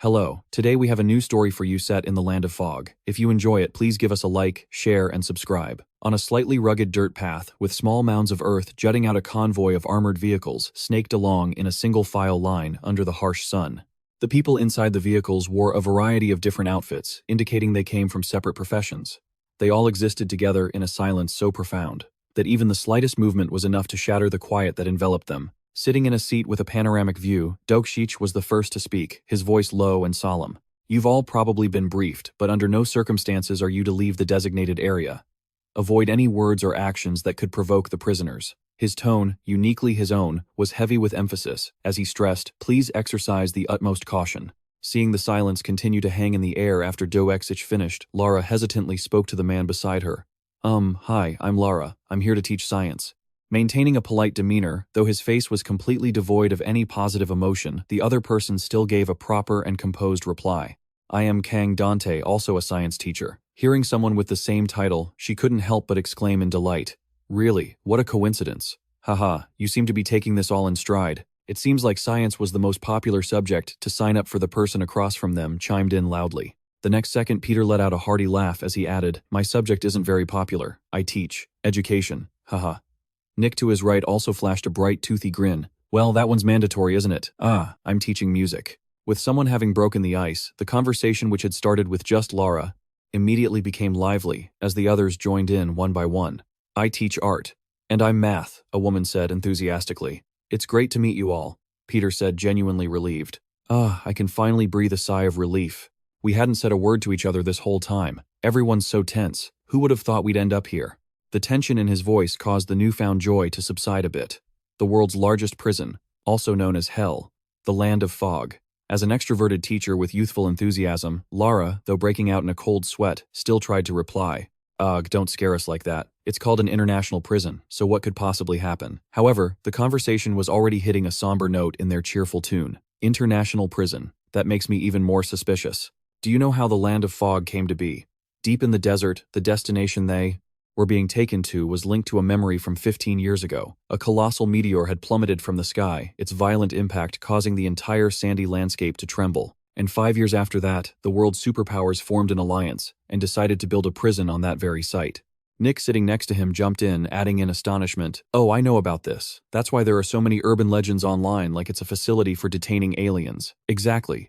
Hello, today we have a new story for you set in the land of fog. If you enjoy it, please give us a like, share, and subscribe. On a slightly rugged dirt path, with small mounds of earth jutting out, a convoy of armored vehicles snaked along in a single file line under the harsh sun. The people inside the vehicles wore a variety of different outfits, indicating they came from separate professions. They all existed together in a silence so profound that even the slightest movement was enough to shatter the quiet that enveloped them. Sitting in a seat with a panoramic view, Dokshich was the first to speak, his voice low and solemn. You've all probably been briefed, but under no circumstances are you to leave the designated area. Avoid any words or actions that could provoke the prisoners. His tone, uniquely his own, was heavy with emphasis, as he stressed, please exercise the utmost caution. Seeing the silence continue to hang in the air after Dokshich finished, Lara hesitantly spoke to the man beside her. Hi, I'm Lara. I'm here to teach science. Maintaining a polite demeanor, though his face was completely devoid of any positive emotion, the other person still gave a proper and composed reply. I am Kang Dante, also a science teacher. Hearing someone with the same title, she couldn't help but exclaim in delight. Really, what a coincidence. Haha, you seem to be taking this all in stride. It seems like science was the most popular subject to sign up for. The person across from them chimed in loudly. The next second, Peter let out a hearty laugh as he added, my subject isn't very popular. I teach education. Haha. Nick to his right also flashed a bright, toothy grin. Well, that one's mandatory, isn't it? I'm teaching music. With someone having broken the ice, the conversation, which had started with just Lara, immediately became lively as the others joined in one by one. I teach art. And I'm math, a woman said enthusiastically. It's great to meet you all, Peter said, genuinely relieved. I can finally breathe a sigh of relief. We hadn't said a word to each other this whole time. Everyone's so tense. Who would have thought we'd end up here? The tension in his voice caused the newfound joy to subside a bit. The world's largest prison, also known as Hell, the land of fog. As an extroverted teacher with youthful enthusiasm, Lara, though breaking out in a cold sweat, still tried to reply. Ugh, don't scare us like that. It's called an international prison, so what could possibly happen? However, the conversation was already hitting a somber note in their cheerful tune. International prison. That makes me even more suspicious. Do you know how the land of fog came to be? Deep in the desert, the destination they were being taken to was linked to a memory from 15 years ago. A colossal meteor had plummeted from the sky, its violent impact causing the entire sandy landscape to tremble. And 5 years after that, the world's superpowers formed an alliance and decided to build a prison on that very site. Nick, sitting next to him, jumped in, adding in astonishment, oh, I know about this. That's why there are so many urban legends online, like it's a facility for detaining aliens. Exactly.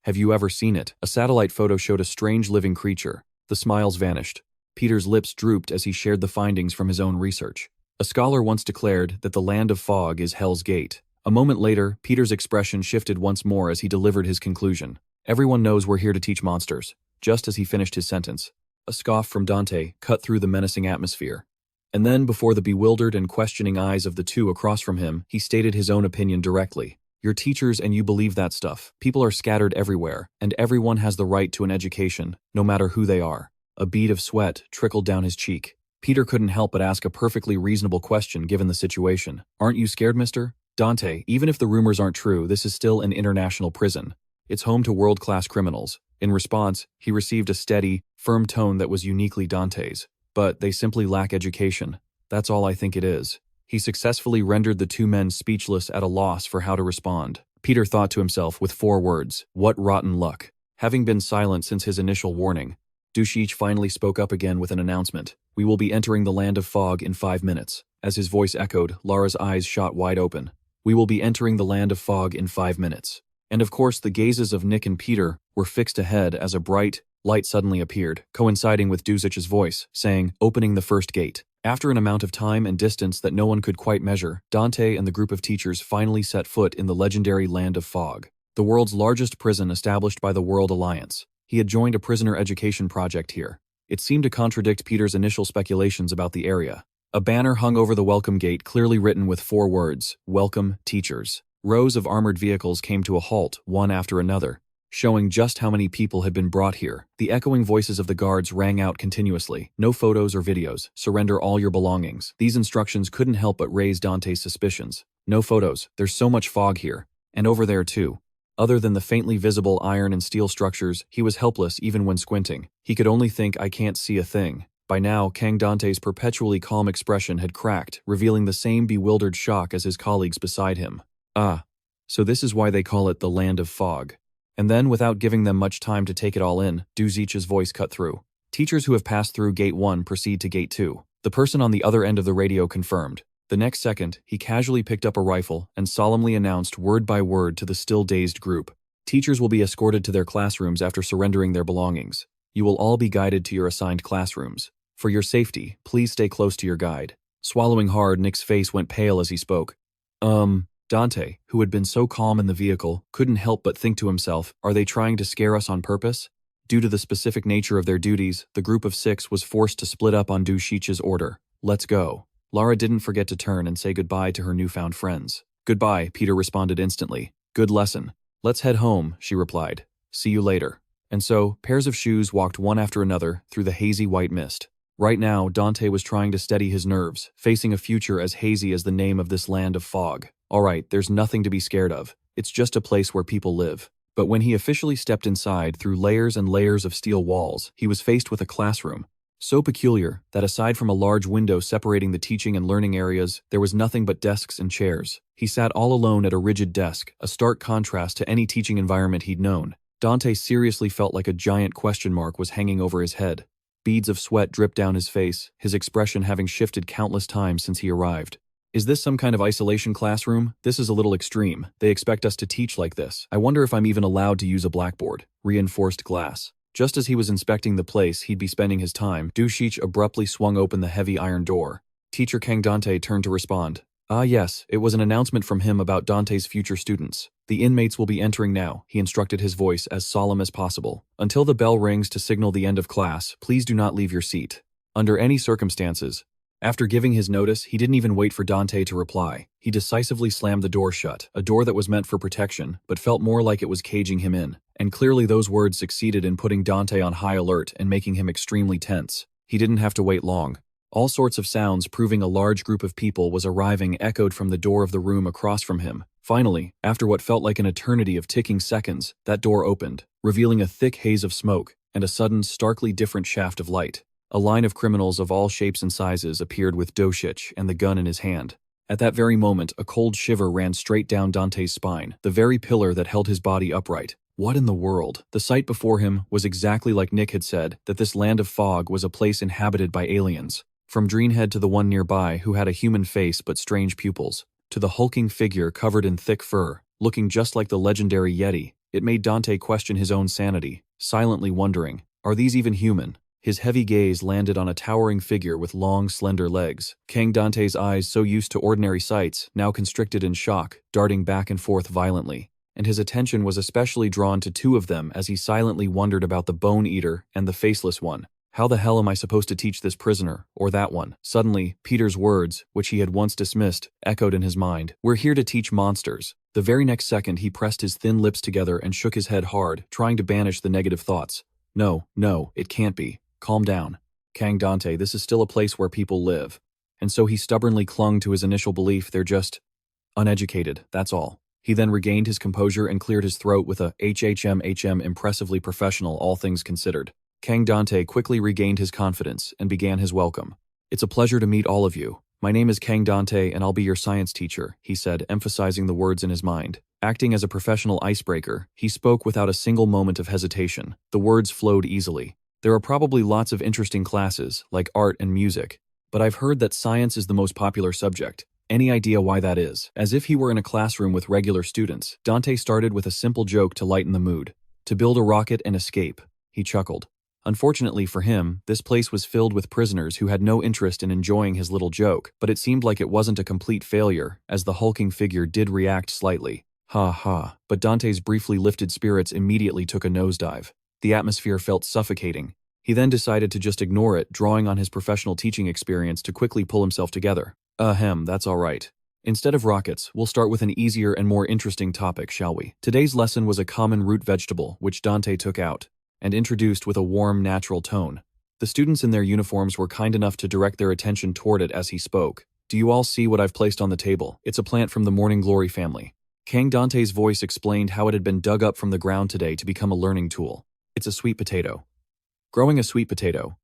Have you ever seen it? A satellite photo showed a strange living creature. The smiles vanished. Peter's lips drooped as he shared the findings from his own research. A scholar once declared that the land of fog is Hell's Gate. A moment later, Peter's expression shifted once more as he delivered his conclusion. Everyone knows we're here to teach monsters. Just as he finished his sentence, a scoff from Dante cut through the menacing atmosphere. And then, before the bewildered and questioning eyes of the two across from him, he stated his own opinion directly. You're teachers and you believe that stuff. People are scattered everywhere, and everyone has the right to an education, no matter who they are. A bead of sweat trickled down his cheek. Peter couldn't help but ask a perfectly reasonable question given the situation. Aren't you scared, mister? Dante, even if the rumors aren't true, this is still an international prison. It's home to world-class criminals. In response, he received a steady, firm tone that was uniquely Dante's. But they simply lack education. That's all I think it is. He successfully rendered the two men speechless, at a loss for how to respond. Peter thought to himself with 4 words, what rotten luck. Having been silent since his initial warning, Dokshich finally spoke up again with an announcement. We will be entering the land of fog in 5 minutes. As his voice echoed, Lara's eyes shot wide open. We will be entering the land of fog in 5 minutes. And of course, the gazes of Nick and Peter were fixed ahead as a bright light suddenly appeared, coinciding with Dokshich's voice, saying, opening the first gate. After an amount of time and distance that no one could quite measure, Dante and the group of teachers finally set foot in the legendary land of fog, the world's largest prison established by the World Alliance. He had joined a prisoner education project here. It seemed to contradict Peter's initial speculations about the area. A banner hung over the welcome gate, clearly written with 4 words, Welcome, Teachers. Rows of armored vehicles came to a halt, one after another, showing just how many people had been brought here. The echoing voices of the guards rang out continuously. No photos or videos. Surrender all your belongings. These instructions couldn't help but raise Dante's suspicions. No photos. There's so much fog here. And over there too. Other than the faintly visible iron and steel structures, he was helpless even when squinting. He could only think, I can't see a thing. By now, Kang Dante's perpetually calm expression had cracked, revealing the same bewildered shock as his colleagues beside him. So this is why they call it the land of fog. And then, without giving them much time to take it all in, Duzich's voice cut through. Teachers who have passed through Gate 1 proceed to Gate 2. The person on the other end of the radio confirmed. The next second, he casually picked up a rifle and solemnly announced word by word to the still dazed group. Teachers will be escorted to their classrooms after surrendering their belongings. You will all be guided to your assigned classrooms. For your safety, please stay close to your guide. Swallowing hard, Nick's face went pale as he spoke. Dante, who had been so calm in the vehicle, couldn't help but think to himself, are they trying to scare us on purpose? Due to the specific nature of their duties, the group of 6 was forced to split up on Dushich's order. Let's go. Lara didn't forget to turn and say goodbye to her newfound friends. Goodbye, Peter responded instantly. Good lesson. Let's head home, she replied. See you later. And so, pairs of shoes walked one after another through the hazy white mist. Right now, Dante was trying to steady his nerves, facing a future as hazy as the name of this land of fog. Alright, there's nothing to be scared of. It's just a place where people live. But when he officially stepped inside through layers and layers of steel walls, he was faced with a classroom. So peculiar that aside from a large window separating the teaching and learning areas, there was nothing but desks and chairs. He sat all alone at a rigid desk, a stark contrast to any teaching environment he'd known. Dante seriously felt like a giant question mark was hanging over his head. Beads of sweat dripped down his face, his expression having shifted countless times since he arrived. Is this some kind of isolation classroom? This is a little extreme. They expect us to teach like this. I wonder if I'm even allowed to use a blackboard. Reinforced glass. Just as he was inspecting the place he'd be spending his time, Dushich abruptly swung open the heavy iron door. Teacher Kang Dante turned to respond. Ah yes, it was an announcement from him about Dante's future students. The inmates will be entering now, he instructed, his voice as solemn as possible. Until the bell rings to signal the end of class, please do not leave your seat. Under any circumstances. After giving his notice, he didn't even wait for Dante to reply. He decisively slammed the door shut, a door that was meant for protection, but felt more like it was caging him in. And clearly those words succeeded in putting Dante on high alert and making him extremely tense. He didn't have to wait long. All sorts of sounds proving a large group of people was arriving echoed from the door of the room across from him. Finally, after what felt like an eternity of ticking seconds, that door opened, revealing a thick haze of smoke and a sudden, starkly different shaft of light. A line of criminals of all shapes and sizes appeared with Dushich and the gun in his hand. At that very moment, a cold shiver ran straight down Dante's spine, the very pillar that held his body upright. What in the world? The sight before him was exactly like Nick had said, that this land of fog was a place inhabited by aliens. From Dreenhead to the one nearby who had a human face but strange pupils, to the hulking figure covered in thick fur, looking just like the legendary Yeti, it made Dante question his own sanity, silently wondering, are these even human? His heavy gaze landed on a towering figure with long, slender legs. Kang Dante's eyes, so used to ordinary sights, now constricted in shock, darting back and forth violently. And his attention was especially drawn to 2 of them as he silently wondered about the Bone Eater and the Faceless one. How the hell am I supposed to teach this prisoner, or that one? Suddenly, Peter's words, which he had once dismissed, echoed in his mind. We're here to teach monsters. The very next second he pressed his thin lips together and shook his head hard, trying to banish the negative thoughts. No, it can't be. Calm down. Kang Dante, this is still a place where people live. And so he stubbornly clung to his initial belief they're just uneducated, that's all. He then regained his composure and cleared his throat with a HHM impressively professional, all things considered. Kang Dante quickly regained his confidence and began his welcome. It's a pleasure to meet all of you. My name is Kang Dante and I'll be your science teacher, he said, emphasizing the words in his mind. Acting as a professional icebreaker, he spoke without a single moment of hesitation. The words flowed easily. There are probably lots of interesting classes, like art and music, but I've heard that science is the most popular subject. Any idea why that is? As if he were in a classroom with regular students, Dante started with a simple joke to lighten the mood. To build a rocket and escape. He chuckled. Unfortunately for him, this place was filled with prisoners who had no interest in enjoying his little joke, but it seemed like it wasn't a complete failure, as the hulking figure did react slightly. Ha ha, but Dante's briefly lifted spirits immediately took a nosedive. The atmosphere felt suffocating. He then decided to just ignore it, drawing on his professional teaching experience to quickly pull himself together. That's all right. Instead of rockets, we'll start with an easier and more interesting topic, shall we? Today's lesson was a common root vegetable, which Dante took out and introduced with a warm, natural tone. The students in their uniforms were kind enough to direct their attention toward it as he spoke. Do you all see what I've placed on the table? It's a plant from the Morning Glory family. Kang Dante's voice explained how it had been dug up from the ground today to become a learning tool. It's a sweet potato. Growing a sweet potato.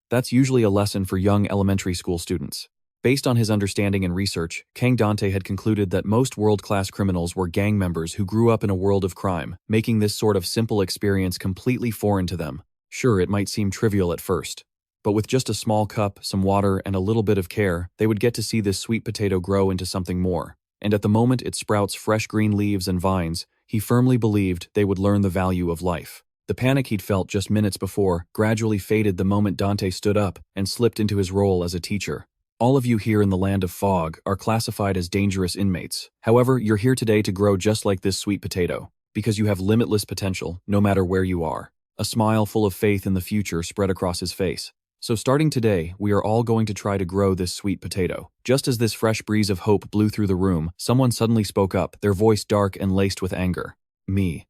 That's usually a lesson for young elementary school students. Based on his understanding and research, Kang Dante had concluded that most world-class criminals were gang members who grew up in a world of crime, making this sort of simple experience completely foreign to them. Sure, it might seem trivial at first, but with just a small cup, some water, and a little bit of care, they would get to see this sweet potato grow into something more. And at the moment it sprouts fresh green leaves and vines, he firmly believed they would learn the value of life. The panic he'd felt just minutes before gradually faded the moment Dante stood up and slipped into his role as a teacher. All of you here in the land of fog are classified as dangerous inmates. However, you're here today to grow just like this sweet potato, because you have limitless potential, no matter where you are. A smile full of faith in the future spread across his face. So starting today, we are all going to try to grow this sweet potato. Just as this fresh breeze of hope blew through the room, someone suddenly spoke up, their voice dark and laced with anger. Me.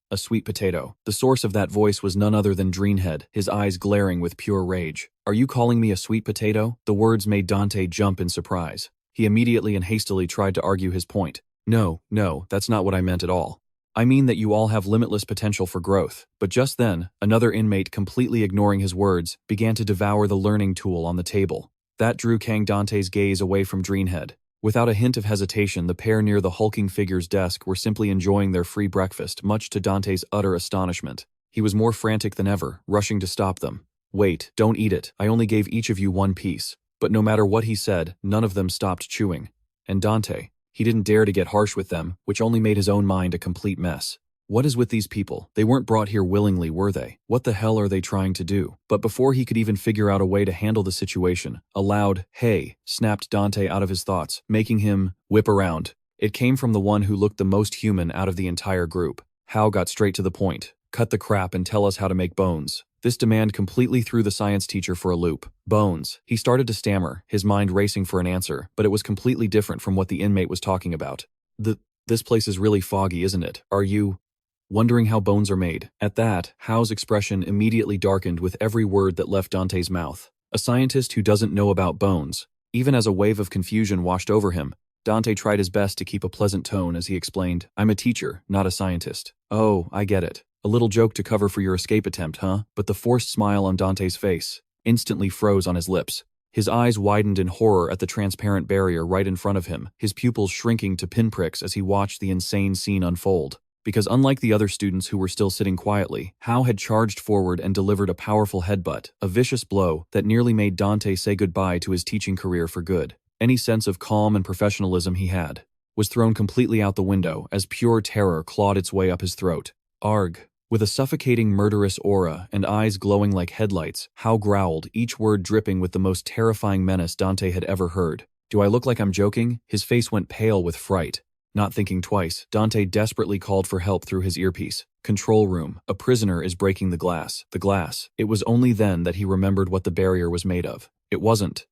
A sweet potato. The source of that voice was none other than Dreamhead, his eyes glaring with pure rage. Are you calling me a sweet potato? The words made Dante jump in surprise. He immediately and hastily tried to argue his point. No, that's not what I meant at all. I mean that you all have limitless potential for growth. But just then, another inmate, completely ignoring his words, began to devour the learning tool on the table. That drew Kang Dante's gaze away from Dreamhead. Without a hint of hesitation, the pair near the hulking figure's desk were simply enjoying their free breakfast, much to Dante's utter astonishment. He was more frantic than ever, rushing to stop them. Wait, don't eat it. I only gave each of you one piece. But no matter what he said, none of them stopped chewing. And Dante, he didn't dare to get harsh with them, which only made his own mind a complete mess. What is with these people? They weren't brought here willingly, were they? What the hell are they trying to do? But before he could even figure out a way to handle the situation, a loud, "Hey," snapped Dante out of his thoughts, making him whip around. It came from the one who looked the most human out of the entire group. Hao got straight to the point. Cut the crap and tell us how to make bones. This demand completely threw the science teacher for a loop. Bones. He started to stammer, his mind racing for an answer, but it was completely different from what the inmate was talking about. This place is really foggy, isn't it? Are you wondering how bones are made? At that, Hao's expression immediately darkened with every word that left Dante's mouth. A scientist who doesn't know about bones. Even as a wave of confusion washed over him, Dante tried his best to keep a pleasant tone as he explained, "I'm a teacher, not a scientist." "Oh, I get it. A little joke to cover for your escape attempt, huh?" But the forced smile on Dante's face instantly froze on his lips. His eyes widened in horror at the transparent barrier right in front of him, his pupils shrinking to pinpricks as he watched the insane scene unfold. Because unlike the other students who were still sitting quietly, Hao had charged forward and delivered a powerful headbutt, a vicious blow that nearly made Dante say goodbye to his teaching career for good. Any sense of calm and professionalism he had was thrown completely out the window as pure terror clawed its way up his throat. Arg. With a suffocating murderous aura and eyes glowing like headlights, Hao growled, each word dripping with the most terrifying menace Dante had ever heard. "Do I look like I'm joking?" His face went pale with fright. Not thinking twice, Dante desperately called for help through his earpiece. "Control room. A prisoner is breaking the glass." The glass. It was only then that he remembered what the barrier was made of. It wasn't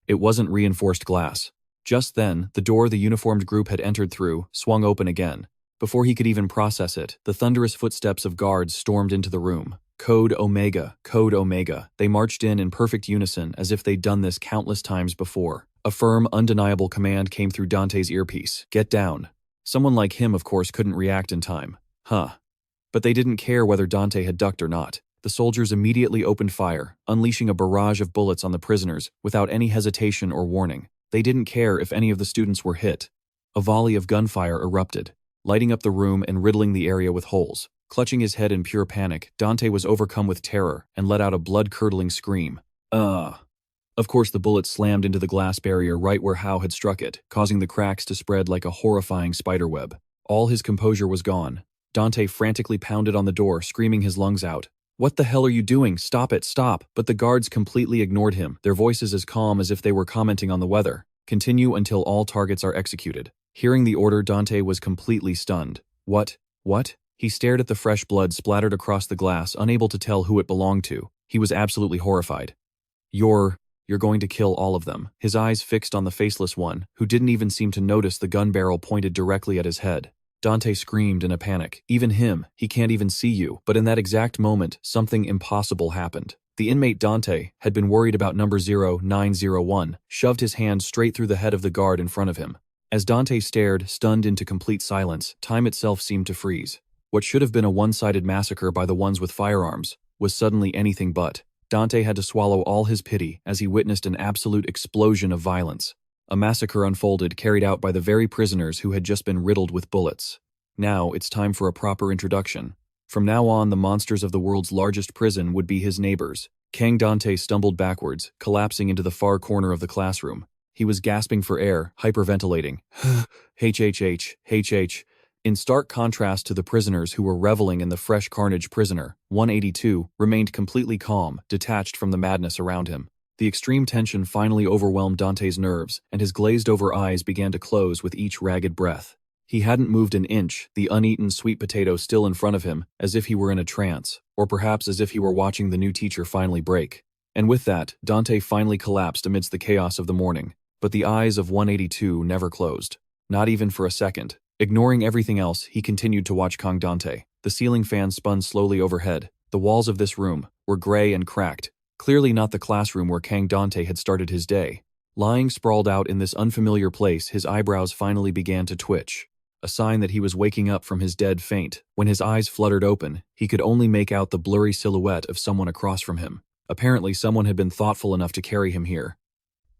reinforced glass. Just then, the door the uniformed group had entered through swung open again. Before he could even process it, the thunderous footsteps of guards stormed into the room. Code Omega, Code Omega. They marched in perfect unison as if they'd done this countless times before. A firm, undeniable command came through Dante's earpiece. "Get down." Someone like him, of course, couldn't react in time. But they didn't care whether Dante had ducked or not. The soldiers immediately opened fire, unleashing a barrage of bullets on the prisoners without any hesitation or warning. They didn't care if any of the students were hit. A volley of gunfire erupted, lighting up the room and riddling the area with holes. Clutching his head in pure panic, Dante was overcome with terror and let out a blood-curdling scream. Of course, the bullet slammed into the glass barrier right where Hao had struck it, causing the cracks to spread like a horrifying spiderweb. All his composure was gone. Dante frantically pounded on the door, screaming his lungs out. "What the hell are you doing? Stop it, stop!" But the guards completely ignored him, their voices as calm as if they were commenting on the weather. "Continue until all targets are executed." Hearing the order, Dante was completely stunned. What? He stared at the fresh blood splattered across the glass, unable to tell who it belonged to. He was absolutely horrified. You're going to kill all of them." His eyes fixed on the faceless one, who didn't even seem to notice the gun barrel pointed directly at his head. Dante screamed in a panic. "Even him, he can't even see you." But in that exact moment, something impossible happened. The inmate Dante had been worried about number 0901, shoved his hand straight through the head of the guard in front of him. As Dante stared, stunned into complete silence, time itself seemed to freeze. What should have been a one-sided massacre by the ones with firearms was suddenly anything but. Dante had to swallow all his pity as he witnessed an absolute explosion of violence. A massacre unfolded carried out by the very prisoners who had just been riddled with bullets. Now it's time for a proper introduction. From now on, the monsters of the world's largest prison would be his neighbors. Kang Dante stumbled backwards, collapsing into the far corner of the classroom. He was gasping for air, hyperventilating. HHH. In stark contrast to the prisoners who were reveling in the fresh carnage, prisoner 182 remained completely calm, detached from the madness around him. The extreme tension finally overwhelmed Dante's nerves, and his glazed-over eyes began to close with each ragged breath. He hadn't moved an inch, the uneaten sweet potato still in front of him, as if he were in a trance, or perhaps as if he were watching the new teacher finally break. And with that, Dante finally collapsed amidst the chaos of the morning. But the eyes of 182 never closed. Not even for a second. Ignoring everything else, he continued to watch Kang Dante. The ceiling fan spun slowly overhead. The walls of this room were gray and cracked, clearly not the classroom where Kang Dante had started his day. Lying sprawled out in this unfamiliar place, his eyebrows finally began to twitch. A sign that he was waking up from his dead faint. When his eyes fluttered open, he could only make out the blurry silhouette of someone across from him. Apparently, someone had been thoughtful enough to carry him here,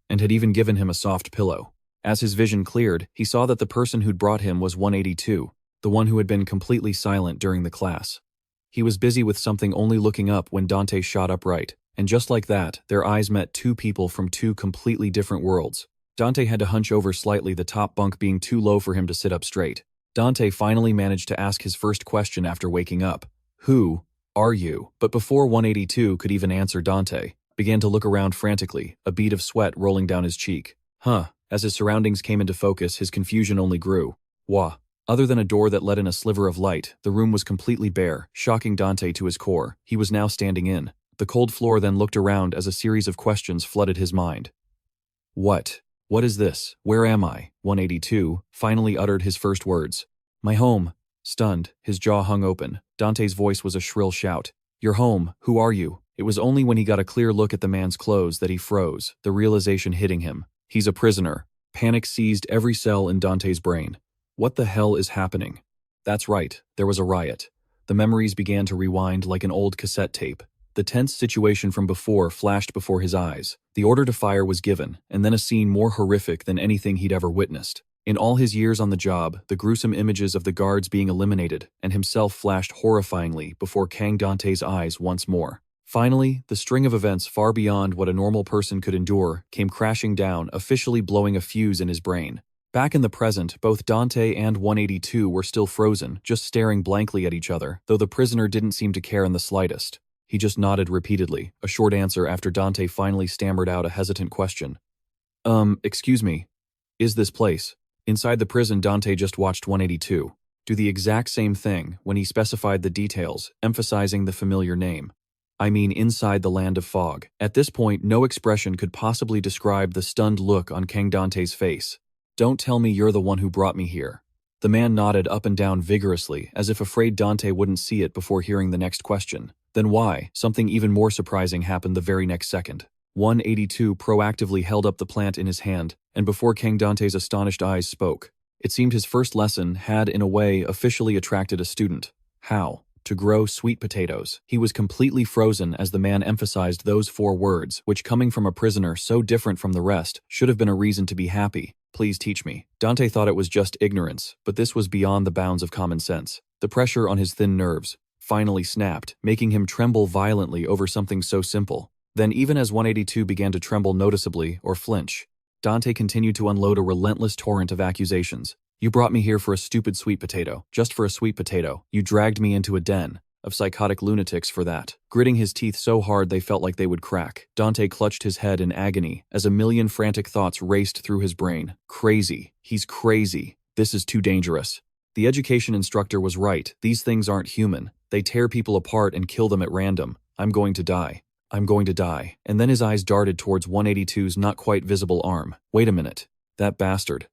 and had even given him a soft pillow. As his vision cleared, he saw that the person who'd brought him was 182, the one who had been completely silent during the class. He was busy with something, only looking up when Dante shot upright, and just like that, their eyes met two people from two completely different worlds. Dante had to hunch over slightly, the top bunk being too low for him to sit up straight. Dante finally managed to ask his first question after waking up. Who are you? But before 182 could even answer, Dante began to look around frantically, a bead of sweat rolling down his cheek. As his surroundings came into focus, his confusion only grew. Wah. Other than a door that let in a sliver of light, the room was completely bare, shocking Dante to his core. He was now standing in the cold floor, then looked around as a series of questions flooded his mind. What is this? Where am I? 182 finally uttered his first words. My home. Stunned, his jaw hung open. Dante's voice was a shrill shout. Your home. Who are you? It was only when he got a clear look at the man's clothes that he froze, the realization hitting him. He's a prisoner. Panic seized every cell in Dante's brain. What the hell is happening? That's right, there was a riot. The memories began to rewind like an old cassette tape. The tense situation from before flashed before his eyes. The order to fire was given, and then a scene more horrific than anything he'd ever witnessed. In all his years on the job, the gruesome images of the guards being eliminated and himself flashed horrifyingly before Kang Dante's eyes once more. Finally, the string of events far beyond what a normal person could endure came crashing down, officially blowing a fuse in his brain. Back in the present, both Dante and 182 were still frozen, just staring blankly at each other, though the prisoner didn't seem to care in the slightest. He just nodded repeatedly, a short answer after Dante finally stammered out a hesitant question. Excuse me. Is this place? Inside the prison, Dante just watched 182 do the exact same thing when he specified the details, emphasizing the familiar name. I mean, inside the land of fog. At this point, no expression could possibly describe the stunned look on Kang Dante's face. Don't tell me you're the one who brought me here. The man nodded up and down vigorously, as if afraid Dante wouldn't see it before hearing the next question. Then why? Something even more surprising happened the very next second. 182 proactively held up the plant in his hand, and before Kang Dante's astonished eyes spoke, it seemed his first lesson had, in a way, officially attracted a student. How? To grow sweet potatoes. He was completely frozen as the man emphasized those 4 words, which, coming from a prisoner so different from the rest, should have been a reason to be happy. Please teach me. Dante thought it was just ignorance, but this was beyond the bounds of common sense. The pressure on his thin nerves finally snapped, making him tremble violently over something so simple. Then, even as 182 began to tremble noticeably or flinch, Dante continued to unload a relentless torrent of accusations. You brought me here for a stupid sweet potato, just for a sweet potato. You dragged me into a den of psychotic lunatics for that. Gritting his teeth so hard they felt like they would crack, Dante clutched his head in agony as a million frantic thoughts raced through his brain. Crazy. He's crazy. This is too dangerous. The education instructor was right. These things aren't human. They tear people apart and kill them at random. I'm going to die. I'm going to die. And then his eyes darted towards 182's not quite visible arm. Wait a minute. That bastard.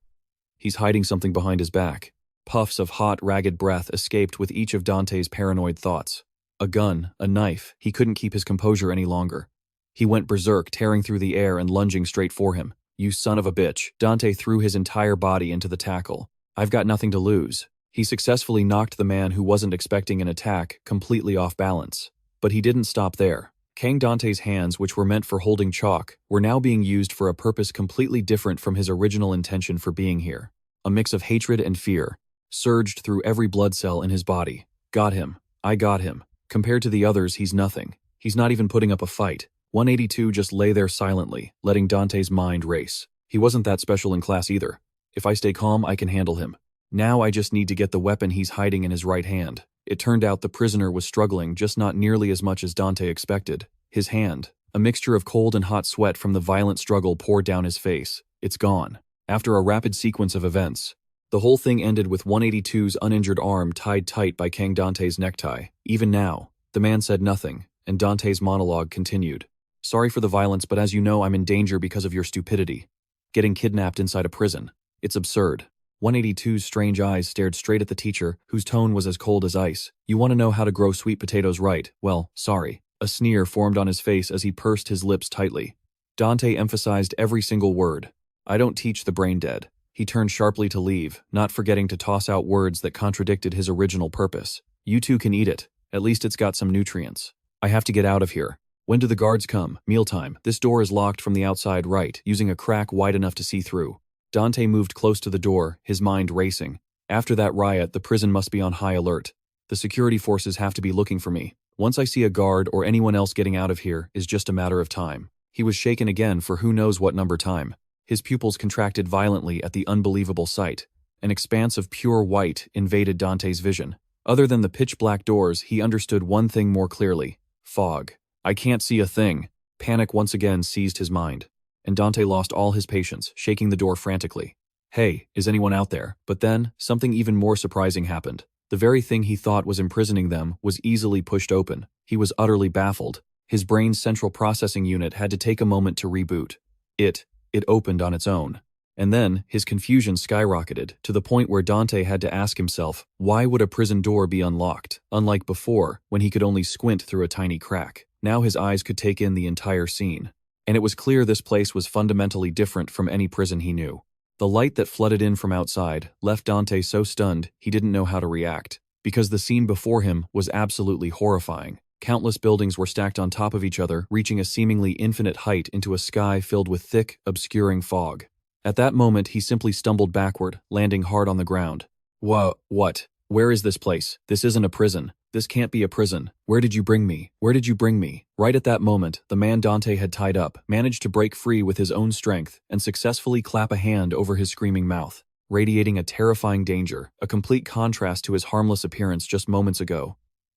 He's hiding something behind his back. Puffs of hot, ragged breath escaped with each of Dante's paranoid thoughts. A gun, a knife. He couldn't keep his composure any longer. He went berserk, tearing through the air and lunging straight for him. You son of a bitch. Dante threw his entire body into the tackle. I've got nothing to lose. He successfully knocked the man who wasn't expecting an attack completely off balance. But he didn't stop there. Kang Dante's hands, which were meant for holding chalk, were now being used for a purpose completely different from his original intention for being here. A mix of hatred and fear surged through every blood cell in his body. Got him. I got him. Compared to the others, he's nothing. He's not even putting up a fight. 182 just lay there silently, letting Dante's mind race. He wasn't that special in class either. If I stay calm, I can handle him. Now I just need to get the weapon he's hiding in his right hand. It turned out the prisoner was struggling, just not nearly as much as Dante expected. His hand, a mixture of cold and hot sweat from the violent struggle, poured down his face. It's gone. After a rapid sequence of events, the whole thing ended with 182's uninjured arm tied tight by Kang Dante's necktie. Even now, the man said nothing, and Dante's monologue continued. Sorry for the violence, but as you know, I'm in danger because of your stupidity. Getting kidnapped inside a prison. It's absurd. 182's strange eyes stared straight at the teacher, whose tone was as cold as ice. You want to know how to grow sweet potatoes right? Well, sorry. A sneer formed on his face as he pursed his lips tightly. Dante emphasized every single word. I don't teach the brain dead. He turned sharply to leave, not forgetting to toss out words that contradicted his original purpose. You two can eat it. At least it's got some nutrients. I have to get out of here. When do the guards come? Mealtime. This door is locked from the outside right, using a crack wide enough to see through. Dante moved close to the door, his mind racing. After that riot, the prison must be on high alert. The security forces have to be looking for me. Once I see a guard or anyone else getting out of here is just a matter of time. He was shaken again for who knows what number time. His pupils contracted violently at the unbelievable sight. An expanse of pure white invaded Dante's vision. Other than the pitch-black doors, he understood one thing more clearly. Fog. I can't see a thing. Panic once again seized his mind, and Dante lost all his patience, shaking the door frantically. Hey, is anyone out there? But then, something even more surprising happened. The very thing he thought was imprisoning them was easily pushed open. He was utterly baffled. His brain's central processing unit had to take a moment to reboot. It opened on its own. And then, his confusion skyrocketed, to the point where Dante had to ask himself, why would a prison door be unlocked? Unlike before, when he could only squint through a tiny crack. Now his eyes could take in the entire scene. And it was clear this place was fundamentally different from any prison he knew. The light that flooded in from outside left Dante so stunned he didn't know how to react, because the scene before him was absolutely horrifying. Countless buildings were stacked on top of each other, reaching a seemingly infinite height into a sky filled with thick, obscuring fog. At that moment, he simply stumbled backward, landing hard on the ground. What? Where is this place? This isn't a prison. This can't be a prison. Where did you bring me? Where did you bring me? Right at that moment, the man Dante had tied up managed to break free with his own strength and successfully clap a hand over his screaming mouth, radiating a terrifying danger, a complete contrast to his harmless appearance just moments ago.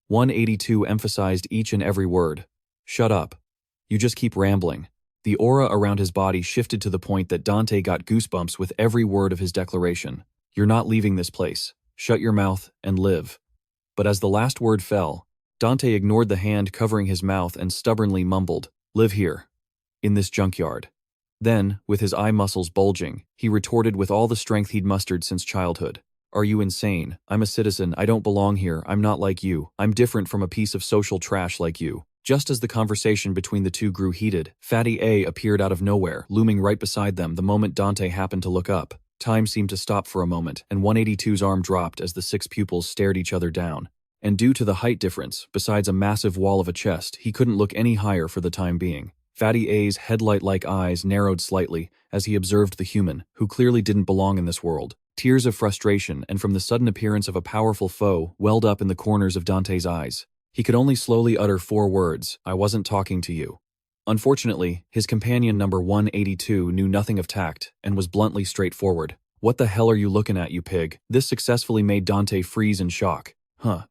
182 emphasized each and every word. Shut up. You just keep rambling. The aura around his body shifted to the point that Dante got goosebumps with every word of his declaration. You're not leaving this place. Shut your mouth and live. But as the last word fell, Dante ignored the hand covering his mouth and stubbornly mumbled, live here. In this junkyard. Then, with his eye muscles bulging, he retorted with all the strength he'd mustered since childhood. Are you insane? I'm a citizen. I don't belong here. I'm not like you. I'm different from a piece of social trash like you. Just as the conversation between the two grew heated, Fatty A appeared out of nowhere, looming right beside them the moment Dante happened to look up. Time seemed to stop for a moment, and 182's arm dropped as the six pupils stared each other down. And due to the height difference, besides a massive wall of a chest, he couldn't look any higher for the time being. Fatty A's headlight-like eyes narrowed slightly as he observed the human, who clearly didn't belong in this world. Tears of frustration and from the sudden appearance of a powerful foe welled up in the corners of Dante's eyes. He could only slowly utter 4 words, I wasn't talking to you. Unfortunately, his companion number 182 knew nothing of tact and was bluntly straightforward. What the hell are you looking at, you pig? This successfully made Dante freeze in shock.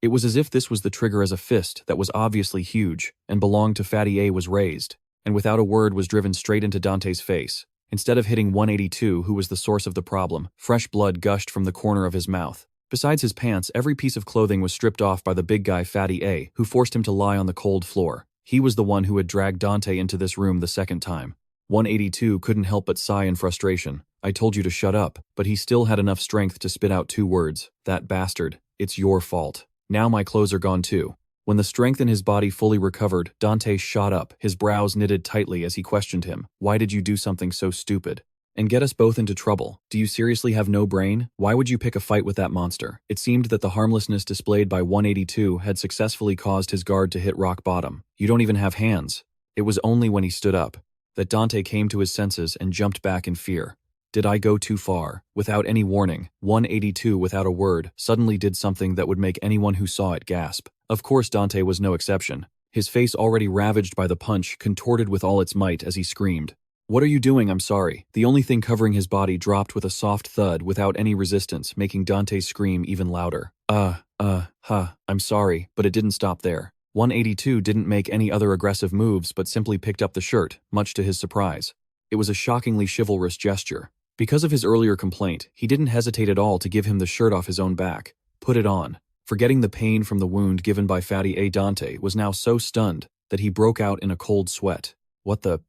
It was as if this was the trigger as a fist that was obviously huge and belonged to Fatty A was raised, and without a word was driven straight into Dante's face. Instead of hitting 182, who was the source of the problem, fresh blood gushed from the corner of his mouth. Besides his pants, every piece of clothing was stripped off by the big guy Fatty A, who forced him to lie on the cold floor. He was the one who had dragged Dante into this room the second time. 182 couldn't help but sigh in frustration. I told you to shut up, but he still had enough strength to spit out 2 words. That bastard. It's your fault. Now my clothes are gone too. When the strength in his body fully recovered, Dante shot up, his brows knitted tightly as he questioned him. Why did you do something so stupid? and get us both into trouble. Do you seriously have no brain? Why would you pick a fight with that monster? It seemed that the harmlessness displayed by 182 had successfully caused his guard to hit rock bottom. You don't even have hands. It was only when he stood up that Dante came to his senses and jumped back in fear. Did I go too far? Without any warning, 182, without a word, suddenly did something that would make anyone who saw it gasp. Of course, Dante was no exception. His face already ravaged by the punch contorted with all its might as he screamed. What are you doing? I'm sorry. The only thing covering his body dropped with a soft thud without any resistance, making Dante's scream even louder. I'm sorry, but it didn't stop there. 182 didn't make any other aggressive moves but simply picked up the shirt, much to his surprise. It was a shockingly chivalrous gesture. Because of his earlier complaint, he didn't hesitate at all to give him the shirt off his own back. Put it on. Forgetting the pain from the wound given by Fatty A. Dante was now so stunned that he broke out in a cold sweat. What the?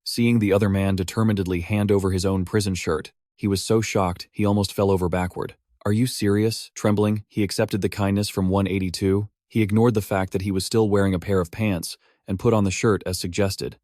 Seeing the other man determinedly hand over his own prison shirt, he was so shocked he almost fell over backward. Are you serious? Trembling, he accepted the kindness from 182. He ignored the fact that he was still wearing a pair of pants and put on the shirt as suggested.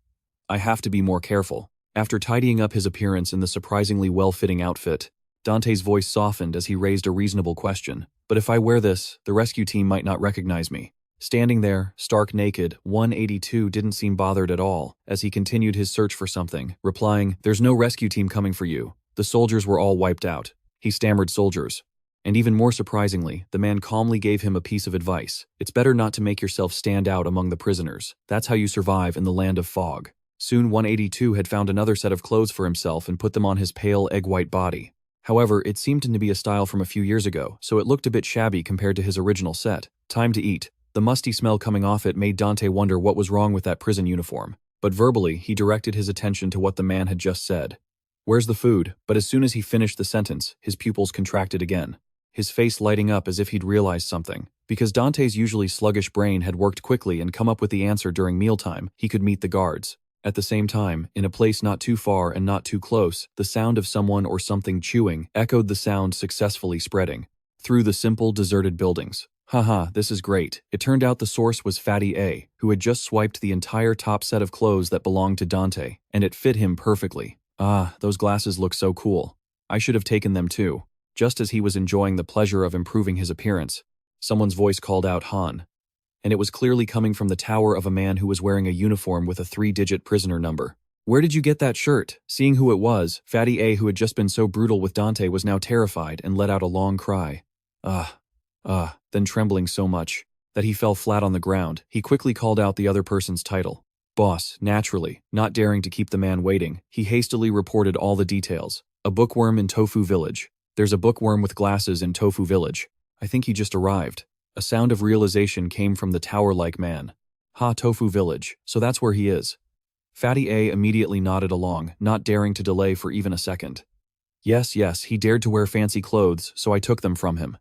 I have to be more careful. After tidying up his appearance in the surprisingly well-fitting outfit, Dante's voice softened as he raised a reasonable question. But if I wear this, the rescue team might not recognize me. Standing there, stark naked, 182 didn't seem bothered at all as he continued his search for something, replying, "There's no rescue team coming for you. The soldiers were all wiped out." He stammered soldiers. And even more surprisingly, the man calmly gave him a piece of advice. It's better not to make yourself stand out among the prisoners. That's how you survive in the land of fog. Soon 182 had found another set of clothes for himself and put them on his pale egg-white body. However, it seemed to be a style from a few years ago, so it looked a bit shabby compared to his original set. Time to eat. The musty smell coming off it made Dante wonder what was wrong with that prison uniform. But verbally, he directed his attention to what the man had just said. Where's the food? But as soon as he finished the sentence, his pupils contracted again, his face lighting up as if he'd realized something. Because Dante's usually sluggish brain had worked quickly and come up with the answer during mealtime, he could meet the guards. At the same time, in a place not too far and not too close, the sound of someone or something chewing echoed the sound successfully spreading through the simple, deserted buildings. Haha, this is great. It turned out the source was Fatty A, who had just swiped the entire top set of clothes that belonged to Dante, and it fit him perfectly. Ah, those glasses look so cool. I should have taken them too. Just as he was enjoying the pleasure of improving his appearance, someone's voice called out Han. And it was clearly coming from the tower of a man who was wearing a uniform with a 3-digit prisoner number. Where did you get that shirt? Seeing who it was, Fatty A, who had just been so brutal with Dante, was now terrified and let out a long cry. Then trembling so much that he fell flat on the ground, he quickly called out the other person's title. Boss, naturally, not daring to keep the man waiting, he hastily reported all the details. A bookworm in Tofu Village. There's a bookworm with glasses in Tofu Village. I think he just arrived. A sound of realization came from the tower-like man. Tofu Village, so that's where he is. Fatty A immediately nodded along, not daring to delay for even a second. Yes, he dared to wear fancy clothes, so I took them from him.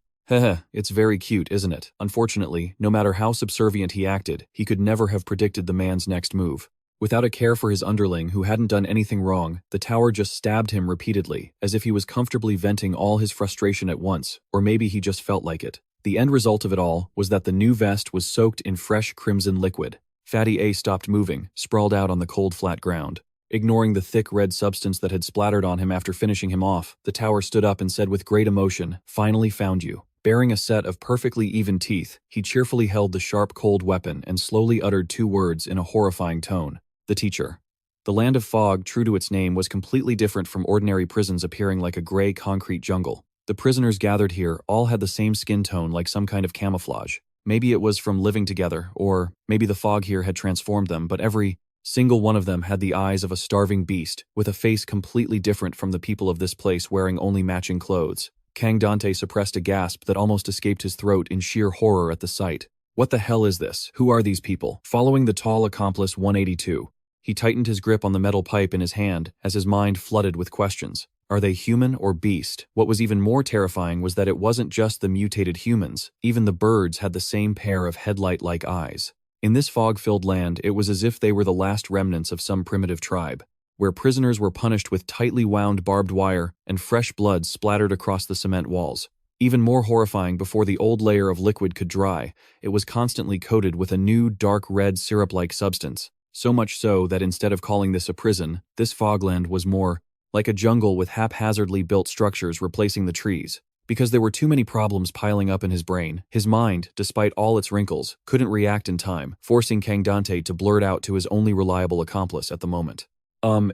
It's very cute, isn't it? Unfortunately, no matter how subservient he acted, he could never have predicted the man's next move. Without a care for his underling who hadn't done anything wrong, the tower just stabbed him repeatedly, as if he was comfortably venting all his frustration at once, or maybe he just felt like it. The end result of it all was that the new vest was soaked in fresh crimson liquid. Fatty A stopped moving, sprawled out on the cold flat ground. Ignoring the thick red substance that had splattered on him after finishing him off, the tower stood up and said with great emotion, "Finally found you." Bearing a set of perfectly even teeth, he cheerfully held the sharp cold weapon and slowly uttered 2 words in a horrifying tone. The teacher. The land of fog, true to its name, was completely different from ordinary prisons appearing like a gray concrete jungle. The prisoners gathered here all had the same skin tone like some kind of camouflage. Maybe it was from living together, or maybe the fog here had transformed them, but every single one of them had the eyes of a starving beast, with a face completely different from the people of this place wearing only matching clothes. Kang Dante suppressed a gasp that almost escaped his throat in sheer horror at the sight. What the hell is this? Who are these people? Following the tall accomplice 182, he tightened his grip on the metal pipe in his hand as his mind flooded with questions. Are they human or beast? What was even more terrifying was that it wasn't just the mutated humans. Even the birds had the same pair of headlight-like eyes. In this fog-filled land, it was as if they were the last remnants of some primitive tribe, where prisoners were punished with tightly wound barbed wire and fresh blood splattered across the cement walls. Even more horrifying, before the old layer of liquid could dry, it was constantly coated with a new dark red syrup-like substance. So much so that instead of calling this a prison, this fogland was more like a jungle with haphazardly built structures replacing the trees. Because there were too many problems piling up in his brain, his mind, despite all its wrinkles, couldn't react in time, forcing Kang Dante to blurt out to his only reliable accomplice at the moment.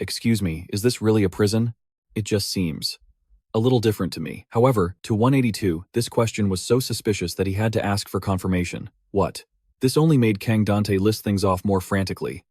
Excuse me, is this really a prison? It just seems a little different to me. However, to 182, this question was so suspicious that he had to ask for confirmation. What? This only made Kang Dante list things off more frantically.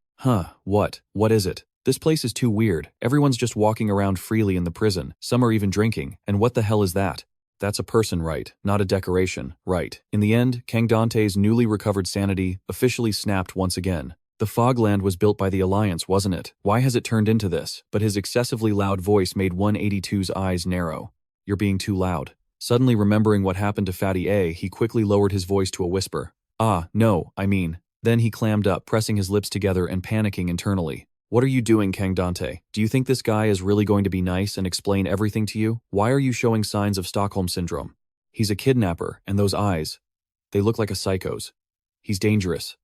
What? What is it? This place is too weird. Everyone's just walking around freely in the prison. Some are even drinking. And what the hell is that? That's a person, right? Not a decoration, right? In the end, Kang Dante's newly recovered sanity officially snapped once again. The Fogland was built by the Alliance, wasn't it? Why has it turned into this? But his excessively loud voice made 182's eyes narrow. You're being too loud. Suddenly remembering what happened to Fatty A, he quickly lowered his voice to a whisper. No, I mean. Then he clammed up, pressing his lips together and panicking internally. What are you doing, Kang Dante? Do you think this guy is really going to be nice and explain everything to you? Why are you showing signs of Stockholm Syndrome? He's a kidnapper, and those eyes, they look like a psycho's. He's dangerous.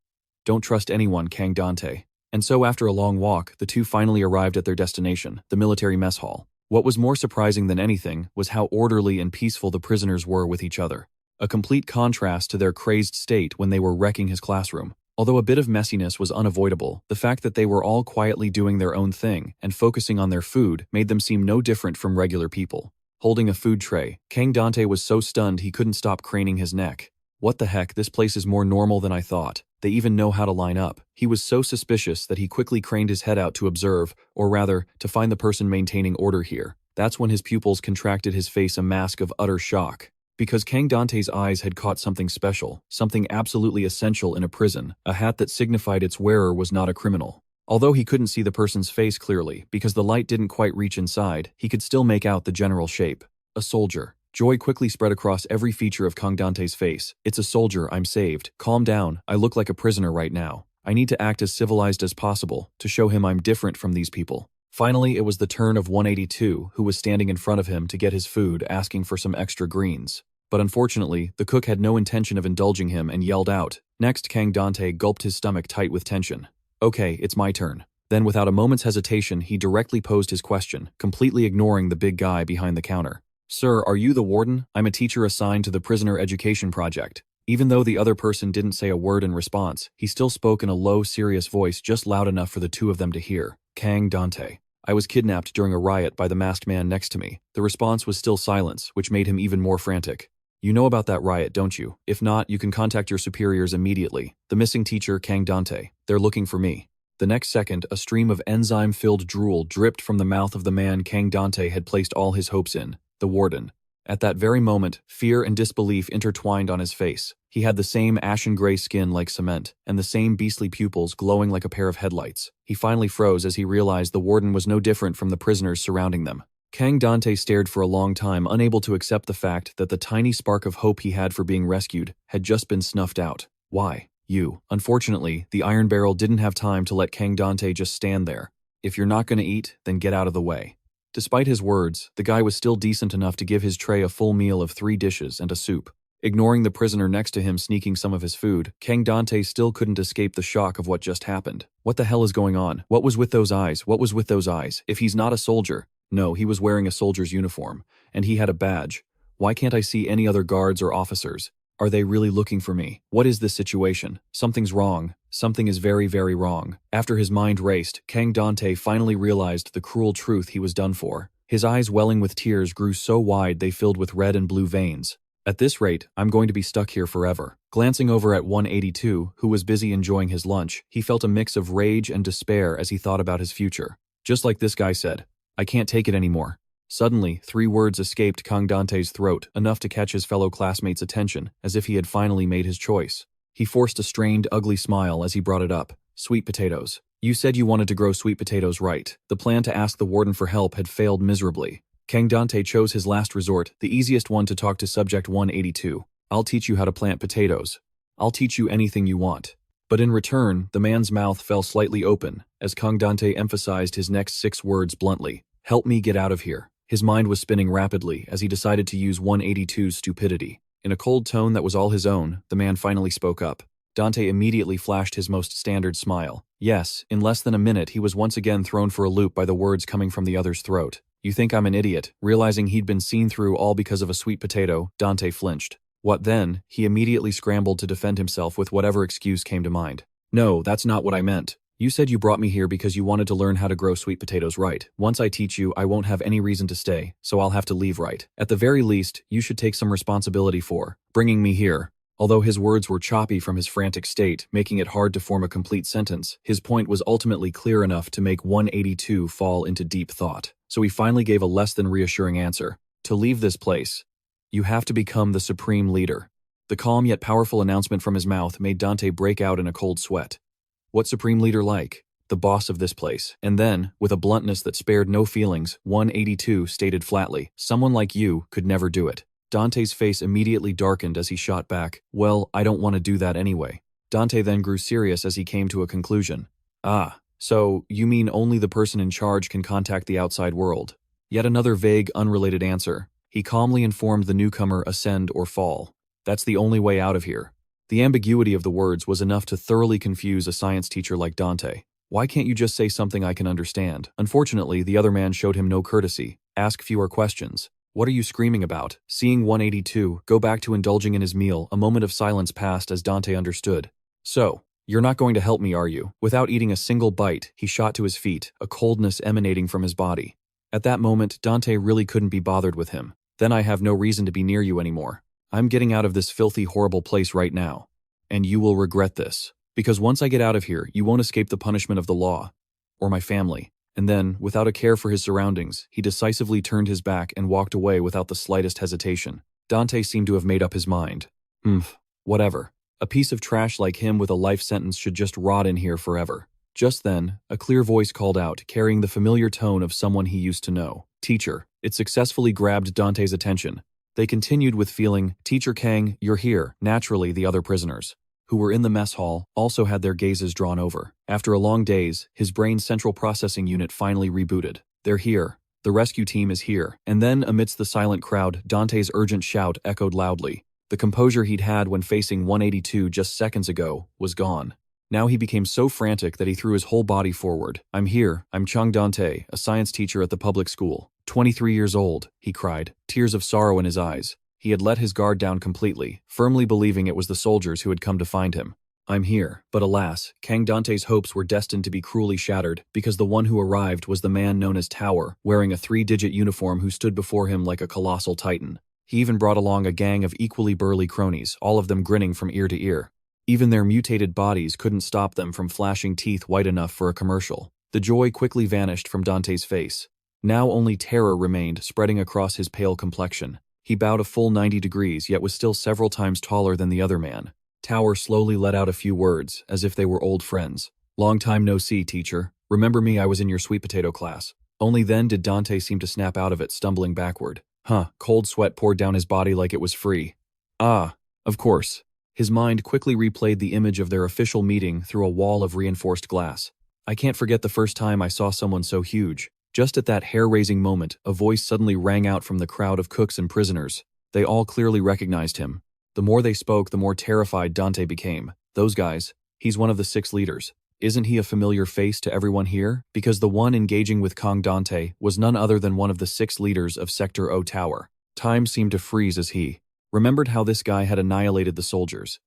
Don't trust anyone, Kang Dante. And so after a long walk, the two finally arrived at their destination, the military mess hall. What was more surprising than anything was how orderly and peaceful the prisoners were with each other. A complete contrast to their crazed state when they were wrecking his classroom. Although a bit of messiness was unavoidable, the fact that they were all quietly doing their own thing and focusing on their food made them seem no different from regular people. Holding a food tray, Kang Dante was so stunned he couldn't stop craning his neck. What the heck, this place is more normal than I thought. They even know how to line up. He was so suspicious that he quickly craned his head out to observe, or rather, to find the person maintaining order here. That's when his pupils contracted, his face a mask of utter shock. Because Kang Dante's eyes had caught something special, something absolutely essential in a prison, a hat that signified its wearer was not a criminal. Although he couldn't see the person's face clearly, because the light didn't quite reach inside, he could still make out the general shape. A soldier. Joy quickly spread across every feature of Kang Dante's face. It's a soldier, I'm saved. Calm down, I look like a prisoner right now. I need to act as civilized as possible, to show him I'm different from these people. Finally, it was the turn of 182, who was standing in front of him to get his food, asking for some extra greens. But unfortunately, the cook had no intention of indulging him and yelled out. Next, Kang Dante gulped his stomach tight with tension. Okay, it's my turn. Then without a moment's hesitation, he directly posed his question, completely ignoring the big guy behind the counter. Sir, are you the warden? I'm a teacher assigned to the prisoner education project. Even though the other person didn't say a word in response, he still spoke in a low, serious voice just loud enough for the two of them to hear. Kang Dante. I was kidnapped during a riot by the masked man next to me. The response was still silence, which made him even more frantic. You know about that riot, don't you? If not, you can contact your superiors immediately. The missing teacher, Kang Dante. They're looking for me. The next second, a stream of enzyme-filled drool dripped from the mouth of the man Kang Dante had placed all his hopes in, the warden. At that very moment, fear and disbelief intertwined on his face. He had the same ashen-gray skin like cement, and the same beastly pupils glowing like a pair of headlights. He finally froze as he realized the warden was no different from the prisoners surrounding them. Kang Dante stared for a long time, unable to accept the fact that the tiny spark of hope he had for being rescued had just been snuffed out. Why? You. Unfortunately, the Iron Barrel didn't have time to let Kang Dante just stand there. If you're not going to eat, then get out of the way. Despite his words, the guy was still decent enough to give his tray a full meal of 3 dishes and a soup. Ignoring the prisoner next to him sneaking some of his food, Kang Dante still couldn't escape the shock of what just happened. What the hell is going on? What was with those eyes? What was with those eyes? If he's not a soldier... No, he was wearing a soldier's uniform, and he had a badge. Why can't I see any other guards or officers? Are they really looking for me? What is this situation? Something's wrong. Something is very, very wrong. After his mind raced, Kang Dante finally realized the cruel truth he was done for. His eyes welling with tears grew so wide they filled with red and blue veins. At this rate, I'm going to be stuck here forever. Glancing over at 182, who was busy enjoying his lunch, he felt a mix of rage and despair as he thought about his future. Just like this guy said, I can't take it anymore. Suddenly, 3 words escaped Kang Dante's throat, enough to catch his fellow classmates' attention, as if he had finally made his choice. He forced a strained, ugly smile as he brought it up. Sweet potatoes. You said you wanted to grow sweet potatoes, right? The plan to ask the warden for help had failed miserably. Kang Dante chose his last resort, the easiest one to talk to subject 182. I'll teach you how to plant potatoes. I'll teach you anything you want. But in return, the man's mouth fell slightly open, as Kang Dante emphasized his next 6 words bluntly. Help me get out of here. His mind was spinning rapidly as he decided to use 182's stupidity. In a cold tone that was all his own, the man finally spoke up. Dante immediately flashed his most standard smile. Yes, in less than a minute he was once again thrown for a loop by the words coming from the other's throat. You think I'm an idiot?" Realizing he'd been seen through all because of a sweet potato, Dante flinched. What then? He immediately scrambled to defend himself with whatever excuse came to mind. "No, that's not what I meant. You said you brought me here because you wanted to learn how to grow sweet potatoes right. Once I teach you, I won't have any reason to stay, so I'll have to leave right. At the very least, you should take some responsibility for bringing me here." Although his words were choppy from his frantic state, making it hard to form a complete sentence, his point was ultimately clear enough to make 182 fall into deep thought. So he finally gave a less than reassuring answer. "To leave this place, you have to become the supreme leader." The calm yet powerful announcement from his mouth made Dante break out in a cold sweat. What supreme leader like? The boss of this place. And then, with a bluntness that spared no feelings, 182 stated flatly, "Someone like you could never do it." Dante's face immediately darkened as he shot back, "Well, I don't want to do that anyway." Dante then grew serious as he came to a conclusion. "Ah, so you mean only the person in charge can contact the outside world?" Yet another vague, unrelated answer. He calmly informed the newcomer ascend or fall. "That's the only way out of here." The ambiguity of the words was enough to thoroughly confuse a science teacher like Dante. "Why can't you just say something I can understand?" Unfortunately, the other man showed him no courtesy. "Ask fewer questions." "What are you screaming about?" Seeing 182 go back to indulging in his meal, a moment of silence passed as Dante understood. "So, you're not going to help me, are you?" Without eating a single bite, he shot to his feet, a coldness emanating from his body. At that moment, Dante really couldn't be bothered with him. "Then I have no reason to be near you anymore. I'm getting out of this filthy, horrible place right now. And you will regret this. Because once I get out of here, you won't escape the punishment of the law. Or my family." And then, without a care for his surroundings, he decisively turned his back and walked away without the slightest hesitation. Dante seemed to have made up his mind. Whatever. A piece of trash like him with a life sentence should just rot in here forever. Just then, a clear voice called out, carrying the familiar tone of someone he used to know. "Teacher." It successfully grabbed Dante's attention. They continued with feeling, "Teacher Kang, you're here." Naturally, the other prisoners, who were in the mess hall, also had their gazes drawn over. After a long days, his brain's central processing unit finally rebooted. "They're here. The rescue team is here." And then, amidst the silent crowd, Dante's urgent shout echoed loudly. The composure he'd had when facing 182 just seconds ago was gone. Now he became so frantic that he threw his whole body forward. "I'm here. I'm Chung Dante, a science teacher at the public school. 23 years old," he cried, tears of sorrow in his eyes. He had let his guard down completely, firmly believing it was the soldiers who had come to find him. "I'm here." But alas, Kang Dante's hopes were destined to be cruelly shattered, because the one who arrived was the man known as Tower, wearing a 3-digit uniform who stood before him like a colossal titan. He even brought along a gang of equally burly cronies, all of them grinning from ear to ear. Even their mutated bodies couldn't stop them from flashing teeth white enough for a commercial. The joy quickly vanished from Dante's face. Now only terror remained, spreading across his pale complexion. He bowed a full 90 degrees, yet was still several times taller than the other man. Tower slowly let out a few words, as if they were old friends. "Long time no see, teacher. Remember me? I was in your sweet potato class." Only then did Dante seem to snap out of it, stumbling backward. Cold sweat poured down his body like it was free. "Ah, of course." His mind quickly replayed the image of their official meeting through a wall of reinforced glass. "I can't forget the first time I saw someone so huge." Just at that hair-raising moment, a voice suddenly rang out from the crowd of cooks and prisoners. They all clearly recognized him. The more they spoke, the more terrified Dante became. "Those guys, he's one of the 6 leaders. Isn't he a familiar face to everyone here?" Because the one engaging with Kang Dante was none other than one of the 6 leaders of Sector O Tower. Time seemed to freeze as he remembered how this guy had annihilated the soldiers.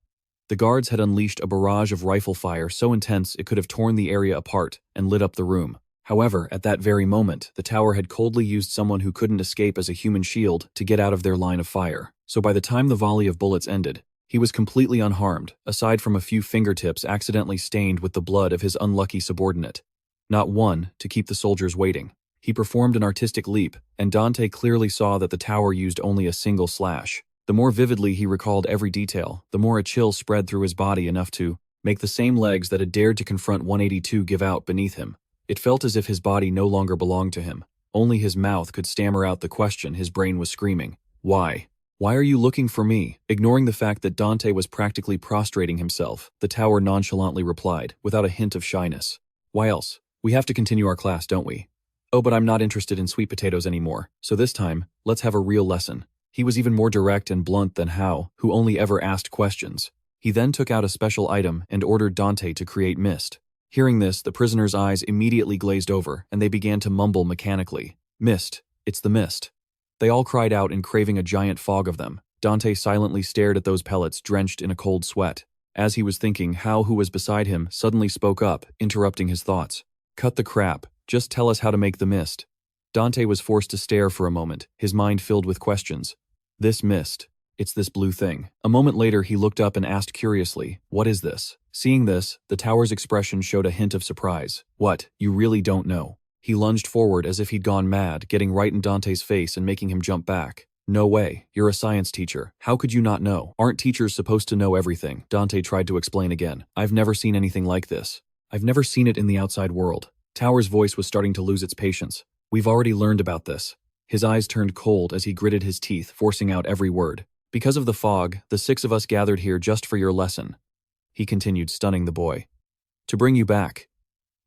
The guards had unleashed a barrage of rifle fire so intense it could have torn the area apart and lit up the room. However, at that very moment, the tower had coldly used someone who couldn't escape as a human shield to get out of their line of fire. So by the time the volley of bullets ended, he was completely unharmed, aside from a few fingertips accidentally stained with the blood of his unlucky subordinate. Not one to keep the soldiers waiting. He performed an artistic leap, and Dante clearly saw that the tower used only a single slash. The more vividly he recalled every detail, the more a chill spread through his body, enough to make the same legs that had dared to confront 182 give out beneath him. It felt as if his body no longer belonged to him. Only his mouth could stammer out the question his brain was screaming. "Why? Why are you looking for me?" Ignoring the fact that Dante was practically prostrating himself, the tower nonchalantly replied, without a hint of shyness. "Why else? We have to continue our class, don't we?" "Oh, but I'm not interested in sweet potatoes anymore, so this time, let's have a real lesson." He was even more direct and blunt than Hao, who only ever asked questions. He then took out a special item and ordered Dante to create mist. Hearing this, the prisoner's eyes immediately glazed over, and they began to mumble mechanically. Mist. It's the mist. They all cried out in craving a giant fog of them. Dante silently stared at those pellets drenched in a cold sweat. As he was thinking, Hao, who was beside him, suddenly spoke up, interrupting his thoughts. Cut the crap. Just tell us how to make the mist. Dante was forced to stare for a moment, his mind filled with questions. This mist. It's this blue thing. A moment later, he looked up and asked curiously, what is this? Seeing this, the tower's expression showed a hint of surprise. What? You really don't know? He lunged forward as if he'd gone mad, getting right in Dante's face and making him jump back. No way. You're a science teacher. How could you not know? Aren't teachers supposed to know everything? Dante tried to explain again. I've never seen anything like this. I've never seen it in the outside world. Tower's voice was starting to lose its patience. We've already learned about this. His eyes turned cold as he gritted his teeth, forcing out every word. Because of the fog, the 6 of us gathered here just for your lesson. He continued, stunning the boy. To bring you back.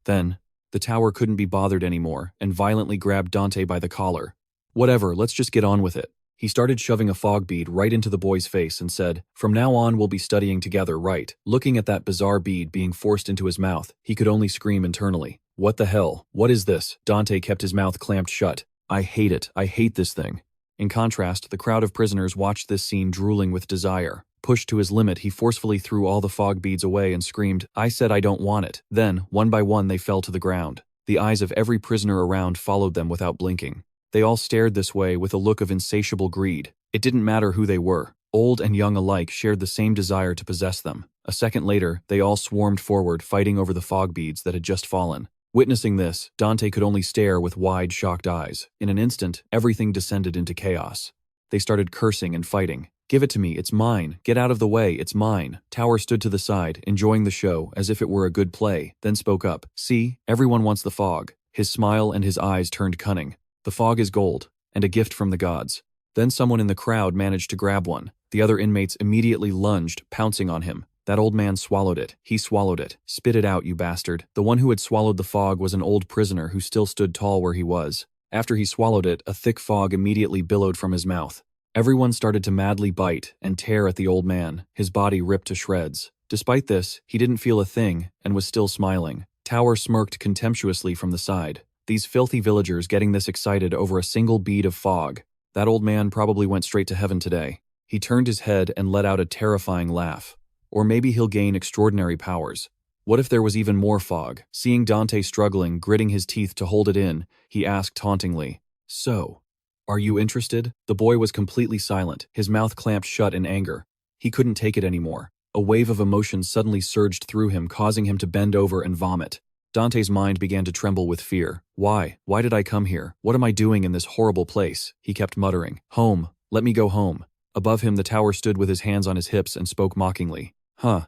Then, the tower couldn't be bothered anymore and violently grabbed Dante by the collar. Whatever, let's just get on with it. He started shoving a fog bead right into the boy's face and said, from now on we'll be studying together, right? Looking at that bizarre bead being forced into his mouth, he could only scream internally. What the hell? What is this? Dante kept his mouth clamped shut. I hate it. I hate this thing. In contrast, the crowd of prisoners watched this scene drooling with desire. Pushed to his limit, he forcefully threw all the fog beads away and screamed, I said I don't want it. Then, one by one, they fell to the ground. The eyes of every prisoner around followed them without blinking. They all stared this way with a look of insatiable greed. It didn't matter who they were. Old and young alike shared the same desire to possess them. A second later, they all swarmed forward, fighting over the fog beads that had just fallen. Witnessing this, Dante could only stare with wide, shocked eyes. In an instant, everything descended into chaos. They started cursing and fighting. Give it to me, it's mine. Get out of the way, it's mine. Tower stood to the side, enjoying the show as if it were a good play, then spoke up. See, everyone wants the fog. His smile and his eyes turned cunning. The fog is gold, and a gift from the gods. Then someone in the crowd managed to grab one. The other inmates immediately lunged, pouncing on him. That old man swallowed it. He swallowed it. Spit it out, you bastard. The one who had swallowed the fog was an old prisoner who still stood tall where he was. After he swallowed it, a thick fog immediately billowed from his mouth. Everyone started to madly bite and tear at the old man, his body ripped to shreds. Despite this, he didn't feel a thing and was still smiling. Tower smirked contemptuously from the side. These filthy villagers getting this excited over a single bead of fog. That old man probably went straight to heaven today. He turned his head and let out a terrifying laugh. Or maybe he'll gain extraordinary powers. What if there was even more fog? Seeing Dante struggling, gritting his teeth to hold it in, he asked tauntingly, So, are you interested? The boy was completely silent, his mouth clamped shut in anger. He couldn't take it anymore. A wave of emotion suddenly surged through him, causing him to bend over and vomit. Dante's mind began to tremble with fear. Why? Why did I come here? What am I doing in this horrible place? He kept muttering. Home. Let me go home. Above him, the tower stood with his hands on his hips and spoke mockingly. Huh.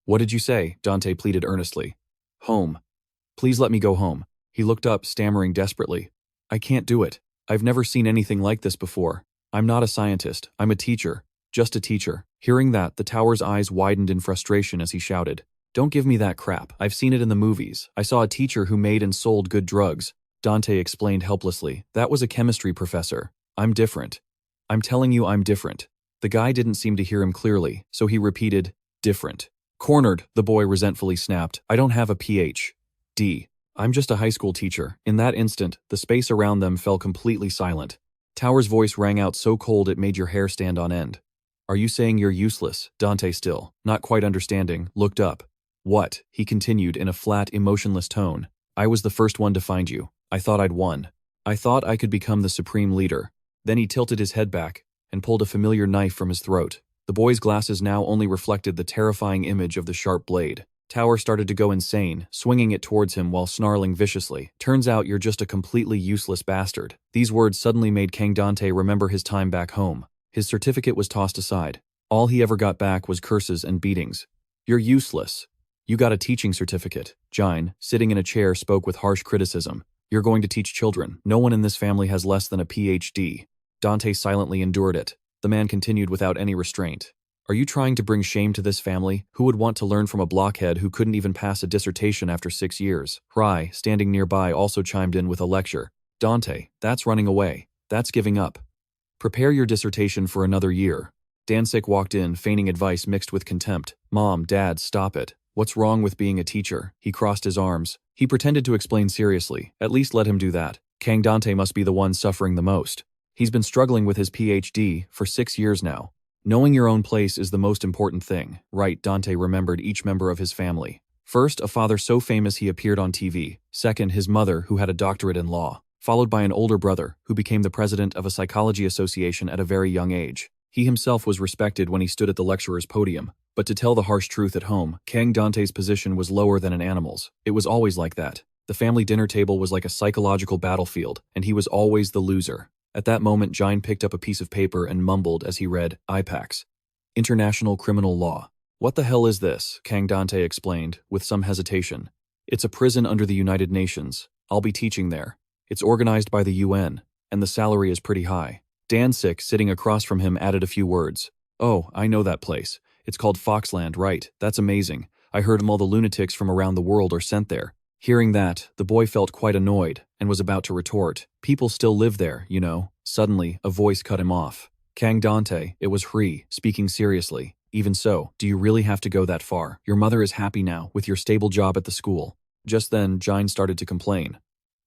What did you say? Dante pleaded earnestly. Home. Please let me go home. He looked up, stammering desperately. I can't do it. I've never seen anything like this before. I'm not a scientist. I'm a teacher. Just a teacher. Hearing that, the tower's eyes widened in frustration as he shouted. Don't give me that crap. I've seen it in the movies. I saw a teacher who made and sold good drugs. Dante explained helplessly. That was a chemistry professor. I'm different. I'm telling you I'm different. The guy didn't seem to hear him clearly, so he repeated, different. Cornered, the boy resentfully snapped. I don't have a Ph.D. I'm just a high school teacher. In that instant, the space around them fell completely silent. Tower's voice rang out so cold it made your hair stand on end. Are you saying you're useless? Dante, still not quite understanding, looked up. What? He continued in a flat, emotionless tone. I was the first one to find you. I thought I'd won. I thought I could become the supreme leader. Then he tilted his head back and pulled a familiar knife from his throat. The boy's glasses now only reflected the terrifying image of the sharp blade. Tower started to go insane, swinging it towards him while snarling viciously. Turns out you're just a completely useless bastard. These words suddenly made Kang Dante remember his time back home. His certificate was tossed aside. All he ever got back was curses and beatings. You're useless. You got a teaching certificate. Jine, sitting in a chair, spoke with harsh criticism. You're going to teach children. No one in this family has less than a Ph.D. Dante silently endured it. The man continued without any restraint. Are you trying to bring shame to this family? Who would want to learn from a blockhead who couldn't even pass a dissertation after 6 years? Rai, standing nearby, also chimed in with a lecture. Dante, that's running away. That's giving up. Prepare your dissertation for another year. Dansik walked in, feigning advice mixed with contempt. Mom, Dad, stop it. What's wrong with being a teacher? He crossed his arms. He pretended to explain seriously. At least let him do that. Kang Dante must be the one suffering the most. He's been struggling with his PhD for 6 years now. Knowing your own place is the most important thing, right? Dante remembered each member of his family. First, a father so famous he appeared on TV. Second, his mother, who had a doctorate in law. Followed by an older brother, who became the president of a psychology association at a very young age. He himself was respected when he stood at the lecturer's podium. But to tell the harsh truth at home, Kang Dante's position was lower than an animal's. It was always like that. The family dinner table was like a psychological battlefield, and he was always the loser. At that moment, Jine picked up a piece of paper and mumbled as he read, IPAX. International Criminal Law. What the hell is this? Kang Dante explained, with some hesitation. It's a prison under the United Nations. I'll be teaching there. It's organized by the UN, and the salary is pretty high. Danzig, sitting across from him, added a few words. Oh, I know that place. It's called Foxland, right? That's amazing. I heard all the lunatics from around the world are sent there. Hearing that, the boy felt quite annoyed, and was about to retort. People still live there, you know. Suddenly, a voice cut him off. Kang Dante, it was Hree, speaking seriously. Even so, do you really have to go that far? Your mother is happy now, with your stable job at the school. Just then, Jine started to complain.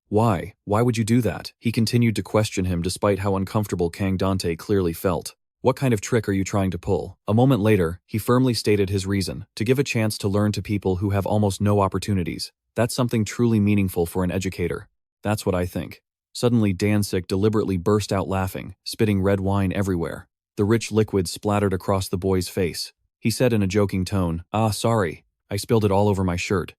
Why? Why would you do that? He continued to question him despite how uncomfortable Kang Dante clearly felt. What kind of trick are you trying to pull? A moment later, he firmly stated his reason, to give a chance to learn to people who have almost no opportunities. That's something truly meaningful for an educator. That's what I think. Suddenly, Danzig deliberately burst out laughing, spitting red wine everywhere. The rich liquid splattered across the boy's face. He said in a joking tone, sorry. I spilled it all over my shirt.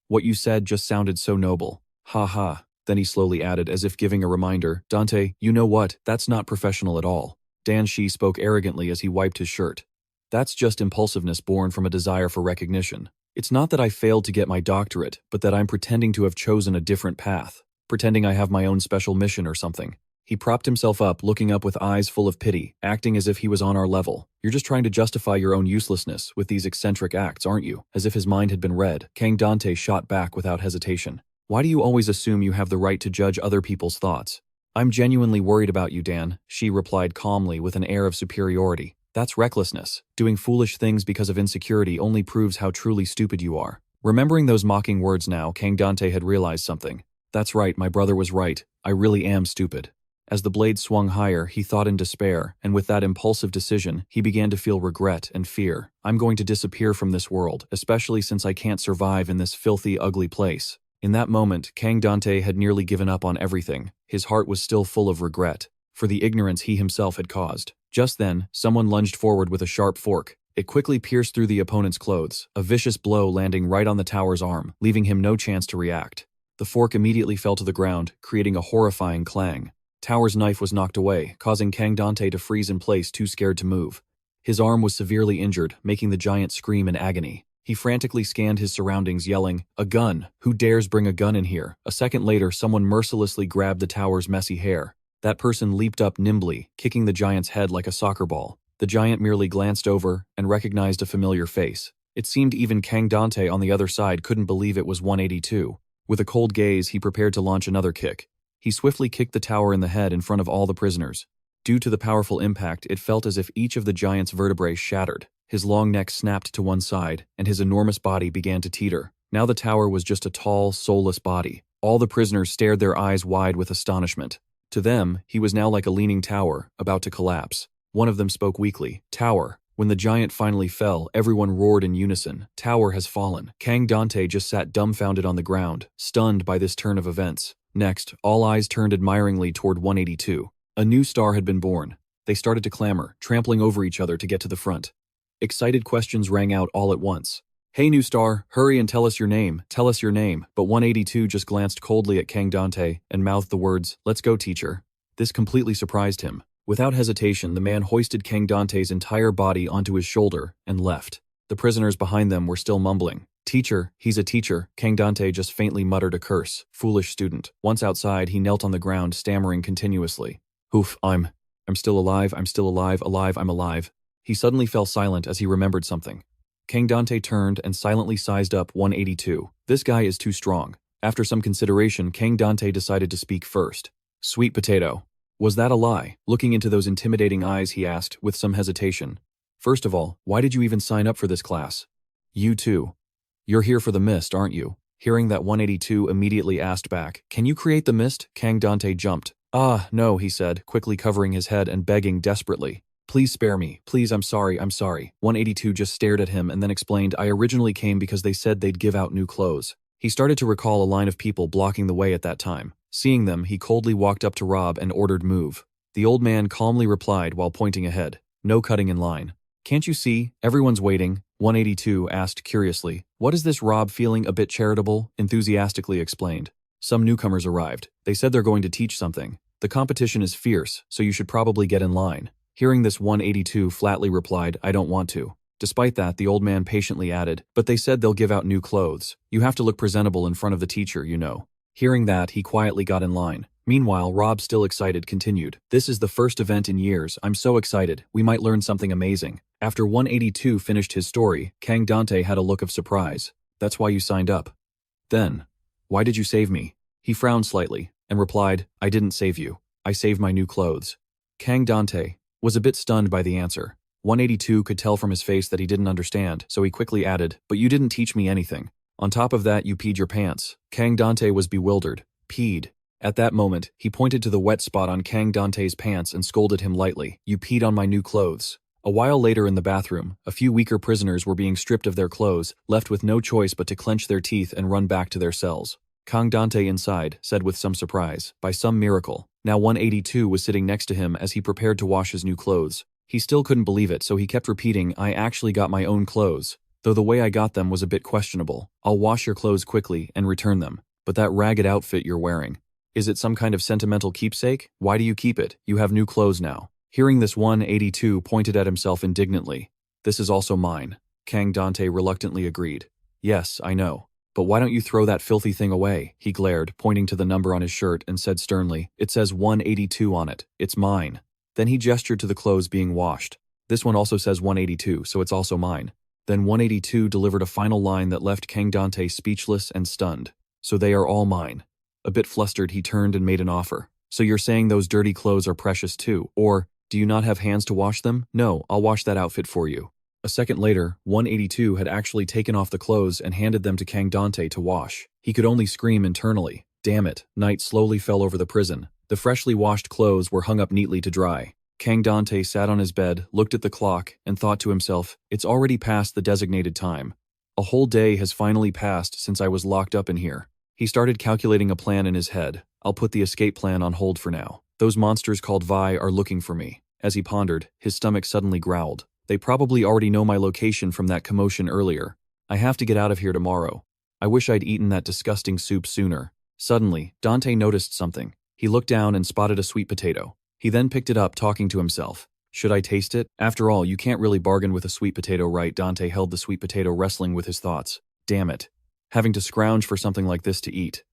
What you said just sounded so noble. Ha ha. Then he slowly added, as if giving a reminder, Dante, you know what? That's not professional at all. Dan Shi spoke arrogantly as he wiped his shirt. That's just impulsiveness born from a desire for recognition. It's not that I failed to get my doctorate, but that I'm pretending to have chosen a different path. Pretending I have my own special mission or something. He propped himself up, looking up with eyes full of pity, acting as if he was on our level. You're just trying to justify your own uselessness with these eccentric acts, aren't you? As if his mind had been read, Kang Dante shot back without hesitation. Why do you always assume you have the right to judge other people's thoughts? I'm genuinely worried about you, Dan, she replied calmly with an air of superiority. That's recklessness. Doing foolish things because of insecurity only proves how truly stupid you are. Remembering those mocking words now, Kang Dante had realized something. That's right, my brother was right. I really am stupid. As the blade swung higher, he thought in despair, and with that impulsive decision, he began to feel regret and fear. I'm going to disappear from this world, especially since I can't survive in this filthy, ugly place. In that moment, Kang Dante had nearly given up on everything. His heart was still full of regret, for the ignorance he himself had caused. Just then, someone lunged forward with a sharp fork. It quickly pierced through the opponent's clothes, a vicious blow landing right on the tower's arm, leaving him no chance to react. The fork immediately fell to the ground, creating a horrifying clang. Tower's knife was knocked away, causing Kang Dante to freeze in place, too scared to move. His arm was severely injured, making the giant scream in agony. He frantically scanned his surroundings, yelling, "A gun! Who dares bring a gun in here?" A second later, someone mercilessly grabbed the tower's messy hair. That person leaped up nimbly, kicking the giant's head like a soccer ball. The giant merely glanced over and recognized a familiar face. It seemed even Kang Dante on the other side couldn't believe it was 182. With a cold gaze, he prepared to launch another kick. He swiftly kicked the tower in the head in front of all the prisoners. Due to the powerful impact, it felt as if each of the giant's vertebrae shattered. His long neck snapped to one side, and his enormous body began to teeter. Now the tower was just a tall, soulless body. All the prisoners stared their eyes wide with astonishment. To them, he was now like a leaning tower, about to collapse. One of them spoke weakly, "Tower." When the giant finally fell, everyone roared in unison, "Tower has fallen." Kang Dante just sat dumbfounded on the ground, stunned by this turn of events. Next, all eyes turned admiringly toward 182. A new star had been born. They started to clamor, trampling over each other to get to the front. Excited questions rang out all at once. "Hey, new star, hurry and tell us your name, tell us your name." But 182 just glanced coldly at Kang Dante and mouthed the words, "Let's go, teacher." This completely surprised him. Without hesitation, the man hoisted Kang Dante's entire body onto his shoulder and left. The prisoners behind them were still mumbling. "Teacher, he's a teacher." Kang Dante just faintly muttered a curse. Foolish student. Once outside, he knelt on the ground, stammering continuously. "Oof, I'm still alive, I'm still alive, alive, I'm alive." He suddenly fell silent as he remembered something. Kang Dante turned and silently sized up 182. This guy is too strong. After some consideration, Kang Dante decided to speak first. "Sweet potato. Was that a lie?" Looking into those intimidating eyes, he asked, with some hesitation. "First of all, why did you even sign up for this class? You too. You're here for the mist, aren't you?" Hearing that, 182 immediately asked back, "Can you create the mist?" Kang Dante jumped. "Ah, no," he said, quickly covering his head and begging desperately. "Please spare me. Please, I'm sorry, I'm sorry." 182 just stared at him and then explained, "I originally came because they said they'd give out new clothes." He started to recall a line of people blocking the way at that time. Seeing them, he coldly walked up to Rob and ordered move. The old man calmly replied while pointing ahead, "No cutting in line." "Can't you see? Everyone's waiting." 182 asked curiously. "What is this?" Rob, feeling a bit charitable, enthusiastically explained. "Some newcomers arrived. They said they're going to teach something. The competition is fierce, so you should probably get in line." Hearing this, 182 flatly replied, "I don't want to." Despite that, the old man patiently added, "But they said they'll give out new clothes. You have to look presentable in front of the teacher, you know." Hearing that, he quietly got in line. Meanwhile, Rob, still excited, continued, "This is the first event in years. I'm so excited. We might learn something amazing." After 182 finished his story, Kang Dante had a look of surprise. "That's why you signed up? Then, why did you save me?" He frowned slightly and replied, "I didn't save you. I saved my new clothes." Kang Dante was a bit stunned by the answer. 182 could tell from his face that he didn't understand, so he quickly added, "But you didn't teach me anything. On top of that, you peed your pants." Kang Dante was bewildered. Peed. At that moment, he pointed to the wet spot on Kang Dante's pants and scolded him lightly. "You peed on my new clothes." A while later in the bathroom, a few weaker prisoners were being stripped of their clothes, left with no choice but to clench their teeth and run back to their cells. Kang Dante inside said with some surprise, "By some miracle." Now 182 was sitting next to him as he prepared to wash his new clothes. He still couldn't believe it, so he kept repeating, "I actually got my own clothes. Though the way I got them was a bit questionable. I'll wash your clothes quickly and return them. But that ragged outfit you're wearing. Is it some kind of sentimental keepsake? Why do you keep it? You have new clothes now." Hearing this, 182 pointed at himself indignantly. "This is also mine." Kang Dante reluctantly agreed. "Yes, I know. But why don't you throw that filthy thing away?" He glared, pointing to the number on his shirt, and said sternly, "It says 182 on it. It's mine." Then he gestured to the clothes being washed. "This one also says 182, so it's also mine." Then 182 delivered a final line that left Kang Dante speechless and stunned. "So they are all mine." A bit flustered, he turned and made an offer. "So you're saying those dirty clothes are precious too? Or, do you not have hands to wash them?" "No, I'll wash that outfit for you." A second later, 182 had actually taken off the clothes and handed them to Kang Dante to wash. He could only scream internally. Damn it. Night slowly fell over the prison. The freshly washed clothes were hung up neatly to dry. Kang Dante sat on his bed, looked at the clock, and thought to himself, "It's already past the designated time. A whole day has finally passed since I was locked up in here." He started calculating a plan in his head. "I'll put the escape plan on hold for now. Those monsters called Vi are looking for me." As he pondered, his stomach suddenly growled. "They probably already know my location from that commotion earlier. I have to get out of here tomorrow. I wish I'd eaten that disgusting soup sooner." Suddenly, Dante noticed something. He looked down and spotted a sweet potato. He then picked it up, talking to himself. "Should I taste it? After all, you can't really bargain with a sweet potato, right?" Dante held the sweet potato, wrestling with his thoughts. Damn it. Having to scrounge for something like this to eat.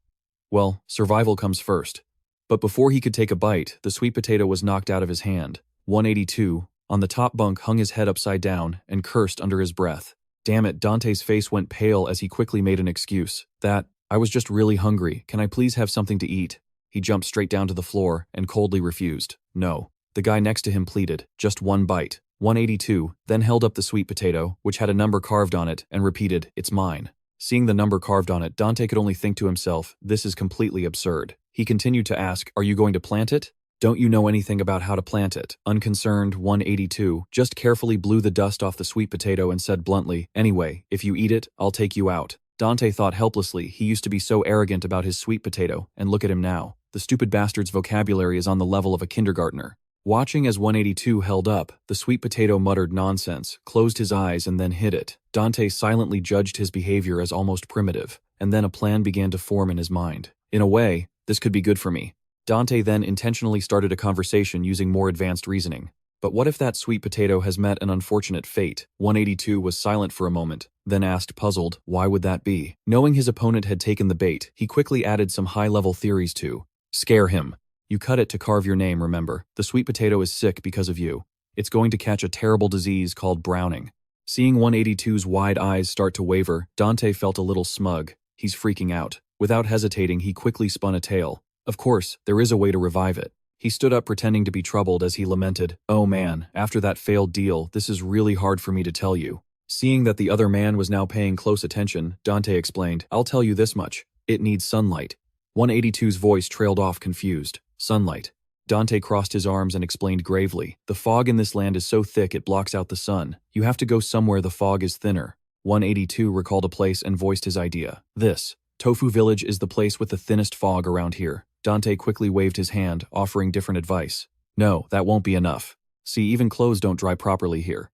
Well, survival comes first. But before he could take a bite, the sweet potato was knocked out of his hand. 182, on the top bunk, hung his head upside down and cursed under his breath. Damn it, Dante's face went pale as he quickly made an excuse. I was just really hungry. Can I please have something to eat?" He jumped straight down to the floor and coldly refused. "No." The guy next to him pleaded, "Just one bite." 182 then held up the sweet potato, which had a number carved on it, and repeated, "It's mine." Seeing the number carved on it, Dante could only think to himself, "This is completely absurd." He continued to ask, "Are you going to plant it?" "Don't you know anything about how to plant it?" Unconcerned, 182 just carefully blew the dust off the sweet potato and said bluntly, "Anyway, if you eat it, I'll take you out." Dante thought helplessly. He used to be so arrogant about his sweet potato, and look at him now. The stupid bastard's vocabulary is on the level of a kindergartner. Watching as 182 held up, the sweet potato muttered nonsense, closed his eyes, and then hid it. Dante silently judged his behavior as almost primitive, and then a plan began to form in his mind. In a way, this could be good for me. Dante then intentionally started a conversation using more advanced reasoning. But what if that sweet potato has met an unfortunate fate? 182 was silent for a moment, then asked, puzzled, why would that be? Knowing his opponent had taken the bait, he quickly added some high-level theories to scare him. "You cut it to carve your name, remember? The sweet potato is sick because of you. It's going to catch a terrible disease called browning." Seeing 182's wide eyes start to waver, Dante felt a little smug. He's freaking out. Without hesitating, he quickly spun a tale. Of course, there is a way to revive it. He stood up, pretending to be troubled as he lamented, "Oh man, after that failed deal, this is really hard for me to tell you. Seeing that the other man was now paying close attention, Dante explained, I'll tell you this much. It needs sunlight. 182's voice trailed off confused. Sunlight. Dante crossed his arms and explained gravely, the fog in this land is so thick it blocks out the sun. You have to go somewhere the fog is thinner. 182 recalled a place and voiced his idea. This. Tofu Village is the place with the thinnest fog around here. Dante quickly waved his hand, offering different advice. No, that won't be enough. See, even clothes don't dry properly here.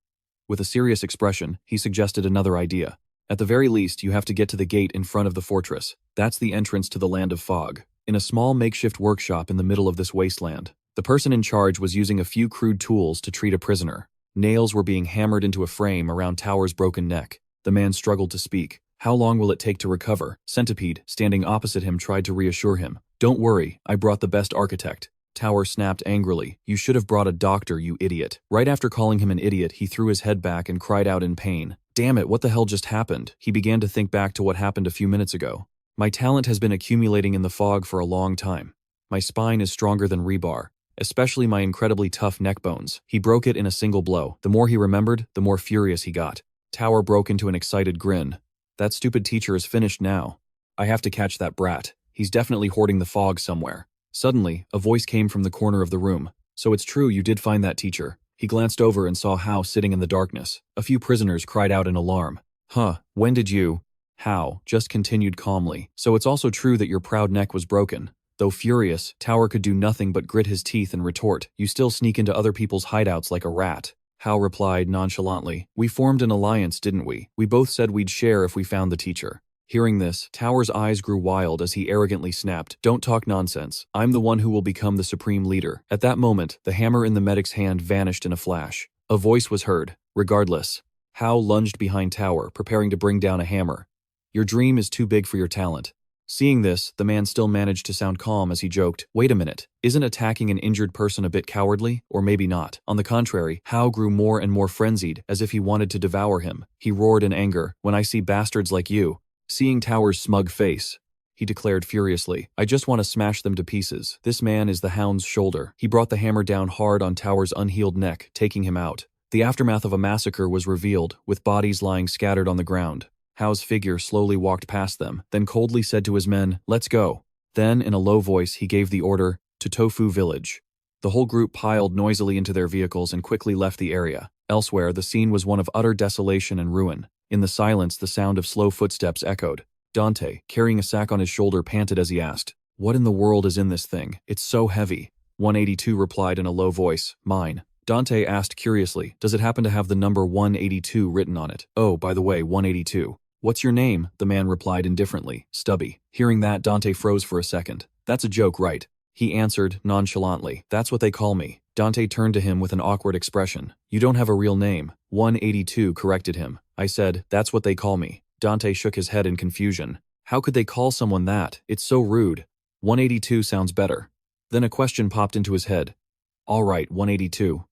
With a serious expression, he suggested another idea. At the very least, you have to get to the gate in front of the fortress. That's the entrance to the land of fog. In a small makeshift workshop in the middle of this wasteland, the person in charge was using a few crude tools to treat a prisoner. Nails were being hammered into a frame around Tower's broken neck. The man struggled to speak. How long will it take to recover? Centipede, standing opposite him, tried to reassure him. Don't worry, I brought the best architect. Tower snapped angrily. You should have brought a doctor, you idiot. Right after calling him an idiot, he threw his head back and cried out in pain. Damn it, what the hell just happened? He began to think back to what happened a few minutes ago. My talent has been accumulating in the fog for a long time. My spine is stronger than rebar, especially my incredibly tough neck bones. He broke it in a single blow. The more he remembered, the more furious he got. Tower broke into an excited grin. That stupid teacher is finished now. I have to catch that brat. He's definitely hoarding the fog somewhere. Suddenly, a voice came from the corner of the room. So it's true you did find that teacher. He glanced over and saw Hao sitting in the darkness. A few prisoners cried out in alarm. Huh, when did you? Hao just continued calmly. So it's also true that your proud neck was broken. Though furious, Tower could do nothing but grit his teeth and retort. You still sneak into other people's hideouts like a rat. Hao replied nonchalantly. We formed an alliance, didn't we? We both said we'd share if we found the teacher. Hearing this, Tower's eyes grew wild as he arrogantly snapped, Don't talk nonsense. I'm the one who will become the supreme leader. At that moment, the hammer in the medic's hand vanished in a flash. A voice was heard. Regardless. Hao lunged behind Tower, preparing to bring down a hammer. Your dream is too big for your talent. Seeing this, the man still managed to sound calm as he joked, Wait a minute, isn't attacking an injured person a bit cowardly? Or maybe not. On the contrary, Hao grew more and more frenzied, as if he wanted to devour him. He roared in anger, When I see bastards like you. Seeing Tower's smug face, he declared furiously, I just want to smash them to pieces. This man is the hound's shoulder. He brought the hammer down hard on Tower's unhealed neck, taking him out. The aftermath of a massacre was revealed, with bodies lying scattered on the ground. Hao's figure slowly walked past them, then coldly said to his men, Let's go. Then, in a low voice, he gave the order, to Tofu Village. The whole group piled noisily into their vehicles and quickly left the area. Elsewhere, the scene was one of utter desolation and ruin. In the silence, the sound of slow footsteps echoed. Dante, carrying a sack on his shoulder, panted as he asked, What in the world is in this thing? It's so heavy. 182 replied in a low voice, Mine. Dante asked curiously, Does it happen to have the number 182 written on it? Oh, by the way, 182. What's your name? The man replied indifferently, Stubby. Hearing that, Dante froze for a second. That's a joke, right? He answered nonchalantly, That's what they call me. Dante turned to him with an awkward expression. You don't have a real name. 182 corrected him. I said, That's what they call me. Dante shook his head in confusion. How could they call someone that? It's so rude. 182 sounds better. Then a question popped into his head. All right, 182.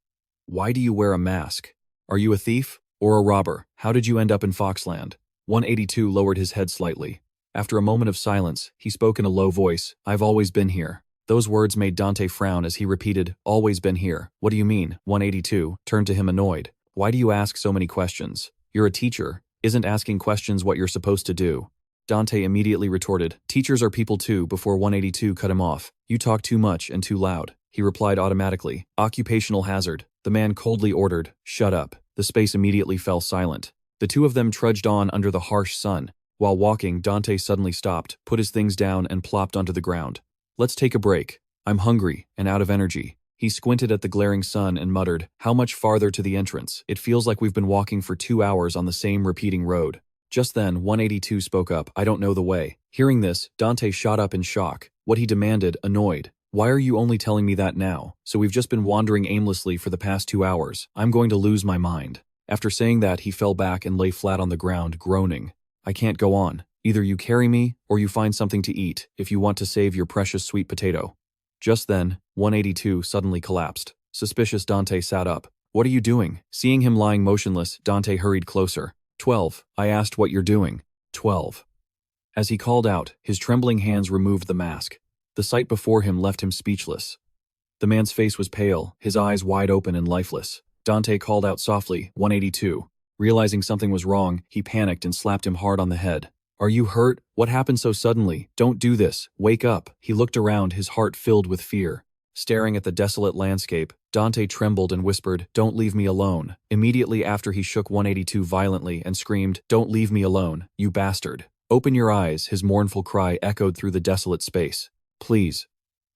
Why do you wear a mask? Are you a thief? Or a robber? How did you end up in Foxland? 182 lowered his head slightly. After a moment of silence, he spoke in a low voice, I've always been here. Those words made Dante frown as he repeated, Always been here. What do you mean? 182 turned to him annoyed. Why do you ask so many questions? You're a teacher. Isn't asking questions what you're supposed to do? Dante immediately retorted, Teachers are people too, before 182 cut him off. You talk too much and too loud. He replied automatically, Occupational hazard. The man coldly ordered, Shut up. The space immediately fell silent. The two of them trudged on under the harsh sun. While walking, Dante suddenly stopped, put his things down, and plopped onto the ground. Let's take a break. I'm hungry and out of energy. He squinted at the glaring sun and muttered, How much farther to the entrance? It feels like we've been walking for 2 hours on the same repeating road. Just then, 182 spoke up, I don't know the way. Hearing this, Dante shot up in shock. What he demanded, annoyed. Why are you only telling me that now? So we've just been wandering aimlessly for the past 2 hours. I'm going to lose my mind. After saying that, he fell back and lay flat on the ground, groaning. I can't go on. Either you carry me, or you find something to eat, if you want to save your precious sweet potato. Just then, 182 suddenly collapsed. Suspicious, Dante sat up. What are you doing? Seeing him lying motionless, Dante hurried closer. 12. I asked what you're doing. 12. As he called out, his trembling hands removed the mask. The sight before him left him speechless. The man's face was pale, his eyes wide open and lifeless. Dante called out softly, 182. Realizing something was wrong, he panicked and slapped him hard on the head. Are you hurt? What happened so suddenly? Don't do this. Wake up. He looked around, his heart filled with fear. Staring at the desolate landscape, Dante trembled and whispered, "Don't leave me alone." Immediately after, he shook 182 violently and screamed, "Don't leave me alone, you bastard. Open your eyes." His mournful cry echoed through the desolate space. "Please."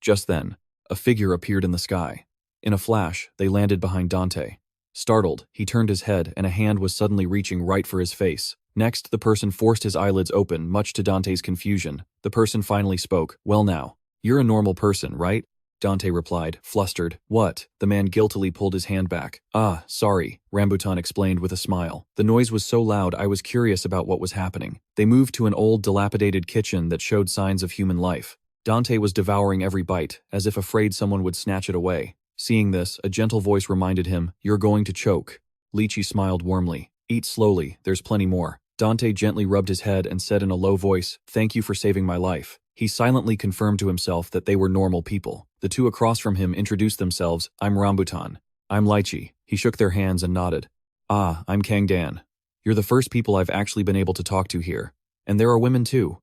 Just then, a figure appeared in the sky. In a flash, they landed behind Dante. Startled, he turned his head and a hand was suddenly reaching right for his face. Next, the person forced his eyelids open, much to Dante's confusion. The person finally spoke, "Well now, you're a normal person, right?" Dante replied, flustered. "What?" The man guiltily pulled his hand back. "Ah, sorry," Rambutan explained with a smile. "The noise was so loud I was curious about what was happening." They moved to an old, dilapidated kitchen that showed signs of human life. Dante was devouring every bite, as if afraid someone would snatch it away. Seeing this, a gentle voice reminded him, "You're going to choke." Lychee smiled warmly. "Eat slowly, there's plenty more." Dante gently rubbed his head and said in a low voice, "Thank you for saving my life." He silently confirmed to himself that they were normal people. The two across from him introduced themselves. "I'm Rambutan." "I'm Lychee." He shook their hands and nodded. "Ah, I'm Kang Dan. You're the first people I've actually been able to talk to here. And there are women too."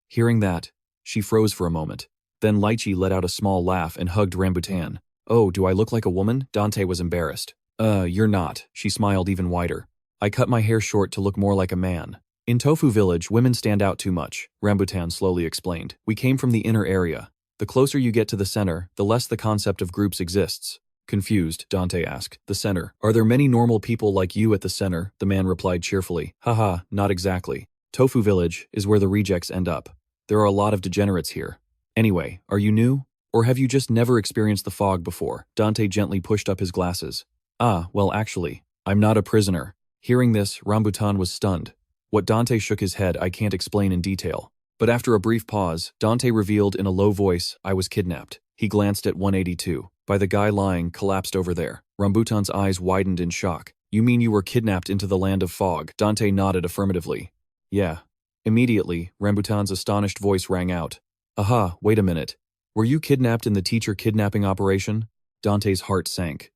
Hearing that, she froze for a moment. Then Lychee let out a small laugh and hugged Rambutan. "Oh, do I look like a woman?" Dante was embarrassed. You're not." She smiled even wider. "I cut my hair short to look more like a man. In Tofu Village, women stand out too much," Rambutan slowly explained. "We came from the inner area. The closer you get to the center, the less the concept of groups exists." Confused, Dante asked, "The center? Are there many normal people like you at the center?" The man replied cheerfully. "Haha, not exactly. Tofu Village is where the rejects end up. There are a lot of degenerates here. Anyway, are you new? Or have you just never experienced the fog before?" Dante gently pushed up his glasses. "Ah, well actually, I'm not a prisoner." Hearing this, Rambutan was stunned. What Dante shook his head I can't explain in detail. But after a brief pause, Dante revealed in a low voice, "I was kidnapped." He glanced at 182. "By the guy lying, collapsed over there." Rambutan's eyes widened in shock. "You mean you were kidnapped into the land of fog?" Dante nodded affirmatively. "Yeah." Immediately, Rambutan's astonished voice rang out. "Aha, wait a minute. Were you kidnapped in the teacher kidnapping operation?" Dante's heart sank.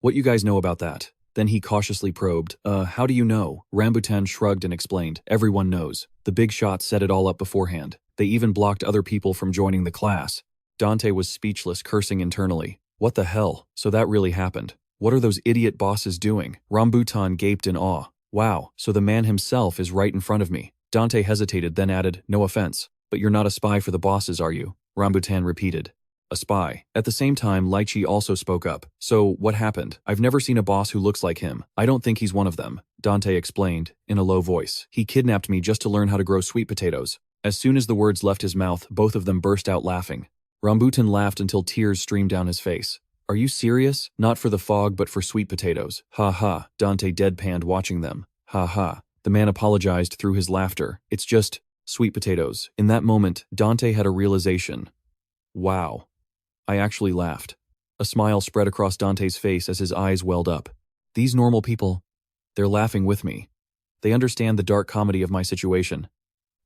"What you guys know about that?" Then he cautiously probed. How do you know?" Rambutan shrugged and explained, "Everyone knows. The big shot set it all up beforehand. They even blocked other people from joining the class." Dante was speechless, cursing internally. What the hell? So that really happened. What are those idiot bosses doing? Rambutan gaped in awe. Wow, so the man himself is right in front of me. Dante hesitated, then added, "No offense, but you're not a spy for the bosses, are you?" Rambutan repeated. "A spy." At the same time, Lychee also spoke up. "So, what happened? I've never seen a boss who looks like him. I don't think he's one of them." Dante explained, in a low voice. "He kidnapped me just to learn how to grow sweet potatoes." As soon as the words left his mouth, both of them burst out laughing. Rambutan laughed until tears streamed down his face. "Are you serious? Not for the fog, but for sweet potatoes." "Ha ha," Dante deadpanned watching them. "Ha ha." The man apologized through his laughter. "It's just sweet potatoes." In that moment, Dante had a realization. Wow. I actually laughed. A smile spread across Dante's face as his eyes welled up. These normal people, they're laughing with me. They understand the dark comedy of my situation.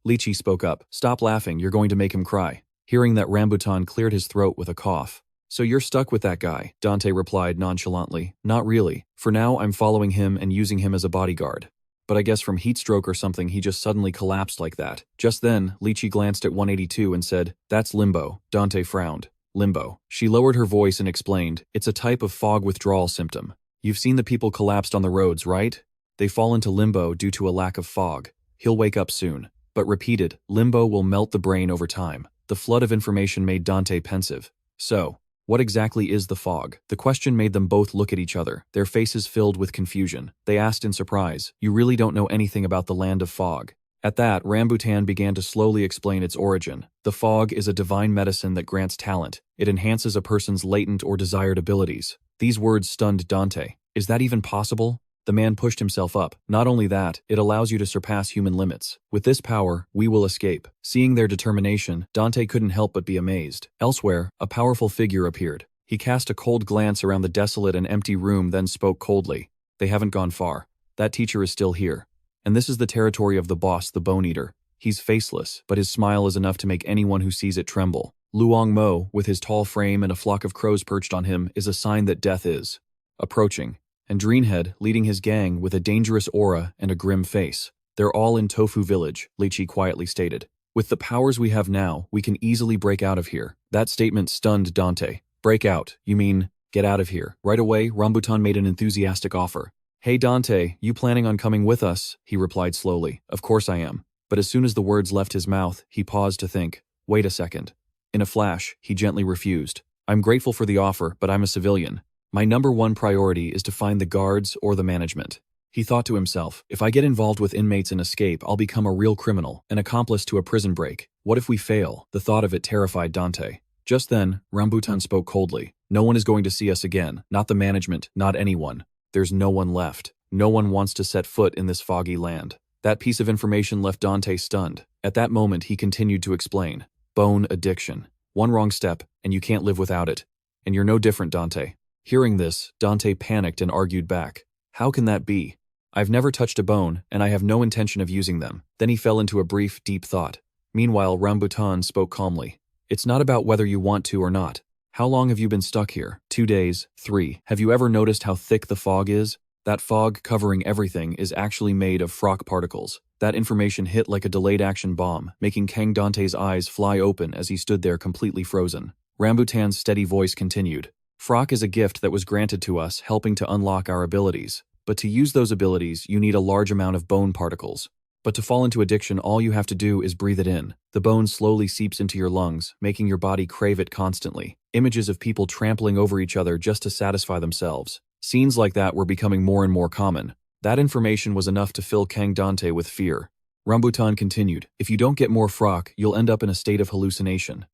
Lychee spoke up. "Stop laughing, you're going to make him cry." Hearing that, Rambutan cleared his throat with a cough. "So you're stuck with that guy," Dante replied nonchalantly. "Not really. For now, I'm following him and using him as a bodyguard. But I guess from heat stroke or something he just suddenly collapsed like that." Just then, Lychee glanced at 182 and said, "That's limbo." Dante frowned. "Limbo." She lowered her voice and explained, "It's a type of fog withdrawal symptom. You've seen the people collapsed on the roads, right? They fall into limbo due to a lack of fog. He'll wake up soon." But repeated, limbo will melt the brain over time. The flood of information made Dante pensive. So, what exactly is the fog? The question made them both look at each other, their faces filled with confusion. They asked in surprise, "You really don't know anything about the land of fog?" At that, Rambutan began to slowly explain its origin. The fog is a divine medicine that grants talent. It enhances a person's latent or desired abilities. These words stunned Dante. Is that even possible? The man pushed himself up. Not only that, it allows you to surpass human limits. With this power, we will escape. Seeing their determination, Dante couldn't help but be amazed. Elsewhere, a powerful figure appeared. He cast a cold glance around the desolate and empty room, then spoke coldly. "They haven't gone far. That teacher is still here. And this is the territory of the boss, the Bone Eater. He's faceless, but his smile is enough to make anyone who sees it tremble. Luong Mo, with his tall frame and a flock of crows perched on him, is a sign that death is approaching. and Dreenhead leading his gang with a dangerous aura and a grim face. They're all in Tofu Village, Lychee quietly stated. With the powers we have now, we can easily break out of here. That statement stunned Dante. Break out? You mean, get out of here? Right away, Rambutan made an enthusiastic offer. Hey Dante, you planning on coming with us? He replied slowly. Of course I am. But as soon as the words left his mouth, he paused to think. Wait a second. In a flash, he gently refused. I'm grateful for the offer, but I'm a civilian. My number one priority is to find the guards or the management. He thought to himself, if I get involved with inmates and escape, I'll become a real criminal, an accomplice to a prison break. What if we fail? The thought of it terrified Dante. Just then, Rambutan spoke coldly. No one is going to see us again, not the management, not anyone. There's no one left. No one wants to set foot in this foggy land. That piece of information left Dante stunned. At that moment, he continued to explain. Bone addiction. One wrong step, and you can't live without it. And you're no different, Dante. Hearing this, Dante panicked and argued back. How can that be? I've never touched a bone, and I have no intention of using them. Then he fell into a brief, deep thought. Meanwhile, Rambutan spoke calmly. It's not about whether you want to or not. How long have you been stuck here? 2 days? 3? Have you ever noticed how thick the fog is? That fog covering everything is actually made of frock particles. That information hit like a delayed action bomb, making Kang Dante's eyes fly open as he stood there completely frozen. Rambutan's steady voice continued. Frock is a gift that was granted to us, helping to unlock our abilities. But to use those abilities, you need a large amount of bone particles. But to fall into addiction, all you have to do is breathe it in. The bone slowly seeps into your lungs, making your body crave it constantly. Images of people trampling over each other just to satisfy themselves. Scenes like that were becoming more and more common. That information was enough to fill Kang Dante with fear. Rambutan continued, if you don't get more frock, you'll end up in a state of hallucination.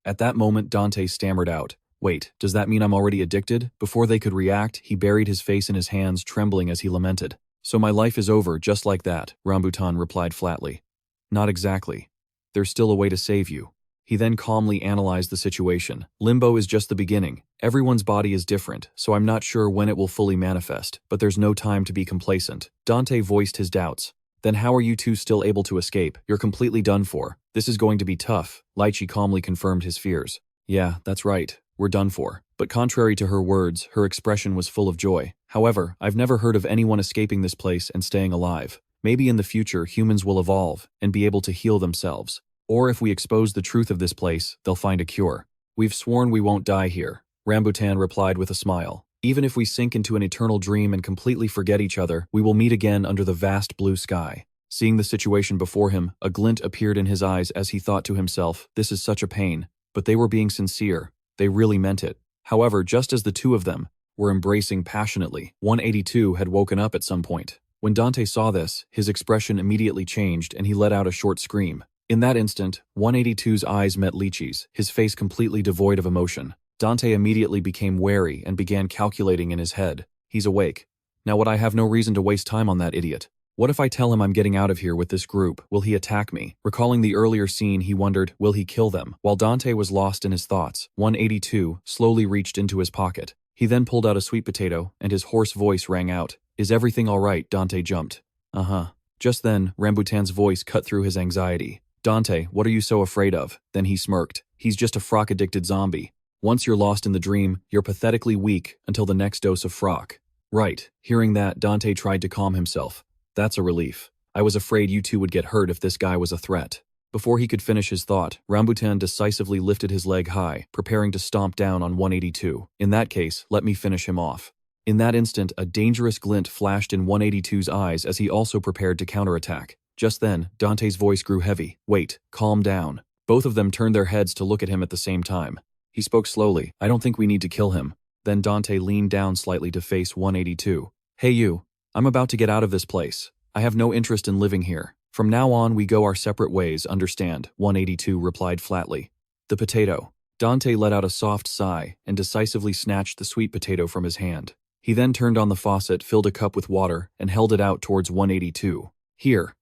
At that moment, Dante stammered out. Wait, does that mean I'm already addicted? Before they could react, he buried his face in his hands, trembling as he lamented. So my life is over, just like that, Rambutan replied flatly. Not exactly. There's still a way to save you. He then calmly analyzed the situation. Limbo is just the beginning. Everyone's body is different, so I'm not sure when it will fully manifest, but there's no time to be complacent. Dante voiced his doubts. Then how are you two still able to escape? You're completely done for. This is going to be tough. Lychee calmly confirmed his fears. Yeah, that's right. We're done for. But contrary to her words, her expression was full of joy. However, I've never heard of anyone escaping this place and staying alive. Maybe in the future, humans will evolve and be able to heal themselves. Or if we expose the truth of this place, they'll find a cure. We've sworn we won't die here, Rambutan replied with a smile. Even if we sink into an eternal dream and completely forget each other, we will meet again under the vast blue sky. Seeing the situation before him, a glint appeared in his eyes as he thought to himself, this is such a pain. But they were being sincere. They really meant it. However, just as the two of them were embracing passionately, 182 had woken up at some point. When Dante saw this, his expression immediately changed and he let out a short scream. In that instant, 182's eyes met Lychee's, his face completely devoid of emotion. Dante immediately became wary and began calculating in his head. He's awake. Now would I have no reason to waste time on that idiot? What if I tell him I'm getting out of here with this group? Will he attack me? Recalling the earlier scene, he wondered, will he kill them? While Dante was lost in his thoughts, 182 slowly reached into his pocket. He then pulled out a sweet potato, and his hoarse voice rang out. Is everything all right? Dante jumped. Uh-huh. Just then, Rambutan's voice cut through his anxiety. Dante, what are you so afraid of? Then he smirked. He's just a frock-addicted zombie. Once you're lost in the dream, you're pathetically weak until the next dose of frock. Right. Hearing that, Dante tried to calm himself. That's a relief. I was afraid you two would get hurt if this guy was a threat. Before he could finish his thought, Rambutan decisively lifted his leg high, preparing to stomp down on 182. In that case, let me finish him off. In that instant, a dangerous glint flashed in 182's eyes as he also prepared to counterattack. Just then, Dante's voice grew heavy. Wait, calm down. Both of them turned their heads to look at him at the same time. He spoke slowly. I don't think we need to kill him. Then Dante leaned down slightly to face 182. Hey you, I'm about to get out of this place. I have no interest in living here. From now on, we go our separate ways, understand? 182 replied flatly. The potato. Dante let out a soft sigh and decisively snatched the sweet potato from his hand. He then turned on the faucet, filled a cup with water, and held it out towards 182. Here.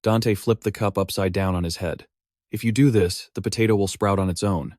Dante flipped the cup upside down on his head. If you do this, the potato will sprout on its own.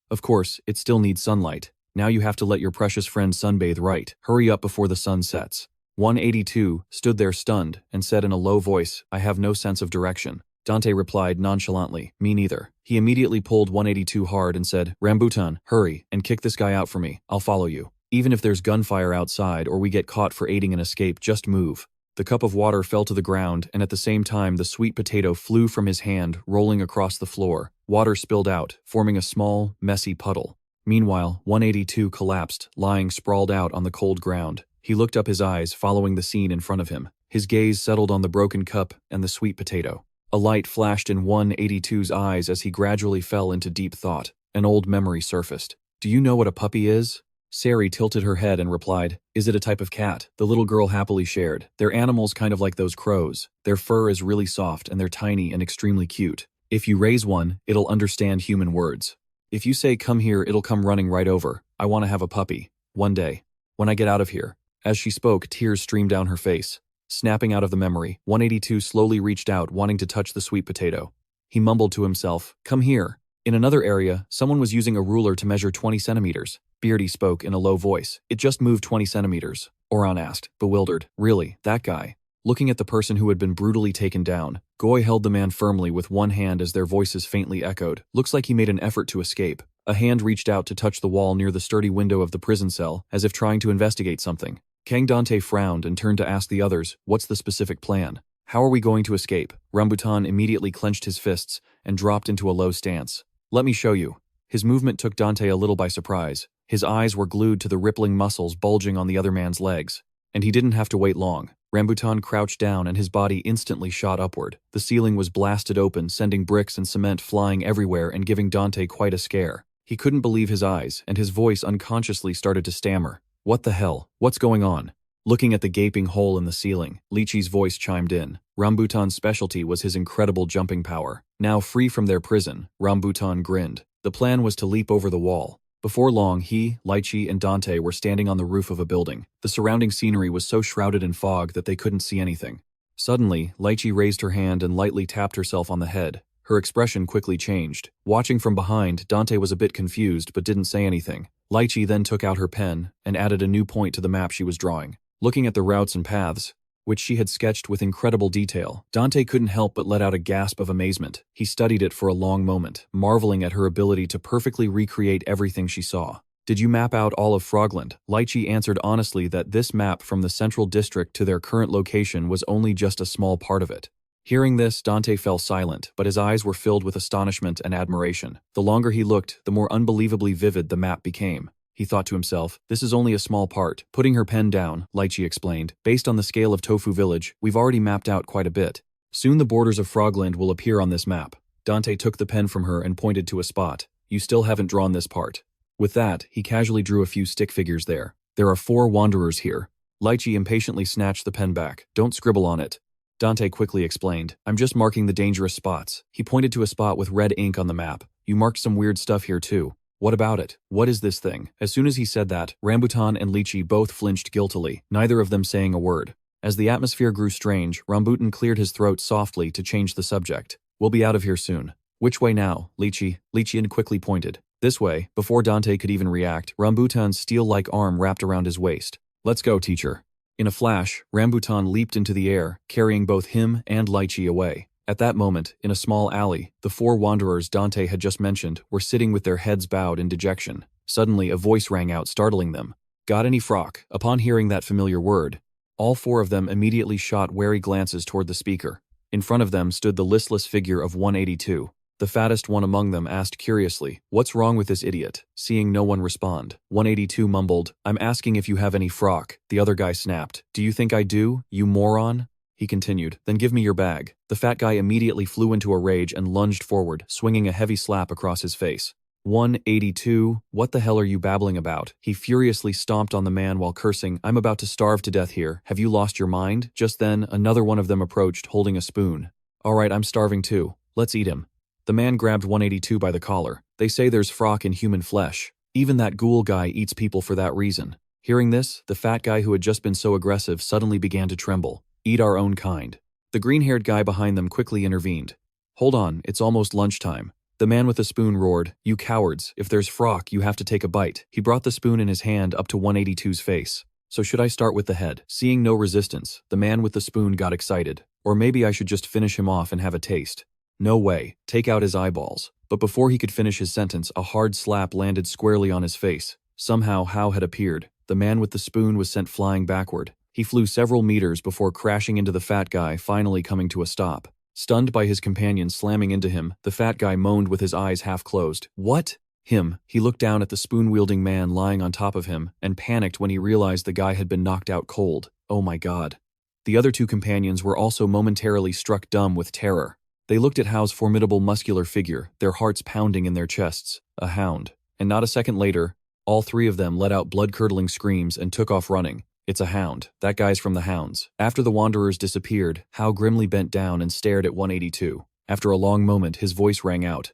Of course, it still needs sunlight. Now you have to let your precious friend sunbathe right. Hurry up before the sun sets. 182 stood there stunned and said in a low voice, I have no sense of direction. Dante replied nonchalantly, me neither. He immediately pulled 182 hard and said, Rambutan, hurry, and kick this guy out for me. I'll follow you. Even if there's gunfire outside or we get caught for aiding an escape, just move. The cup of water fell to the ground, and at the same time the sweet potato flew from his hand, rolling across the floor. Water spilled out, forming a small, messy puddle. Meanwhile, 182 collapsed, lying sprawled out on the cold ground. He looked up, his eyes following the scene in front of him. His gaze settled on the broken cup and the sweet potato. A light flashed in 182's eyes as he gradually fell into deep thought. An old memory surfaced. "Do you know what a puppy is?" Sari tilted her head and replied, "Is it a type of cat?" The little girl happily shared. "They're animals kind of like those crows. Their fur is really soft and they're tiny and extremely cute. If you raise one, it'll understand human words. If you say come here, it'll come running right over. I want to have a puppy. One day. When I get out of here." As she spoke, tears streamed down her face. Snapping out of the memory, 182 slowly reached out, wanting to touch the sweet potato. He mumbled to himself, "Come here." In another area, someone was using a ruler to measure 20 centimeters. Beardy spoke in a low voice. "It just moved 20 centimeters. Oran asked, bewildered. "Really, that guy?" Looking at the person who had been brutally taken down, Goy held the man firmly with one hand as their voices faintly echoed. "Looks like he made an effort to escape." A hand reached out to touch the wall near the sturdy window of the prison cell, as if trying to investigate something. Kang Dante frowned and turned to ask the others, "What's the specific plan? How are we going to escape?" Rambutan immediately clenched his fists and dropped into a low stance. "Let me show you." His movement took Dante a little by surprise. His eyes were glued to the rippling muscles bulging on the other man's legs. And he didn't have to wait long. Rambutan crouched down and his body instantly shot upward. The ceiling was blasted open, sending bricks and cement flying everywhere and giving Dante quite a scare. He couldn't believe his eyes, and his voice unconsciously started to stammer. "What the hell? What's going on?" Looking at the gaping hole in the ceiling, Lychee's voice chimed in. Rambutan's specialty was his incredible jumping power. Now free from their prison, Rambutan grinned. The plan was to leap over the wall. Before long, he, Lychee, and Dante were standing on the roof of a building. The surrounding scenery was so shrouded in fog that they couldn't see anything. Suddenly, Lychee raised her hand and lightly tapped herself on the head. Her expression quickly changed. Watching from behind, Dante was a bit confused but didn't say anything. Lychee then took out her pen and added a new point to the map she was drawing. Looking at the routes and paths, which she had sketched with incredible detail, Dante couldn't help but let out a gasp of amazement. He studied it for a long moment, marveling at her ability to perfectly recreate everything she saw. "Did you map out all of Frogland?" Lychee answered honestly that this map from the central district to their current location was only just a small part of it. Hearing this, Dante fell silent, but his eyes were filled with astonishment and admiration. The longer he looked, the more unbelievably vivid the map became. He thought to himself, "This is only a small part." Putting her pen down, Lychee explained, "Based on the scale of Tofu Village, we've already mapped out quite a bit. Soon the borders of Frogland will appear on this map." Dante took the pen from her and pointed to a spot. "You still haven't drawn this part." With that, he casually drew a few stick figures there. "There are 4 wanderers here." Lychee impatiently snatched the pen back. "Don't scribble on it." Dante quickly explained, "I'm just marking the dangerous spots." He pointed to a spot with red ink on the map. "You marked some weird stuff here too." "What about it? What is this thing?" As soon as he said that, Rambutan and Lychee both flinched guiltily, neither of them saying a word. As the atmosphere grew strange, Rambutan cleared his throat softly to change the subject. "We'll be out of here soon." "Which way now, Lychee?" Lychee quickly pointed. "This way." Before Dante could even react, Rambutan's steel-like arm wrapped around his waist. "Let's go, teacher." In a flash, Rambutan leaped into the air, carrying both him and Lychee away. At that moment, in a small alley, the 4 wanderers Dante had just mentioned were sitting with their heads bowed in dejection. Suddenly, a voice rang out, startling them. "Got any frock?" Upon hearing that familiar word, all 4 of them immediately shot wary glances toward the speaker. In front of them stood the listless figure of 182. The fattest one among them asked curiously, "What's wrong with this idiot?" Seeing no one respond, 182 mumbled, "I'm asking if you have any frock." The other guy snapped, "Do you think I do, you moron?" He continued, "Then give me your bag." The fat guy immediately flew into a rage and lunged forward, swinging a heavy slap across his face. 182, "What the hell are you babbling about?" He furiously stomped on the man while cursing, "I'm about to starve to death here. Have you lost your mind?" Just then, another one of them approached, holding a spoon. "All right, I'm starving too. Let's eat him." The man grabbed 182 by the collar. "They say there's frock in human flesh. Even that ghoul guy eats people for that reason." Hearing this, the fat guy who had just been so aggressive suddenly began to tremble. "Eat our own kind." The green-haired guy behind them quickly intervened. "Hold on, it's almost lunchtime." The man with the spoon roared, "You cowards, if there's frock, you have to take a bite." He brought the spoon in his hand up to 182's face. "So should I start with the head?" Seeing no resistance, the man with the spoon got excited. "Or maybe I should just finish him off and have a taste." "No way, take out his eyeballs." But before he could finish his sentence, a hard slap landed squarely on his face. Somehow Hao had appeared. The man with the spoon was sent flying backward. He flew several meters before crashing into the fat guy, finally coming to a stop. Stunned by his companion slamming into him, the fat guy moaned with his eyes half closed. What? Him. He looked down at the spoon-wielding man lying on top of him and panicked when he realized the guy had been knocked out cold. Oh my god. The other two companions were also momentarily struck dumb with terror. They looked at Hao's formidable muscular figure, their hearts pounding in their chests. A hound. And not a second later, all three of them let out blood-curdling screams and took off running. It's a hound. That guy's from the hounds. After the wanderers disappeared, Hao grimly bent down and stared at 182. After a long moment, his voice rang out.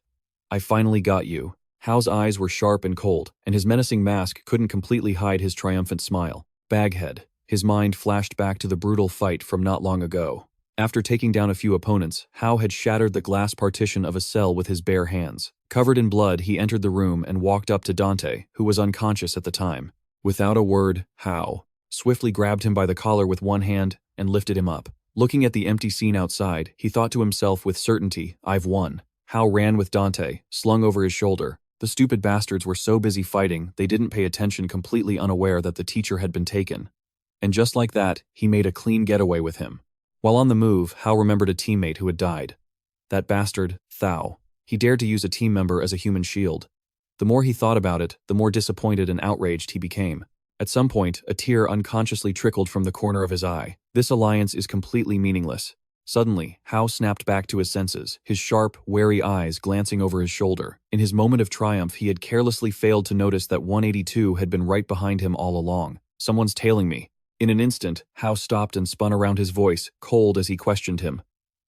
I finally got you. Hao's eyes were sharp and cold, and his menacing mask couldn't completely hide his triumphant smile. Baghead. His mind flashed back to the brutal fight from not long ago. After taking down a few opponents, Hao had shattered the glass partition of a cell with his bare hands. Covered in blood, he entered the room and walked up to Dante, who was unconscious at the time. Without a word, Hao swiftly grabbed him by the collar with one hand and lifted him up. Looking at the empty scene outside, he thought to himself with certainty, I've won. Hao ran with Dante, slung over his shoulder. The stupid bastards were so busy fighting, they didn't pay attention, completely unaware that the teacher had been taken. And just like that, he made a clean getaway with him. While on the move, Hao remembered a teammate who had died. That bastard, Thao. He dared to use a team member as a human shield. The more he thought about it, the more disappointed and outraged he became. At some point, a tear unconsciously trickled from the corner of his eye. This alliance is completely meaningless. Suddenly, Hao snapped back to his senses, his sharp, wary eyes glancing over his shoulder. In his moment of triumph, he had carelessly failed to notice that 182 had been right behind him all along. Someone's tailing me. In an instant, Hao stopped and spun around, his voice cold as he questioned him.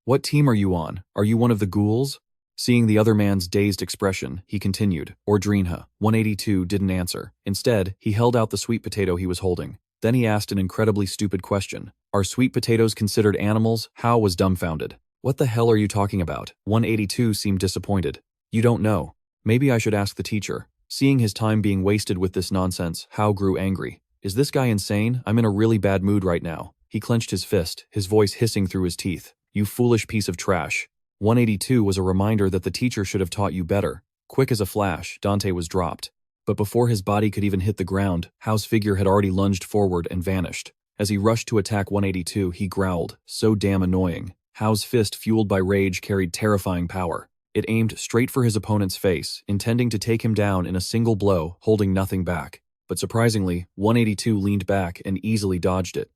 What team are you on? Are you one of the ghouls? Seeing the other man's dazed expression, he continued, Ordrinha. 182 didn't answer. Instead, he held out the sweet potato he was holding. Then he asked an incredibly stupid question. Are sweet potatoes considered animals? Hao was dumbfounded. What the hell are you talking about? 182 seemed disappointed. You don't know. Maybe I should ask the teacher. Seeing his time being wasted with this nonsense, Hao grew angry. Is this guy insane? I'm in a really bad mood right now. He clenched his fist, his voice hissing through his teeth. You foolish piece of trash. 182 was a reminder that the teacher should have taught you better. Quick as a flash, Dante was dropped. But before his body could even hit the ground, Hao's figure had already lunged forward and vanished. As he rushed to attack 182, he growled, so damn annoying. Hao's fist, fueled by rage, carried terrifying power. It aimed straight for his opponent's face, intending to take him down in a single blow, holding nothing back. But surprisingly, 182 leaned back and easily dodged it.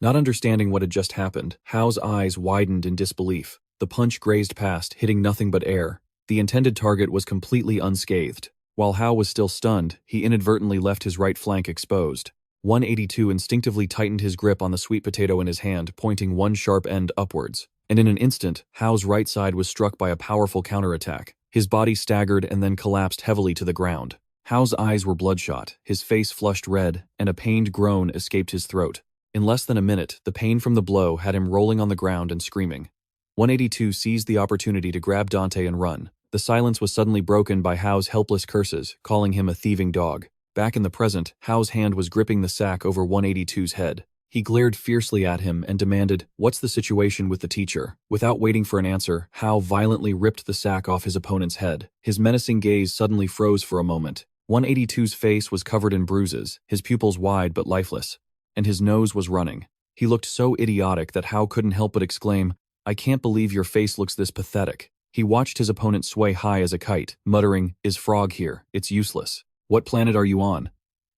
Not understanding what had just happened, Hao's eyes widened in disbelief. The punch grazed past, hitting nothing but air. The intended target was completely unscathed. While Hao was still stunned, he inadvertently left his right flank exposed. 182 instinctively tightened his grip on the sweet potato in his hand, pointing one sharp end upwards. And in an instant, Hao's right side was struck by a powerful counterattack. His body staggered and then collapsed heavily to the ground. Hao's eyes were bloodshot, his face flushed red, and a pained groan escaped his throat. In less than a minute, the pain from the blow had him rolling on the ground and screaming. 182 seized the opportunity to grab Dante and run. The silence was suddenly broken by Hao's helpless curses, calling him a thieving dog. Back in the present, Hao's hand was gripping the sack over 182's head. He glared fiercely at him and demanded, "What's the situation with the teacher?" Without waiting for an answer, Hao violently ripped the sack off his opponent's head. His menacing gaze suddenly froze for a moment. 182's face was covered in bruises, his pupils wide but lifeless, and his nose was running. He looked so idiotic that Hao couldn't help but exclaim, I can't believe your face looks this pathetic. He watched his opponent sway high as a kite, muttering, Is Frog here? It's useless. What planet are you on?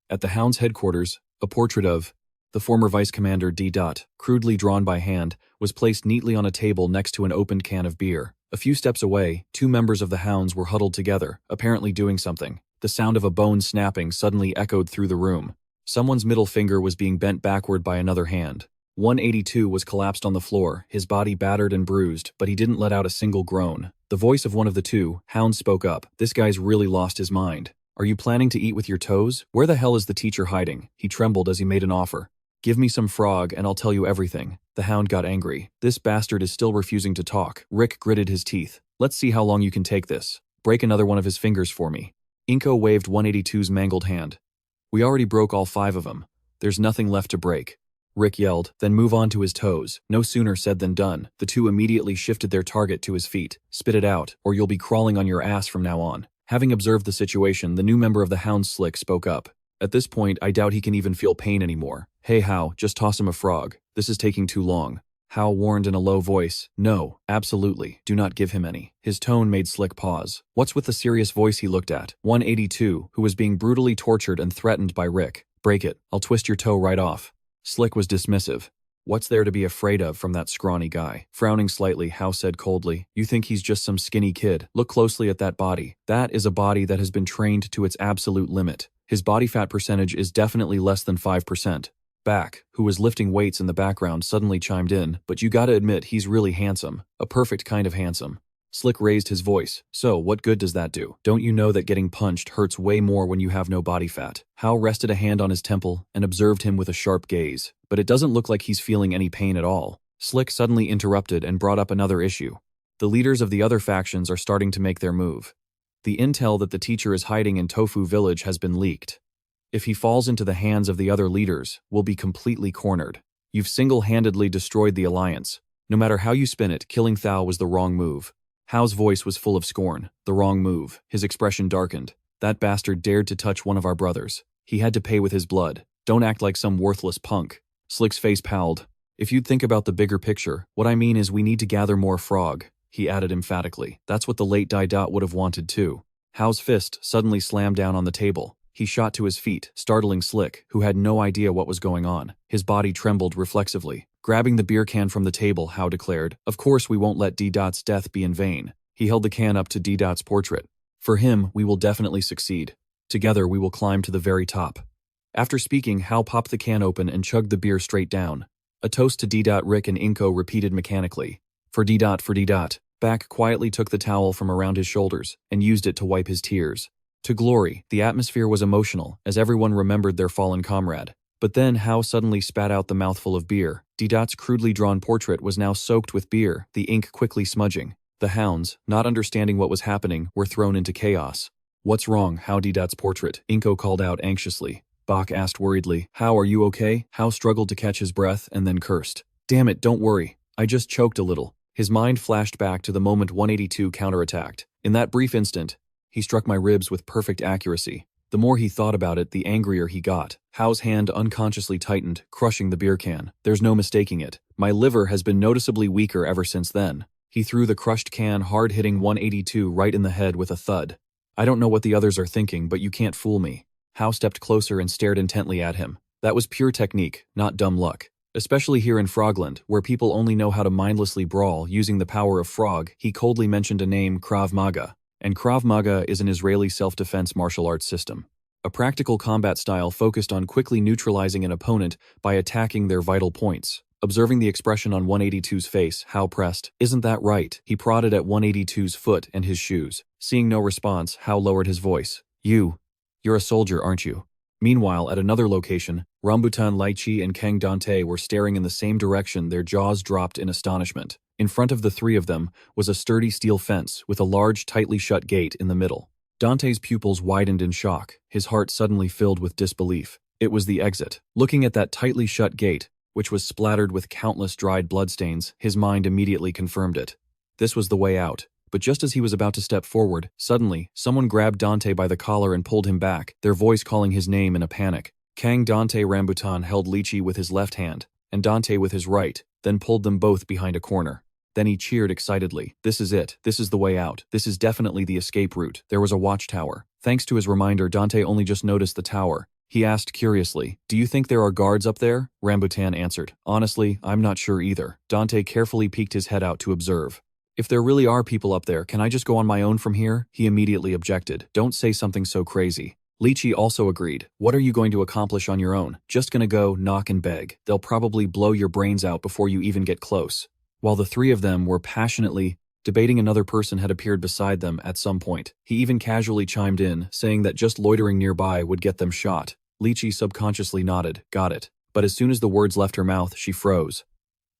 At the Hound's headquarters, a portrait of the former Vice Commander D. Crudely drawn by hand, was placed neatly on a table next to an opened can of beer. A few steps away, two members of the Hounds were huddled together, apparently doing something. The sound of a bone snapping suddenly echoed through the room. Someone's middle finger was being bent backward by another hand. 182 was collapsed on the floor, his body battered and bruised, but he didn't let out a single groan. The voice of one of the two, Hound, spoke up. This guy's really lost his mind. Are you planning to eat with your toes? Where the hell is the teacher hiding? He trembled as he made an offer. Give me some frog and I'll tell you everything. The Hound got angry. This bastard is still refusing to talk. Rick gritted his teeth. Let's see how long you can take this. Break another one of his fingers for me. Inko waved 182's mangled hand. We already broke all 5 of them. There's nothing left to break. Rick yelled, then move on to his toes. No sooner said than done. The two immediately shifted their target to his feet. Spit it out, or you'll be crawling on your ass from now on. Having observed the situation, the new member of the Hound Slick spoke up. At this point, I doubt he can even feel pain anymore. Hey Hao, just toss him a frog. This is taking too long. Hao warned in a low voice. No, absolutely, do not give him any. His tone made Slick pause. What's with the serious voice he looked at? 182, who was being brutally tortured and threatened by Rick. Break it, I'll twist your toe right off. Slick was dismissive. What's there to be afraid of from that scrawny guy? Frowning slightly, Hao said coldly. You think he's just some skinny kid? Look closely at that body. That is a body that has been trained to its absolute limit. His body fat percentage is definitely less than 5%. Back, who was lifting weights in the background, suddenly chimed in, but you gotta admit he's really handsome. A perfect kind of handsome. Slick raised his voice. So, what good does that do? Don't you know that getting punched hurts way more when you have no body fat? Hao rested a hand on his temple and observed him with a sharp gaze. But it doesn't look like he's feeling any pain at all. Slick suddenly interrupted and brought up another issue. The leaders of the other factions are starting to make their move. The intel that the teacher is hiding in Tofu Village has been leaked. If he falls into the hands of the other leaders, we'll be completely cornered. You've single-handedly destroyed the alliance. No matter how you spin it, killing Thao was the wrong move. Hao's voice was full of scorn. The wrong move. His expression darkened. That bastard dared to touch one of our brothers. He had to pay with his blood. Don't act like some worthless punk. Slick's face palled. If you'd think about the bigger picture, what I mean is we need to gather more frog, he added emphatically. That's what the late Dai Dot would have wanted too. Hao's fist suddenly slammed down on the table. He shot to his feet, startling Slick, who had no idea what was going on. His body trembled reflexively. Grabbing the beer can from the table, Hao declared, of course we won't let D-Dot's death be in vain. He held the can up to D-Dot's portrait. For him, we will definitely succeed. Together we will climb to the very top. After speaking, Hao popped the can open and chugged the beer straight down. A toast to D-Dot, Rick and Inko repeated mechanically. For D-Dot, for D-Dot. Back quietly took the towel from around his shoulders and used it to wipe his tears. To glory, the atmosphere was emotional as everyone remembered their fallen comrade. But then Hao suddenly spat out the mouthful of beer. D-Dot's crudely drawn portrait was now soaked with beer, the ink quickly smudging. The hounds, not understanding what was happening, were thrown into chaos. What's wrong, Hao? D-Dot's portrait, Inko called out anxiously. Bach asked worriedly, Hao, are you okay? Hao struggled to catch his breath and then cursed. Damn it, don't worry. I just choked a little. His mind flashed back to the moment 182 counterattacked. In that brief instant, he struck my ribs with perfect accuracy. The more he thought about it, the angrier he got. Hao's hand unconsciously tightened, crushing the beer can. There's no mistaking it. My liver has been noticeably weaker ever since then. He threw the crushed can hard, hitting 182 right in the head with a thud. I don't know what the others are thinking, but you can't fool me. Hao stepped closer and stared intently at him. That was pure technique, not dumb luck. Especially here in Frogland, where people only know how to mindlessly brawl using the power of frog. He coldly mentioned a name, Krav Maga. And Krav Maga is an Israeli self-defense martial arts system. A practical combat style focused on quickly neutralizing an opponent by attacking their vital points. Observing the expression on 182's face, Hao pressed, Isn't that right? He prodded at 182's foot and his shoes. Seeing no response, Hao lowered his voice. You're a soldier, aren't you? Meanwhile, at another location, Rambutan, Lychee, and Kang Dante were staring in the same direction, their jaws dropped in astonishment. In front of the three of them was a sturdy steel fence with a large, tightly shut gate in the middle. Dante's pupils widened in shock, his heart suddenly filled with disbelief. It was the exit. Looking at that tightly shut gate, which was splattered with countless dried bloodstains, his mind immediately confirmed it. This was the way out. But just as he was about to step forward, suddenly, someone grabbed Dante by the collar and pulled him back, their voice calling his name in a panic. Kang Dante Rambutan held Lychee with his left hand, and Dante with his right, then pulled them both behind a corner. Then he cheered excitedly. This is it. This is the way out. This is definitely the escape route. There was a watchtower. Thanks to his reminder, Dante only just noticed the tower. He asked curiously, Do you think there are guards up there? Rambutan answered, Honestly, I'm not sure either. Dante carefully peeked his head out to observe. If there really are people up there, can I just go on my own from here? He immediately objected. Don't say something so crazy. Lychee also agreed. What are you going to accomplish on your own? Just gonna go, knock and beg. They'll probably blow your brains out before you even get close. While the three of them were passionately debating, another person had appeared beside them at some point. He even casually chimed in, saying that just loitering nearby would get them shot. Lychee subconsciously nodded, got it. But as soon as the words left her mouth, she froze.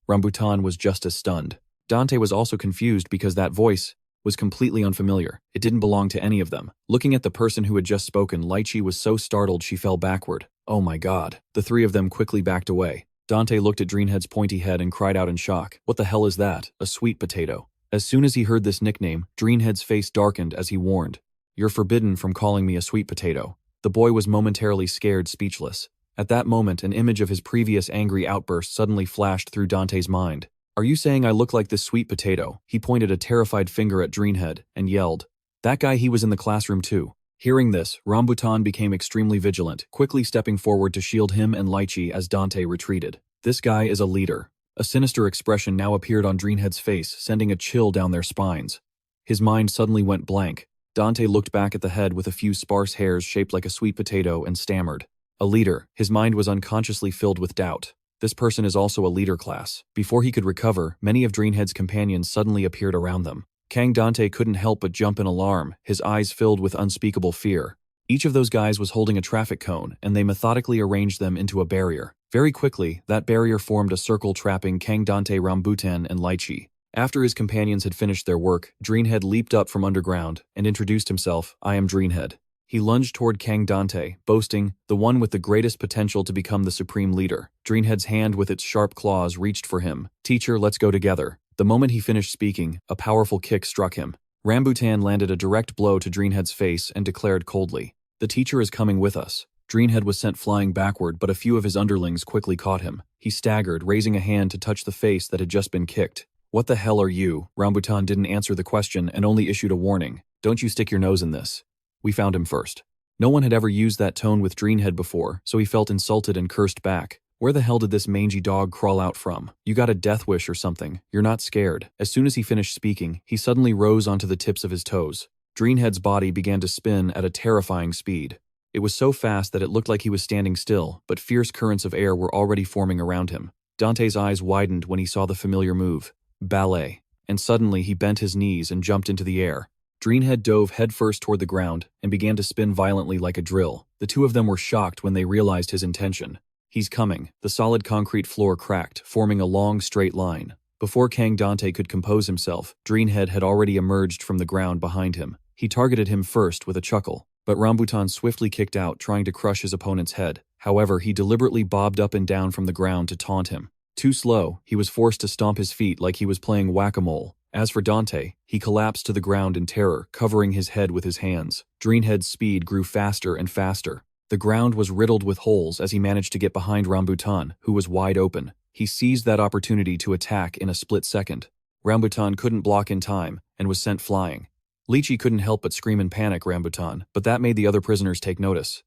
Rambutan was just as stunned. Dante was also confused because that voice was completely unfamiliar. It didn't belong to any of them. Looking at the person who had just spoken, Lychee was so startled she fell backward. Oh my god. The three of them quickly backed away. Dante looked at Dreenhead's pointy head and cried out in shock. What the hell is that? A sweet potato. As soon as he heard this nickname, Dreenhead's face darkened as he warned. You're forbidden from calling me a sweet potato. The boy was momentarily scared speechless. At that moment, an image of his previous angry outburst suddenly flashed through Dante's mind. "Are you saying I look like this sweet potato?" He pointed a terrified finger at Dreamhead and yelled. That guy, he was in the classroom too. Hearing this, Rambutan became extremely vigilant, quickly stepping forward to shield him and Lychee as Dante retreated. This guy is a leader. A sinister expression now appeared on Dreamhead's face, sending a chill down their spines. His mind suddenly went blank. Dante looked back at the head with a few sparse hairs shaped like a sweet potato and stammered. A leader. His mind was unconsciously filled with doubt. This person is also a leader class. Before he could recover, many of Dreamhead's companions suddenly appeared around them. Kang Dante couldn't help but jump in alarm, his eyes filled with unspeakable fear. Each of those guys was holding a traffic cone, and they methodically arranged them into a barrier. Very quickly, that barrier formed a circle trapping Kang Dante, Rambutan, and Lychee. After his companions had finished their work, Dreamhead leaped up from underground and introduced himself. "I am Dreamhead." He lunged toward Kang Dante, boasting, "The one with the greatest potential to become the supreme leader." Dreamhead's hand with its sharp claws reached for him. "Teacher, let's go together." The moment he finished speaking, a powerful kick struck him. Rambutan landed a direct blow to Dreamhead's face and declared coldly, "The teacher is coming with us." Dreamhead was sent flying backward, but a few of his underlings quickly caught him. He staggered, raising a hand to touch the face that had just been kicked. "What the hell are you?" Rambutan didn't answer the question and only issued a warning. "Don't you stick your nose in this." "We found him first." No one had ever used that tone with Dreamhead before, so he felt insulted and cursed back. "Where the hell did this mangy dog crawl out from? You got a death wish or something. You're not scared." As soon as he finished speaking, he suddenly rose onto the tips of his toes. Dreamhead's body began to spin at a terrifying speed. It was so fast that it looked like he was standing still, but fierce currents of air were already forming around him. Dante's eyes widened when he saw the familiar move. Ballet. And suddenly he bent his knees and jumped into the air. Dreamhead dove headfirst toward the ground and began to spin violently like a drill. The two of them were shocked when they realized his intention. "He's coming." The solid concrete floor cracked, forming a long, straight line. Before Kang Dante could compose himself, Dreamhead had already emerged from the ground behind him. He targeted him first with a chuckle, but Rambutan swiftly kicked out, trying to crush his opponent's head. However, he deliberately bobbed up and down from the ground to taunt him. Too slow, he was forced to stomp his feet like he was playing whack-a-mole. As for Dante, he collapsed to the ground in terror, covering his head with his hands. Dreamhead's speed grew faster and faster. The ground was riddled with holes as he managed to get behind Rambutan, who was wide open. He seized that opportunity to attack in a split second. Rambutan couldn't block in time and was sent flying. Lychee couldn't help but scream in panic, Rambutan, but that made the other prisoners take notice.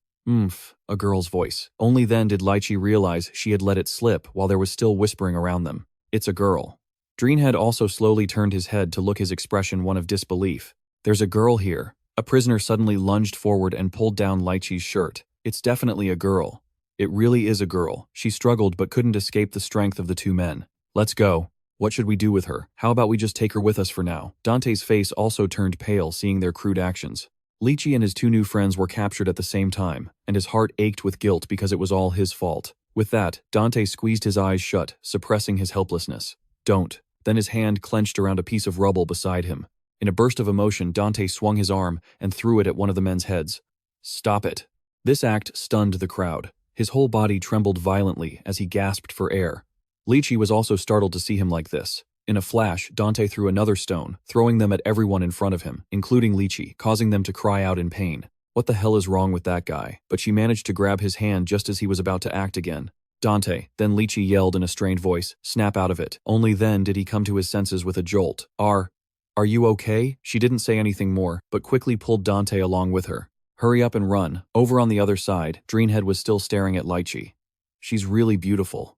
A girl's voice. Only then did Lychee realize she had let it slip while there was still whispering around them. "It's a girl." Dreamhead also slowly turned his head to look, his expression one of disbelief. "There's a girl here." A prisoner suddenly lunged forward and pulled down Lychee's shirt. "It's definitely a girl." "It really is a girl." She struggled but couldn't escape the strength of the two men. "Let's go." "What should we do with her? How about we just take her with us for now?" Dante's face also turned pale seeing their crude actions. Lychee and his two new friends were captured at the same time, and his heart ached with guilt because it was all his fault. With that, Dante squeezed his eyes shut, suppressing his helplessness. "Don't." Then his hand clenched around a piece of rubble beside him. In a burst of emotion, Dante swung his arm and threw it at one of the men's heads. "Stop it." This act stunned the crowd. His whole body trembled violently as he gasped for air. Lychee was also startled to see him like this. In a flash, Dante threw another stone, throwing them at everyone in front of him, including Lychee, causing them to cry out in pain. What the hell is wrong with that guy? But she managed to grab his hand just as he was about to act again. "Dante," then Lychee yelled in a strained voice, "snap out of it." Only then did he come to his senses with a jolt. Are you okay?" She didn't say anything more, but quickly pulled Dante along with her. "Hurry up and run." Over on the other side, Dreamhead was still staring at Lychee. "She's really beautiful."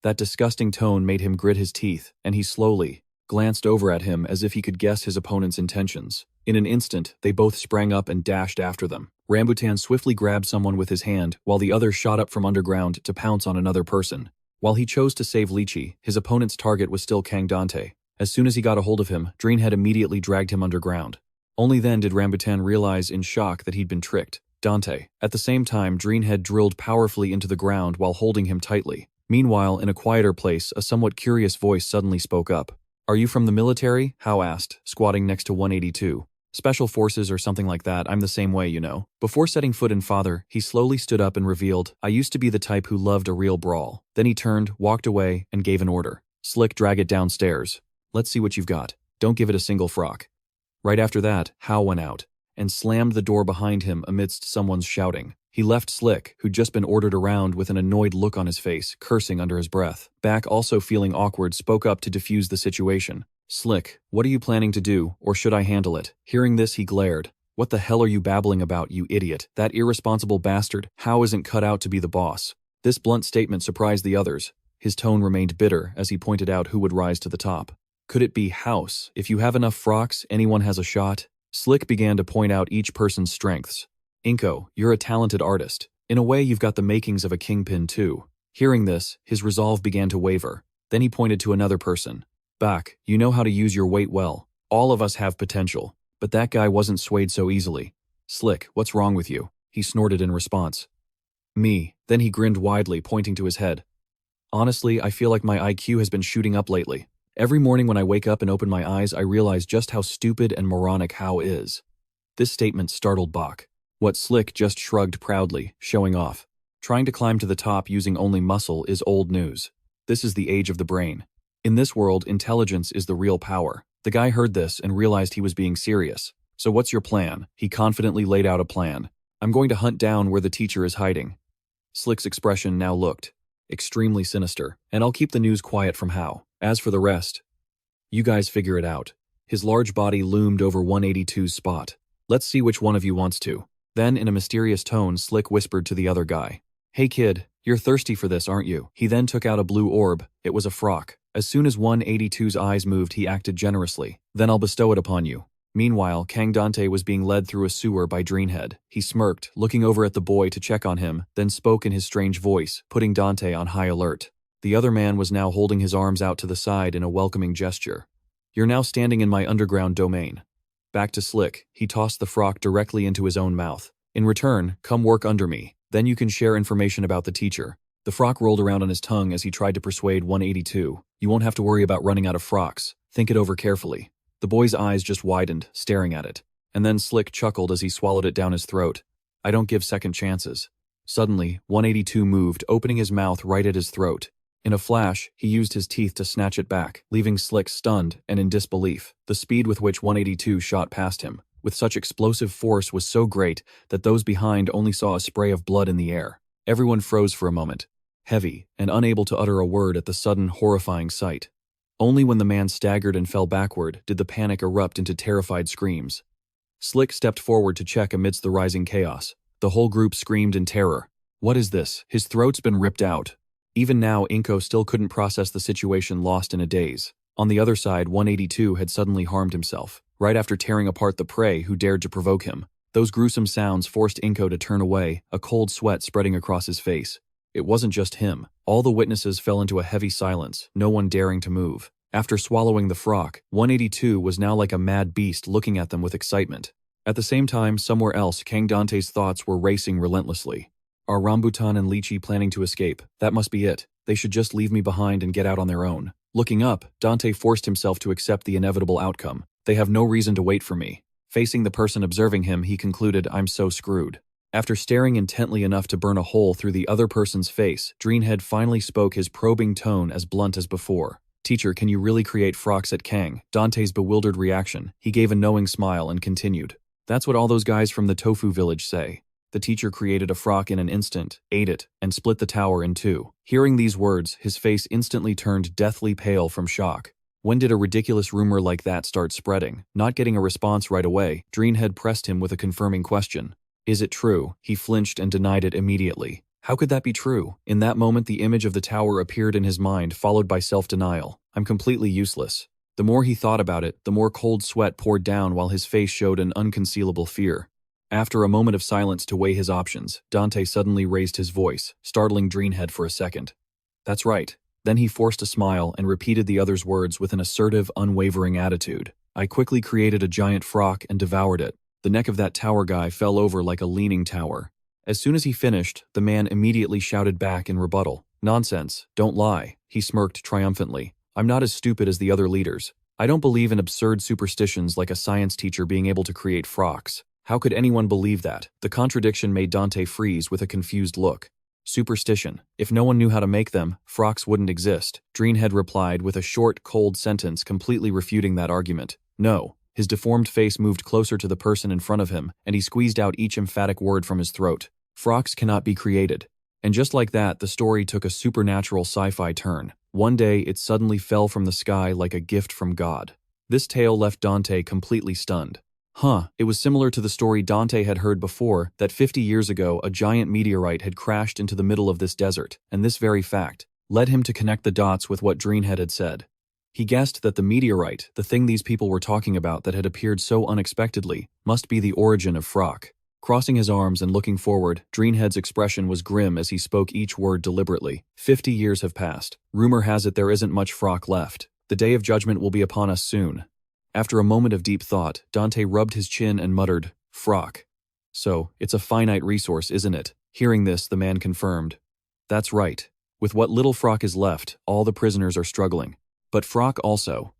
That disgusting tone made him grit his teeth, and he slowly glanced over at him as if he could guess his opponent's intentions. In an instant, they both sprang up and dashed after them. Rambutan swiftly grabbed someone with his hand, while the other shot up from underground to pounce on another person. While he chose to save Lychee, his opponent's target was still Kang Dante. As soon as he got a hold of him, Dreamhead immediately dragged him underground. Only then did Rambutan realize in shock that he'd been tricked. Dante. At the same time, Dreamhead drilled powerfully into the ground while holding him tightly. Meanwhile, in a quieter place, a somewhat curious voice suddenly spoke up. "Are you from the military?" Hao asked, squatting next to 182. "Special forces or something like that. I'm the same way, you know." Before setting foot in Father, he slowly stood up and revealed, "I used to be the type who loved a real brawl." Then he turned, walked away, and gave an order. "Slick, drag it downstairs. Let's see what you've got. Don't give it a single frock." Right after that, Hao went out and slammed the door behind him amidst someone's shouting. He left Slick, who'd just been ordered around with an annoyed look on his face, cursing under his breath. Back, also feeling awkward, spoke up to defuse the situation. Slick, what are you planning to do, or should I handle it? Hearing this, he glared. What the hell are you babbling about, you idiot? That irresponsible bastard, How isn't cut out to be the boss? This blunt statement surprised the others. His tone remained bitter as he pointed out who would rise to the top. Could it be House? If you have enough frocks, anyone has a shot? Slick began to point out each person's strengths. Inko, you're a talented artist. In a way, you've got the makings of a kingpin too. Hearing this, his resolve began to waver. Then he pointed to another person. Bak, you know how to use your weight well. All of us have potential. But that guy wasn't swayed so easily. Slick, what's wrong with you? He snorted in response. Me. Then he grinned widely, pointing to his head. Honestly, I feel like my IQ has been shooting up lately. Every morning when I wake up and open my eyes, I realize just how stupid and moronic How is. This statement startled Bak. What Slick just shrugged proudly, showing off. Trying to climb to the top using only muscle is old news. This is the age of the brain. In this world, intelligence is the real power. The guy heard this and realized he was being serious. So what's your plan? He confidently laid out a plan. I'm going to hunt down where the teacher is hiding. Slick's expression now looked extremely sinister, and I'll keep the news quiet from How. As for the rest, you guys figure it out. His large body loomed over 182's spot. Let's see which one of you wants to. Then, in a mysterious tone, Slick whispered to the other guy. Hey kid, you're thirsty for this, aren't you? He then took out a blue orb. It was a frock. As soon as 182's eyes moved, he acted generously. Then I'll bestow it upon you. Meanwhile, Kang Dante was being led through a sewer by Dreamhead. He smirked, looking over at the boy to check on him, then spoke in his strange voice, putting Dante on high alert. The other man was now holding his arms out to the side in a welcoming gesture. You're now standing in my underground domain. Back to Slick, he tossed the frock directly into his own mouth. In return, come work under me. Then you can share information about the teacher. The frock rolled around on his tongue as he tried to persuade 182. You won't have to worry about running out of frocks. Think it over carefully. The boy's eyes just widened, staring at it. And then Slick chuckled as he swallowed it down his throat. I don't give second chances. Suddenly, 182 moved, opening his mouth right at his throat. In a flash, he used his teeth to snatch it back, leaving Slick stunned and in disbelief. The speed with which 182 shot past him, with such explosive force, was so great that those behind only saw a spray of blood in the air. Everyone froze for a moment, heavy and unable to utter a word at the sudden, horrifying sight. Only when the man staggered and fell backward did the panic erupt into terrified screams. Slick stepped forward to check amidst the rising chaos. The whole group screamed in terror. What is this? His throat's been ripped out. Even now, Inko still couldn't process the situation, lost in a daze. On the other side, 182 had suddenly harmed himself, right after tearing apart the prey who dared to provoke him. Those gruesome sounds forced Inko to turn away, a cold sweat spreading across his face. It wasn't just him. All the witnesses fell into a heavy silence, no one daring to move. After swallowing the frock, 182 was now like a mad beast looking at them with excitement. At the same time, somewhere else, Kang Dante's thoughts were racing relentlessly. Are Rambutan and Lychee planning to escape? That must be it. They should just leave me behind and get out on their own. Looking up, Dante forced himself to accept the inevitable outcome. They have no reason to wait for me. Facing the person observing him, he concluded, I'm so screwed. After staring intently enough to burn a hole through the other person's face, Dreamhead finally spoke, his probing tone as blunt as before. Teacher, can you really create frocks at Kang? Dante's bewildered reaction. He gave a knowing smile and continued. That's what all those guys from the tofu village say. The teacher created a frock in an instant, ate it, and split the tower in two. Hearing these words, his face instantly turned deathly pale from shock. When did a ridiculous rumor like that start spreading? Not getting a response right away, Dreamhead pressed him with a confirming question. Is it true? He flinched and denied it immediately. How could that be true? In that moment, the image of the tower appeared in his mind, followed by self-denial. I'm completely useless. The more he thought about it, the more cold sweat poured down while his face showed an unconcealable fear. After a moment of silence to weigh his options, Dante suddenly raised his voice, startling Dreamhead for a second. That's right. Then he forced a smile and repeated the other's words with an assertive, unwavering attitude. I quickly created a giant frock and devoured it. The neck of that tower guy fell over like a leaning tower. As soon as he finished, the man immediately shouted back in rebuttal. Nonsense, don't lie. He smirked triumphantly. I'm not as stupid as the other leaders. I don't believe in absurd superstitions like a science teacher being able to create frocks. How could anyone believe that? The contradiction made Dante freeze with a confused look. Superstition. If no one knew how to make them, frocks wouldn't exist. Dreamhead replied with a short, cold sentence completely refuting that argument. No. His deformed face moved closer to the person in front of him, and he squeezed out each emphatic word from his throat. Frocks cannot be created. And just like that, the story took a supernatural sci-fi turn. One day, it suddenly fell from the sky like a gift from God. This tale left Dante completely stunned. It was similar to the story Dante had heard before, that 50 years ago a giant meteorite had crashed into the middle of this desert, and this very fact led him to connect the dots with what Dreenhead had said. He guessed that the meteorite, the thing these people were talking about that had appeared so unexpectedly, must be the origin of Frock. Crossing his arms and looking forward, Dreenhead's expression was grim as he spoke each word deliberately. 50 years have passed. Rumor has it there isn't much Frock left. The day of judgment will be upon us soon. After a moment of deep thought, Dante rubbed his chin and muttered, Frock. So, it's a finite resource, isn't it? Hearing this, the man confirmed. That's right. With what little Frock is left, all the prisoners are struggling. But Frock also.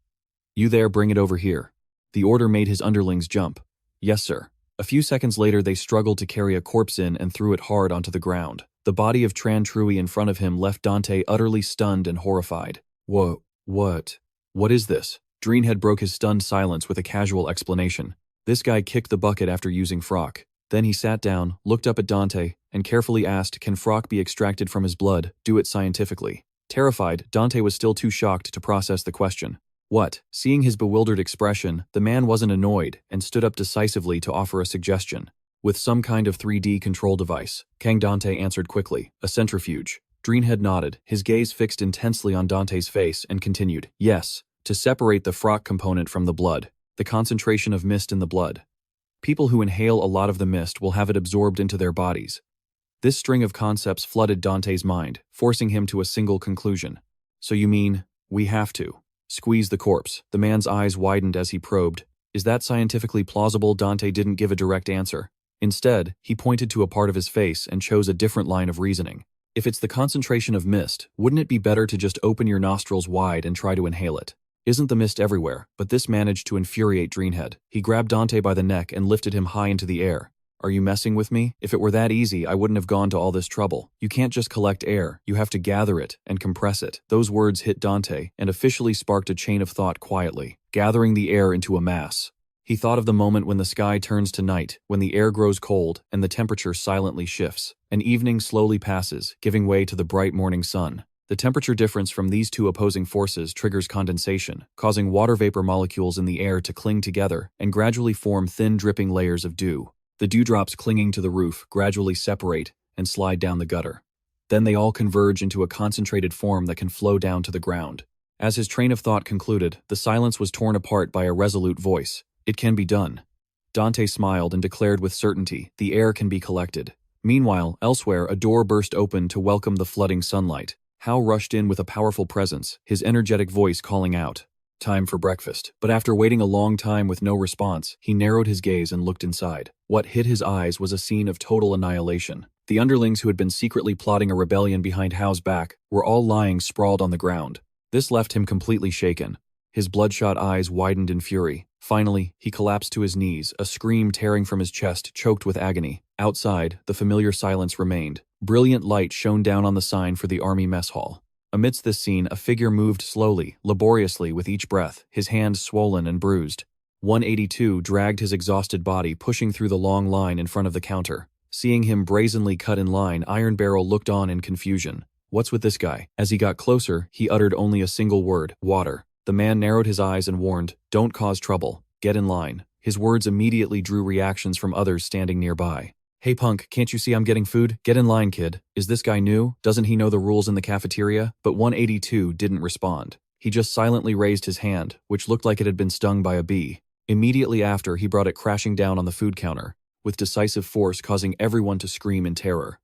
You there, bring it over here. The order made his underlings jump. Yes, sir. A few seconds later, they struggled to carry a corpse in and threw it hard onto the ground. The body of Tran Trui in front of him left Dante utterly stunned and horrified. Whoa, what? What is this? Dreenhead broke his stunned silence with a casual explanation. This guy kicked the bucket after using Frock. Then he sat down, looked up at Dante, and carefully asked, can Frock be extracted from his blood? Do it scientifically. Terrified, Dante was still too shocked to process the question. What? Seeing his bewildered expression, the man wasn't annoyed and stood up decisively to offer a suggestion. With some kind of 3D control device. Kang Dante answered quickly, a centrifuge. Dreenhead nodded, his gaze fixed intensely on Dante's face, and continued, yes, to separate the Frock component from the blood, the concentration of mist in the blood. People who inhale a lot of the mist will have it absorbed into their bodies. This string of concepts flooded Dante's mind, forcing him to a single conclusion. So you mean, we have to squeeze the corpse? The man's eyes widened as he probed. Is that scientifically plausible? Dante didn't give a direct answer. Instead, he pointed to a part of his face and chose a different line of reasoning. If it's the concentration of mist, wouldn't it be better to just open your nostrils wide and try to inhale it? Isn't the mist everywhere? But this managed to infuriate Dreenhead. He grabbed Dante by the neck and lifted him high into the air. Are you messing with me? If it were that easy, I wouldn't have gone to all this trouble. You can't just collect air, you have to gather it and compress it. Those words hit Dante and officially sparked a chain of thought quietly, gathering the air into a mass. He thought of the moment when the sky turns to night, when the air grows cold and the temperature silently shifts. An evening slowly passes, giving way to the bright morning sun. The temperature difference from these two opposing forces triggers condensation, causing water vapor molecules in the air to cling together and gradually form thin dripping layers of dew. The dewdrops clinging to the roof gradually separate and slide down the gutter. Then they all converge into a concentrated form that can flow down to the ground. As his train of thought concluded, the silence was torn apart by a resolute voice. It can be done. Dante smiled and declared with certainty, the air can be collected. Meanwhile, elsewhere, a door burst open to welcome the flooding sunlight. Hao rushed in with a powerful presence, his energetic voice calling out, time for breakfast. But after waiting a long time with no response, he narrowed his gaze and looked inside. What hit his eyes was a scene of total annihilation. The underlings who had been secretly plotting a rebellion behind Hao's back were all lying sprawled on the ground. This left him completely shaken. His bloodshot eyes widened in fury. Finally, he collapsed to his knees, a scream tearing from his chest, choked with agony. Outside, the familiar silence remained. Brilliant light shone down on the sign for the army mess hall. Amidst this scene, a figure moved slowly, laboriously with each breath, his hands swollen and bruised. 182 dragged his exhausted body, pushing through the long line in front of the counter. Seeing him brazenly cut in line, Iron Barrel looked on in confusion. What's with this guy? As he got closer, he uttered only a single word, water. The man narrowed his eyes and warned, don't cause trouble, get in line. His words immediately drew reactions from others standing nearby. Hey punk, can't you see I'm getting food? Get in line, kid. Is this guy new? Doesn't he know the rules in the cafeteria? But 182 didn't respond. He just silently raised his hand, which looked like it had been stung by a bee. Immediately after, he brought it crashing down on the food counter, with decisive force causing everyone to scream in terror.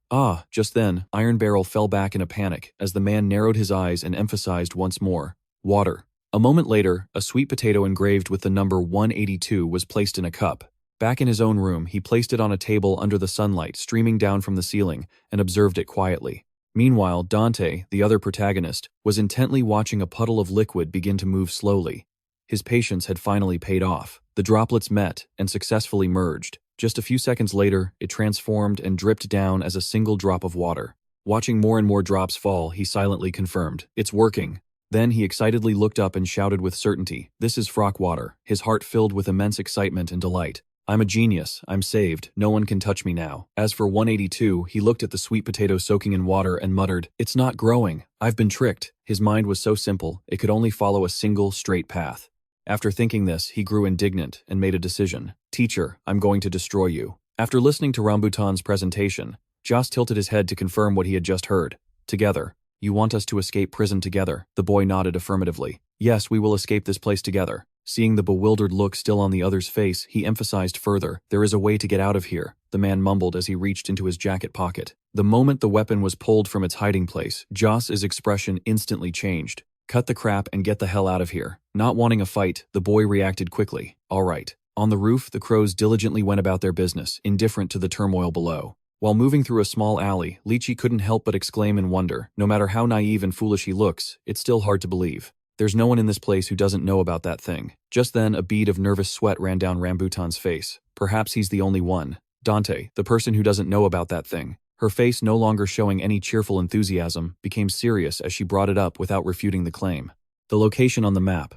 Just then, Iron Barrel fell back in a panic as the man narrowed his eyes and emphasized once more, water. A moment later, a sweet potato engraved with the number 182 was placed in a cup. Back in his own room, he placed it on a table under the sunlight streaming down from the ceiling and observed it quietly. Meanwhile, Dante, the other protagonist, was intently watching a puddle of liquid begin to move slowly. His patience had finally paid off. The droplets met and successfully merged. Just a few seconds later, it transformed and dripped down as a single drop of water. Watching more and more drops fall, he silently confirmed, it's working. Then he excitedly looked up and shouted with certainty, this is Frock water, his heart filled with immense excitement and delight. I'm a genius, I'm saved, no one can touch me now. As for 182, he looked at the sweet potato soaking in water and muttered, "It's not growing. I've been tricked." His mind was so simple, it could only follow a single, straight path. After thinking this, he grew indignant and made a decision. "Teacher, I'm going to destroy you." After listening to Rambutan's presentation, Joss tilted his head to confirm what he had just heard. "Together. You want us to escape prison together?" The boy nodded affirmatively. "Yes, we will escape this place together." Seeing the bewildered look still on the other's face, he emphasized further, "There is a way to get out of here," the man mumbled as he reached into his jacket pocket. The moment the weapon was pulled from its hiding place, Joss's expression instantly changed. "Cut the crap and get the hell out of here." Not wanting a fight, the boy reacted quickly. "All right." On the roof, the crows diligently went about their business, indifferent to the turmoil below. While moving through a small alley, Lychee couldn't help but exclaim in wonder. No matter how naive and foolish he looks, it's still hard to believe. There's no one in this place who doesn't know about that thing. Just then, a bead of nervous sweat ran down Rambutan's face. Perhaps he's the only one. Dante, the person who doesn't know about that thing. Her face, no longer showing any cheerful enthusiasm, became serious as she brought it up without refuting the claim. The location on the map.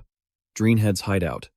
Dreenhead's hideout.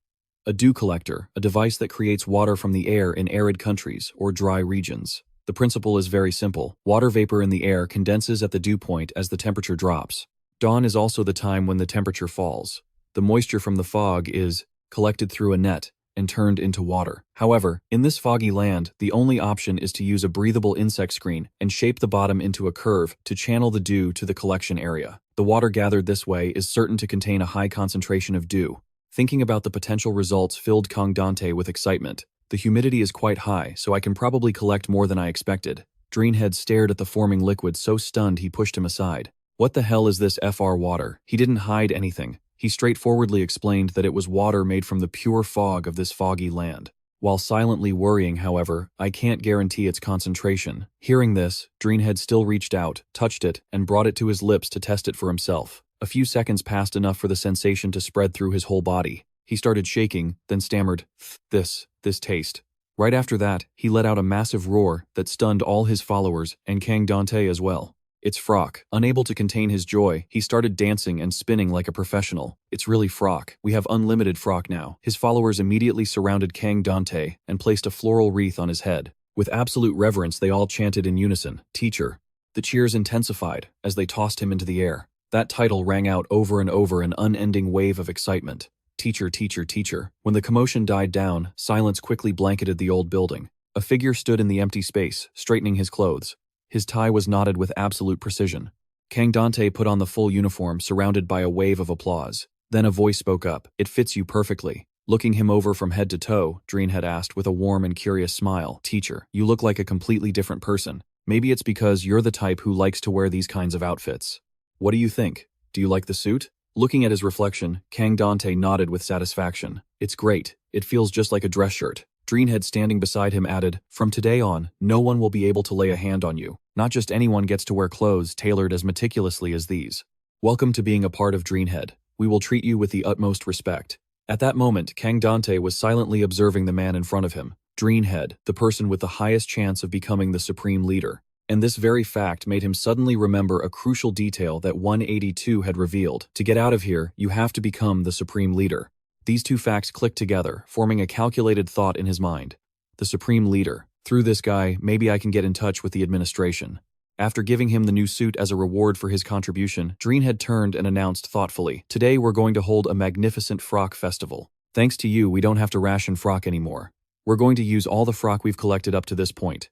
A dew collector, a device that creates water from the air in arid countries or dry regions. The principle is very simple. Water vapor in the air condenses at the dew point as the temperature drops. Dawn is also the time when the temperature falls. The moisture from the fog is collected through a net and turned into water. However, in this foggy land, the only option is to use a breathable insect screen and shape the bottom into a curve to channel the dew to the collection area. The water gathered this way is certain to contain a high concentration of dew. Thinking about the potential results filled Kang Dante with excitement. The humidity is quite high, so I can probably collect more than I expected. Dreenhead stared at the forming liquid so stunned he pushed him aside. What the hell is this FR water? He didn't hide anything. He straightforwardly explained that it was water made from the pure fog of this foggy land. While silently worrying, however, I can't guarantee its concentration. Hearing this, Dreenhead still reached out, touched it, and brought it to his lips to test it for himself. A few seconds passed enough for the sensation to spread through his whole body. He started shaking, then stammered, This taste." Right after that, he let out a massive roar that stunned all his followers and Kang Dante as well. "It's Frock." Unable to contain his joy, he started dancing and spinning like a professional. "It's really Frock. We have unlimited Frock now." His followers immediately surrounded Kang Dante and placed a floral wreath on his head. With absolute reverence, they all chanted in unison, "Teacher." The cheers intensified as they tossed him into the air. That title rang out over and over, an unending wave of excitement. "Teacher, teacher, teacher." When the commotion died down, silence quickly blanketed the old building. A figure stood in the empty space, straightening his clothes. His tie was knotted with absolute precision. Kang Dante put on the full uniform, surrounded by a wave of applause. Then a voice spoke up. "It fits you perfectly." Looking him over from head to toe, Dreenhead asked with a warm and curious smile, "Teacher, you look like a completely different person. Maybe it's because you're the type who likes to wear these kinds of outfits. What do you think? Do you like the suit?" Looking at his reflection, Kang Dante nodded with satisfaction. "It's great. It feels just like a dress shirt." Dreenhead, standing beside him, added, "From today on, no one will be able to lay a hand on you. Not just anyone gets to wear clothes tailored as meticulously as these. Welcome to being a part of Dreenhead. We will treat you with the utmost respect." At that moment, Kang Dante was silently observing the man in front of him. Dreenhead, the person with the highest chance of becoming the supreme leader. And this very fact made him suddenly remember a crucial detail that 182 had revealed. To get out of here, you have to become the supreme leader. These two facts clicked together, forming a calculated thought in his mind. The supreme leader. Through this guy, maybe I can get in touch with the administration. After giving him the new suit as a reward for his contribution, Dreenhead turned and announced thoughtfully, "Today we're going to hold a magnificent Frock festival. Thanks to you, we don't have to ration Frock anymore. We're going to use all the Frock we've collected up to this point."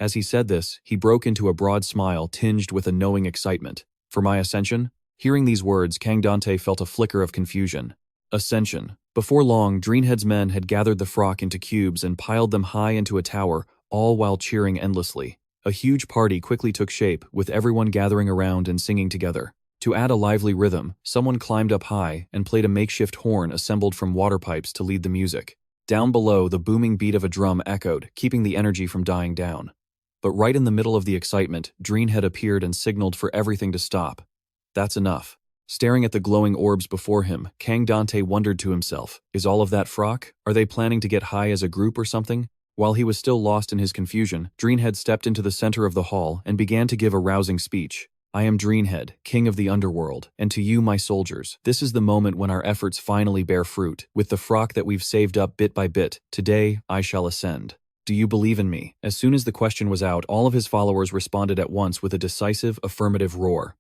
As he said this, he broke into a broad smile tinged with a knowing excitement. "For my ascension?" Hearing these words, Kang Dante felt a flicker of confusion. Ascension. Before long, Dreenhead's men had gathered the Frock into cubes and piled them high into a tower, all while cheering endlessly. A huge party quickly took shape, with everyone gathering around and singing together. To add a lively rhythm, someone climbed up high and played a makeshift horn assembled from water pipes to lead the music. Down below, the booming beat of a drum echoed, keeping the energy from dying down. But right in the middle of the excitement, Dreenhead appeared and signaled for everything to stop. "That's enough." Staring at the glowing orbs before him, Kang Dante wondered to himself, is all of that Frock? Are they planning to get high as a group or something? While he was still lost in his confusion, Dreenhead stepped into the center of the hall and began to give a rousing speech. I am Dreamhead, king of the underworld, and to you, my soldiers, this is the moment when our efforts finally bear fruit. With the frock that we've saved up bit by bit, today I shall ascend. Do you believe in me? As soon as the question was out, all of his followers responded at once with a decisive, affirmative roar.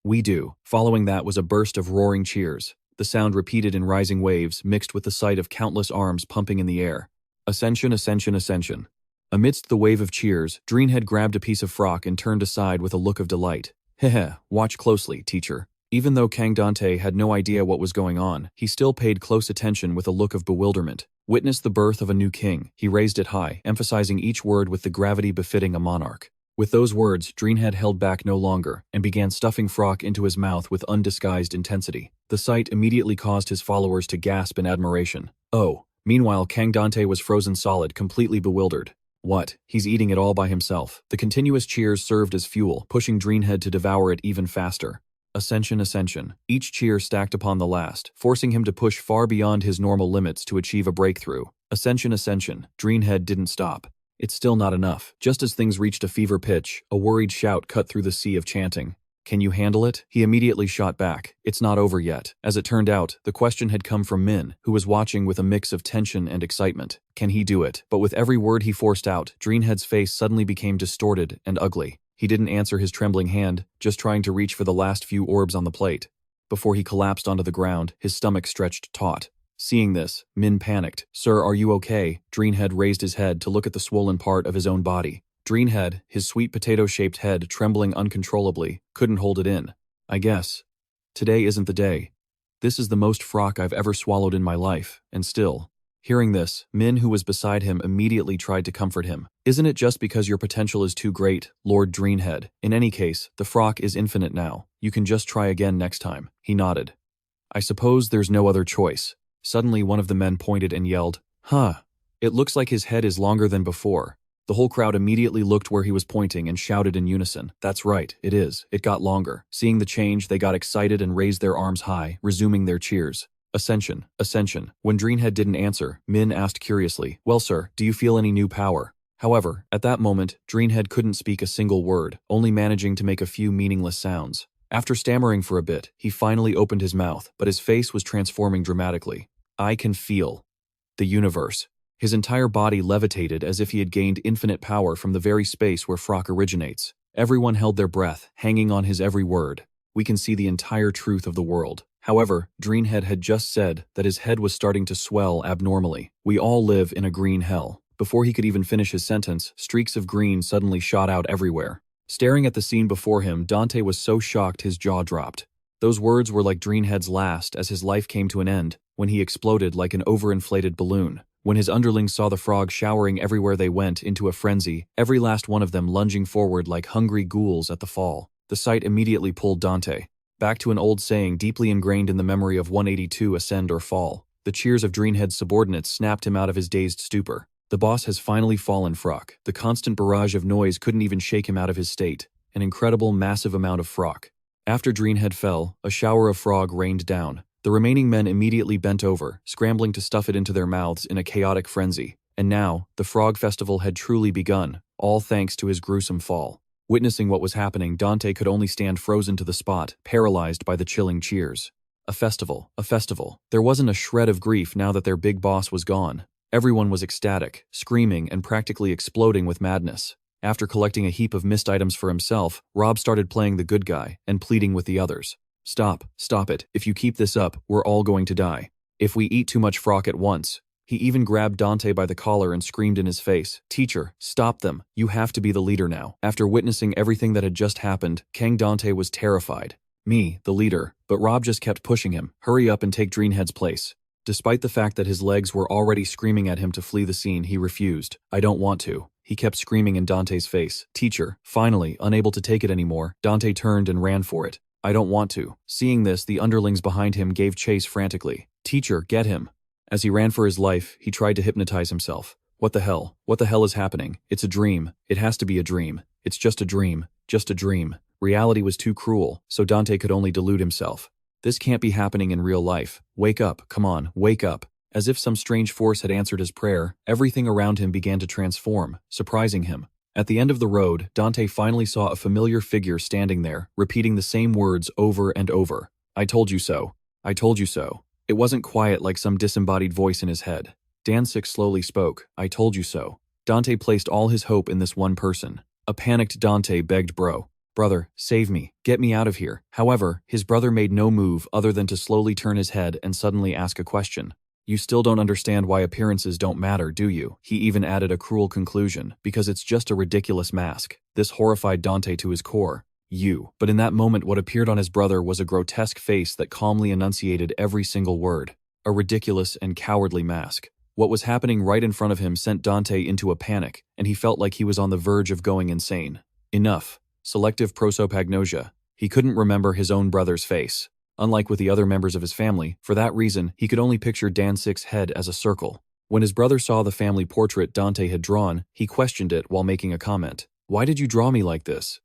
We do. Following that was a burst of roaring cheers. The sound repeated in rising waves, mixed with the sight of countless arms pumping in the air. Ascension, ascension, ascension. Amidst the wave of cheers, Dreamhead grabbed a piece of frock and turned aside with a look of delight. Heh, watch closely, teacher. Even though Kang Dante had no idea what was going on, he still paid close attention with a look of bewilderment. Witness the birth of a new king. He raised it high, emphasizing each word with the gravity befitting a monarch. With those words, Dreamhead held back no longer and began stuffing frock into his mouth with undisguised intensity. The sight immediately caused his followers to gasp in admiration. Oh. Meanwhile, Kang Dante was frozen solid, completely bewildered. What? He's eating it all by himself. The continuous cheers served as fuel, pushing Dreamhead to devour it even faster. Ascension, ascension. Each cheer stacked upon the last, forcing him to push far beyond his normal limits to achieve a breakthrough. Ascension, ascension. Dreamhead didn't stop. It's still not enough. Just as things reached a fever pitch, a worried shout cut through the sea of chanting. Can you handle it? He immediately shot back. It's not over yet. As it turned out, the question had come from Min, who was watching with a mix of tension and excitement. Can he do it? But with every word he forced out, Dreamhead's face suddenly became distorted and ugly. He didn't answer his trembling hand, just trying to reach for the last few orbs on the plate. Before he collapsed onto the ground, his stomach stretched taut. Seeing this, Min panicked. Sir, are you okay? Dreamhead raised his head to look at the swollen part of his own body. Dreamhead, his sweet potato-shaped head trembling uncontrollably, couldn't hold it in. I guess. Today isn't the day. This is the most frock I've ever swallowed in my life, and still. Hearing this, Min, who was beside him, immediately tried to comfort him. Isn't it just because your potential is too great, Lord Dreamhead? In any case, the frock is infinite now. You can just try again next time. He nodded. I suppose there's no other choice. Suddenly, one of the men pointed and yelled, Huh. It looks like his head is longer than before. The whole crowd immediately looked where he was pointing and shouted in unison. That's right, it is. It got longer. Seeing the change, they got excited and raised their arms high, resuming their cheers. Ascension, ascension. When Dreamhead didn't answer, Min asked curiously, Well, sir, do you feel any new power? However, at that moment, Dreamhead couldn't speak a single word, only managing to make a few meaningless sounds. After stammering for a bit, he finally opened his mouth, but his face was transforming dramatically. I can feel the universe. His entire body levitated as if he had gained infinite power from the very space where frock originates. Everyone held their breath, hanging on his every word. We can see the entire truth of the world. However, Dreamhead had just said that his head was starting to swell abnormally. We all live in a green hell. Before he could even finish his sentence, streaks of green suddenly shot out everywhere. Staring at the scene before him, Dante was so shocked his jaw dropped. Those words were like Dreamhead's last as his life came to an end, when he exploded like an overinflated balloon. When his underlings saw the frogs showering everywhere they went into a frenzy, every last one of them lunging forward like hungry ghouls at the fall. The sight immediately pulled Dante back to an old saying deeply ingrained in the memory of 182 ascend or fall. The cheers of Dreamhead's subordinates snapped him out of his dazed stupor. The boss has finally fallen, frock. The constant barrage of noise couldn't even shake him out of his state. An incredible, massive amount of frock. After Dreamhead fell, a shower of frog rained down. The remaining men immediately bent over, scrambling to stuff it into their mouths in a chaotic frenzy. And now, the Frog Festival had truly begun, all thanks to his gruesome fall. Witnessing what was happening, Dante could only stand frozen to the spot, paralyzed by the chilling cheers. A festival, a festival. There wasn't a shred of grief now that their big boss was gone. Everyone was ecstatic, screaming and practically exploding with madness. After collecting a heap of missed items for himself, Rob started playing the good guy and pleading with the others. Stop it. If you keep this up, we're all going to die. If we eat too much frock at once. He even grabbed Dante by the collar and screamed in his face, Teacher, stop them. You have to be the leader now. After witnessing everything that had just happened, Kang Dante was terrified. Me, the leader, but Rob just kept pushing him. Hurry up and take Dreamhead's place. Despite the fact that his legs were already screaming at him to flee the scene, he refused. I don't want to. He kept screaming in Dante's face. Teacher, finally, unable to take it anymore, Dante turned and ran for it. I don't want to. Seeing this, the underlings behind him gave chase frantically. Teacher, get him. As he ran for his life, he tried to hypnotize himself. What the hell? What the hell is happening? It's a dream. It has to be a dream. It's just a dream. Just a dream. Reality was too cruel, so Dante could only delude himself. This can't be happening in real life. Wake up, come on, wake up. As if some strange force had answered his prayer, everything around him began to transform, surprising him. At the end of the road, Dante finally saw a familiar figure standing there, repeating the same words over and over. I told you so. I told you so. It wasn't quiet like some disembodied voice in his head. Dante slowly spoke. I told you so. Dante placed all his hope in this one person. A panicked Dante begged Brother, save me. Get me out of here. However, his brother made no move other than to slowly turn his head and suddenly ask a question. You still don't understand why appearances don't matter, do you? He even added a cruel conclusion, because it's just a ridiculous mask. This horrified Dante to his core. But in that moment what appeared on his brother was a grotesque face that calmly enunciated every single word. A ridiculous and cowardly mask. What was happening right in front of him sent Dante into a panic, and he felt like he was on the verge of going insane. Enough. Selective prosopagnosia. He couldn't remember his own brother's face. Unlike with the other members of his family, for that reason, he could only picture Danzig's head as a circle. When his brother saw the family portrait Dante had drawn, he questioned it while making a comment. Why did you draw me like this?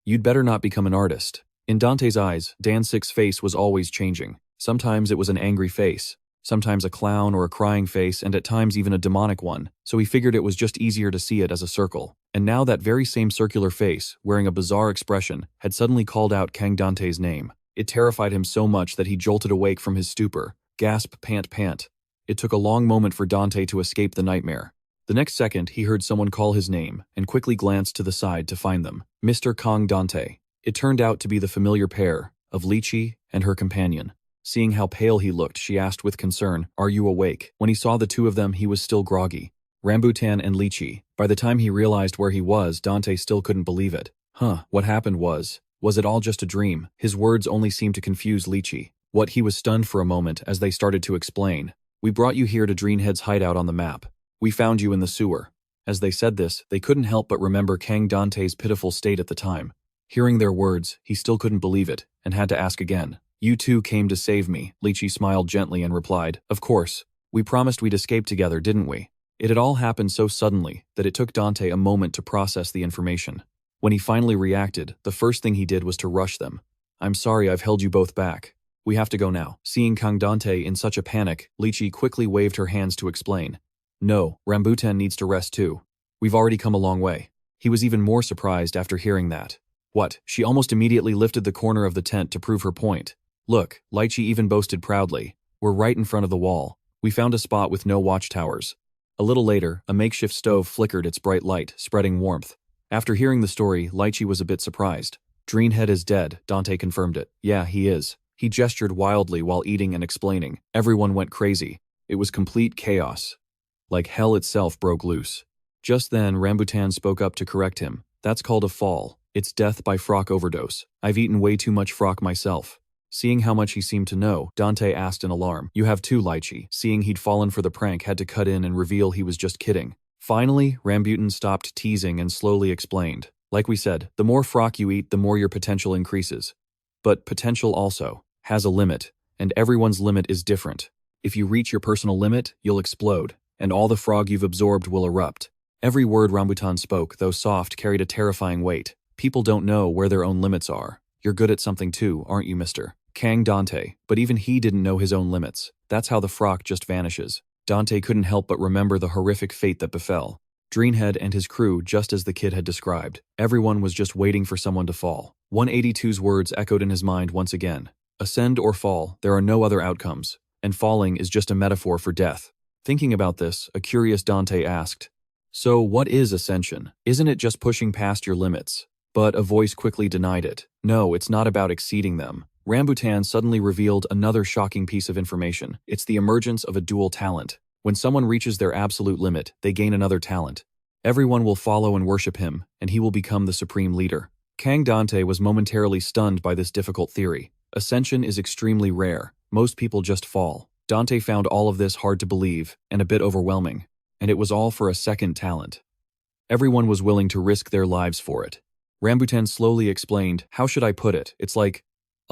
You'd better not become an artist. In Dante's eyes, Danzig's face was always changing. Sometimes it was an angry face, sometimes a clown or a crying face, and at times even a demonic one, so he figured it was just easier to see it as a circle. And now that very same circular face, wearing a bizarre expression, had suddenly called out Kang Dante's name. It terrified him so much that he jolted awake from his stupor. Gasp, pant. It took a long moment for Dante to escape the nightmare. The next second, he heard someone call his name, and quickly glanced to the side to find them. Mr. Kang Dante. It turned out to be the familiar pair of Lychee and her companion. Seeing how pale he looked, she asked with concern, Are you awake? When he saw the two of them, he was still groggy. Rambutan and Lychee. By the time he realized where he was, Dante still couldn't believe it. What happened was it all just a dream? His words only seemed to confuse Lychee. He was stunned for a moment as they started to explain. We brought you here to Dreamhead's hideout on the map. We found you in the sewer. As they said this, they couldn't help but remember Kang Dante's pitiful state at the time. Hearing their words, he still couldn't believe it, and had to ask again. You two came to save me, Lychee smiled gently and replied. Of course. We promised we'd escape together, didn't we? It had all happened so suddenly that it took Dante a moment to process the information. When he finally reacted, the first thing he did was to rush them. I'm sorry I've held you both back. We have to go now. Seeing Kang Dante in such a panic, Lychee quickly waved her hands to explain. No, Rambutan needs to rest too. We've already come a long way. He was even more surprised after hearing that. What? She almost immediately lifted the corner of the tent to prove her point. Look, Lychee even boasted proudly. We're right in front of the wall. We found a spot with no watchtowers. A little later, a makeshift stove flickered its bright light, spreading warmth. After hearing the story, Lychee was a bit surprised. Dreamhead is dead, Dante confirmed it. Yeah, he is. He gestured wildly while eating and explaining. Everyone went crazy. It was complete chaos. Like hell itself broke loose. Just then, Rambutan spoke up to correct him. That's called a fall. It's death by frock overdose. I've eaten way too much frock myself. Seeing how much he seemed to know, Dante asked in alarm. You have too, Lychee. Seeing he'd fallen for the prank, had to cut in and reveal he was just kidding. Finally, Rambutan stopped teasing and slowly explained. Like we said, the more frock you eat, the more your potential increases. But potential also has a limit, and everyone's limit is different. If you reach your personal limit, you'll explode, and all the frog you've absorbed will erupt. Every word Rambutan spoke, though soft, carried a terrifying weight. People don't know where their own limits are. You're good at something too, aren't you, Mr. Kang Dante? But even he didn't know his own limits. That's how the frock just vanishes. Dante couldn't help but remember the horrific fate that befell Dreamhead and his crew, just as the kid had described. Everyone was just waiting for someone to fall. 182's words echoed in his mind once again. Ascend or fall, there are no other outcomes, and falling is just a metaphor for death. Thinking about this, a curious Dante asked, So what is ascension? Isn't it just pushing past your limits? But a voice quickly denied it. No, it's not about exceeding them. Rambutan suddenly revealed another shocking piece of information. It's the emergence of a dual talent. When someone reaches their absolute limit, they gain another talent. Everyone will follow and worship him, and he will become the supreme leader. Kang Dante was momentarily stunned by this difficult theory. Ascension is extremely rare. Most people just fall. Dante found all of this hard to believe, and a bit overwhelming. And it was all for a second talent. Everyone was willing to risk their lives for it. Rambutan slowly explained, How should I put it? It's like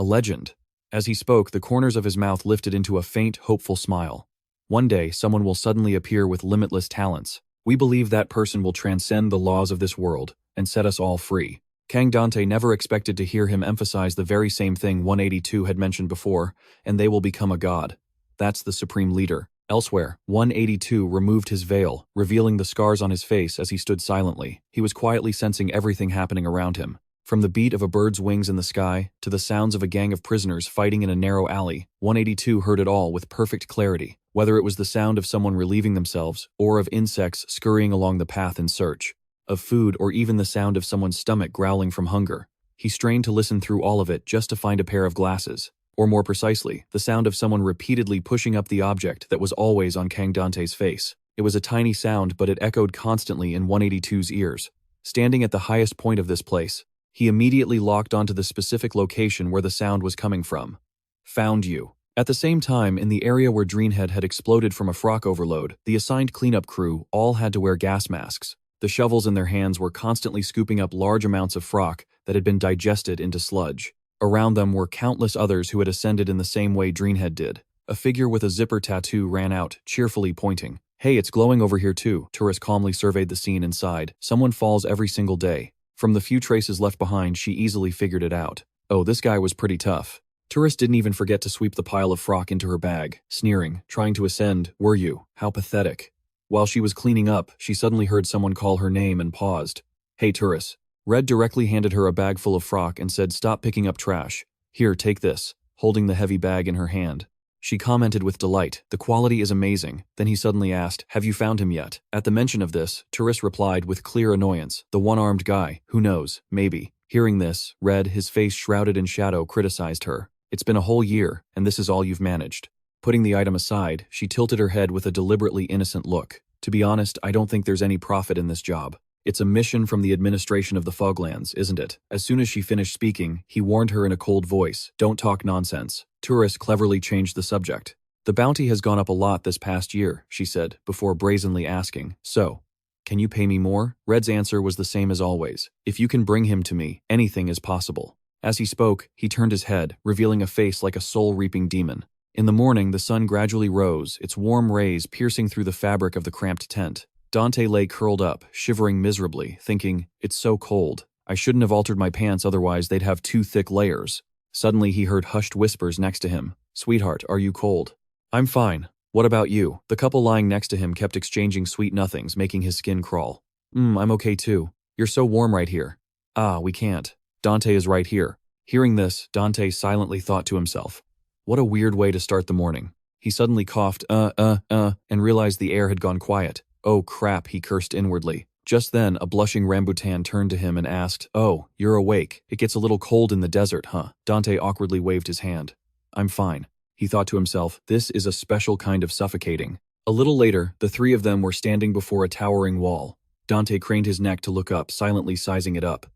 a legend. As he spoke, the corners of his mouth lifted into a faint, hopeful smile. One day, someone will suddenly appear with limitless talents. We believe that person will transcend the laws of this world and set us all free. Kang Dante never expected to hear him emphasize the very same thing 182 had mentioned before, and they will become a god. That's the supreme leader. Elsewhere, 182 removed his veil, revealing the scars on his face as he stood silently. He was quietly sensing everything happening around him. From the beat of a bird's wings in the sky, to the sounds of a gang of prisoners fighting in a narrow alley, 182 heard it all with perfect clarity, whether it was the sound of someone relieving themselves, or of insects scurrying along the path in search of food, or even the sound of someone's stomach growling from hunger. He strained to listen through all of it just to find a pair of glasses. Or more precisely, the sound of someone repeatedly pushing up the object that was always on Kang Dante's face. It was a tiny sound, but it echoed constantly in 182's ears. Standing at the highest point of this place, he immediately locked onto the specific location where the sound was coming from. Found you. At the same time, in the area where Dreamhead had exploded from a frock overload, the assigned cleanup crew all had to wear gas masks. The shovels in their hands were constantly scooping up large amounts of frock that had been digested into sludge. Around them were countless others who had ascended in the same way Dreamhead did. A figure with a zipper tattoo ran out, cheerfully pointing. "Hey, it's glowing over here too." Tourist calmly surveyed the scene inside. Someone falls every single day. From the few traces left behind, she easily figured it out. Oh, this guy was pretty tough. Tourist didn't even forget to sweep the pile of frock into her bag, sneering, "Trying to ascend, were you? How pathetic." While she was cleaning up, she suddenly heard someone call her name and paused. "Hey, Tourist." Red directly handed her a bag full of frock and said, "Stop picking up trash. Here, take this," holding the heavy bag in her hand. She commented with delight, "The quality is amazing." Then he suddenly asked, "Have you found him yet?" At the mention of this, Tourist replied with clear annoyance, "The one-armed guy, who knows, maybe." Hearing this, Red, his face shrouded in shadow, criticized her. "It's been a whole year, and this is all you've managed." Putting the item aside, she tilted her head with a deliberately innocent look. "To be honest, I don't think there's any profit in this job. It's a mission from the administration of the Foglands, isn't it?" As soon as she finished speaking, he warned her in a cold voice, "Don't talk nonsense." Tourist cleverly changed the subject. "The bounty has gone up a lot this past year," she said, before brazenly asking, "So, can you pay me more?" Red's answer was the same as always. "If you can bring him to me, anything is possible." As he spoke, he turned his head, revealing a face like a soul-reaping demon. In the morning, the sun gradually rose, its warm rays piercing through the fabric of the cramped tent. Dante lay curled up, shivering miserably, thinking, "It's so cold. I shouldn't have altered my pants, otherwise they'd have 2 thick layers." Suddenly he heard hushed whispers next to him. "Sweetheart, are you cold?" "I'm fine. What about you?" The couple lying next to him kept exchanging sweet nothings, making his skin crawl. I'm okay too. You're so warm right here." "Ah, we can't. Dante is right here." Hearing this, Dante silently thought to himself, "What a weird way to start the morning." He suddenly coughed, and realized the air had gone quiet. "Oh crap," he cursed inwardly. Just then, a blushing rambutan turned to him and asked, "Oh, you're awake. It gets a little cold in the desert, huh?" Dante awkwardly waved his hand. "I'm fine." He thought to himself, "This is a special kind of suffocating." A little later, the three of them were standing before a towering wall. Dante craned his neck to look up, silently sizing it up.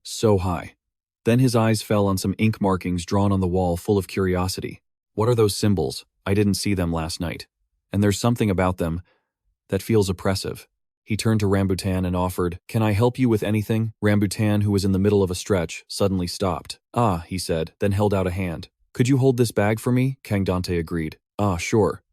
So high. Then his eyes fell on some ink markings drawn on the wall, full of curiosity. "What are those symbols? I didn't see them last night. And there's something about them that feels oppressive." He turned to Rambutan and offered, "Can I help you with anything?" Rambutan, who was in the middle of a stretch, suddenly stopped. "Ah," he said, then held out a hand. "Could you hold this bag for me?" Kang Dante agreed. "Ah, sure."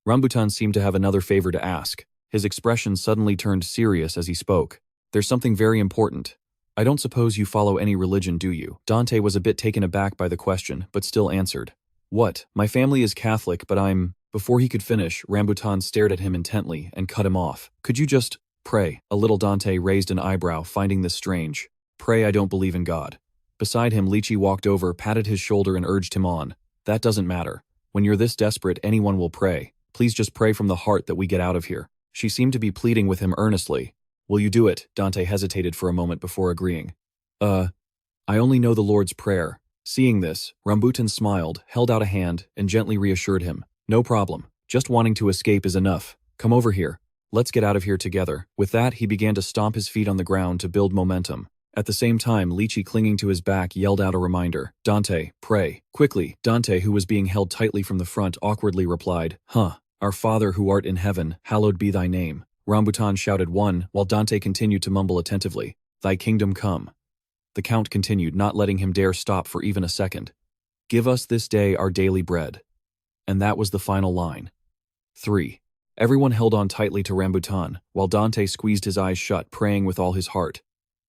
Rambutan seemed to have another favor to ask. His expression suddenly turned serious as he spoke. "There's something very important. I don't suppose you follow any religion, do you?" Dante was a bit taken aback by the question, but still answered. "What? My family is Catholic, but I'm—" Before he could finish, Rambutan stared at him intently and cut him off. "Could you just pray?" A little Dante raised an eyebrow, finding this strange. "Pray I don't believe in God." Beside him, Lychee walked over, patted his shoulder and urged him on. "That doesn't matter. When you're this desperate, anyone will pray. Please just pray from the heart that we get out of here." She seemed to be pleading with him earnestly. "Will you do it?" Dante hesitated for a moment before agreeing. I only know the Lord's Prayer." Seeing this, Rambutan smiled, held out a hand, and gently reassured him. "No problem. Just wanting to escape is enough. Come over here. Let's get out of here together." With that, he began to stomp his feet on the ground to build momentum. At the same time, Lychee, clinging to his back, yelled out a reminder. "Dante, pray." Quickly, Dante, who was being held tightly from the front, awkwardly replied, "Our Father who art in heaven, hallowed be thy name." Rambutan shouted one, while Dante continued to mumble attentively, "Thy kingdom come." The Count continued, not letting him dare stop for even a second. "Give us this day our daily bread." And that was the final line. 3. Everyone held on tightly to Rambutan, while Dante squeezed his eyes shut, praying with all his heart.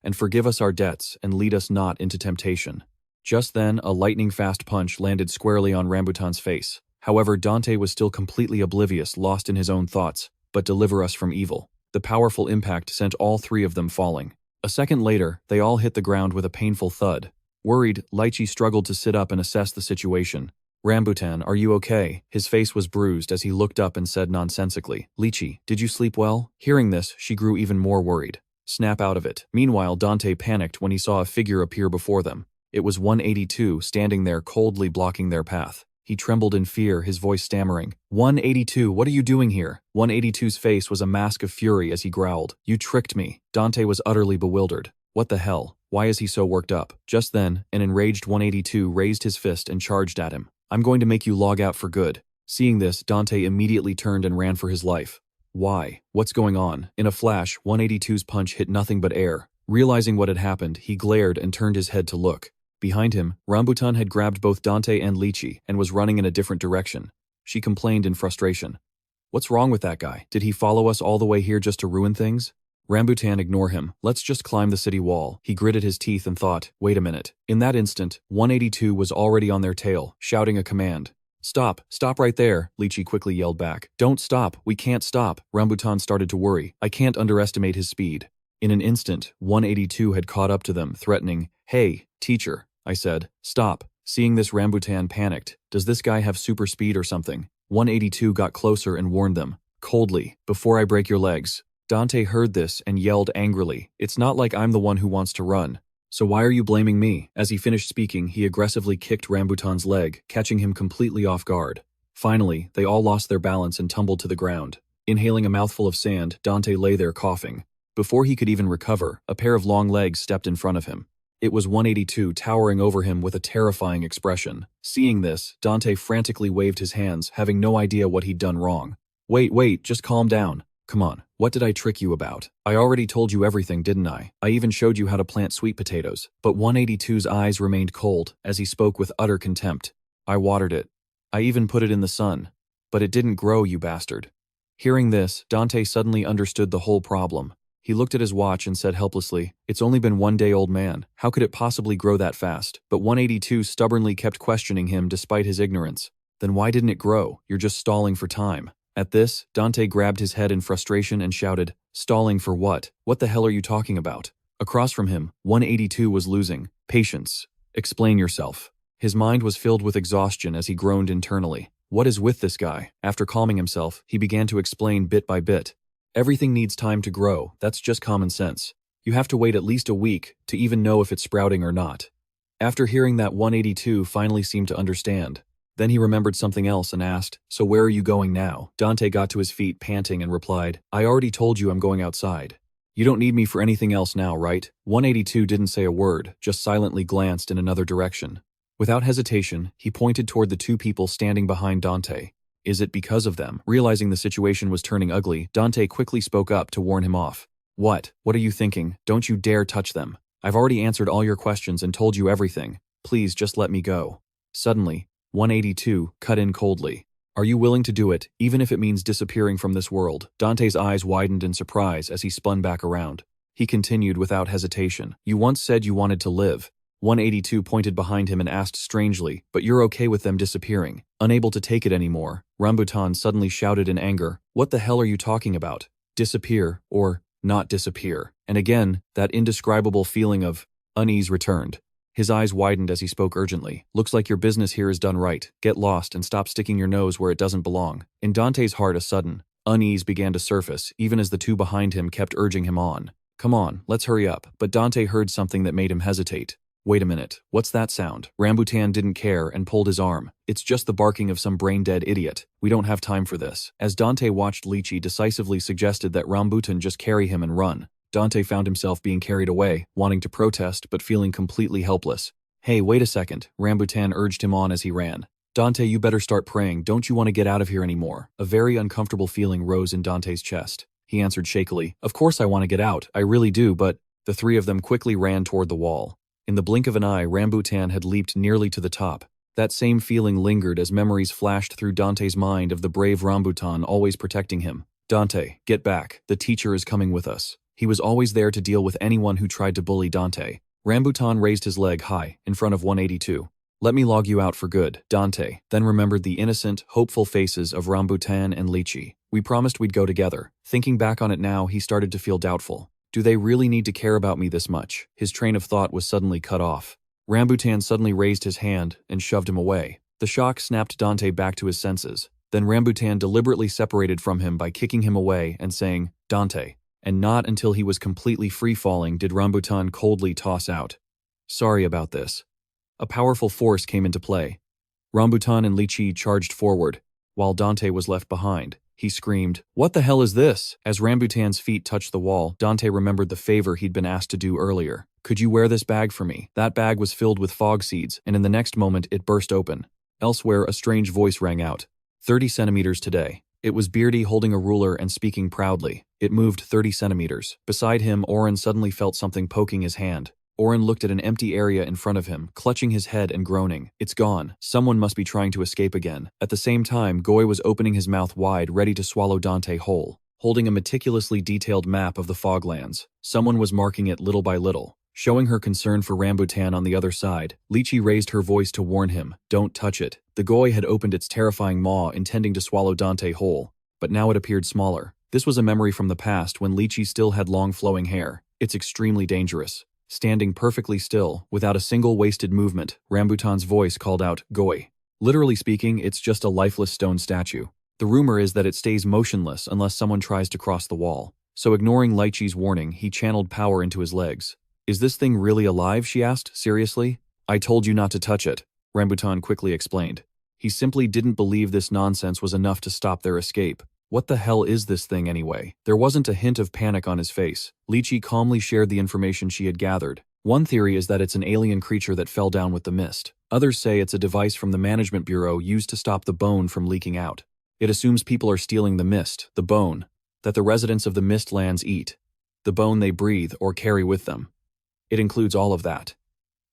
"And forgive us our debts, and lead us not into temptation." Just then, a lightning-fast punch landed squarely on Rambutan's face. However, Dante was still completely oblivious, lost in his own thoughts. But deliver us from evil. The powerful impact sent all three of them falling. A second later, they all hit the ground with a painful thud. Worried, Lychee struggled to sit up and assess the situation. Rambutan, are you okay? His face was bruised as he looked up and said nonsensically, Lychee, did you sleep well? Hearing this, she grew even more worried. Snap out of it. Meanwhile, Dante panicked when he saw a figure appear before them. It was 182 standing there coldly blocking their path. He trembled in fear, his voice stammering. 182, what are you doing here? 182's face was a mask of fury as he growled. You tricked me. Dante was utterly bewildered. What the hell? Why is he so worked up? Just then, an enraged 182 raised his fist and charged at him. I'm going to make you log out for good. Seeing this, Dante immediately turned and ran for his life. Why? What's going on? In a flash, 182's punch hit nothing but air. Realizing what had happened, he glared and turned his head to look. Behind him, Rambutan had grabbed both Dante and Lychee and was running in a different direction. She complained in frustration. What's wrong with that guy? Did he follow us all the way here just to ruin things? Rambutan, ignore him. Let's just climb the city wall. He gritted his teeth and thought, wait a minute. In that instant, 182 was already on their tail, shouting a command. Stop. Stop right there, Lychee quickly yelled back. Don't stop. We can't stop. Rambutan started to worry. I can't underestimate his speed. In an instant, 182 had caught up to them, threatening, Hey, teacher. I said, stop. Seeing this, Rambutan panicked. Does this guy have super speed or something? 182 got closer and warned them. Coldly, before I break your legs. Dante heard this and yelled angrily. It's not like I'm the one who wants to run. So why are you blaming me? As he finished speaking, he aggressively kicked Rambutan's leg, catching him completely off guard. Finally, they all lost their balance and tumbled to the ground. Inhaling a mouthful of sand, Dante lay there coughing. Before he could even recover, a pair of long legs stepped in front of him. It was 182 towering over him with a terrifying expression. Seeing this, Dante frantically waved his hands, having no idea what he'd done wrong. Wait, just calm down. Come on, what did I trick you about? I already told you everything, didn't I? I even showed you how to plant sweet potatoes. But 182's eyes remained cold as he spoke with utter contempt. I watered it. I even put it in the sun. But it didn't grow, you bastard. Hearing this, Dante suddenly understood the whole problem. He looked at his watch and said helplessly, It's only been 1 day, old man. How could it possibly grow that fast? But 182 stubbornly kept questioning him despite his ignorance. Then why didn't it grow? You're just stalling for time. At this, Dante grabbed his head in frustration and shouted, Stalling for what? What the hell are you talking about? Across from him, 182 was losing patience. Explain yourself. His mind was filled with exhaustion as he groaned internally. What is with this guy? After calming himself, he began to explain bit by bit. Everything needs time to grow, that's just common sense. You have to wait at least a week to even know if it's sprouting or not. After hearing that, 182 finally seemed to understand. Then he remembered something else and asked, So where are you going now? Dante got to his feet panting and replied, I already told you I'm going outside. You don't need me for anything else now, right? 182 didn't say a word, just silently glanced in another direction. Without hesitation, he pointed toward the 2 people standing behind Dante. Is it because of them? Realizing the situation was turning ugly, Dante quickly spoke up to warn him off. What? What are you thinking? Don't you dare touch them. I've already answered all your questions and told you everything. Please just let me go. Suddenly, 182 cut in coldly. Are you willing to do it, even if it means disappearing from this world? Dante's eyes widened in surprise as he spun back around. He continued without hesitation. You once said you wanted to live. 182 pointed behind him and asked strangely, but you're okay with them disappearing? Unable to take it anymore, Rambutan suddenly shouted in anger, What the hell are you talking about? Disappear, or not disappear? And again, that indescribable feeling of unease returned. His eyes widened as he spoke urgently. Looks like your business here is done right. Get lost and stop sticking your nose where it doesn't belong. In Dante's heart, a sudden unease began to surface, even as the 2 behind him kept urging him on. Come on, let's hurry up. But Dante heard something that made him hesitate. Wait a minute, what's that sound? Rambutan didn't care and pulled his arm. It's just the barking of some brain-dead idiot. We don't have time for this. As Dante watched, Lychee decisively suggested that Rambutan just carry him and run. Dante found himself being carried away, wanting to protest but feeling completely helpless. Hey, wait a second, Rambutan urged him on as he ran. Dante, you better start praying, don't you want to get out of here anymore? A very uncomfortable feeling rose in Dante's chest. He answered shakily, Of course I want to get out, I really do, but… The 3 of them quickly ran toward the wall. In the blink of an eye, Rambutan had leaped nearly to the top. That same feeling lingered as memories flashed through Dante's mind of the brave Rambutan always protecting him. Dante, get back, the teacher is coming with us. He was always there to deal with anyone who tried to bully Dante. Rambutan raised his leg high, in front of 182. Let me log you out for good, Dante then remembered the innocent, hopeful faces of Rambutan and Lychee. We promised we'd go together. Thinking back on it now, he started to feel doubtful. Do they really need to care about me this much? His train of thought was suddenly cut off. Rambutan suddenly raised his hand and shoved him away. The shock snapped Dante back to his senses. Then Rambutan deliberately separated from him by kicking him away and saying, Dante. And not until he was completely free-falling did Rambutan coldly toss out, sorry about this. A powerful force came into play. Rambutan and Lychee charged forward, while Dante was left behind. He screamed, what the hell is this? As Rambutan's feet touched the wall, Dante remembered the favor he'd been asked to do earlier. Could you wear this bag for me? That bag was filled with fog seeds, and in the next moment it burst open. Elsewhere, a strange voice rang out. 30 centimeters today. It was Beardy holding a ruler and speaking proudly. It moved 30 centimeters. Beside him, Oren suddenly felt something poking his hand. Oren looked at an empty area in front of him, clutching his head and groaning. It's gone. Someone must be trying to escape again. At the same time, Goy was opening his mouth wide, ready to swallow Dante whole, holding a meticulously detailed map of the Foglands. Someone was marking it little by little. Showing her concern for Rambutan on the other side, Lychee raised her voice to warn him, don't touch it. The Goy had opened its terrifying maw, intending to swallow Dante whole, but now it appeared smaller. This was a memory from the past when Lychee still had long flowing hair. It's extremely dangerous. Standing perfectly still, without a single wasted movement, Rambutan's voice called out, Goy. Literally speaking, it's just a lifeless stone statue. The rumor is that it stays motionless unless someone tries to cross the wall. So ignoring Lychee's warning, he channeled power into his legs. Is this thing really alive? She asked, seriously. I told you not to touch it, Rambutan quickly explained. He simply didn't believe this nonsense was enough to stop their escape. What the hell is this thing anyway? There wasn't a hint of panic on his face. Lychee calmly shared the information she had gathered. One theory is that it's an alien creature that fell down with the mist. Others say it's a device from the Management Bureau used to stop the bone from leaking out. It assumes people are stealing the mist, the bone, that the residents of the mist lands eat, the bone they breathe or carry with them. It includes all of that.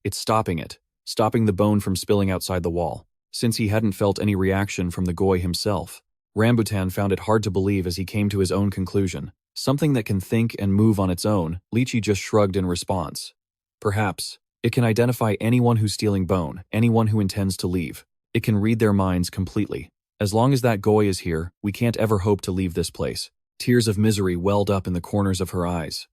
It's stopping the bone from spilling outside the wall. Since he hadn't felt any reaction from the Goy himself, Rambutan found it hard to believe as he came to his own conclusion. Something that can think and move on its own, Lychee just shrugged in response. Perhaps. It can identify anyone who's stealing bone, anyone who intends to leave. It can read their minds completely. As long as that Goy is here, we can't ever hope to leave this place. Tears of misery welled up in the corners of her eyes.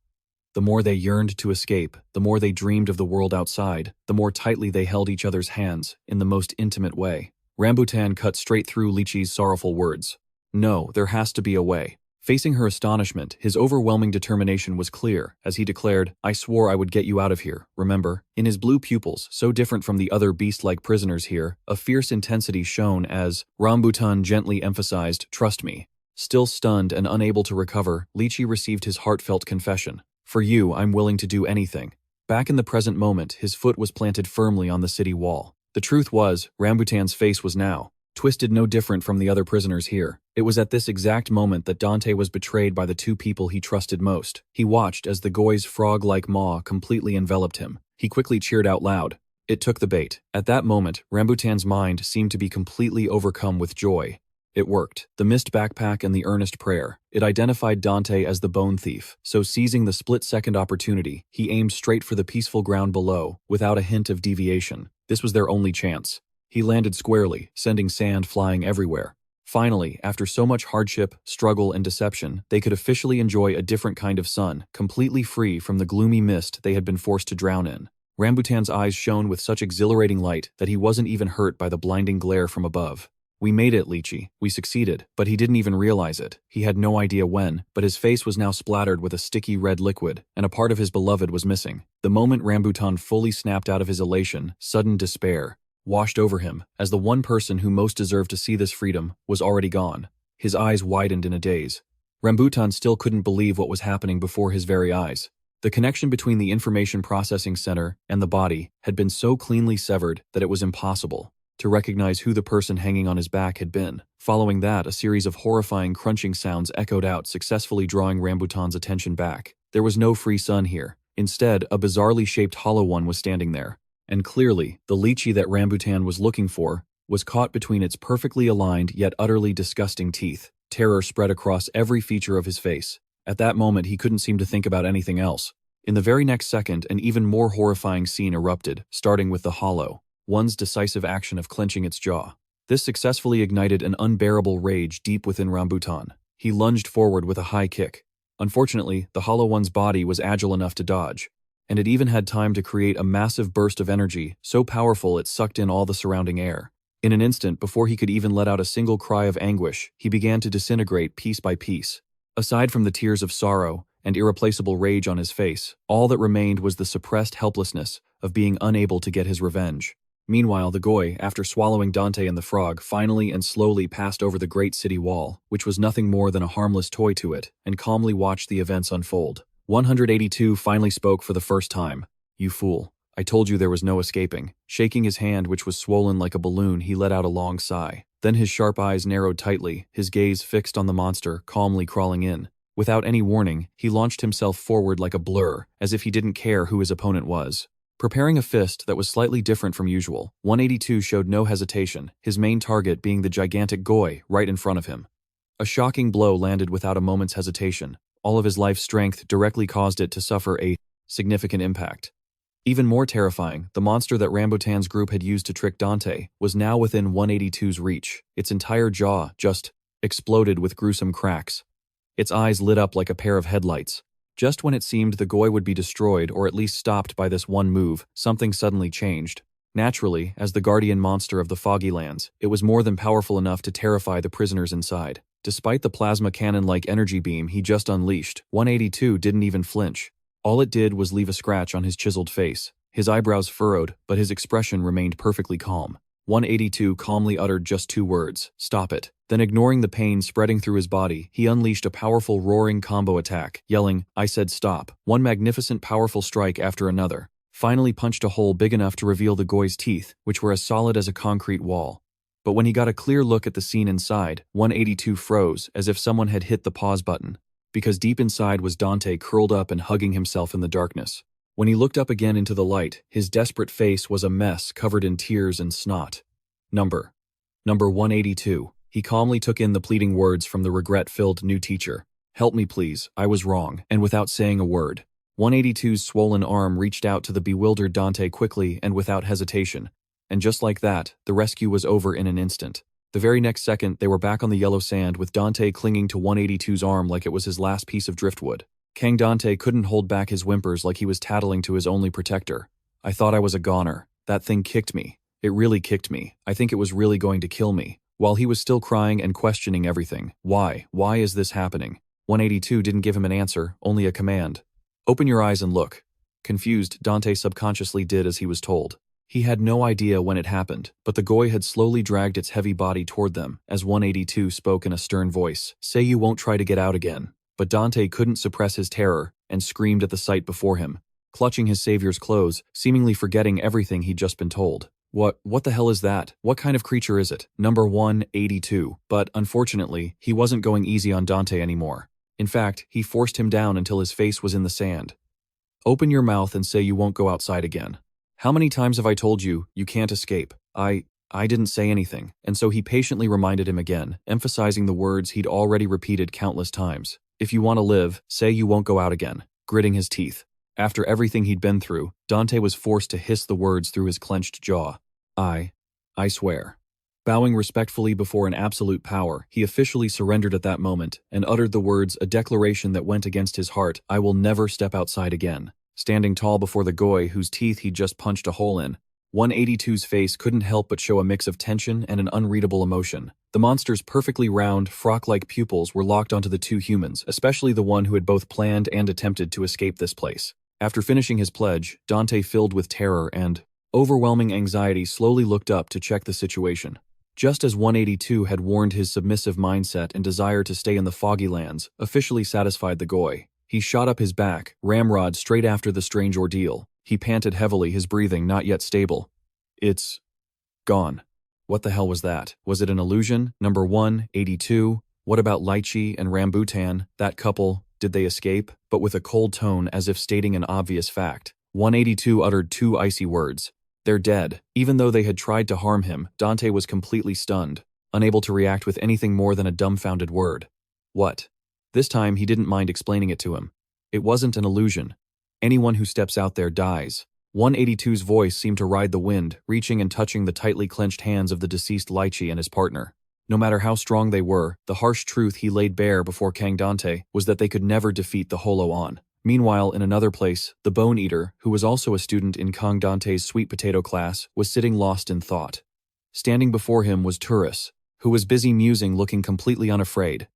The more they yearned to escape, the more they dreamed of the world outside, the more tightly they held each other's hands, in the most intimate way. Rambutan cut straight through Lychee's sorrowful words. No, there has to be a way. Facing her astonishment, his overwhelming determination was clear, as he declared, I swore I would get you out of here, remember? In his blue pupils, so different from the other beast-like prisoners here, a fierce intensity shone as Rambutan gently emphasized, trust me. Still stunned and unable to recover, Lychee received his heartfelt confession. For you, I'm willing to do anything. Back in the present moment, his foot was planted firmly on the city wall. The truth was, Rambutan's face was now twisted no different from the other prisoners here. It was at this exact moment that Dante was betrayed by the two people he trusted most. He watched as the Goy's frog-like maw completely enveloped him. He quickly cheered out loud. It took the bait. At that moment, Rambutan's mind seemed to be completely overcome with joy. It worked. The mist backpack and the earnest prayer. It identified Dante as the bone thief, so seizing the split-second opportunity, he aimed straight for the peaceful ground below, without a hint of deviation. This was their only chance. He landed squarely, sending sand flying everywhere. Finally, after so much hardship, struggle, and deception, they could officially enjoy a different kind of sun, completely free from the gloomy mist they had been forced to drown in. Rambutan's eyes shone with such exhilarating light that he wasn't even hurt by the blinding glare from above. We made it, Lychee. We succeeded, but he didn't even realize it. He had no idea when, but his face was now splattered with a sticky red liquid, and a part of his beloved was missing. The moment Rambutan fully snapped out of his elation, sudden despair washed over him, as the one person who most deserved to see this freedom was already gone. His eyes widened in a daze. Rambutan still couldn't believe what was happening before his very eyes. The connection between the information processing center and the body had been so cleanly severed that it was impossible to recognize who the person hanging on his back had been. Following that, a series of horrifying crunching sounds echoed out, successfully drawing Rambutan's attention back. There was no free sun here. Instead, a bizarrely shaped hollow one was standing there. And clearly, the Lychee that Rambutan was looking for was caught between its perfectly aligned yet utterly disgusting teeth. Terror spread across every feature of his face. At that moment, he couldn't seem to think about anything else. In the very next second, an even more horrifying scene erupted, starting with the hollow. one's decisive action of clenching its jaw. This successfully ignited an unbearable rage deep within Rambutan. He lunged forward with a high kick. Unfortunately, the Hollow One's body was agile enough to dodge, and it even had time to create a massive burst of energy, so powerful it sucked in all the surrounding air. In an instant, before he could even let out a single cry of anguish, he began to disintegrate piece by piece. Aside from the tears of sorrow and irreplaceable rage on his face, all that remained was the suppressed helplessness of being unable to get his revenge. Meanwhile, the Goi, after swallowing Dante and the frog, finally and slowly passed over the great city wall, which was nothing more than a harmless toy to it, and calmly watched the events unfold. 182 finally spoke for the first time. "You fool. I told you there was no escaping." Shaking his hand, which was swollen like a balloon, he let out a long sigh. Then his sharp eyes narrowed tightly, his gaze fixed on the monster, calmly crawling in. Without any warning, he launched himself forward like a blur, as if he didn't care who his opponent was. Preparing a fist that was slightly different from usual, 182 showed no hesitation, his main target being the gigantic Goi right in front of him. A shocking blow landed without a moment's hesitation. All of his life's strength directly caused it to suffer a significant impact. Even more terrifying, the monster that Rambutan's group had used to trick Dante was now within 182's reach. Its entire jaw just exploded with gruesome cracks. Its eyes lit up like a pair of headlights. Just when it seemed the Goi would be destroyed or at least stopped by this one move, something suddenly changed. Naturally, as the guardian monster of the Foggy Lands, it was more than powerful enough to terrify the prisoners inside. Despite the plasma cannon-like energy beam he just unleashed, 182 didn't even flinch. All it did was leave a scratch on his chiseled face. His eyebrows furrowed, but his expression remained perfectly calm. 182 calmly uttered just 2 words, "Stop it." Then, ignoring the pain spreading through his body, he unleashed a powerful roaring combo attack, yelling, "I said stop." One magnificent powerful strike after another finally punched a hole big enough to reveal the Goi's teeth, which were as solid as a concrete wall. But when he got a clear look at the scene inside, 182 froze, as if someone had hit the pause button. Because deep inside was Dante curled up and hugging himself in the darkness. When he looked up again into the light, his desperate face was a mess covered in tears and snot. Number 182. He calmly took in the pleading words from the regret-filled new teacher. "Help me please, I was wrong," and without saying a word, 182's swollen arm reached out to the bewildered Dante quickly and without hesitation. And just like that, the rescue was over in an instant. The very next second, they were back on the yellow sand with Dante clinging to 182's arm like it was his last piece of driftwood. Kang Dante couldn't hold back his whimpers like he was tattling to his only protector. "I thought I was a goner. That thing kicked me. It really kicked me. I think it was really going to kill me." While he was still crying and questioning everything. Why is this happening? 182 didn't give him an answer, only a command. "Open your eyes and look." Confused, Dante subconsciously did as he was told. He had no idea when it happened, but the Goi had slowly dragged its heavy body toward them as 182 spoke in a stern voice. "Say you won't try to get out again." But Dante couldn't suppress his terror and screamed at the sight before him, clutching his savior's clothes, seemingly forgetting everything he'd just been told. What the hell is that? What kind of creature is it? Number 182. But, unfortunately, he wasn't going easy on Dante anymore. In fact, he forced him down until his face was in the sand. "Open your mouth and say you won't go outside again." "How many times have I told you, you can't escape?" I didn't say anything, and so he patiently reminded him again, emphasizing the words he'd already repeated countless times. "If you want to live, say you won't go out again," gritting his teeth. After everything he'd been through, Dante was forced to hiss the words through his clenched jaw. I swear." Bowing respectfully before an absolute power, he officially surrendered at that moment and uttered the words, a declaration that went against his heart, "I will never step outside again." Standing tall before the Goi whose teeth he'd just punched a hole in, 182's face couldn't help but show a mix of tension and an unreadable emotion. The monster's perfectly round, frog-like pupils were locked onto the two humans, especially the one who had both planned and attempted to escape this place. After finishing his pledge, Dante, filled with terror and overwhelming anxiety, slowly looked up to check the situation. Just as 182 had warned, his submissive mindset and desire to stay in the Foggy Lands officially satisfied the Goi. He shot up his back, ramrod straight after the strange ordeal. He panted heavily, his breathing not yet stable. "It's gone." What the hell was that? Was it an illusion? Number 182? What about Lychee and Rambutan, that couple? Did they escape? But with a cold tone, as if stating an obvious fact. 182 uttered 2 icy words. "They're dead." Even though they had tried to harm him, Dante was completely stunned, unable to react with anything more than a dumbfounded word. "What?" This time he didn't mind explaining it to him. It wasn't an illusion. Anyone who steps out there dies. 182's voice seemed to ride the wind, reaching and touching the tightly clenched hands of the deceased Lychee and his partner. No matter how strong they were, the harsh truth he laid bare before Kang Dante was that they could never defeat the Holo-On. Meanwhile, in another place, the Bone Eater, who was also a student in Kang Dante's sweet potato class, was sitting lost in thought. Standing before him was Turris, who was busy musing, looking completely unafraid.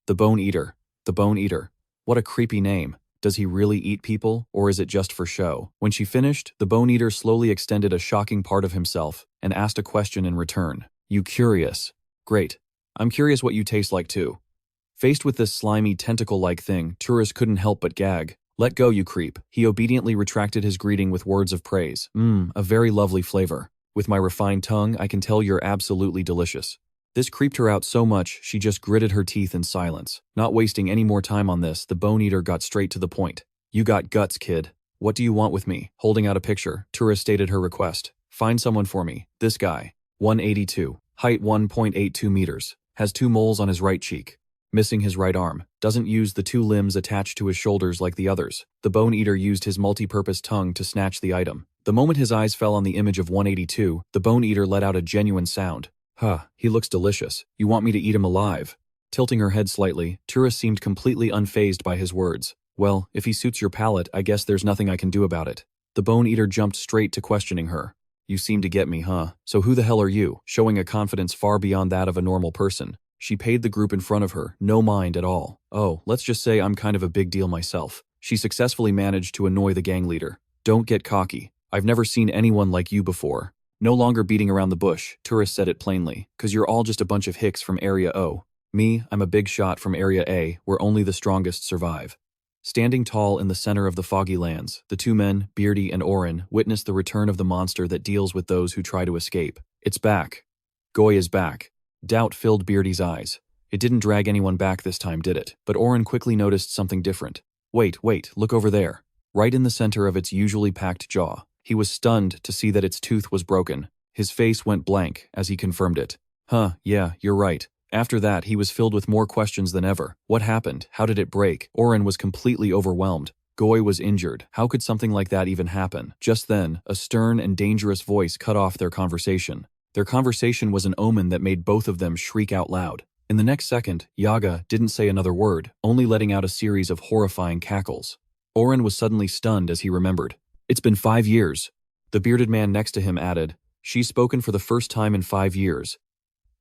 The Bone Eater. The Bone Eater. What a creepy name. Does he really eat people, or is it just for show? When she finished, the Bone Eater slowly extended a shocking part of himself and asked a question in return. You curious? Great. I'm curious what you taste like too. Faced with this slimy tentacle-like thing, Turris couldn't help but gag. Let go, you creep. He obediently retracted his greeting with words of praise. A very lovely flavor. With my refined tongue, I can tell you're absolutely delicious. This creeped her out so much, she just gritted her teeth in silence. Not wasting any more time on this, the Bone Eater got straight to the point. You got guts, kid. What do you want with me? Holding out a picture, Turris stated her request. Find someone for me. This guy. 182. Height 1.82 meters. Has 2 moles on his right cheek. Missing his right arm. Doesn't use the 2 limbs attached to his shoulders like the others. The Bone Eater used his multi-purpose tongue to snatch the item. The moment his eyes fell on the image of 182, the Bone Eater let out a genuine sound. He looks delicious. You want me to eat him alive? Tilting her head slightly, Turris seemed completely unfazed by his words. Well, if he suits your palate, I guess there's nothing I can do about it. The Bone Eater jumped straight to questioning her. You seem to get me, huh? So who the hell are you? Showing a confidence far beyond that of a normal person. She paid the group in front of her, no mind at all. Oh, let's just say I'm kind of a big deal myself. She successfully managed to annoy the gang leader. Don't get cocky. I've never seen anyone like you before. No longer beating around the bush, Turris said it plainly, 'cause you're all just a bunch of hicks from Area O. Me, I'm a big shot from Area A, where only the strongest survive. Standing tall in the center of the foggy lands, the 2 men, Beardy and Oren, witnessed the return of the monster that deals with those who try to escape. It's back. Goy is back. Doubt filled Beardy's eyes. It didn't drag anyone back this time, did it? But Oren quickly noticed something different. Wait, look over there. Right in the center of its usually packed jaw. He was stunned to see that its tooth was broken. His face went blank as he confirmed it. Yeah, you're right. After that, he was filled with more questions than ever. What happened? How did it break? Oren was completely overwhelmed. Goy was injured. How could something like that even happen? Just then, a stern and dangerous voice cut off their conversation. Their conversation was an omen that made both of them shriek out loud. In the next second, Yaga didn't say another word, only letting out a series of horrifying cackles. Oren was suddenly stunned as he remembered. It's been 5 years. The bearded man next to him added, She's spoken for the first time in 5 years.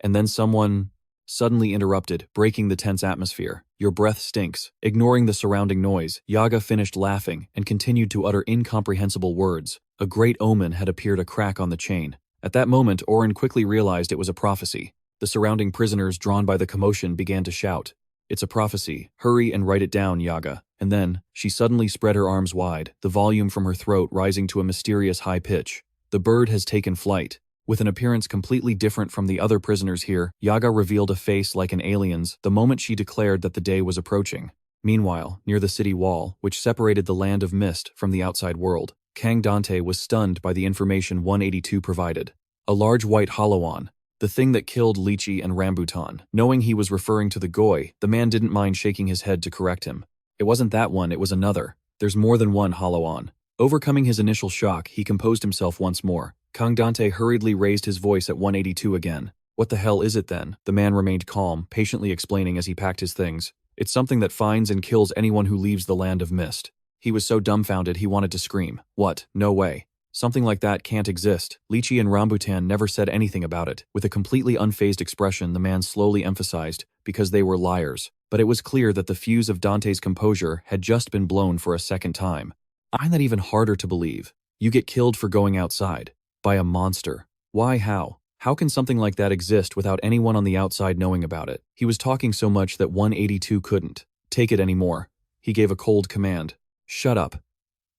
And then someone suddenly interrupted, breaking the tense atmosphere. Your breath stinks. Ignoring the surrounding noise, Yaga finished laughing and continued to utter incomprehensible words. A great omen had appeared a crack on the chain. At that moment, Oren quickly realized it was a prophecy. The surrounding prisoners, drawn by the commotion, began to shout. It's a prophecy. Hurry and write it down, Yaga. And then, she suddenly spread her arms wide, the volume from her throat rising to a mysterious high pitch. The bird has taken flight. With an appearance completely different from the other prisoners here, Yaga revealed a face like an alien's the moment she declared that the day was approaching. Meanwhile, near the city wall, which separated the land of mist from the outside world, Kang Dante was stunned by the information 182 provided. A large white Holo-On, the thing that killed Lychee and Rambutan. Knowing he was referring to the Goy, the man didn't mind shaking his head to correct him. It wasn't that one, it was another. There's more than one Holo-On. Overcoming his initial shock, he composed himself once more. Kang Dante hurriedly raised his voice at 182 again. What the hell is it then? The man remained calm, patiently explaining as he packed his things. It's something that finds and kills anyone who leaves the land of mist. He was so dumbfounded he wanted to scream. What? No way. Something like that can't exist. Lychee and Rambutan never said anything about it. With a completely unfazed expression, the man slowly emphasized, because they were liars. But it was clear that the fuse of Dante's composure had just been blown for a second time. I find that even harder to believe. You get killed for going outside. By a monster. Why, how? How can something like that exist without anyone on the outside knowing about it? He was talking so much that 182 couldn't take it anymore. He gave a cold command. Shut up.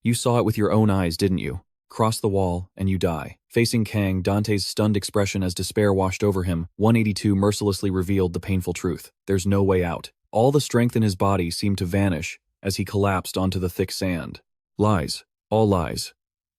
You saw it with your own eyes, didn't you? Cross the wall, and you die. Facing Kang, Dante's stunned expression as despair washed over him, 182 mercilessly revealed the painful truth. There's no way out. All the strength in his body seemed to vanish as he collapsed onto the thick sand. Lies. All lies.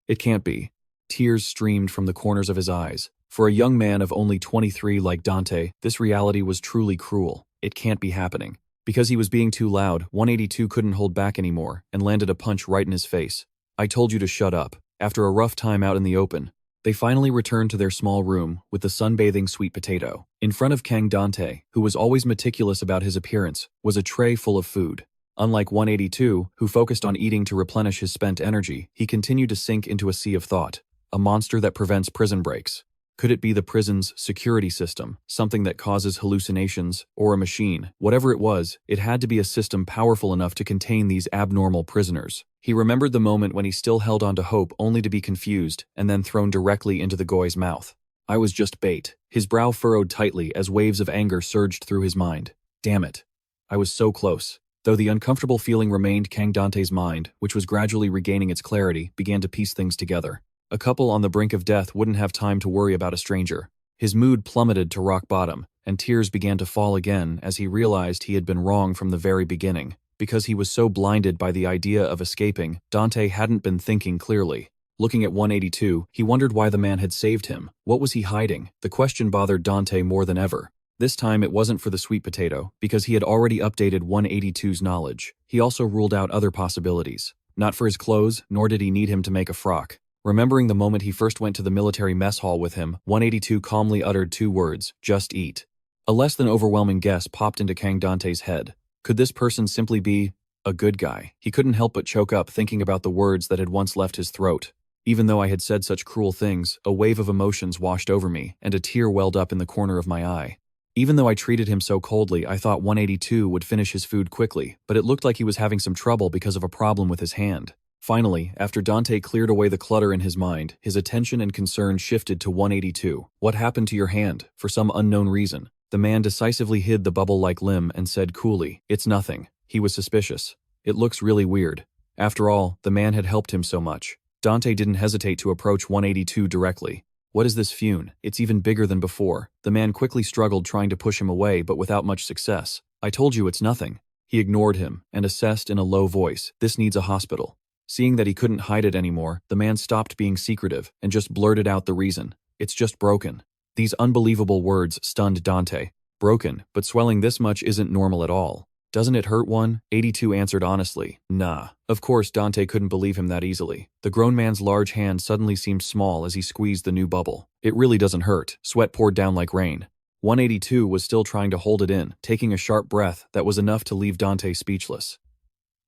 It can't be. Tears streamed from the corners of his eyes. For a young man of only 23 like Dante, this reality was truly cruel. It can't be happening. Because he was being too loud, 182 couldn't hold back anymore and landed a punch right in his face. I told you to shut up. After a rough time out in the open, they finally returned to their small room with the sunbathing sweet potato. In front of Kang, Dante, who was always meticulous about his appearance, was a tray full of food. Unlike 182, who focused on eating to replenish his spent energy, he continued to sink into a sea of thought. A monster that prevents prison breaks. Could it be the prison's security system, something that causes hallucinations, or a machine? Whatever it was, it had to be a system powerful enough to contain these abnormal prisoners. He remembered the moment when he still held on to hope only to be confused and then thrown directly into the goy's mouth. I was just bait. His brow furrowed tightly as waves of anger surged through his mind. Damn it. I was so close. Though the uncomfortable feeling remained, Kang Dante's mind, which was gradually regaining its clarity, began to piece things together. A couple on the brink of death wouldn't have time to worry about a stranger. His mood plummeted to rock bottom, and tears began to fall again as he realized he had been wrong from the very beginning. Because he was so blinded by the idea of escaping, Dante hadn't been thinking clearly. Looking at 182, he wondered why the man had saved him. What was he hiding? The question bothered Dante more than ever. This time it wasn't for the sweet potato, because he had already updated 182's knowledge. He also ruled out other possibilities. Not for his clothes, nor did he need him to make a frock. Remembering the moment he first went to the military mess hall with him, 182 calmly uttered two words, "Just eat." A less than overwhelming guess popped into Kang Dante's head. Could this person simply be a good guy? He couldn't help but choke up thinking about the words that had once left his throat. Even though I had said such cruel things, a wave of emotions washed over me, and a tear welled up in the corner of my eye. Even though I treated him so coldly, I thought 182 would finish his food quickly, but it looked like he was having some trouble because of a problem with his hand. Finally, after Dante cleared away the clutter in his mind, his attention and concern shifted to 182. What happened to your hand? For some unknown reason. The man decisively hid the bubble-like limb and said coolly, "It's nothing." He was suspicious. "It looks really weird." After all, the man had helped him so much. Dante didn't hesitate to approach 182 directly. "What is this fune? It's even bigger than before." The man quickly struggled trying to push him away, but without much success. "I told you it's nothing." He ignored him and assessed in a low voice, "This needs a hospital." Seeing that he couldn't hide it anymore, the man stopped being secretive and just blurted out the reason. "It's just broken." These unbelievable words stunned Dante. Broken, but swelling this much isn't normal at all. "Doesn't it hurt?" 182 answered honestly. "Nah." Of course, Dante couldn't believe him that easily. The grown man's large hand suddenly seemed small as he squeezed the new bubble. "It really doesn't hurt." Sweat poured down like rain. 182 was still trying to hold it in, taking a sharp breath that was enough to leave Dante speechless.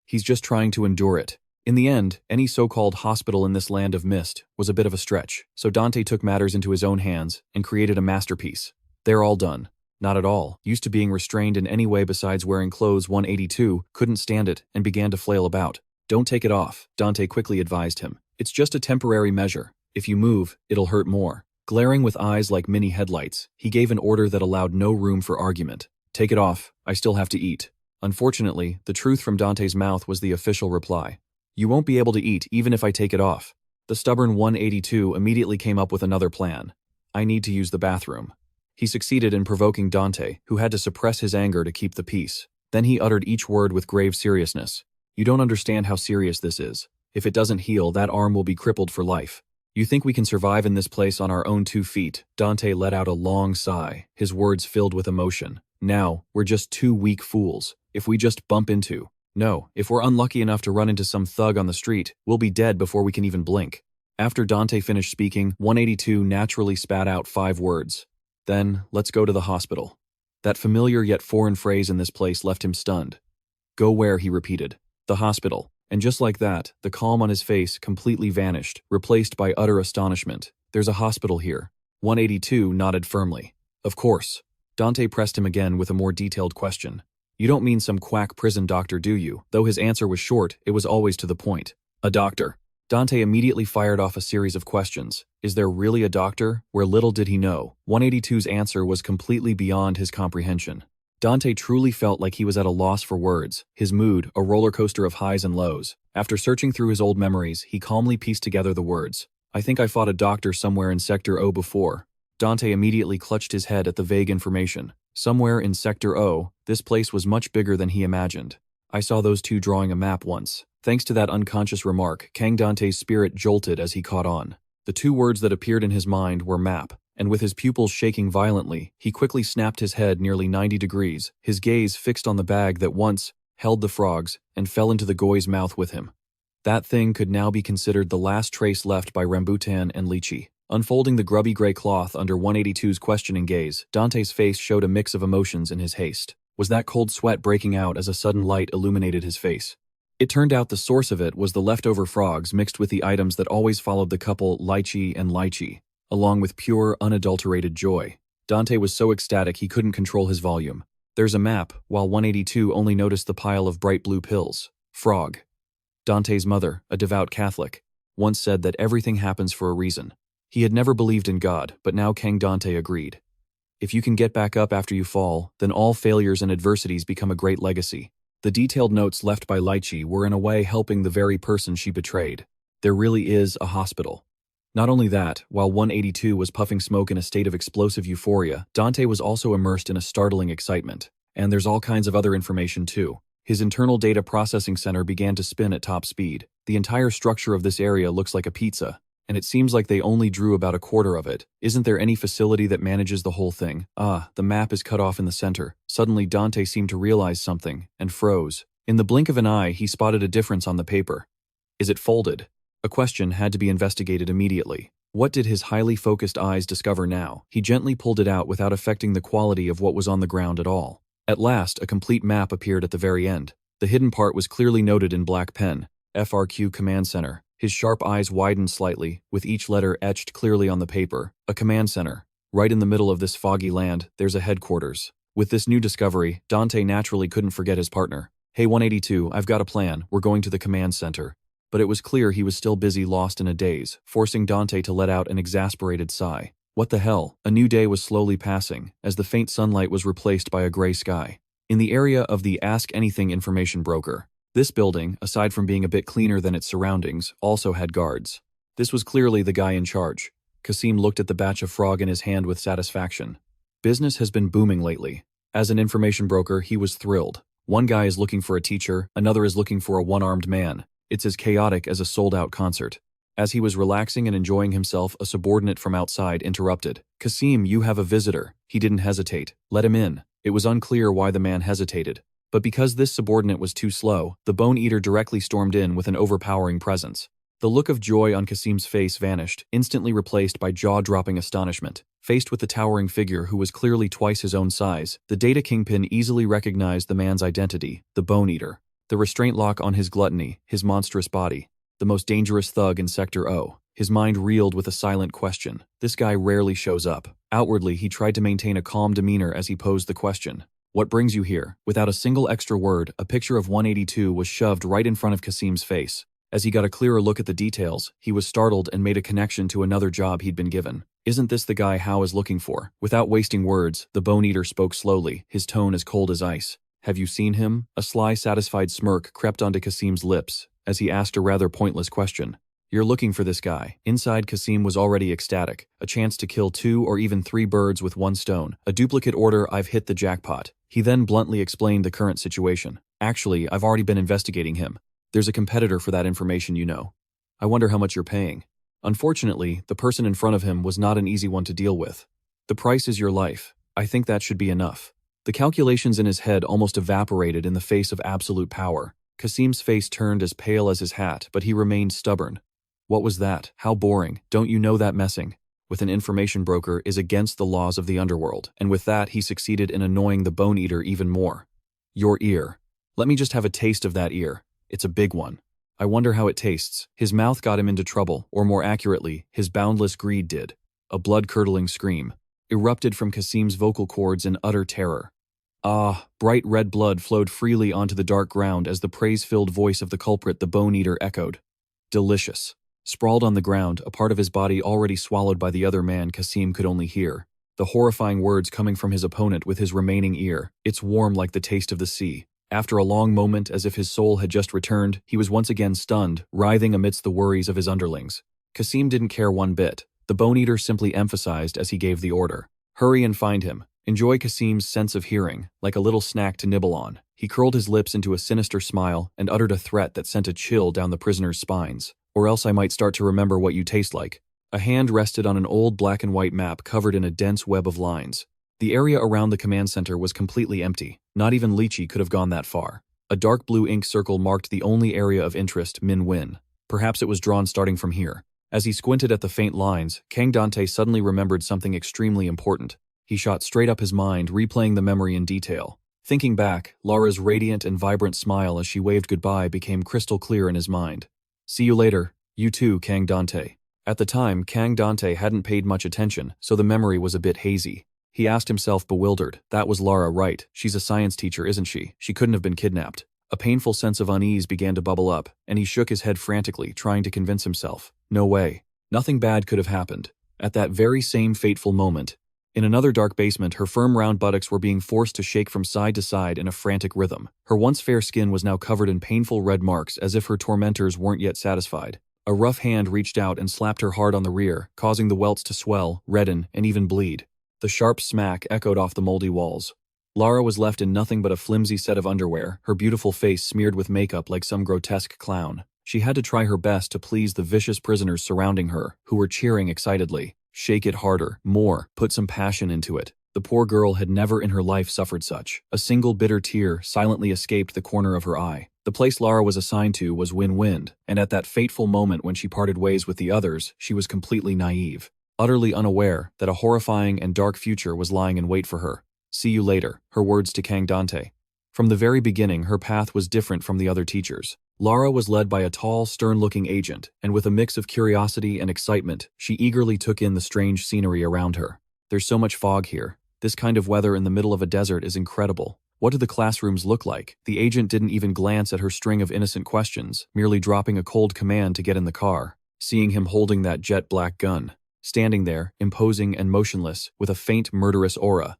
He's just trying to endure it. In the end, any so-called hospital in this land of mist was a bit of a stretch, so Dante took matters into his own hands and created a masterpiece. They're all done. Not at all. Used to being restrained in any way besides wearing clothes, 182 couldn't stand it and began to flail about. "Don't take it off," Dante quickly advised him. "It's just a temporary measure. If you move, it'll hurt more." Glaring with eyes like mini headlights, he gave an order that allowed no room for argument. "Take it off. I still have to eat." Unfortunately, the truth from Dante's mouth was the official reply. "You won't be able to eat even if I take it off." The stubborn 182 immediately came up with another plan. "I need to use the bathroom." He succeeded in provoking Dante, who had to suppress his anger to keep the peace. Then he uttered each word with grave seriousness. "You don't understand how serious this is. If it doesn't heal, that arm will be crippled for life. You think we can survive in this place on our own 2 feet? Dante let out a long sigh, his words filled with emotion. "Now, we're just 2 weak fools. If we just bump into... No, if we're unlucky enough to run into some thug on the street, we'll be dead before we can even blink." After Dante finished speaking, 182 naturally spat out 5 words. "Then, let's go to the hospital." That familiar yet foreign phrase in this place left him stunned. "Go where?" he repeated. "The hospital." And just like that, the calm on his face completely vanished, replaced by utter astonishment. "There's a hospital here." 182 nodded firmly. "Of course." Dante pressed him again with a more detailed question. "You don't mean some quack prison doctor, do you?" Though his answer was short, it was always to the point. "A doctor." Dante immediately fired off a series of questions. Is there really a doctor? Where little did he know, 182's answer was completely beyond his comprehension. Dante truly felt like he was at a loss for words, his mood a roller coaster of highs and lows. After searching through his old memories, he calmly pieced together the words. "I think I fought a doctor somewhere in Sector O before." Dante immediately clutched his head at the vague information. Somewhere in Sector O, this place was much bigger than he imagined. "I saw those two drawing a map once." Thanks to that unconscious remark, Kang Dante's spirit jolted as he caught on. The 2 words that appeared in his mind were map, and with his pupils shaking violently, he quickly snapped his head nearly 90 degrees, his gaze fixed on the bag that once held the frogs and fell into the goy's mouth with him. That thing could now be considered the last trace left by Rambutan and Lychee. Unfolding the grubby gray cloth under 182's questioning gaze, Dante's face showed a mix of emotions in his haste. Was that cold sweat breaking out as a sudden light illuminated his face? It turned out the source of it was the leftover frogs mixed with the items that always followed the couple Lychee and Lychee, along with pure, unadulterated joy. Dante was so ecstatic he couldn't control his volume. There's a map, while 182 only noticed the pile of bright blue pills. Frog. Dante's mother, a devout Catholic, once said that everything happens for a reason. He had never believed in God, but now Kang Dante agreed. If you can get back up after you fall, then all failures and adversities become a great legacy. The detailed notes left by Lychee were in a way helping the very person she betrayed. There really is a hospital. Not only that, while 182 was puffing smoke in a state of explosive euphoria, Dante was also immersed in a startling excitement. And there's all kinds of other information too. His internal data processing center began to spin at top speed. The entire structure of this area looks like a pizza, and it seems like they only drew about a quarter of it. Isn't there any facility that manages the whole thing? The map is cut off in the center. Suddenly Dante seemed to realize something, and froze. In the blink of an eye, he spotted a difference on the paper. Is it folded? A question had to be investigated immediately. What did his highly focused eyes discover now? He gently pulled it out without affecting the quality of what was on the ground at all. At last, a complete map appeared at the very end. The hidden part was clearly noted in black pen. FRQ Command Center. His sharp eyes widened slightly, with each letter etched clearly on the paper. A command center. Right in the middle of this foggy land, there's a headquarters. With this new discovery, Dante naturally couldn't forget his partner. Hey 182, I've got a plan. We're going to the command center. But it was clear he was still busy, lost in a daze, forcing Dante to let out an exasperated sigh. What the hell? A new day was slowly passing, as the faint sunlight was replaced by a gray sky. In the area of the Ask Anything information broker, this building, aside from being a bit cleaner than its surroundings, also had guards. This was clearly the guy in charge. Kasim looked at the batch of frog in his hand with satisfaction. Business has been booming lately. As an information broker, he was thrilled. One guy is looking for a teacher, another is looking for a one-armed man. It's as chaotic as a sold-out concert. As he was relaxing and enjoying himself, a subordinate from outside interrupted. Kasim, you have a visitor. He didn't hesitate. Let him in. It was unclear why the man hesitated. But because this subordinate was too slow, the Bone Eater directly stormed in with an overpowering presence. The look of joy on Kasim's face vanished, instantly replaced by jaw-dropping astonishment. Faced with the towering figure who was clearly twice his own size, the data kingpin easily recognized the man's identity, the Bone Eater. The restraint lock on his gluttony, his monstrous body. The most dangerous thug in Sector O. His mind reeled with a silent question. This guy rarely shows up. Outwardly, he tried to maintain a calm demeanor as he posed the question. What brings you here? Without a single extra word, a picture of 182 was shoved right in front of Kasim's face. As he got a clearer look at the details, he was startled and made a connection to another job he'd been given. Isn't this the guy Hao is looking for? Without wasting words, the Bone Eater spoke slowly, his tone as cold as ice. Have you seen him? A sly, satisfied smirk crept onto Kasim's lips as he asked a rather pointless question. You're looking for this guy. Inside, Kasim was already ecstatic. A chance to kill 2 or even 3 birds with one stone. A duplicate order, I've hit the jackpot. He then bluntly explained the current situation. Actually, I've already been investigating him. There's a competitor for that information, you know. I wonder how much you're paying. Unfortunately, the person in front of him was not an easy one to deal with. The price is your life. I think that should be enough. The calculations in his head almost evaporated in the face of absolute power. Kasim's face turned as pale as his hat, but he remained stubborn. What was that? How boring. Don't you know that messing with an information broker is against the laws of the underworld, and with that he succeeded in annoying the Bone Eater even more. Your ear. Let me just have a taste of that ear. It's a big one. I wonder how it tastes. His mouth got him into trouble, or more accurately, his boundless greed did. A blood-curdling scream erupted from Kasim's vocal cords in utter terror. Bright red blood flowed freely onto the dark ground as the praise-filled voice of the culprit, the Bone Eater, echoed. Delicious. Sprawled on the ground, a part of his body already swallowed by the other man, Kasim could only hear the horrifying words coming from his opponent with his remaining ear. It's warm like the taste of the sea. After a long moment, as if his soul had just returned, he was once again stunned, writhing amidst the worries of his underlings. Kasim didn't care one bit. The Bone Eater simply emphasized as he gave the order. Hurry and find him. Enjoy Kasim's sense of hearing, like a little snack to nibble on. He curled his lips into a sinister smile and uttered a threat that sent a chill down the prisoner's spines. Or else I might start to remember what you taste like. A hand rested on an old black and white map covered in a dense web of lines. The area around the command center was completely empty. Not even Lychee could have gone that far. A dark blue ink circle marked the only area of interest, Min Win. Perhaps it was drawn starting from here. As he squinted at the faint lines, Kang Dante suddenly remembered something extremely important. He shot straight up his mind, replaying the memory in detail. Thinking back, Lara's radiant and vibrant smile as she waved goodbye became crystal clear in his mind. "See you later. You too, Kang Dante." At the time, Kang Dante hadn't paid much attention, so the memory was a bit hazy. He asked himself, bewildered, that was Lara, right? She's a science teacher, isn't she? She couldn't have been kidnapped. A painful sense of unease began to bubble up, and he shook his head frantically, trying to convince himself. No way. Nothing bad could have happened. At that very same fateful moment, in another dark basement, her firm round buttocks were being forced to shake from side to side in a frantic rhythm. Her once fair skin was now covered in painful red marks, as if her tormentors weren't yet satisfied. A rough hand reached out and slapped her hard on the rear, causing the welts to swell, redden, and even bleed. The sharp smack echoed off the moldy walls. Lara was left in nothing but a flimsy set of underwear, her beautiful face smeared with makeup like some grotesque clown. She had to try her best to please the vicious prisoners surrounding her, who were cheering excitedly. Shake it harder, more, put some passion into it. The poor girl had never in her life suffered such. A single bitter tear silently escaped the corner of her eye. The place Lara was assigned to was Win-Wind, and at that fateful moment when she parted ways with the others, she was completely naive, utterly unaware that a horrifying and dark future was lying in wait for her. "See you later," her words to Kang Dante. From the very beginning, her path was different from the other teachers. Lara was led by a tall, stern-looking agent, and with a mix of curiosity and excitement, she eagerly took in the strange scenery around her. "There's so much fog here. This kind of weather in the middle of a desert is incredible. What do the classrooms look like?" The agent didn't even glance at her string of innocent questions, merely dropping a cold command to get in the car. Seeing him holding that jet-black gun, standing there, imposing and motionless, with a faint, murderous aura.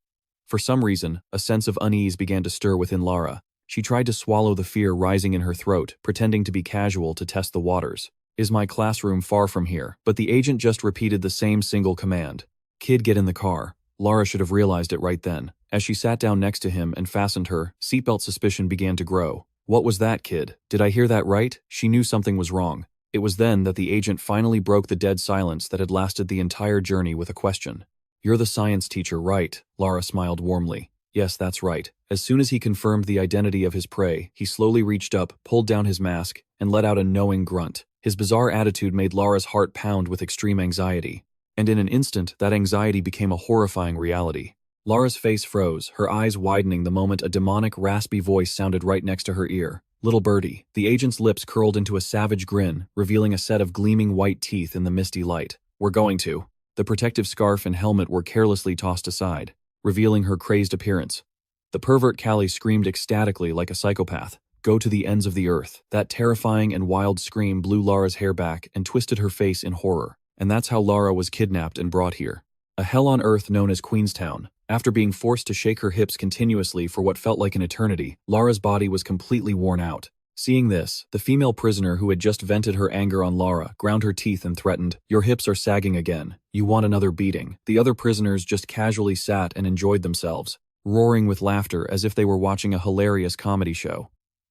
For some reason, a sense of unease began to stir within Lara. She tried to swallow the fear rising in her throat, pretending to be casual to test the waters. "Is my classroom far from here?" But the agent just repeated the same single command. "Kid, get in the car." Lara should have realized it right then. As she sat down next to him and fastened her seatbelt, suspicion began to grow. "What was that, kid? Did I hear that right?" She knew something was wrong. It was then that the agent finally broke the dead silence that had lasted the entire journey with a question. "You're the science teacher, right?" Lara smiled warmly. "Yes, that's right." As soon as he confirmed the identity of his prey, he slowly reached up, pulled down his mask, and let out a knowing grunt. His bizarre attitude made Lara's heart pound with extreme anxiety. And in an instant, that anxiety became a horrifying reality. Lara's face froze, her eyes widening the moment a demonic, raspy voice sounded right next to her ear. "Little birdie." The agent's lips curled into a savage grin, revealing a set of gleaming white teeth in the misty light. "We're going to." The protective scarf and helmet were carelessly tossed aside, revealing her crazed appearance. The pervert Callie screamed ecstatically like a psychopath. "Go to the ends of the earth." That terrifying and wild scream blew Lara's hair back and twisted her face in horror. And that's how Lara was kidnapped and brought here. A hell on earth known as Queenstown. After being forced to shake her hips continuously for what felt like an eternity, Lara's body was completely worn out. Seeing this, the female prisoner who had just vented her anger on Lara ground her teeth and threatened, "Your hips are sagging again. You want another beating." The other prisoners just casually sat and enjoyed themselves, roaring with laughter as if they were watching a hilarious comedy show.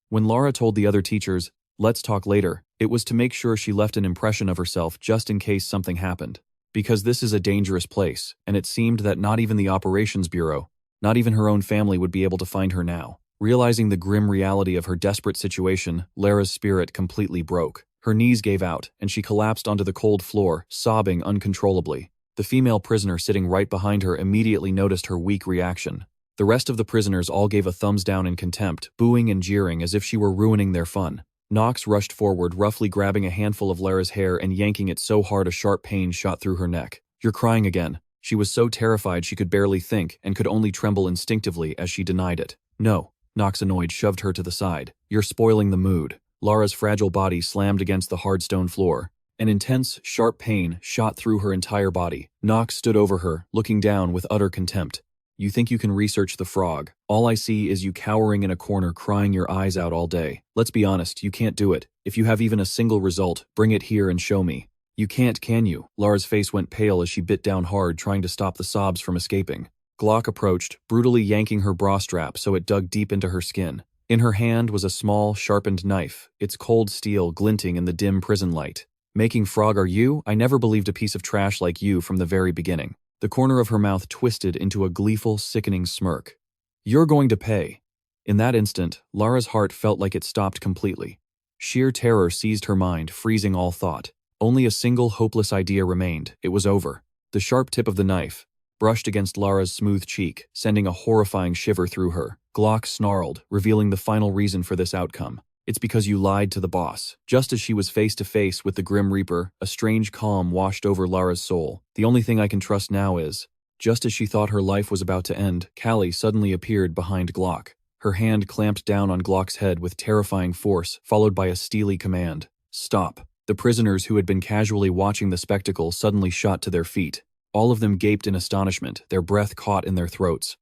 When Lara told the other teachers, "Let's talk later," it was to make sure she left an impression of herself just in case something happened. Because this is a dangerous place, and it seemed that not even the Operations Bureau, not even her own family would be able to find her now. Realizing the grim reality of her desperate situation, Lara's spirit completely broke. Her knees gave out, and she collapsed onto the cold floor, sobbing uncontrollably. The female prisoner sitting right behind her immediately noticed her weak reaction. The rest of the prisoners all gave a thumbs down in contempt, booing and jeering as if she were ruining their fun. Knox rushed forward, roughly grabbing a handful of Lara's hair and yanking it so hard a sharp pain shot through her neck. "You're crying again." She was so terrified she could barely think and could only tremble instinctively as she denied it. "No." Knox, annoyed, shoved her to the side. "You're spoiling the mood." Lara's fragile body slammed against the hard stone floor. An intense, sharp pain shot through her entire body. Knox stood over her, looking down with utter contempt. "You think you can research the frog? All I see is you cowering in a corner crying your eyes out all day. Let's be honest, you can't do it. If you have even a single result, bring it here and show me." "You can't, can you?" Lara's face went pale as she bit down hard, trying to stop the sobs from escaping. Glock approached, brutally yanking her bra strap so it dug deep into her skin. In her hand was a small, sharpened knife, its cold steel glinting in the dim prison light. "Making frog are you? I never believed a piece of trash like you from the very beginning." The corner of her mouth twisted into a gleeful, sickening smirk. "You're going to pay." In that instant, Lara's heart felt like it stopped completely. Sheer terror seized her mind, freezing all thought. Only a single hopeless idea remained. It was over. The sharp tip of the knife brushed against Lara's smooth cheek, sending a horrifying shiver through her. Glock snarled, revealing the final reason for this outcome. It's because you lied to the boss. Just as she was face to face with the Grim Reaper, a strange calm washed over Lara's soul. The only thing I can trust now is… Just as she thought her life was about to end, Callie suddenly appeared behind Glock. Her hand clamped down on Glock's head with terrifying force, followed by a steely command. Stop. The prisoners who had been casually watching the spectacle suddenly shot to their feet. All of them gaped in astonishment, their breath caught in their throats.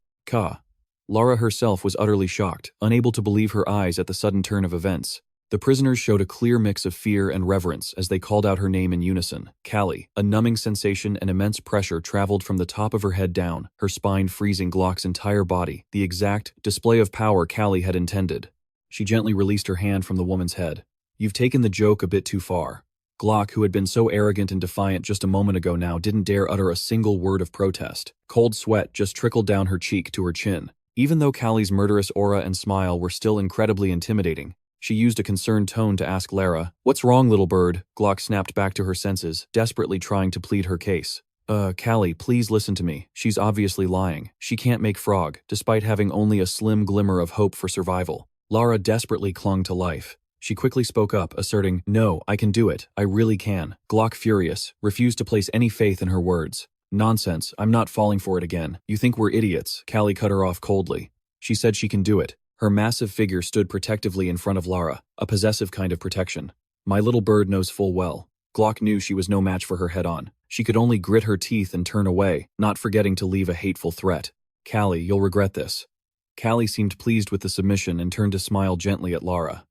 Lara herself was utterly shocked, unable to believe her eyes at the sudden turn of events. The prisoners showed a clear mix of fear and reverence as they called out her name in unison. Callie. A numbing sensation and immense pressure traveled from the top of her head down, her spine freezing Glock's entire body, the exact display of power Callie had intended. She gently released her hand from the woman's head. You've taken the joke a bit too far. Glock, who had been so arrogant and defiant just a moment ago now, didn't dare utter a single word of protest. Cold sweat just trickled down her cheek to her chin. Even though Callie's murderous aura and smile were still incredibly intimidating, she used a concerned tone to ask Lara, "What's wrong, little bird?" Glock snapped back to her senses, desperately trying to plead her case. Callie, please listen to me. She's obviously lying. She can't make frog, despite having only a slim glimmer of hope for survival." Lara desperately clung to life. She quickly spoke up, asserting, "No, I can do it. I really can." Glock, furious, refused to place any faith in her words. "Nonsense, I'm not falling for it again. You think we're idiots." Callie cut her off coldly. She said she can do it. Her massive figure stood protectively in front of Lara, a possessive kind of protection. "My little bird knows full well." Glock knew she was no match for her head-on. She could only grit her teeth and turn away, not forgetting to leave a hateful threat. "Callie, you'll regret this." Callie seemed pleased with the submission and turned to smile gently at Lara.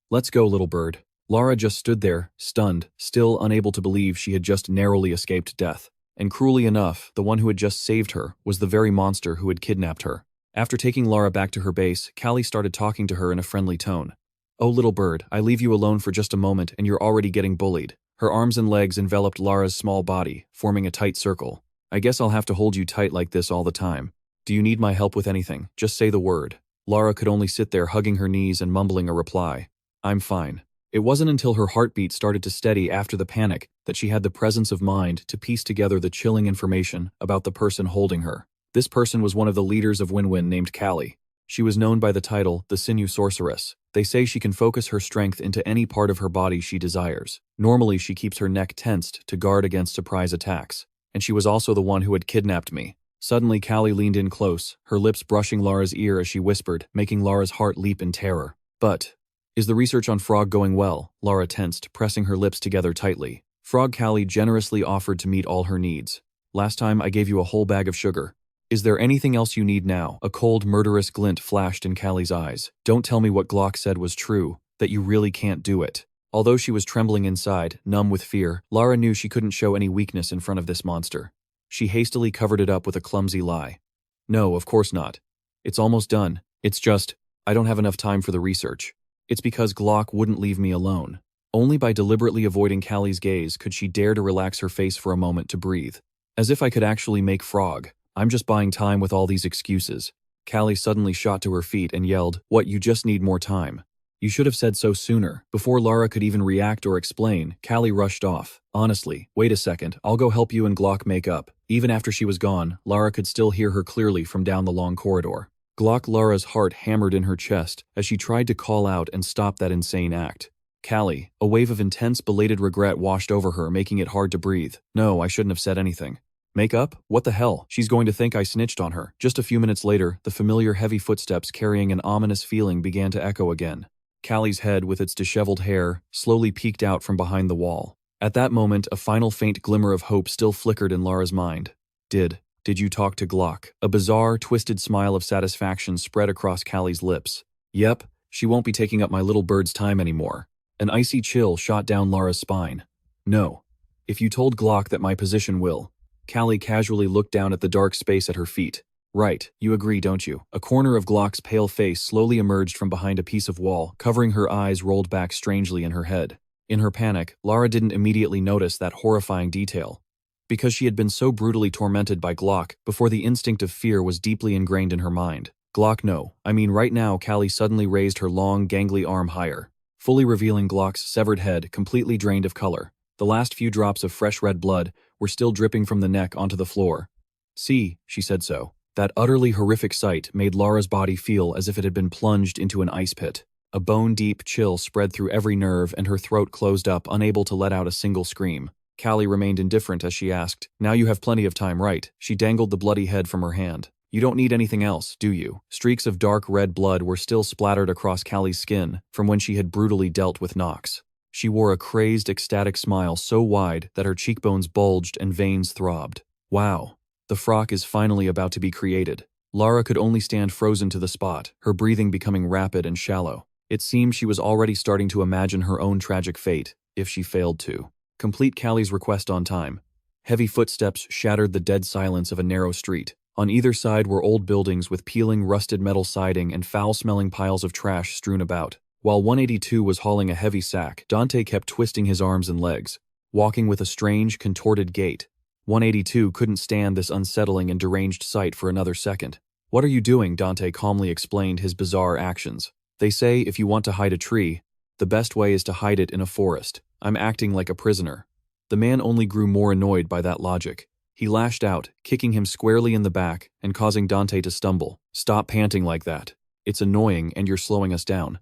"Let's go, little bird." Lara just stood there, stunned, still unable to believe she had just narrowly escaped death. And cruelly enough, the one who had just saved her was the very monster who had kidnapped her. After taking Lara back to her base, Callie started talking to her in a friendly tone. "Oh, little bird, I leave you alone for just a moment and you're already getting bullied." Her arms and legs enveloped Lara's small body, forming a tight circle. "I guess I'll have to hold you tight like this all the time. Do you need my help with anything? Just say the word." Lara could only sit there hugging her knees and mumbling a reply. "I'm fine." It wasn't until her heartbeat started to steady after the panic that she had the presence of mind to piece together the chilling information about the person holding her. This person was one of the leaders of Win-Win named Callie. She was known by the title, the Sinew Sorceress. They say she can focus her strength into any part of her body she desires. Normally, she keeps her neck tensed to guard against surprise attacks. And she was also the one who had kidnapped me. Suddenly, Callie leaned in close, her lips brushing Lara's ear as she whispered, making Lara's heart leap in terror. "But, is the research on Frog going well?" Lara tensed, pressing her lips together tightly. Frog Callie generously offered to meet all her needs. "Last time, I gave you a whole bag of sugar. Is there anything else you need now?" A cold, murderous glint flashed in Callie's eyes. "Don't tell me what Glock said was true, that you really can't do it." Although she was trembling inside, numb with fear, Lara knew she couldn't show any weakness in front of this monster. She hastily covered it up with a clumsy lie. "No, of course not. It's almost done. It's just, I don't have enough time for the research. It's because Glock wouldn't leave me alone." Only by deliberately avoiding Callie's gaze could she dare to relax her face for a moment to breathe. "As if I could actually make frog. I'm just buying time with all these excuses." Callie suddenly shot to her feet and yelled, "What, you just need more time? You should have said so sooner." Before Lara could even react or explain, Callie rushed off. "Honestly, wait a second, I'll go help you and Glock make up." Even after she was gone, Lara could still hear her clearly from down the long corridor. Lara's heart hammered in her chest as she tried to call out and stop that insane act. "Callie," a wave of intense, belated regret washed over her, making it hard to breathe. "No, I shouldn't have said anything." "Make up? What the hell? She's going to think I snitched on her." Just a few minutes later, the familiar heavy footsteps carrying an ominous feeling began to echo again. Callie's head, with its disheveled hair, slowly peeked out from behind the wall. At that moment, a final faint glimmer of hope still flickered in Lara's mind. Did you talk to Glock?" A bizarre, twisted smile of satisfaction spread across Callie's lips. "Yep, she won't be taking up my little bird's time anymore." An icy chill shot down Lara's spine. "No. If you told Glock that my position will." Callie casually looked down at the dark space at her feet. "Right, you agree, don't you?" A corner of Glock's pale face slowly emerged from behind a piece of wall, covering her eyes rolled back strangely in her head. In her panic, Lara didn't immediately notice that horrifying detail. Because she had been so brutally tormented by Glock before, the instinct of fear was deeply ingrained in her mind. Glock no. I mean right now. Callie suddenly raised her long, gangly arm higher, fully revealing Glock's severed head completely drained of color. The last few drops of fresh red blood were still dripping from the neck onto the floor. See, she said so. That utterly horrific sight made Lara's body feel as if it had been plunged into an ice pit. A bone-deep chill spread through every nerve and her throat closed up, unable to let out a single scream. Callie remained indifferent as she asked, "Now you have plenty of time, right?" She dangled the bloody head from her hand. "You don't need anything else, do you?" Streaks of dark red blood were still splattered across Callie's skin from when she had brutally dealt with Nox. She wore a crazed, ecstatic smile so wide that her cheekbones bulged and veins throbbed. Wow. The frock is finally about to be created. Lara could only stand frozen to the spot, her breathing becoming rapid and shallow. It seemed she was already starting to imagine her own tragic fate, if she failed to complete Callie's request on time. Heavy footsteps shattered the dead silence of a narrow street. On either side were old buildings with peeling rusted metal siding and foul-smelling piles of trash strewn about. While 182 was hauling a heavy sack, Dante kept twisting his arms and legs, walking with a strange, contorted gait. 182 couldn't stand this unsettling and deranged sight for another second. "What are you doing?" Dante calmly explained his bizarre actions. "They say if you want to hide a tree, the best way is to hide it in a forest. I'm acting like a prisoner." The man only grew more annoyed by that logic. He lashed out, kicking him squarely in the back and causing Dante to stumble. "Stop panting like that. It's annoying and you're slowing us down."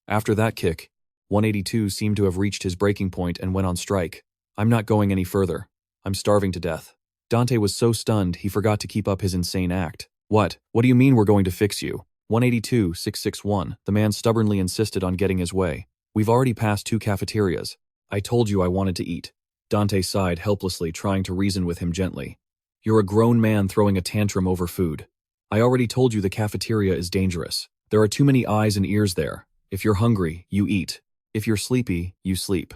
After that kick, 182 seemed to have reached his breaking point and went on strike. "I'm not going any further. I'm starving to death." Dante was so stunned he forgot to keep up his insane act. What do you mean we're going to fix you?" 182-661, the man stubbornly insisted on getting his way. "We've already passed 2 cafeterias. I told you I wanted to eat." Dante sighed helplessly, trying to reason with him gently. "You're a grown man throwing a tantrum over food. I already told you the cafeteria is dangerous. There are too many eyes and ears there. If you're hungry, you eat. If you're sleepy, you sleep.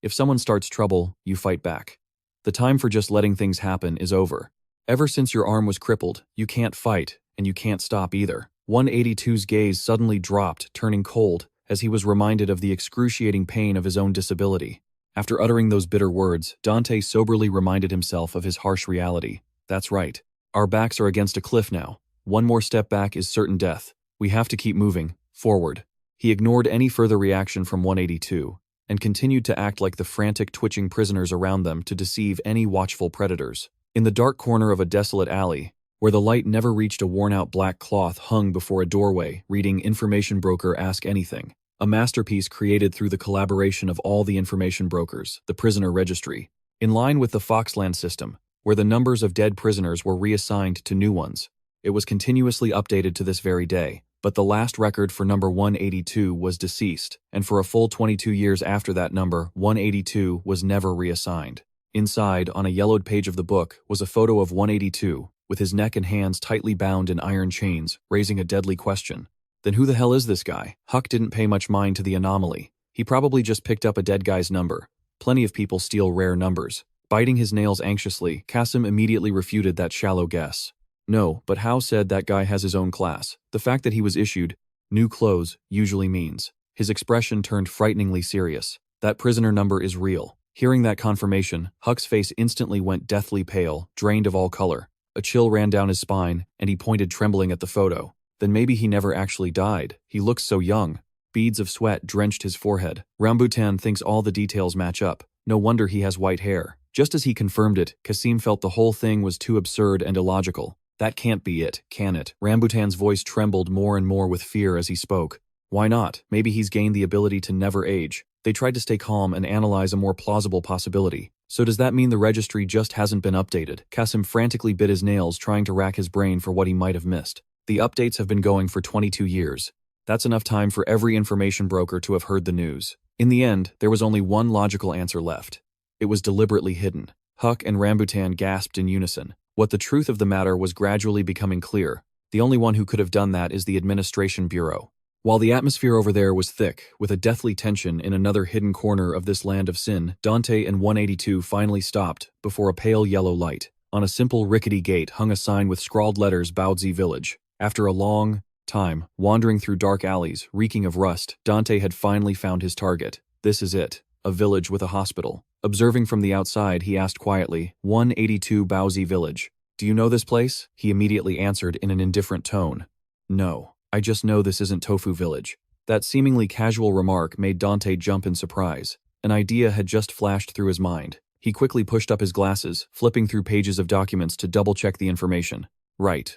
If someone starts trouble, you fight back. The time for just letting things happen is over. Ever since your arm was crippled, you can't fight, and you can't stop either." 182's gaze suddenly dropped, turning cold, as he was reminded of the excruciating pain of his own disability. After uttering those bitter words, Dante soberly reminded himself of his harsh reality. "That's right. Our backs are against a cliff now. One more step back is certain death. We have to keep moving, forward." He ignored any further reaction from 182, and continued to act like the frantic, twitching prisoners around them to deceive any watchful predators. In the dark corner of a desolate alley, where the light never reached, a worn-out black cloth hung before a doorway, reading "Information Broker Ask Anything," a masterpiece created through the collaboration of all the information brokers, the prisoner registry. In line with the Foxland system, where the numbers of dead prisoners were reassigned to new ones, it was continuously updated to this very day. But the last record for number 182 was deceased, and for a full 22 years after that number, 182 was never reassigned. Inside, on a yellowed page of the book, was a photo of 182, with his neck and hands tightly bound in iron chains, raising a deadly question. Then who the hell is this guy? Huck didn't pay much mind to the anomaly. He probably just picked up a dead guy's number. Plenty of people steal rare numbers. Biting his nails anxiously, Kasim immediately refuted that shallow guess. "No, but Hao said that guy has his own class. The fact that he was issued new clothes usually means." His expression turned frighteningly serious. "That prisoner number is real." Hearing that confirmation, Huck's face instantly went deathly pale, drained of all color. A chill ran down his spine, and he pointed trembling at the photo. Then maybe he never actually died. He looks so young. Beads of sweat drenched his forehead. Rambutan thinks all the details match up. No wonder he has white hair. Just as he confirmed it, Kasim felt the whole thing was too absurd and illogical. "That can't be it, can it?" Rambutan's voice trembled more and more with fear as he spoke. "Why not? Maybe he's gained the ability to never age." They tried to stay calm and analyze a more plausible possibility. "So does that mean the registry just hasn't been updated?" Kasim frantically bit his nails, trying to rack his brain for what he might have missed. "The updates have been going for 22 years. That's enough time for every information broker to have heard the news." In the end, there was only one logical answer left. It was deliberately hidden. Huck and Rambutan gasped in unison. What the truth of the matter was gradually becoming clear. The only one who could have done that is the Administration Bureau. While the atmosphere over there was thick, with a deathly tension in another hidden corner of this land of sin, Dante and 182 finally stopped before a pale yellow light. On a simple rickety gate hung a sign with scrawled letters, "Baozi Village." After a long time, wandering through dark alleys, reeking of rust, Dante had finally found his target. This is it, a village with a hospital. Observing from the outside, he asked quietly, 182 Baozi Village. "Do you know this place?" He immediately answered in an indifferent tone. No, I just know this isn't Tofu Village. That seemingly casual remark made Dante jump in surprise. An idea had just flashed through his mind. He quickly pushed up his glasses, flipping through pages of documents to double-check the information. Right.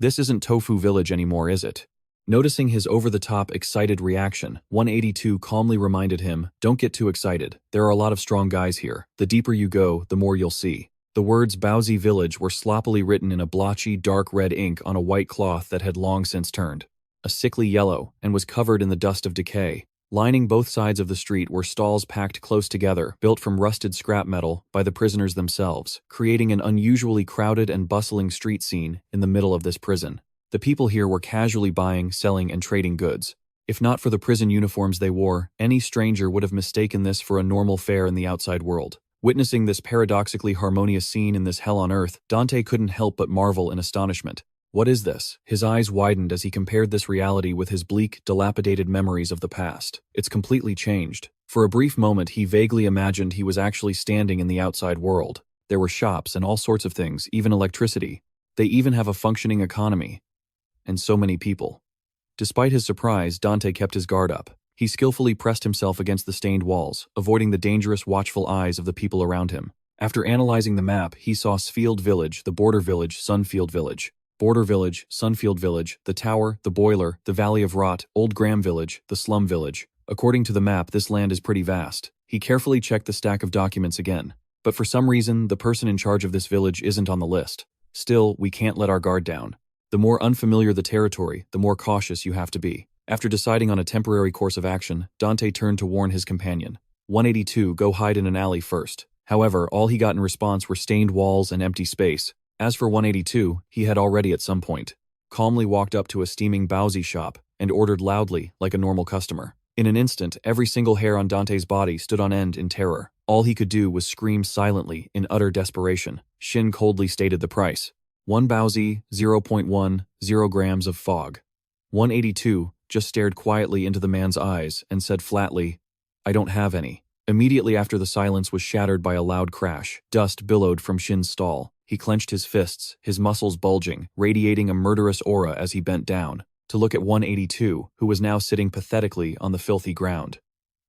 This isn't Tofu Village anymore, is it? Noticing his over-the-top excited reaction, 182 calmly reminded him, "Don't get too excited. There are a lot of strong guys here. The deeper you go, the more you'll see." The words Baozi Village were sloppily written in a blotchy, dark red ink on a white cloth that had long since turned a sickly yellow and was covered in the dust of decay. Lining both sides of the street were stalls packed close together, built from rusted scrap metal by the prisoners themselves, creating an unusually crowded and bustling street scene in the middle of this prison. The people here were casually buying, selling, and trading goods. If not for the prison uniforms they wore, any stranger would have mistaken this for a normal fare in the outside world. Witnessing this paradoxically harmonious scene in this hell on earth, Dante couldn't help but marvel in astonishment. What is this? His eyes widened as he compared this reality with his bleak, dilapidated memories of the past. It's completely changed. For a brief moment, he vaguely imagined he was actually standing in the outside world. There were shops and all sorts of things, even electricity. They even have a functioning economy. And so many people. Despite his surprise, Dante kept his guard up. He skillfully pressed himself against the stained walls, avoiding the dangerous, watchful eyes of the people around him. After analyzing the map, he saw Sfield Village, the Border Village, Sunfield Village. Border Village, Sunfield Village, the Tower, the Boiler, the Valley of Rot, Old Graham Village, the Slum Village. According to the map, this land is pretty vast. He carefully checked the stack of documents again. But for some reason, the person in charge of this village isn't on the list. Still, we can't let our guard down. The more unfamiliar the territory, the more cautious you have to be. After deciding on a temporary course of action, Dante turned to warn his companion. 182, go hide in an alley first. However, all he got in response were stained walls and empty space. As for 182, he had already at some point calmly walked up to a steaming Baozi shop and ordered loudly, like a normal customer. In an instant, every single hair on Dante's body stood on end in terror. All he could do was scream silently in utter desperation. Shin coldly stated the price. 1 Baozi, 0.10 grams of fog. 182 just stared quietly into the man's eyes and said flatly, "I don't have any." Immediately after, the silence was shattered by a loud crash. Dust billowed from Shin's stall. He clenched his fists, his muscles bulging, radiating a murderous aura as he bent down to look at 182, who was now sitting pathetically on the filthy ground.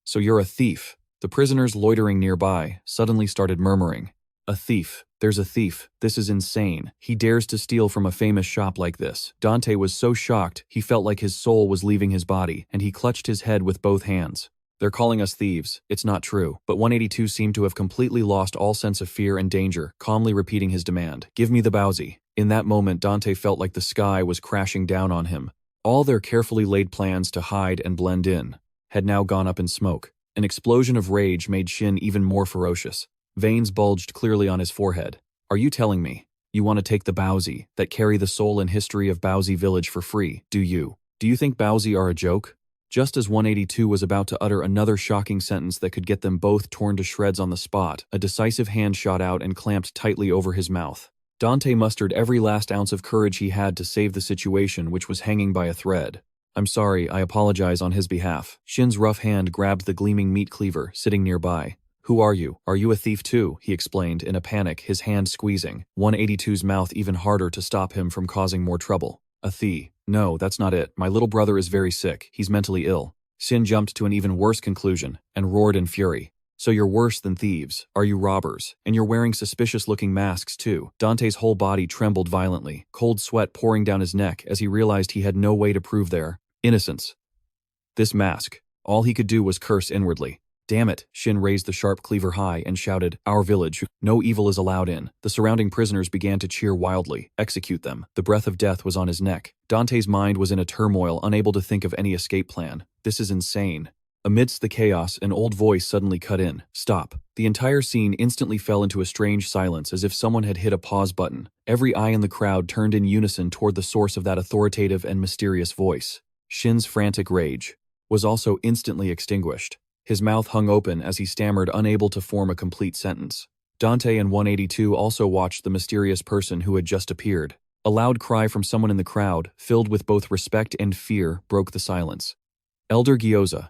"So you're a thief." The prisoners loitering nearby suddenly started murmuring. "A thief. There's a thief. This is insane. He dares to steal from a famous shop like this." Dante was so shocked, he felt like his soul was leaving his body, and he clutched his head with both hands. "They're calling us thieves. It's not true." But 182 seemed to have completely lost all sense of fear and danger, calmly repeating his demand. "Give me the Baozi." In that moment, Dante felt like the sky was crashing down on him. All their carefully laid plans to hide and blend in had now gone up in smoke. An explosion of rage made Shin even more ferocious. Veins bulged clearly on his forehead. "Are you telling me you want to take the Baozi that carry the soul and history of Baozi Village for free, do you? Do you think Baozi are a joke?" Just as 182 was about to utter another shocking sentence that could get them both torn to shreds on the spot, a decisive hand shot out and clamped tightly over his mouth. Dante mustered every last ounce of courage he had to save the situation, which was hanging by a thread. "I'm sorry, I apologize on his behalf." Shin's rough hand grabbed the gleaming meat cleaver sitting nearby. "Who are you? Are you a thief too?" he explained in a panic, his hand squeezing 182's mouth even harder to stop him from causing more trouble. "A thief? No, that's not it. My little brother is very sick. He's mentally ill." Shin jumped to an even worse conclusion and roared in fury. "So you're worse than thieves. Are you robbers? And you're wearing suspicious-looking masks too." Dante's whole body trembled violently, cold sweat pouring down his neck as he realized he had no way to prove their innocence. This mask. All he could do was curse inwardly. "Damn it!" Shin raised the sharp cleaver high and shouted, "Our village. No evil is allowed in." The surrounding prisoners began to cheer wildly. "Execute them." The breath of death was on his neck. Dante's mind was in a turmoil, unable to think of any escape plan. This is insane. Amidst the chaos, an old voice suddenly cut in. "Stop." The entire scene instantly fell into a strange silence, as if someone had hit a pause button. Every eye in the crowd turned in unison toward the source of that authoritative and mysterious voice. Shin's frantic rage was also instantly extinguished. His mouth hung open as he stammered, unable to form a complete sentence. Dante and 182 also watched the mysterious person who had just appeared. A loud cry from someone in the crowd, filled with both respect and fear, broke the silence. Elder Gyoza.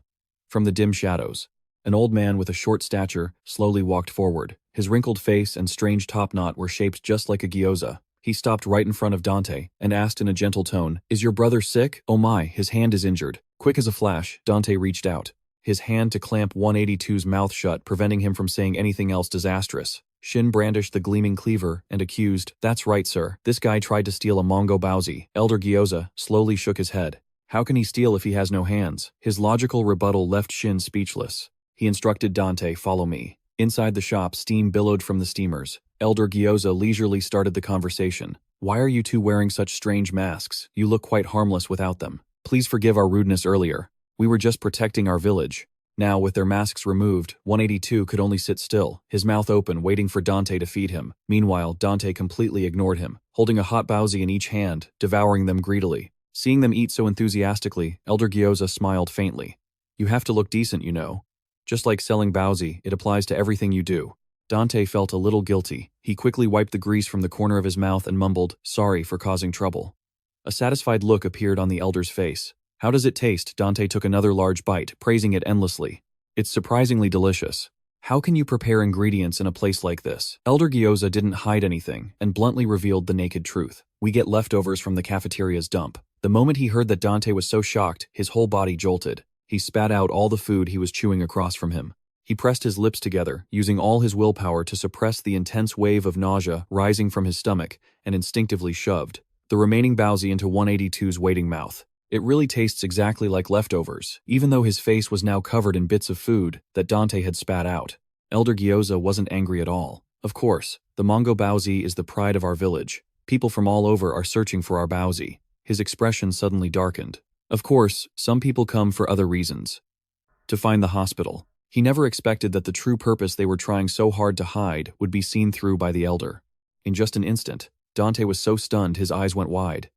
From the dim shadows, an old man with a short stature slowly walked forward. His wrinkled face and strange topknot were shaped just like a gyoza. He stopped right in front of Dante and asked in a gentle tone, "Is your brother sick? Oh my, his hand is injured." Quick as a flash, Dante reached out his hand to clamp 182's mouth shut, preventing him from saying anything else disastrous. Shin brandished the gleaming cleaver and accused, "That's right, sir. This guy tried to steal a Mongo Baozi." Elder Gyoza slowly shook his head. How can he steal if he has no hands? His logical rebuttal left Shin speechless. He instructed Dante, "Follow me." Inside the shop, steam billowed from the steamers. Elder Gyoza leisurely started the conversation. "Why are you two wearing such strange masks? You look quite harmless without them. Please forgive our rudeness earlier. We were just protecting our village." Now, with their masks removed, 182 could only sit still, his mouth open, waiting for Dante to feed him. Meanwhile, Dante completely ignored him, holding a hot baozi in each hand, devouring them greedily. Seeing them eat so enthusiastically, Elder Gyoza smiled faintly. "You have to look decent, you know. Just like selling baozi, it applies to everything you do." Dante felt a little guilty. He quickly wiped the grease from the corner of his mouth and mumbled, "Sorry for causing trouble." A satisfied look appeared on the elder's face. "How does it taste?" Dante took another large bite, praising it endlessly. "It's surprisingly delicious. How can you prepare ingredients in a place like this?" Elder Gyoza didn't hide anything and bluntly revealed the naked truth. "We get leftovers from the cafeteria's dump." The moment he heard that Dante was so shocked, his whole body jolted. He spat out all the food he was chewing across from him. He pressed his lips together, using all his willpower to suppress the intense wave of nausea rising from his stomach, and instinctively shoved the remaining baozi into 182's waiting mouth. It really tastes exactly like leftovers, even though his face was now covered in bits of food that Dante had spat out. Elder Gyoza wasn't angry at all. "Of course, the Mongo baozi is the pride of our village. People from all over are searching for our baozi." His expression suddenly darkened. "Of course, some people come for other reasons. To find the hospital." He never expected that the true purpose they were trying so hard to hide would be seen through by the elder. In just an instant, Dante was so stunned his eyes went wide.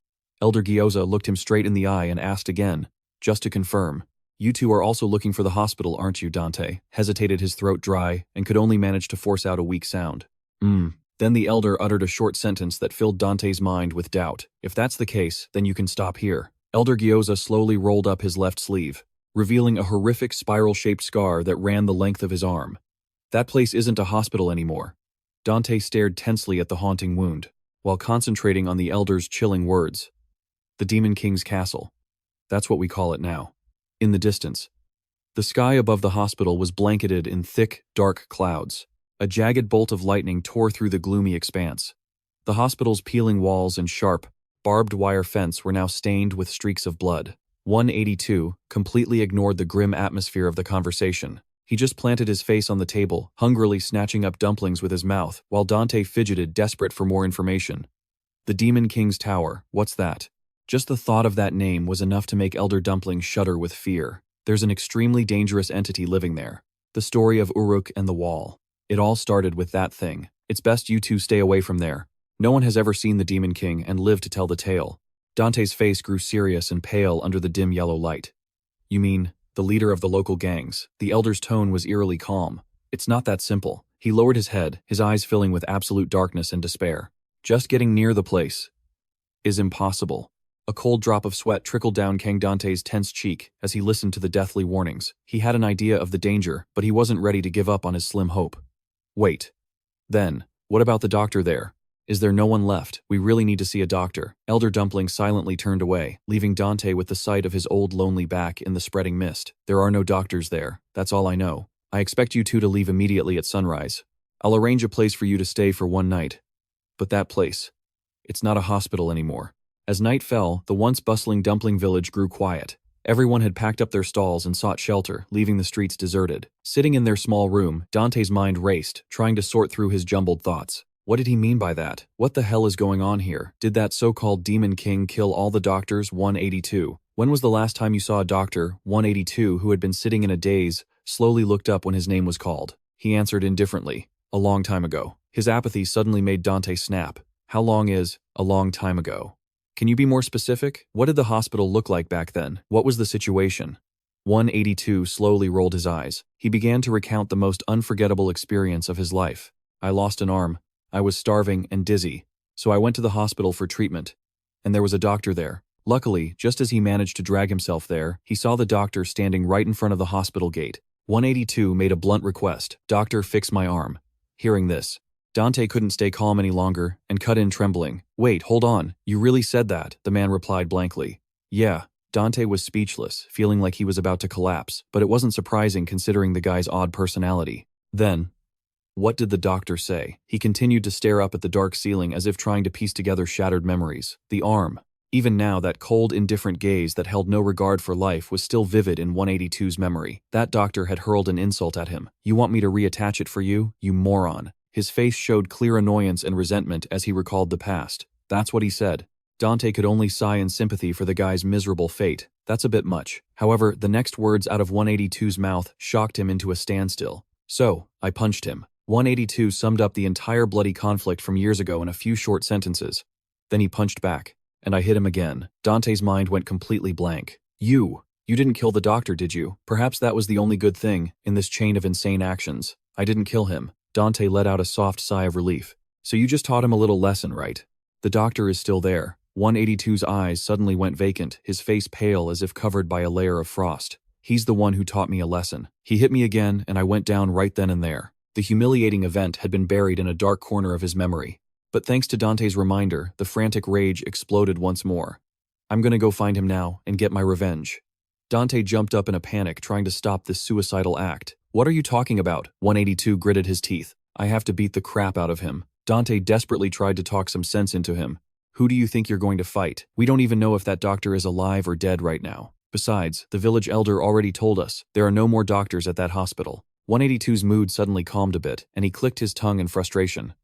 Elder Gyoza looked him straight in the eye and asked again, "Just to confirm, you two are also looking for the hospital, aren't you?" Dante hesitated, his throat dry, and could only manage to force out a weak sound. Then the elder uttered a short sentence that filled Dante's mind with doubt. "If that's the case, then you can stop here." Elder Gyoza slowly rolled up his left sleeve, revealing a horrific spiral-shaped scar that ran the length of his arm. "That place isn't a hospital anymore." Dante stared tensely at the haunting wound, while concentrating on the elder's chilling words. "The Demon King's castle. That's what we call it now." In the distance, the sky above the hospital was blanketed in thick, dark clouds. A jagged bolt of lightning tore through the gloomy expanse. The hospital's peeling walls and sharp, barbed wire fence were now stained with streaks of blood. 182 completely ignored the grim atmosphere of the conversation. He just planted his face on the table, hungrily snatching up dumplings with his mouth, while Dante fidgeted, desperate for more information. "The Demon King's Tower, what's that?" Just the thought of that name was enough to make Elder Dumpling shudder with fear. There's an extremely dangerous entity living there. The story of Uruk and the Wall. It all started with that thing. It's best you two stay away from there. No one has ever seen the Demon King and lived to tell the tale. Dante's face grew serious and pale under the dim yellow light. "You mean, the leader of the local gangs?" The elder's tone was eerily calm. "It's not that simple." He lowered his head, his eyes filling with absolute darkness and despair. "Just getting near the place is impossible." A cold drop of sweat trickled down Kang Dante's tense cheek as he listened to the deathly warnings. He had an idea of the danger, but he wasn't ready to give up on his slim hope. "Wait. Then, what about the doctor there? Is there no one left? We really need to see a doctor." Elder Dumpling silently turned away, leaving Dante with the sight of his old lonely back in the spreading mist. "There are no doctors there. That's all I know. I expect you two to leave immediately at sunrise. I'll arrange a place for you to stay for one night. But that place, it's not a hospital anymore." As night fell, the once bustling dumpling village grew quiet. Everyone had packed up their stalls and sought shelter, leaving the streets deserted. Sitting in their small room, Dante's mind raced, trying to sort through his jumbled thoughts. What did he mean by that? What the hell is going on here? Did that so-called Demon King kill all the doctors? 182. When was the last time you saw a doctor? 182, who had been sitting in a daze, slowly looked up when his name was called. He answered indifferently. "A long time ago." His apathy suddenly made Dante snap. How long is a long time ago? Can you be more specific? What did the hospital look like back then? What was the situation? 182 slowly rolled his eyes. He began to recount the most unforgettable experience of his life. "I lost an arm. I was starving and dizzy, so I went to the hospital for treatment. And there was a doctor there. Luckily, just as he managed to drag himself there, he saw the doctor standing right in front of the hospital gate. 182 made a blunt request. 'Doctor, fix my arm.' Hearing this, Dante couldn't stay calm any longer and cut in trembling. Wait, hold on, you really said that, the man replied blankly. Yeah. Dante was speechless, feeling like he was about to collapse, but it wasn't surprising considering the guy's odd personality. Then, what did the doctor say? He continued to stare up at the dark ceiling as if trying to piece together shattered memories. The arm. Even now, that cold, indifferent gaze that held no regard for life was still vivid in 182's memory. That doctor had hurled an insult at him. You want me to reattach it for you, you moron? His face showed clear annoyance and resentment as he recalled the past. That's what he said. Dante could only sigh in sympathy for the guy's miserable fate. That's a bit much. However, the next words out of 182's mouth shocked him into a standstill. So, I punched him. 182 summed up the entire bloody conflict from years ago in a few short sentences. Then he punched back. And I hit him again. Dante's mind went completely blank. You didn't kill the doctor, did you? Perhaps that was the only good thing in this chain of insane actions. I didn't kill him. Dante let out a soft sigh of relief. So you just taught him a little lesson, right? The doctor is still there. 182's eyes suddenly went vacant, his face pale as if covered by a layer of frost. He's the one who taught me a lesson. He hit me again, and I went down right then and there. The humiliating event had been buried in a dark corner of his memory. But thanks to Dante's reminder, the frantic rage exploded once more. I'm gonna go find him now and get my revenge. Dante jumped up in a panic, trying to stop this suicidal act. What are you talking about? 182 gritted his teeth. I have to beat the crap out of him. Dante desperately tried to talk some sense into him. Who do you think you're going to fight? We don't even know if that doctor is alive or dead right now. Besides, the village elder already told us there are no more doctors at that hospital. 182's mood suddenly calmed a bit, and he clicked his tongue in frustration.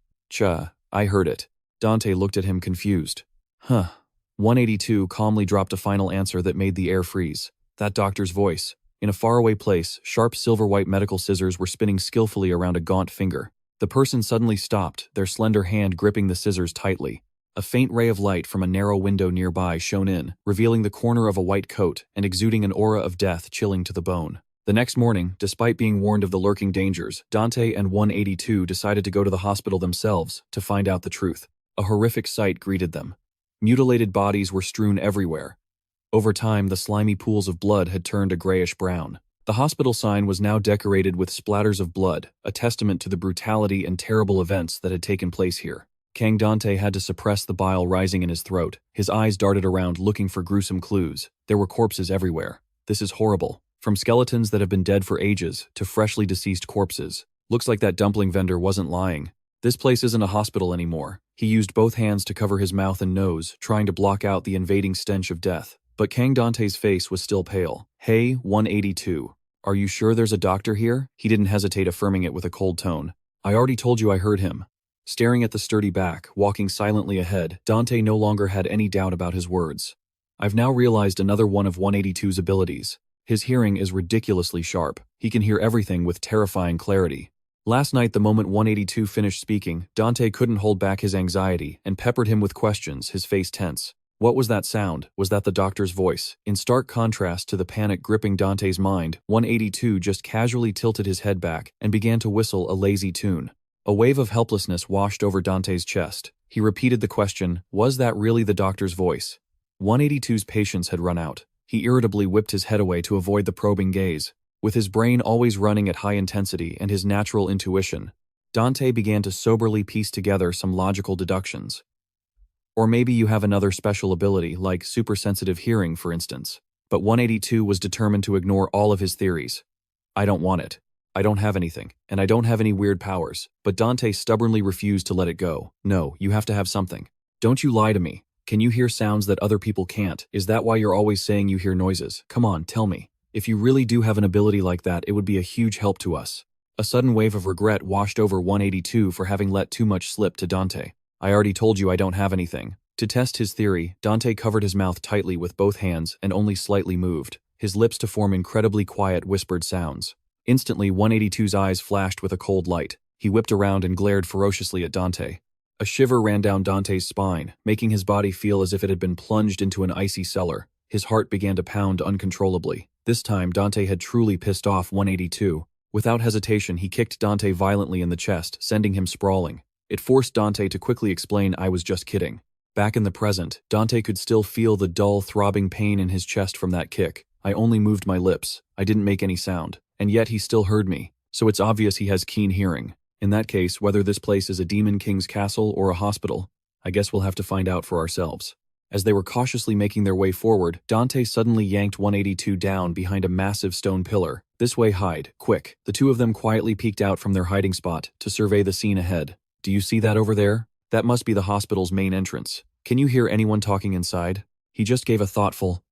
I heard it. Dante looked at him confused. 182 calmly dropped a final answer that made the air freeze. That doctor's voice. In a faraway place, sharp silver-white medical scissors were spinning skillfully around a gaunt finger. The person suddenly stopped, their slender hand gripping the scissors tightly. A faint ray of light from a narrow window nearby shone in, revealing the corner of a white coat and exuding an aura of death chilling to the bone. The next morning, despite being warned of the lurking dangers, Dante and 182 decided to go to the hospital themselves to find out the truth. A horrific sight greeted them. Mutilated bodies were strewn everywhere. Over time, the slimy pools of blood had turned a grayish-brown. The hospital sign was now decorated with splatters of blood, a testament to the brutality and terrible events that had taken place here. Kang Dante had to suppress the bile rising in his throat. His eyes darted around looking for gruesome clues. There were corpses everywhere. This is horrible. From skeletons that have been dead for ages to freshly deceased corpses. Looks like that dumpling vendor wasn't lying. This place isn't a hospital anymore. He used both hands to cover his mouth and nose, trying to block out the invading stench of death. But Kang Dante's face was still pale. Hey, 182. Are you sure there's a doctor here? He didn't hesitate, affirming it with a cold tone. I already told you I heard him. Staring at the sturdy back, walking silently ahead, Dante no longer had any doubt about his words. I've now realized another one of 182's abilities. His hearing is ridiculously sharp. He can hear everything with terrifying clarity. Last night, the moment 182 finished speaking, Dante couldn't hold back his anxiety and peppered him with questions, his face tense. What was that sound? Was that the doctor's voice? In stark contrast to the panic gripping Dante's mind, 182 just casually tilted his head back and began to whistle a lazy tune. A wave of helplessness washed over Dante's chest. He repeated the question, was that really the doctor's voice? 182's patience had run out. He irritably whipped his head away to avoid the probing gaze. With his brain always running at high intensity and his natural intuition, Dante began to soberly piece together some logical deductions. Or maybe you have another special ability, like super-sensitive hearing, for instance. But 182 was determined to ignore all of his theories. I don't want it. I don't have anything, and I don't have any weird powers. But Dante stubbornly refused to let it go. No, you have to have something. Don't you lie to me. Can you hear sounds that other people can't? Is that why you're always saying you hear noises? Come on, tell me. If you really do have an ability like that, it would be a huge help to us. A sudden wave of regret washed over 182 for having let too much slip to Dante. I already told you I don't have anything. To test his theory, Dante covered his mouth tightly with both hands and only slightly moved, his lips to form incredibly quiet whispered sounds. Instantly, 182's eyes flashed with a cold light. He whipped around and glared ferociously at Dante. A shiver ran down Dante's spine, making his body feel as if it had been plunged into an icy cellar. His heart began to pound uncontrollably. This time, Dante had truly pissed off 182. Without hesitation, he kicked Dante violently in the chest, sending him sprawling. It forced Dante to quickly explain, I was just kidding. Back in the present, Dante could still feel the dull, throbbing pain in his chest from that kick. I only moved my lips. I didn't make any sound. And yet he still heard me. So it's obvious he has keen hearing. In that case, whether this place is a demon king's castle or a hospital, I guess we'll have to find out for ourselves. As they were cautiously making their way forward, Dante suddenly yanked 182 down behind a massive stone pillar. This way, hide, quick. The two of them quietly peeked out from their hiding spot to survey the scene ahead. Do you see that over there? That must be the hospital's main entrance. Can you hear anyone talking inside? He just gave a thoughtful,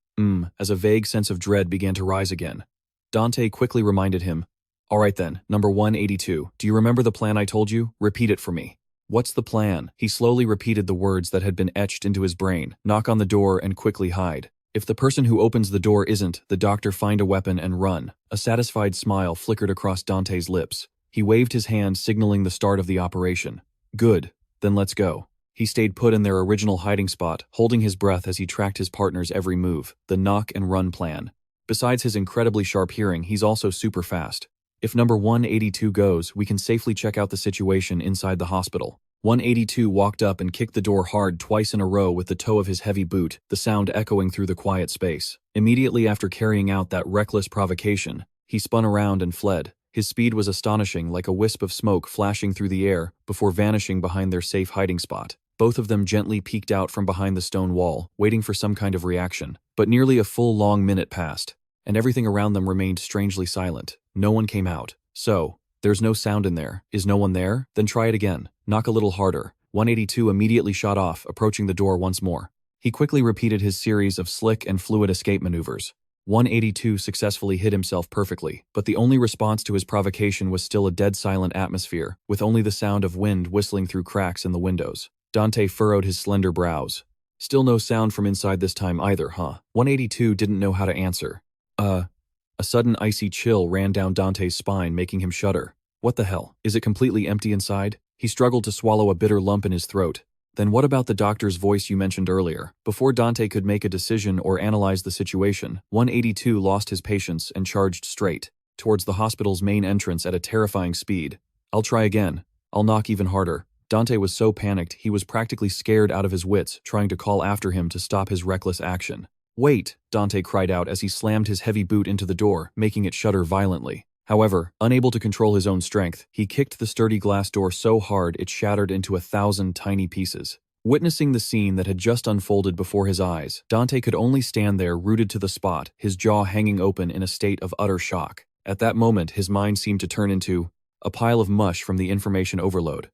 as a vague sense of dread began to rise again. Dante quickly reminded him, all right then, number 182, do you remember the plan I told you? Repeat it for me. What's the plan? He slowly repeated the words that had been etched into his brain. Knock on the door and quickly hide. If the person who opens the door isn't, the doctor, find a weapon and run. A satisfied smile flickered across Dante's lips. He waved his hand, signaling the start of the operation. Good, then let's go. He stayed put in their original hiding spot, holding his breath as he tracked his partner's every move, the knock and run plan. Besides his incredibly sharp hearing, he's also super fast. If number 182 goes, we can safely check out the situation inside the hospital. 182 walked up and kicked the door hard twice in a row with the toe of his heavy boot, the sound echoing through the quiet space. Immediately after carrying out that reckless provocation, he spun around and fled. His speed was astonishing, like a wisp of smoke flashing through the air before vanishing behind their safe hiding spot. Both of them gently peeked out from behind the stone wall, waiting for some kind of reaction. But nearly a full long minute passed, and everything around them remained strangely silent. No one came out. So, there's no sound in there. Is no one there? Then try it again. Knock a little harder. 182 immediately shot off, approaching the door once more. He quickly repeated his series of slick and fluid escape maneuvers. 182 successfully hid himself perfectly, but the only response to his provocation was still a dead silent atmosphere, with only the sound of wind whistling through cracks in the windows. Dante furrowed his slender brows. Still no sound from inside this time either, huh? 182 didn't know how to answer. A sudden icy chill ran down Dante's spine, making him shudder. What the hell? Is it completely empty inside? He struggled to swallow a bitter lump in his throat. Then what about the doctor's voice you mentioned earlier? Before Dante could make a decision or analyze the situation, 182 lost his patience and charged straight towards the hospital's main entrance at a terrifying speed. I'll try again. I'll knock even harder. Dante was so panicked he was practically scared out of his wits, trying to call after him to stop his reckless action. Wait, Dante cried out as he slammed his heavy boot into the door, making it shudder violently. However, unable to control his own strength, he kicked the sturdy glass door so hard it shattered into 1,000 tiny pieces. Witnessing the scene that had just unfolded before his eyes, Dante could only stand there rooted to the spot, his jaw hanging open in a state of utter shock. At that moment, his mind seemed to turn into a pile of mush from the information overload.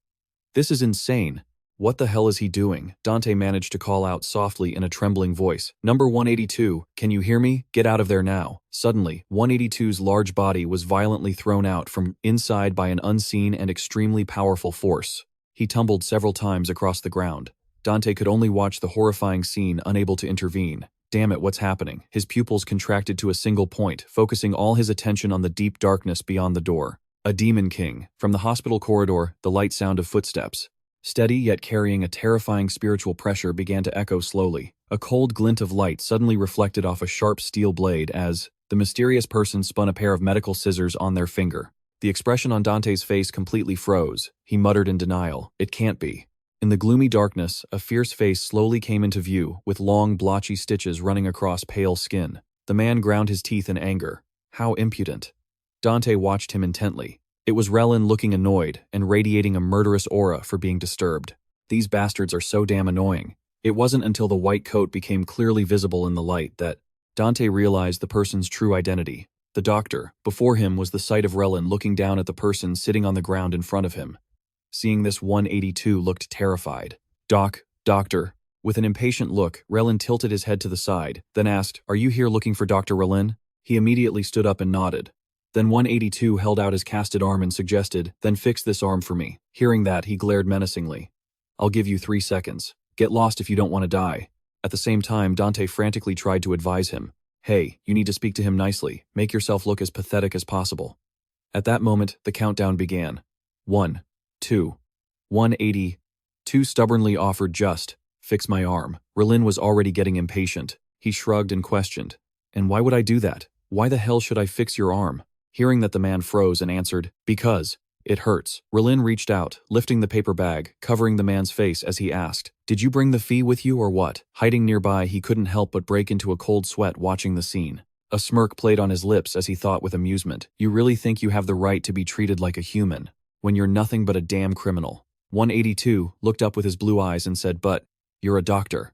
This is insane. What the hell is he doing? Dante managed to call out softly in a trembling voice. Number 182, can you hear me? Get out of there now. Suddenly, 182's large body was violently thrown out from inside by an unseen and extremely powerful force. He tumbled several times across the ground. Dante could only watch the horrifying scene, unable to intervene. Damn it, what's happening? His pupils contracted to a single point, focusing all his attention on the deep darkness beyond the door. A demon king. From the hospital corridor, the light sound of footsteps, steady yet carrying a terrifying spiritual pressure, began to echo slowly. A cold glint of light suddenly reflected off a sharp steel blade as the mysterious person spun a pair of medical scissors on their finger. The expression on Dante's face completely froze. He muttered in denial, "It can't be." In the gloomy darkness, a fierce face slowly came into view, with long, blotchy stitches running across pale skin. The man ground his teeth in anger. How impudent. Dante watched him intently. It was Relin, looking annoyed and radiating a murderous aura for being disturbed. These bastards are so damn annoying. It wasn't until the white coat became clearly visible in the light that Dante realized the person's true identity. The doctor. Before him was the sight of Relin looking down at the person sitting on the ground in front of him. Seeing this, 182 looked terrified. Doctor. With an impatient look, Relin tilted his head to the side, then asked, "Are you here looking for Dr. Relin?" He immediately stood up and nodded. Then 182 held out his casted arm and suggested, "Then fix this arm for me." Hearing that, he glared menacingly. "I'll give you 3 seconds. Get lost if you don't want to die." At the same time, Dante frantically tried to advise him. "Hey, you need to speak to him nicely. Make yourself look as pathetic as possible." At that moment, the countdown began. 1, 2, 182 stubbornly offered, "Just fix my arm." Relin was already getting impatient. He shrugged and questioned, "And why would I do that? Why the hell should I fix your arm?" Hearing that, the man froze and answered, "Because it hurts." Relin reached out, lifting the paper bag, covering the man's face as he asked, "Did you bring the fee with you or what?" Hiding nearby, he couldn't help but break into a cold sweat watching the scene. A smirk played on his lips as he thought with amusement, "You really think you have the right to be treated like a human?" when you're nothing but a damn criminal. 182 looked up with his blue eyes and said, but, you're a doctor.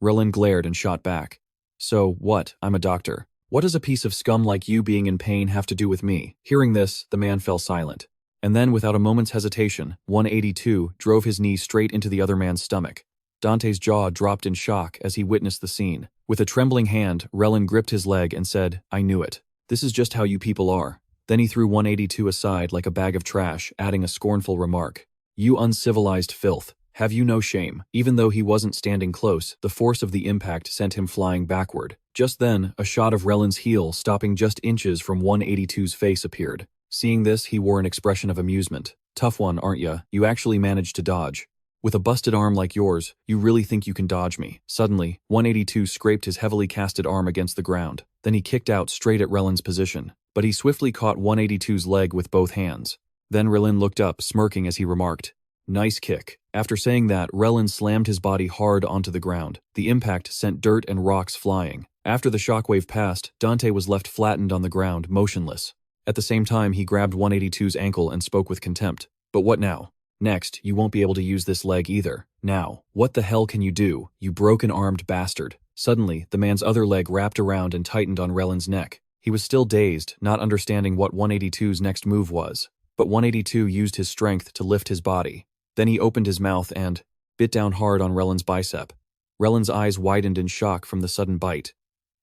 Relin glared and shot back. So, what? I'm a doctor. What does a piece of scum like you being in pain have to do with me? Hearing this, the man fell silent. And then, without a moment's hesitation, 182 drove his knee straight into the other man's stomach. Dante's jaw dropped in shock as he witnessed the scene. With a trembling hand, Relin gripped his leg and said, I knew it. This is just how you people are. Then he threw 182 aside like a bag of trash, adding a scornful remark. You uncivilized filth. Have you no shame? Even though he wasn't standing close, the force of the impact sent him flying backward. Just then, a shot of Relin's heel stopping just inches from 182's face appeared. Seeing this, he wore an expression of amusement. Tough one, aren't ya? You actually managed to dodge. With a busted arm like yours, you really think you can dodge me? Suddenly, 182 scraped his heavily casted arm against the ground. Then he kicked out straight at Relin's position. But he swiftly caught 182's leg with both hands. Then Relin looked up, smirking as he remarked, nice kick. After saying that, Relin slammed his body hard onto the ground. The impact sent dirt and rocks flying. After the shockwave passed, Dante was left flattened on the ground, motionless. At the same time, he grabbed 182's ankle and spoke with contempt. But what now? Next, you won't be able to use this leg either. Now, what the hell can you do, you broken-armed bastard? Suddenly, the man's other leg wrapped around and tightened on Relin's neck. He was still dazed, not understanding what 182's next move was. But 182 used his strength to lift his body. Then he opened his mouth and bit down hard on Relin's bicep. Relin's eyes widened in shock from the sudden bite.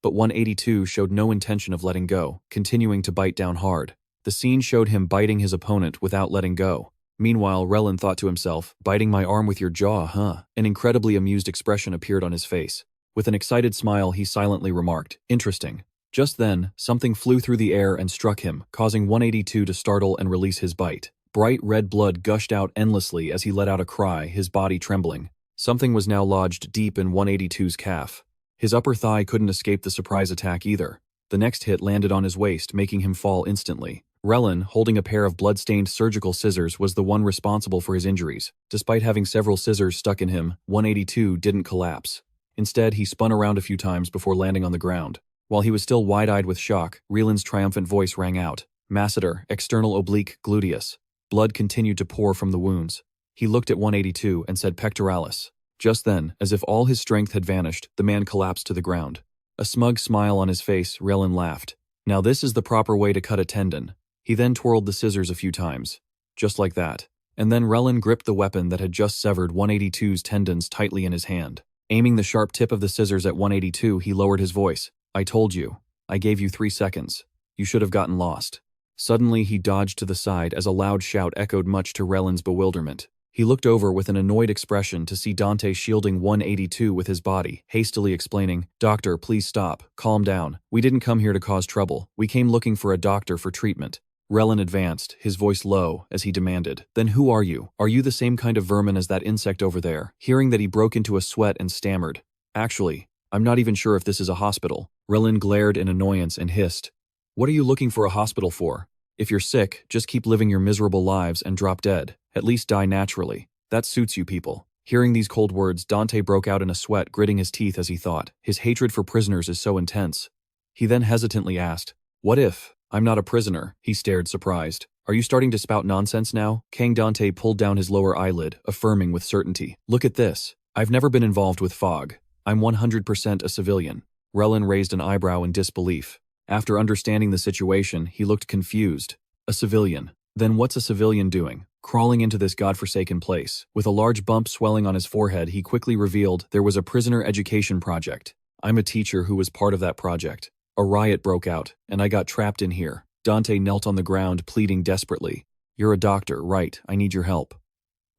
But 182 showed no intention of letting go, continuing to bite down hard. The scene showed him biting his opponent without letting go. Meanwhile, Relin thought to himself, biting my arm with your jaw, huh? An incredibly amused expression appeared on his face. With an excited smile, he silently remarked, interesting. Just then, something flew through the air and struck him, causing 182 to startle and release his bite. Bright red blood gushed out endlessly as he let out a cry, his body trembling. Something was now lodged deep in 182's calf. His upper thigh couldn't escape the surprise attack either. The next hit landed on his waist, making him fall instantly. Relin, holding a pair of blood-stained surgical scissors, was the one responsible for his injuries. Despite having several scissors stuck in him, 182 didn't collapse. Instead, he spun around a few times before landing on the ground. While he was still wide-eyed with shock, Relin's triumphant voice rang out. Masseter, external oblique gluteus. Blood continued to pour from the wounds. He looked at 182 and said pectoralis. Just then, as if all his strength had vanished, the man collapsed to the ground. A smug smile on his face, Relin laughed. Now this is the proper way to cut a tendon. He then twirled the scissors a few times. Just like that. And then Relin gripped the weapon that had just severed 182's tendons tightly in his hand. Aiming the sharp tip of the scissors at 182, he lowered his voice. I told you. I gave you 3 seconds. You should have gotten lost. Suddenly, he dodged to the side as a loud shout echoed much to Relin's bewilderment. He looked over with an annoyed expression to see Dante shielding 182 with his body, hastily explaining, Doctor, please stop. Calm down. We didn't come here to cause trouble. We came looking for a doctor for treatment. Relin advanced, his voice low, as he demanded, Then who are you? Are you the same kind of vermin as that insect over there? Hearing that, he broke into a sweat and stammered. Actually, I'm not even sure if this is a hospital. Relin glared in annoyance and hissed. What are you looking for a hospital for? If you're sick, just keep living your miserable lives and drop dead. At least die naturally. That suits you people. Hearing these cold words, Dante broke out in a sweat, gritting his teeth as he thought. His hatred for prisoners is so intense. He then hesitantly asked, What if? I'm not a prisoner. He stared, surprised. Are you starting to spout nonsense now? Kang Dante pulled down his lower eyelid, affirming with certainty. Look at this. I've never been involved with fog. I'm 100% a civilian. Relin raised an eyebrow in disbelief. After understanding the situation, he looked confused. A civilian. Then what's a civilian doing? Crawling into this godforsaken place. With a large bump swelling on his forehead, he quickly revealed there was a prisoner education project. I'm a teacher who was part of that project. A riot broke out, and I got trapped in here. Dante knelt on the ground, pleading desperately. You're a doctor, right? I need your help.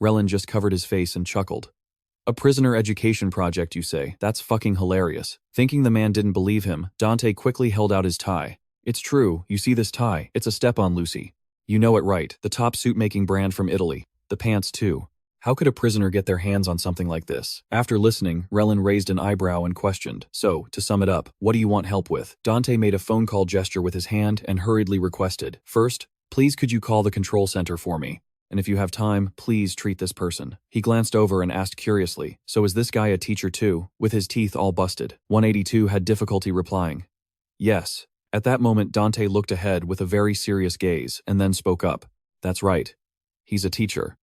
Relin just covered his face and chuckled. A prisoner education project, you say? That's fucking hilarious. Thinking the man didn't believe him, Dante quickly held out his tie. It's true, you see this tie? It's a step-on, Lucy. You know it right, the top suit-making brand from Italy. The pants, too. How could a prisoner get their hands on something like this? After listening, Relin raised an eyebrow and questioned. So, to sum it up, what do you want help with? Dante made a phone call gesture with his hand and hurriedly requested. First, please could you call the control center for me? And if you have time, please treat this person. He glanced over and asked curiously, so is this guy a teacher too? With his teeth all busted. 182 had difficulty replying. Yes. At that moment, Dante looked ahead with a very serious gaze and then spoke up. That's right. He's a teacher.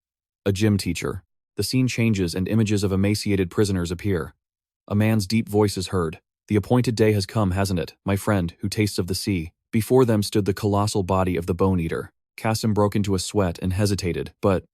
A gym teacher. The scene changes and images of emaciated prisoners appear. A man's deep voice is heard. The appointed day has come, hasn't it, my friend, who tastes of the sea? Before them stood the colossal body of the bone eater. Kasim broke into a sweat and hesitated, but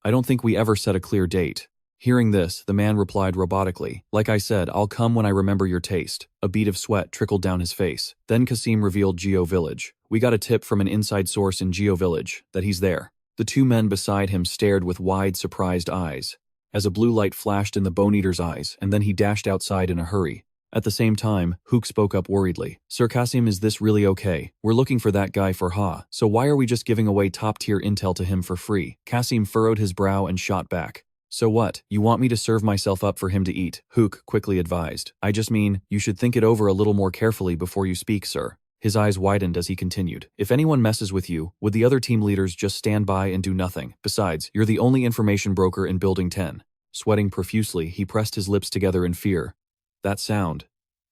I don't think we ever set a clear date. Hearing this, the man replied robotically, like I said, I'll come when I remember your taste. A bead of sweat trickled down his face. Then Kasim revealed Geo Village. We got a tip from an inside source in Geo Village that he's there. The two men beside him stared with wide, surprised eyes, as a blue light flashed in the bone eater's eyes, and then he dashed outside in a hurry. At the same time, Hook spoke up worriedly. Sir Kasim, is this really okay? We're looking for that guy for Ha, so why are we just giving away top-tier intel to him for free? Kasim furrowed his brow and shot back. So what? You want me to serve myself up for him to eat? Hook quickly advised. I just mean, you should think it over a little more carefully before you speak, sir. His eyes widened as he continued. If anyone messes with you, would the other team leaders just stand by and do nothing? Besides, you're the only information broker in Building 10. Sweating profusely, he pressed his lips together in fear. That sound.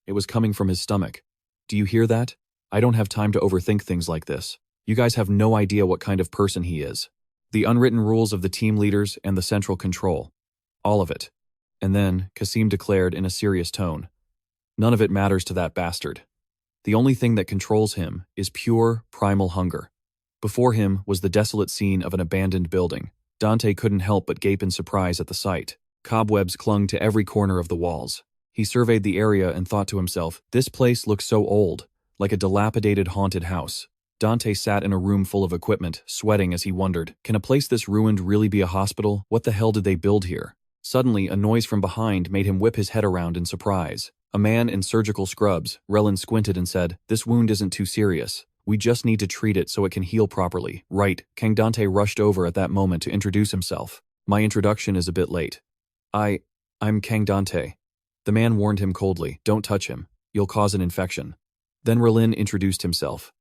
It was coming from his stomach. Do you hear that? I don't have time to overthink things like this. You guys have no idea what kind of person he is. The unwritten rules of the team leaders and the central control. All of it. And then, Kasim declared in a serious tone. None of it matters to that bastard. The only thing that controls him is pure, primal hunger. Before him was the desolate scene of an abandoned building. Dante couldn't help but gape in surprise at the sight. Cobwebs clung to every corner of the walls. He surveyed the area and thought to himself, this place looks so old, like a dilapidated haunted house. Dante sat in a room full of equipment, sweating as he wondered, can a place this ruined really be a hospital? What the hell did they build here? Suddenly, a noise from behind made him whip his head around in surprise. A man in surgical scrubs, Relin squinted and said, this wound isn't too serious. We just need to treat it so it can heal properly. Right, Kang. Dante rushed over at that moment to introduce himself. My introduction is a bit late. I'm Kang Dante. The man warned him coldly, don't touch him. You'll cause an infection. Then Relin introduced himself.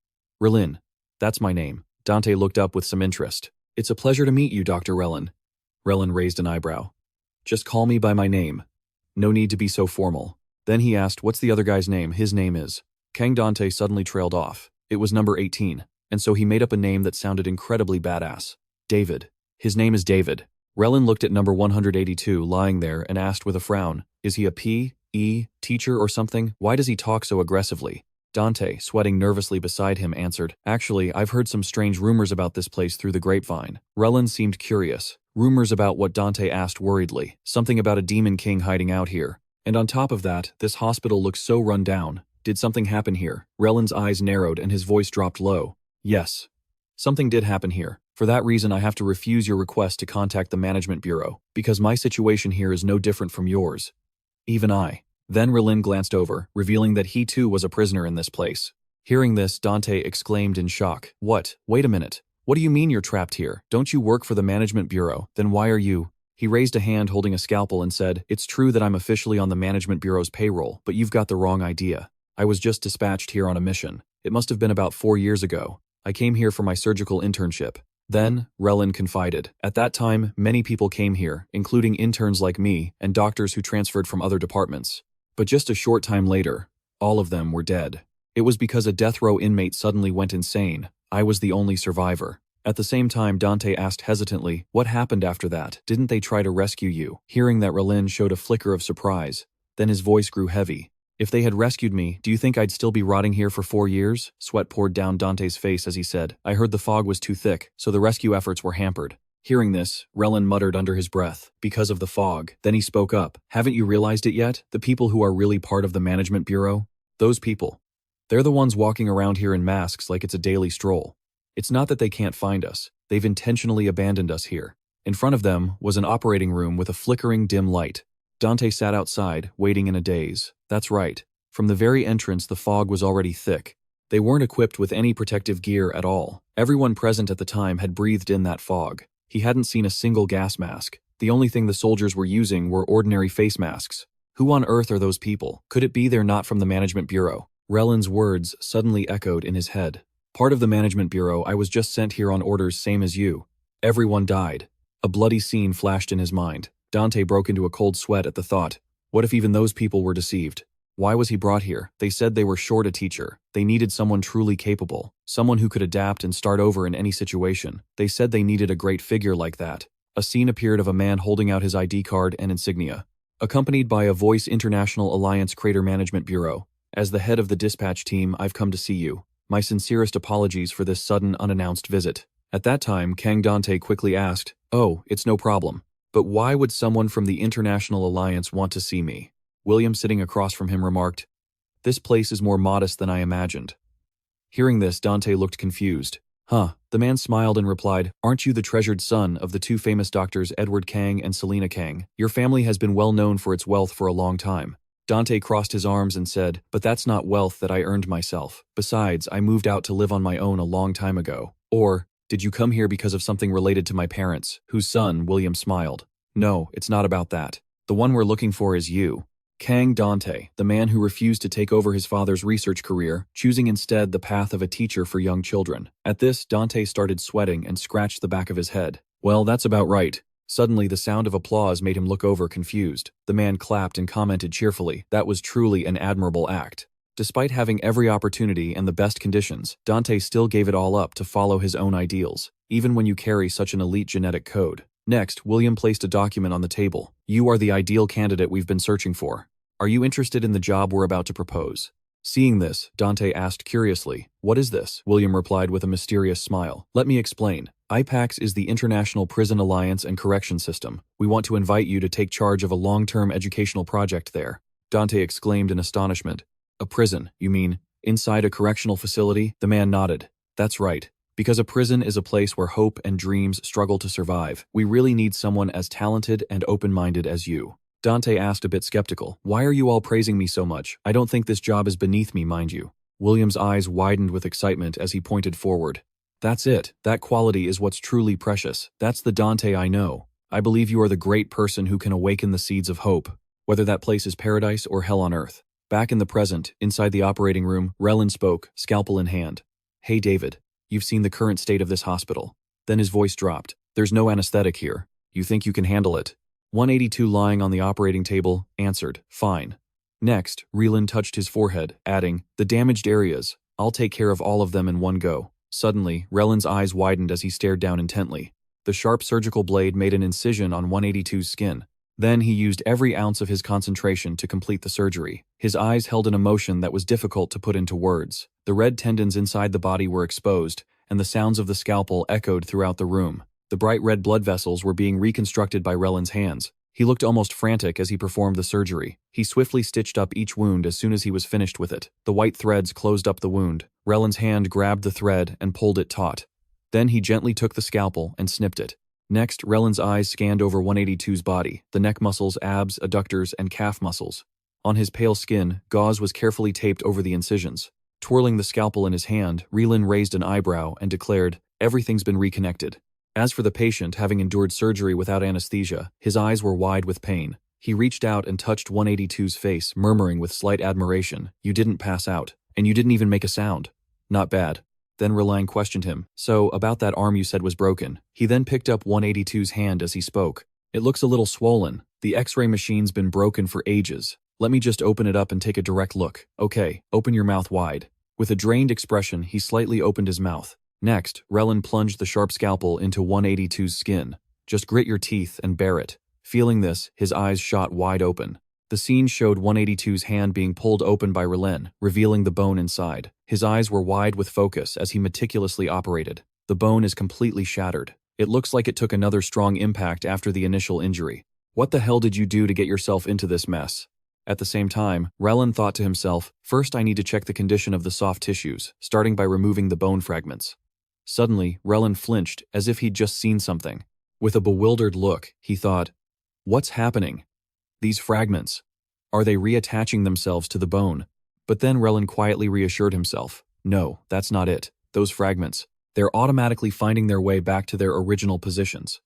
Relin, that's my name. Dante looked up with some interest. It's a pleasure to meet you, Dr. Relin. Relin raised an eyebrow. Just call me by my name. No need to be so formal. Then he asked, what's the other guy's name? His name is. Kang. Dante suddenly trailed off. It was number 18, and so he made up a name that sounded incredibly badass. David. His name is David. Relin looked at number 182 lying there and asked with a frown, is he a P.E. teacher or something? Why does he talk so aggressively? Dante, sweating nervously beside him, answered, actually, I've heard some strange rumors about this place through the grapevine. Relin seemed curious. Rumors about what? Dante asked worriedly. Something about a demon king hiding out here. And on top of that, this hospital looks so run down. Did something happen here? Relin's eyes narrowed and his voice dropped low. Yes. Something did happen here. For that reason, I have to refuse your request to contact the management bureau, because my situation here is no different from yours. Even I. Then Relin glanced over, revealing that he too was a prisoner in this place. Hearing this, Dante exclaimed in shock. What? Wait a minute. What do you mean you're trapped here? Don't you work for the management bureau? Then why are you? He raised a hand holding a scalpel and said, it's true that I'm officially on the management bureau's payroll, but you've got the wrong idea. I was just dispatched here on a mission. It must have been about 4 years ago. I came here for my surgical internship. Then, Relin confided, at that time, many people came here, including interns like me and doctors who transferred from other departments. But just a short time later, all of them were dead. It was because a death row inmate suddenly went insane. I was the only survivor. At the same time, Dante asked hesitantly, what happened after that? Didn't they try to rescue you? Hearing that, Relin showed a flicker of surprise. Then his voice grew heavy. If they had rescued me, do you think I'd still be rotting here for 4 years? Sweat poured down Dante's face as he said, I heard the fog was too thick, so the rescue efforts were hampered. Hearing this, Relin muttered under his breath, because of the fog. Then he spoke up, haven't you realized it yet? The people who are really part of the management bureau? Those people. They're the ones walking around here in masks like it's a daily stroll. It's not that they can't find us. They've intentionally abandoned us here. In front of them was an operating room with a flickering dim light. Dante sat outside, waiting in a daze. That's right. From the very entrance, the fog was already thick. They weren't equipped with any protective gear at all. Everyone present at the time had breathed in that fog. He hadn't seen a single gas mask. The only thing the soldiers were using were ordinary face masks. Who on earth are those people? Could it be they're not from the management bureau? Relin's words suddenly echoed in his head. Part of the management bureau, I was just sent here on orders same as you. Everyone died. A bloody scene flashed in his mind. Dante broke into a cold sweat at the thought. What if even those people were deceived? Why was he brought here? They said they were short a teacher. They needed someone truly capable, someone who could adapt and start over in any situation. They said they needed a great figure like that. A scene appeared of a man holding out his ID card and insignia, accompanied by a Voice International Alliance Crater Management Bureau. As the head of the dispatch team, I've come to see you. My sincerest apologies for this sudden, unannounced visit. At that time, Kang Dante quickly asked, "Oh, it's no problem. But why would someone from the International Alliance want to see me?" William, sitting across from him, remarked, "This place is more modest than I imagined." Hearing this, Dante looked confused. "Huh." The man smiled and replied, "Aren't you the treasured son of the two famous doctors Edward Kang and Selina Kang? Your family has been well known for its wealth for a long time." Dante crossed his arms and said, "But that's not wealth that I earned myself. Besides, I moved out to live on my own a long time ago." Or, "Did you come here because of something related to my parents, whose son?" William smiled. "No, it's not about that. The one we're looking for is you." Kang Dante, the man who refused to take over his father's research career, choosing instead the path of a teacher for young children. At this, Dante started sweating and scratched the back of his head. "Well, that's about right." Suddenly, the sound of applause made him look over, confused. The man clapped and commented cheerfully, "That was truly an admirable act." Despite having every opportunity and the best conditions, Dante still gave it all up to follow his own ideals, even when you carry such an elite genetic code. Next, William placed a document on the table. "You are the ideal candidate we've been searching for. Are you interested in the job we're about to propose?" Seeing this, Dante asked curiously, "What is this?" William replied with a mysterious smile, "Let me explain. IPAX is the International Prison Alliance and Correction System. We want to invite you to take charge of a long-term educational project there." Dante exclaimed in astonishment. "A prison, you mean? Inside a correctional facility?" The man nodded. "That's right. Because a prison is a place where hope and dreams struggle to survive. We really need someone as talented and open-minded as you." Dante asked, a bit skeptical, "Why are you all praising me so much? I don't think this job is beneath me, mind you." William's eyes widened with excitement as he pointed forward. "That's it. That quality is what's truly precious. That's the Dante I know. I believe you are the great person who can awaken the seeds of hope, whether that place is paradise or hell on earth." Back in the present, inside the operating room, Relin spoke, scalpel in hand. "Hey David, you've seen the current state of this hospital." Then his voice dropped. "There's no anesthetic here. You think you can handle it?" 182, lying on the operating table, answered, "Fine." Next, Relin touched his forehead, adding, "The damaged areas. I'll take care of all of them in one go." Suddenly, Relin's eyes widened as he stared down intently. The sharp surgical blade made an incision on 182's skin. Then he used every ounce of his concentration to complete the surgery. His eyes held an emotion that was difficult to put into words. The red tendons inside the body were exposed, and the sounds of the scalpel echoed throughout the room. The bright red blood vessels were being reconstructed by Relin's hands. He looked almost frantic as he performed the surgery. He swiftly stitched up each wound as soon as he was finished with it. The white threads closed up the wound. Relin's hand grabbed the thread and pulled it taut. Then he gently took the scalpel and snipped it. Next, Relin's eyes scanned over 182's body, the neck muscles, abs, adductors, and calf muscles. On his pale skin, gauze was carefully taped over the incisions. Twirling the scalpel in his hand, Relin raised an eyebrow and declared, "Everything's been reconnected." As for the patient, having endured surgery without anesthesia, his eyes were wide with pain. He reached out and touched 182's face, murmuring with slight admiration, "You didn't pass out, and you didn't even make a sound." "Not bad." Then Reline questioned him, "So, about that arm you said was broken." He then picked up 182's hand as he spoke. "It looks a little swollen. The X-ray machine's been broken for ages. Let me just open it up and take a direct look." "Okay, open your mouth wide." With a drained expression, he slightly opened his mouth. Next, Relin plunged the sharp scalpel into 182's skin. "Just grit your teeth and bear it." Feeling this, his eyes shot wide open. The scene showed 182's hand being pulled open by Relin, revealing the bone inside. His eyes were wide with focus as he meticulously operated. The bone is completely shattered. It looks like it took another strong impact after the initial injury. "What the hell did you do to get yourself into this mess?" At the same time, Relin thought to himself, "First I need to check the condition of the soft tissues, starting by removing the bone fragments." Suddenly, Relin flinched as if he'd just seen something. With a bewildered look, he thought, "What's happening? These fragments, are they reattaching themselves to the bone?" But then Relin quietly reassured himself, "No, that's not it. Those fragments, they're automatically finding their way back to their original positions."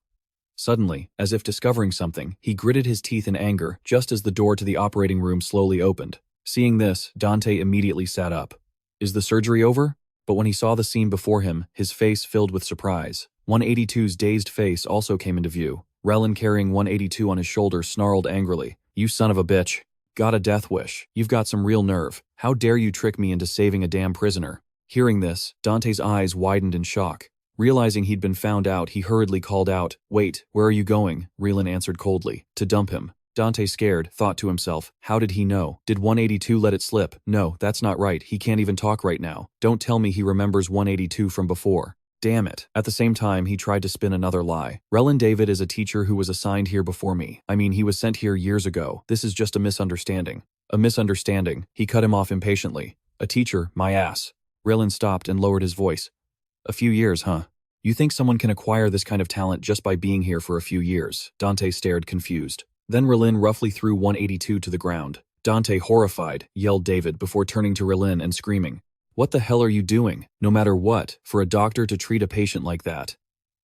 Suddenly, as if discovering something, he gritted his teeth in anger just as the door to the operating room slowly opened. Seeing this, Dante immediately sat up. "Is the surgery over?" But when he saw the scene before him, his face filled with surprise. 182's dazed face also came into view. Relin, carrying 182 on his shoulder, snarled angrily, "You son of a bitch. Got a death wish. You've got some real nerve. How dare you trick me into saving a damn prisoner? Hearing this, Dante's eyes widened in shock. Realizing he'd been found out, he hurriedly called out, "Wait, where are you going?" Raylan answered coldly, "To dump him." Dante, scared, thought to himself, how did he know? Did 182 let it slip? No, that's not right. He can't even talk right now. Don't tell me he remembers 182 from before. Damn it. At the same time, he tried to spin another lie. Relin David is a teacher who was assigned here before me. I mean, he was sent here years ago. This is just a misunderstanding. A misunderstanding. He cut him off impatiently. A teacher, my ass. Relin stopped and lowered his voice. A few years, huh? You think someone can acquire this kind of talent just by being here for a few years? Dante stared, confused. Then Relin roughly threw 182 to the ground. Dante, horrified, yelled David before turning to Relin and screaming, "What the hell are you doing? No matter what, for a doctor to treat a patient like that.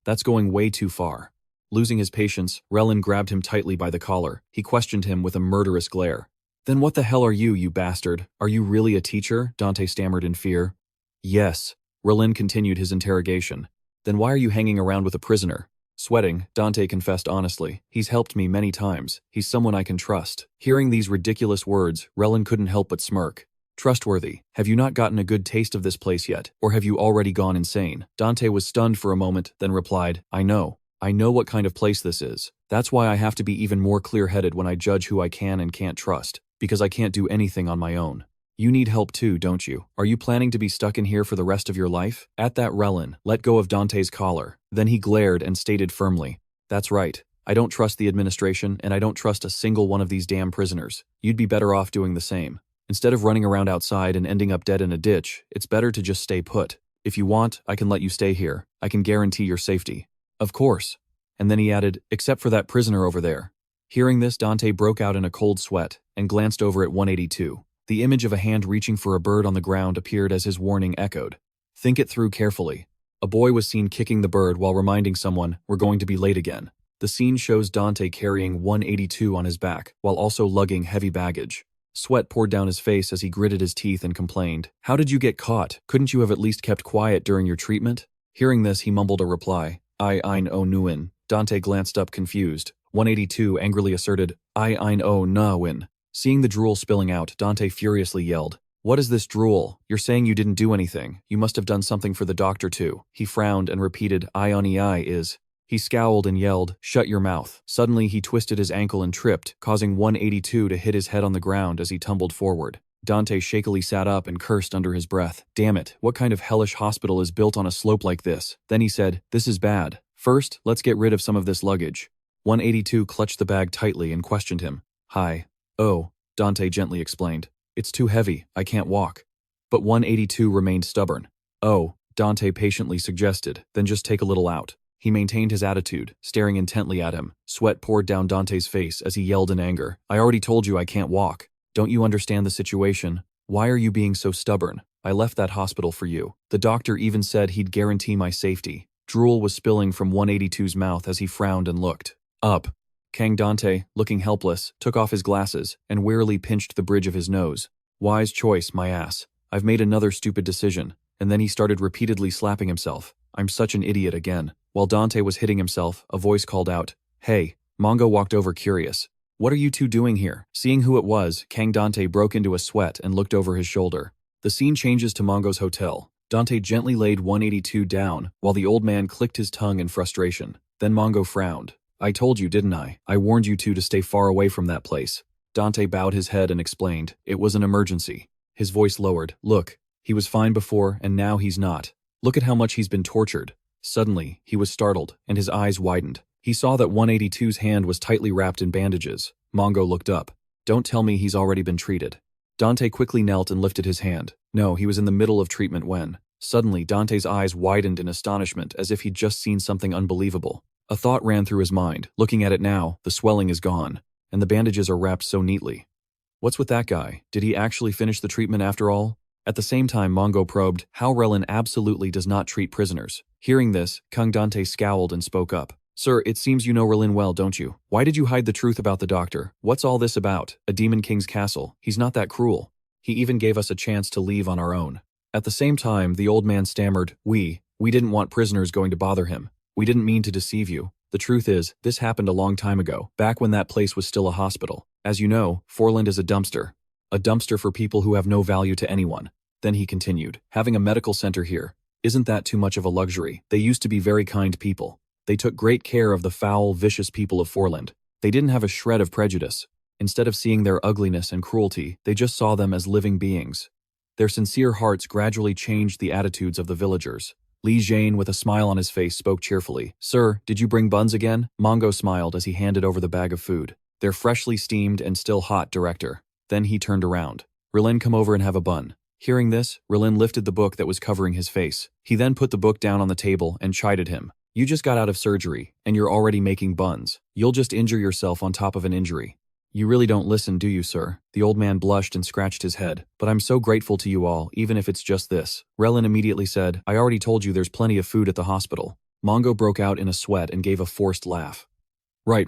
That's going way too far." Losing his patience, Relin grabbed him tightly by the collar. He questioned him with a murderous glare. "Then what the hell are you, you bastard? Are you really a teacher?" Dante stammered in fear. "Yes." Relin continued his interrogation. "Then why are you hanging around with a prisoner?" Sweating, Dante confessed honestly, "He's helped me many times. He's someone I can trust." Hearing these ridiculous words, Relin couldn't help but smirk. "Trustworthy? Have you not gotten a good taste of this place yet, or have you already gone insane?" Dante was stunned for a moment, then replied, I know what kind of place this is. That's why I have to be even more clear-headed when I judge who I can and can't trust, because I can't do anything on my own. You need help too, don't you? Are you planning to be stuck in here for the rest of your life?" At that, Relin let go of Dante's collar. Then he glared and stated firmly, "That's right. I don't trust the administration, and I don't trust a single one of these damn prisoners. You'd be better off doing the same. Instead of running around outside and ending up dead in a ditch, it's better to just stay put. If you want, I can let you stay here. I can guarantee your safety." "Of course." And then he added, "Except for that prisoner over there." Hearing this, Dante broke out in a cold sweat and glanced over at 182. The image of a hand reaching for a bird on the ground appeared as his warning echoed. "Think it through carefully." A boy was seen kicking the bird while reminding someone, "We're going to be late again." The scene shows Dante carrying 182 on his back, while also lugging heavy baggage. Sweat poured down his face as he gritted his teeth and complained, "How did you get caught? Couldn't you have at least kept quiet during your treatment?" Hearing this, he mumbled a reply, "I ein o nuin." Dante glanced up confused. 182 angrily asserted, "I ein o na win." Seeing the drool spilling out, Dante furiously yelled, "What is this drool? You're saying you didn't do anything. You must have done something for the doctor too." He frowned and repeated, "I on ei is." He scowled and yelled, "Shut your mouth." Suddenly he twisted his ankle and tripped, causing 182 to hit his head on the ground as he tumbled forward. Dante shakily sat up and cursed under his breath. Damn it, what kind of hellish hospital is built on a slope like this? Then he said, "This is bad. First, let's get rid of some of this luggage." 182 clutched the bag tightly and questioned him. "Hi." "Oh," Dante gently explained. "It's too heavy, I can't walk." But 182 remained stubborn. "Oh," Dante patiently suggested, "then just take a little out." He maintained his attitude, staring intently at him. Sweat poured down Dante's face as he yelled in anger, "I already told you I can't walk. Don't you understand the situation? Why are you being so stubborn? I left that hospital for you. The doctor even said he'd guarantee my safety." Drool was spilling from 182's mouth as he frowned and looked up. Kang Dante, looking helpless, took off his glasses and wearily pinched the bridge of his nose. "Wise choice, my ass. I've made another stupid decision." And then he started repeatedly slapping himself. "I'm such an idiot again." While Dante was hitting himself, a voice called out, "Hey." Mongo walked over curious. "What are you two doing here?" Seeing who it was, Kang Dante broke into a sweat and looked over his shoulder. The scene changes to Mongo's hotel. Dante gently laid 182 down, while the old man clicked his tongue in frustration. Then Mongo frowned. "I told you, didn't I? I warned you two to stay far away from that place." Dante bowed his head and explained, "It was an emergency." His voice lowered. "Look, he was fine before, and now he's not. Look at how much he's been tortured." Suddenly, he was startled, and his eyes widened. He saw that 182's hand was tightly wrapped in bandages. Mongo looked up. "Don't tell me he's already been treated." Dante quickly knelt and lifted his hand. No, he was in the middle of treatment when... Suddenly, Dante's eyes widened in astonishment as if he'd just seen something unbelievable. A thought ran through his mind. Looking at it now, the swelling is gone, and the bandages are wrapped so neatly. What's with that guy? Did he actually finish the treatment after all? At the same time, Mongo probed how Relin absolutely does not treat prisoners. Hearing this, Kang Dante scowled and spoke up. "Sir, it seems you know Relin well, don't you? Why did you hide the truth about the doctor? What's all this about? A demon king's castle. He's not that cruel. He even gave us a chance to leave on our own." At the same time, the old man stammered, We didn't want prisoners going to bother him. We didn't mean to deceive you. The truth is, this happened a long time ago, back when that place was still a hospital. As you know, Forland is a dumpster. A dumpster for people who have no value to anyone. Then he continued, having a medical center here. Isn't that too much of a luxury? They used to be very kind people. They took great care of the foul, vicious people of Forland. They didn't have a shred of prejudice. Instead of seeing their ugliness and cruelty, they just saw them as living beings. Their sincere hearts gradually changed the attitudes of the villagers. Li Jane, with a smile on his face, spoke cheerfully. Sir, did you bring buns again? Mongo smiled as he handed over the bag of food. They're freshly steamed and still hot, director. Then he turned around. Rilin, come over and have a bun. Hearing this, Rilin lifted the book that was covering his face. He then put the book down on the table and chided him. You just got out of surgery, and you're already making buns. You'll just injure yourself on top of an injury. You really don't listen, do you, sir? The old man blushed and scratched his head. But I'm so grateful to you all, even if it's just this. Relin immediately said, I already told you there's plenty of food at the hospital. Mongo broke out in a sweat and gave a forced laugh. Right.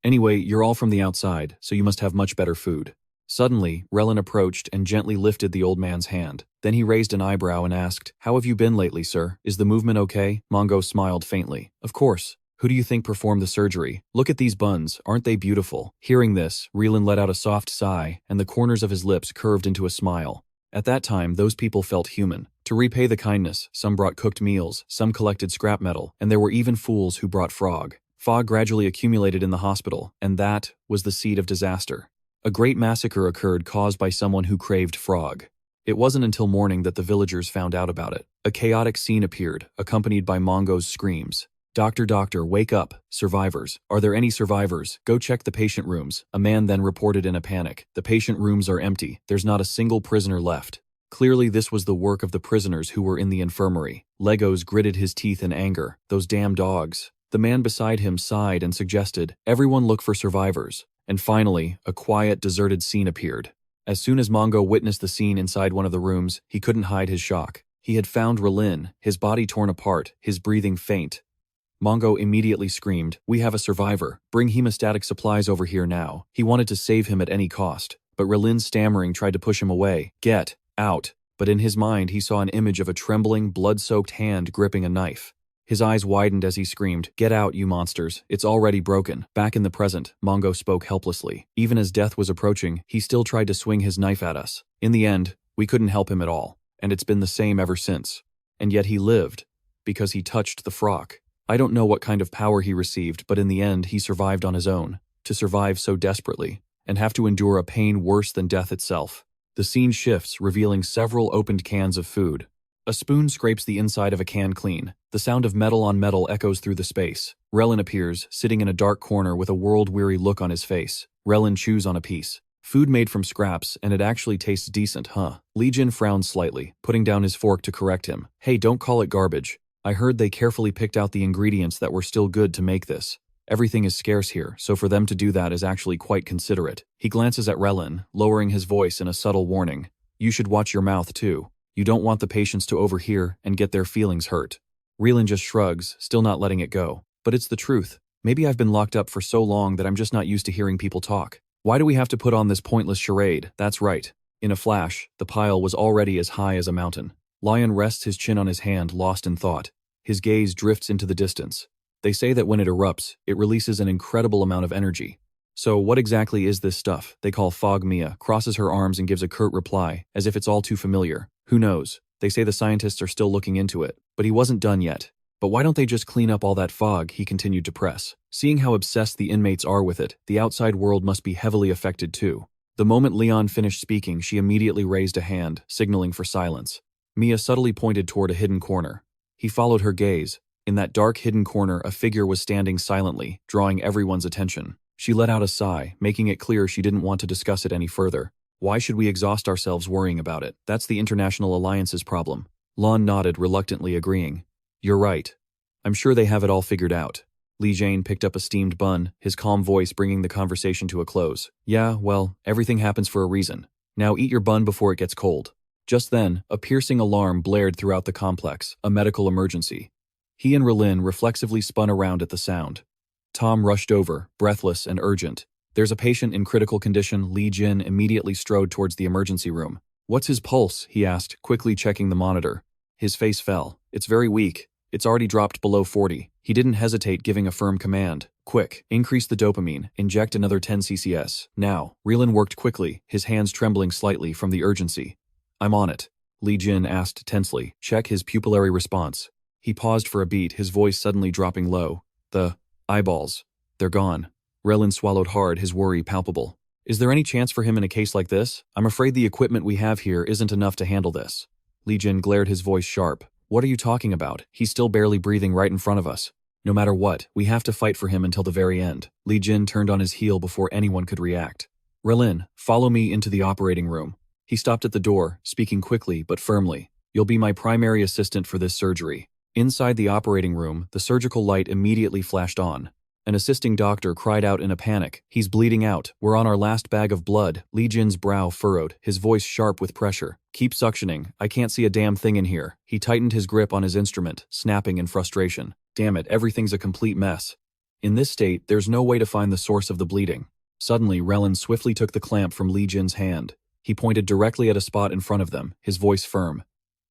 Anyway, you're all from the outside, so you must have much better food. Suddenly, Relin approached and gently lifted the old man's hand. Then he raised an eyebrow and asked, How have you been lately, sir? Is the movement okay? Mongo smiled faintly. Of course. Who do you think performed the surgery? Look at these buns, aren't they beautiful? Hearing this, Relin let out a soft sigh, and the corners of his lips curved into a smile. At that time, those people felt human. To repay the kindness, some brought cooked meals, some collected scrap metal, and there were even fools who brought frog. Fog gradually accumulated in the hospital, and that was the seed of disaster. A great massacre occurred caused by someone who craved frog. It wasn't until morning that the villagers found out about it. A chaotic scene appeared, accompanied by Mongo's screams. Doctor, wake up. Survivors. Are there any survivors? Go check the patient rooms. A man then reported in a panic. The patient rooms are empty. There's not a single prisoner left. Clearly this was the work of the prisoners who were in the infirmary. Legos gritted his teeth in anger. Those damn dogs. The man beside him sighed and suggested, everyone look for survivors. And finally, a quiet, deserted scene appeared. As soon as Mongo witnessed the scene inside one of the rooms, he couldn't hide his shock. He had found Relin, his body torn apart, his breathing faint. Mongo immediately screamed, We have a survivor. Bring hemostatic supplies over here now. He wanted to save him at any cost. But Relin, stammering, tried to push him away. Get out. But in his mind, he saw an image of a trembling, blood-soaked hand gripping a knife. His eyes widened as he screamed, Get out, you monsters. It's already broken. Back in the present, Mongo spoke helplessly. Even as death was approaching, he still tried to swing his knife at us. In the end, we couldn't help him at all. And it's been the same ever since. And yet he lived. Because he touched the frock. I don't know what kind of power he received, but in the end he survived on his own. To survive so desperately, and have to endure a pain worse than death itself. The scene shifts, revealing several opened cans of food. A spoon scrapes the inside of a can clean. The sound of metal on metal echoes through the space. Relin appears, sitting in a dark corner with a world-weary look on his face. Relin chews on a piece. Food made from scraps, and it actually tastes decent, huh? Legion frowned slightly, putting down his fork to correct him. Hey, don't call it garbage. I heard they carefully picked out the ingredients that were still good to make this. Everything is scarce here, so for them to do that is actually quite considerate. He glances at Relin, lowering his voice in a subtle warning. You should watch your mouth too. You don't want the patients to overhear and get their feelings hurt. Relin just shrugs, still not letting it go. But it's the truth. Maybe I've been locked up for so long that I'm just not used to hearing people talk. Why do we have to put on this pointless charade? That's right. In a flash, the pile was already as high as a mountain. Lion rests his chin on his hand, lost in thought. His gaze drifts into the distance. They say that when it erupts, it releases an incredible amount of energy. So what exactly is this stuff they call fog? Mia crosses her arms and gives a curt reply, as if it's all too familiar. Who knows? They say the scientists are still looking into it, but he wasn't done yet. But why don't they just clean up all that fog? He continued to press. Seeing how obsessed the inmates are with it, the outside world must be heavily affected too. The moment Leon finished speaking, she immediately raised a hand, signaling for silence. Mia subtly pointed toward a hidden corner. He followed her gaze. In that dark hidden corner, a figure was standing silently, drawing everyone's attention. She let out a sigh, making it clear she didn't want to discuss it any further. Why should we exhaust ourselves worrying about it? That's the International Alliance's problem. Lon nodded, reluctantly agreeing. You're right. I'm sure they have it all figured out. Li Jane picked up a steamed bun, his calm voice bringing the conversation to a close. Yeah, well, everything happens for a reason. Now eat your bun before it gets cold. Just then, a piercing alarm blared throughout the complex, a medical emergency. He and Relin reflexively spun around at the sound. Tom rushed over, breathless and urgent. There's a patient in critical condition. Li Jin immediately strode towards the emergency room. What's his pulse? He asked, quickly checking the monitor. His face fell. It's very weak. It's already dropped below 40. He didn't hesitate, giving a firm command. Quick, increase the dopamine, inject another 10 ccs. Now. Rielan worked quickly, his hands trembling slightly from the urgency. I'm on it, Li Jin asked tensely. Check his pupillary response. He paused for a beat, his voice suddenly dropping low. The eyeballs. They're gone. Rielan swallowed hard, his worry palpable. Is there any chance for him in a case like this? I'm afraid the equipment we have here isn't enough to handle this. Li Jin glared, his voice sharp. What are you talking about? He's still barely breathing right in front of us. No matter what, we have to fight for him until the very end. Li Jin turned on his heel before anyone could react. Rielan, follow me into the operating room. He stopped at the door, speaking quickly but firmly. You'll be my primary assistant for this surgery. Inside the operating room, the surgical light immediately flashed on. An assisting doctor cried out in a panic. He's bleeding out. We're on our last bag of blood. Li Jin's brow furrowed, his voice sharp with pressure. Keep suctioning. I can't see a damn thing in here. He tightened his grip on his instrument, snapping in frustration. Damn it, everything's a complete mess. In this state, there's no way to find the source of the bleeding. Suddenly, Rielan swiftly took the clamp from Li Jin's hand. He pointed directly at a spot in front of them, his voice firm.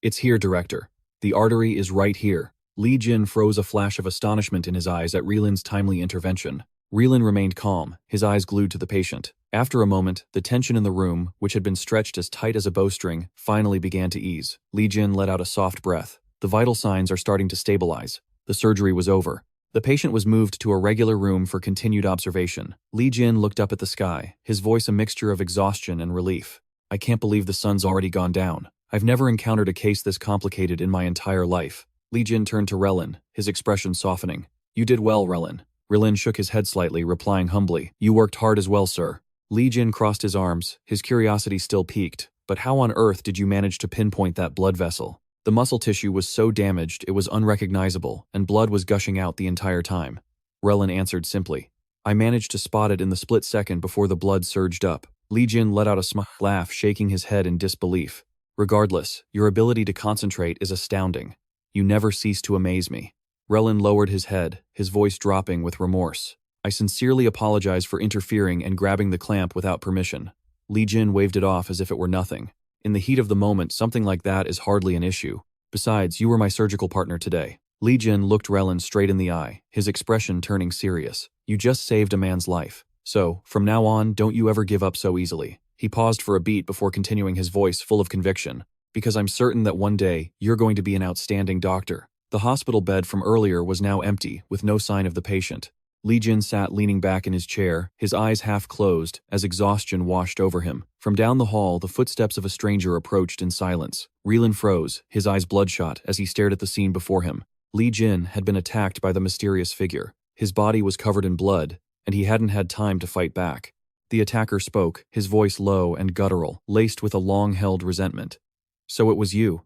It's here, Director. The artery is right here. Li Jin froze, a flash of astonishment in his eyes at Rielan's timely intervention. Rielan remained calm, his eyes glued to the patient. After a moment, the tension in the room, which had been stretched as tight as a bowstring, finally began to ease. Li Jin let out a soft breath. The vital signs are starting to stabilize. The surgery was over. The patient was moved to a regular room for continued observation. Li Jin looked up at the sky, his voice a mixture of exhaustion and relief. I can't believe the sun's already gone down. I've never encountered a case this complicated in my entire life. Li Jin turned to Rielan, his expression softening. You did well, Rielan. Rielan shook his head slightly, replying humbly. You worked hard as well, sir. Li Jin crossed his arms, his curiosity still piqued. But how on earth did you manage to pinpoint that blood vessel? The muscle tissue was so damaged it was unrecognizable, and blood was gushing out the entire time. Rielan answered simply. I managed to spot it in the split second before the blood surged up. Li Jin let out a smug laugh, shaking his head in disbelief. Regardless, your ability to concentrate is astounding. You never cease to amaze me. Rielan lowered his head, his voice dropping with remorse. I sincerely apologize for interfering and grabbing the clamp without permission. Li Jin waved it off as if it were nothing. In the heat of the moment, something like that is hardly an issue. Besides, you were my surgical partner today. Li Jin looked Rielan straight in the eye, his expression turning serious. You just saved a man's life. So, from now on, don't you ever give up so easily. He paused for a beat before continuing, his voice full of conviction. Because I'm certain that one day, you're going to be an outstanding doctor. The hospital bed from earlier was now empty, with no sign of the patient. Li Jin sat leaning back in his chair, his eyes half closed, as exhaustion washed over him. From down the hall, the footsteps of a stranger approached in silence. Rielan froze, his eyes bloodshot, as he stared at the scene before him. Li Jin had been attacked by the mysterious figure. His body was covered in blood, and he hadn't had time to fight back. The attacker spoke, his voice low and guttural, laced with a long-held resentment. So it was you.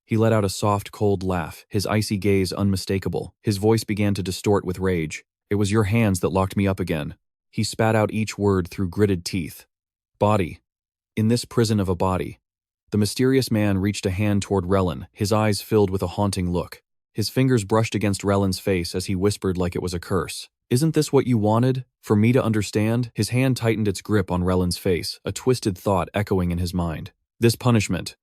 He let out a soft, cold laugh, his icy gaze unmistakable. His voice began to distort with rage. It was your hands that locked me up again. He spat out each word through gritted teeth. Body. In this prison of a body. The mysterious man reached a hand toward Rielan, his eyes filled with a haunting look. His fingers brushed against Rielan's face as he whispered like it was a curse. Isn't this what you wanted? For me to understand? His hand tightened its grip on Rielan's face, a twisted thought echoing in his mind. This punishment.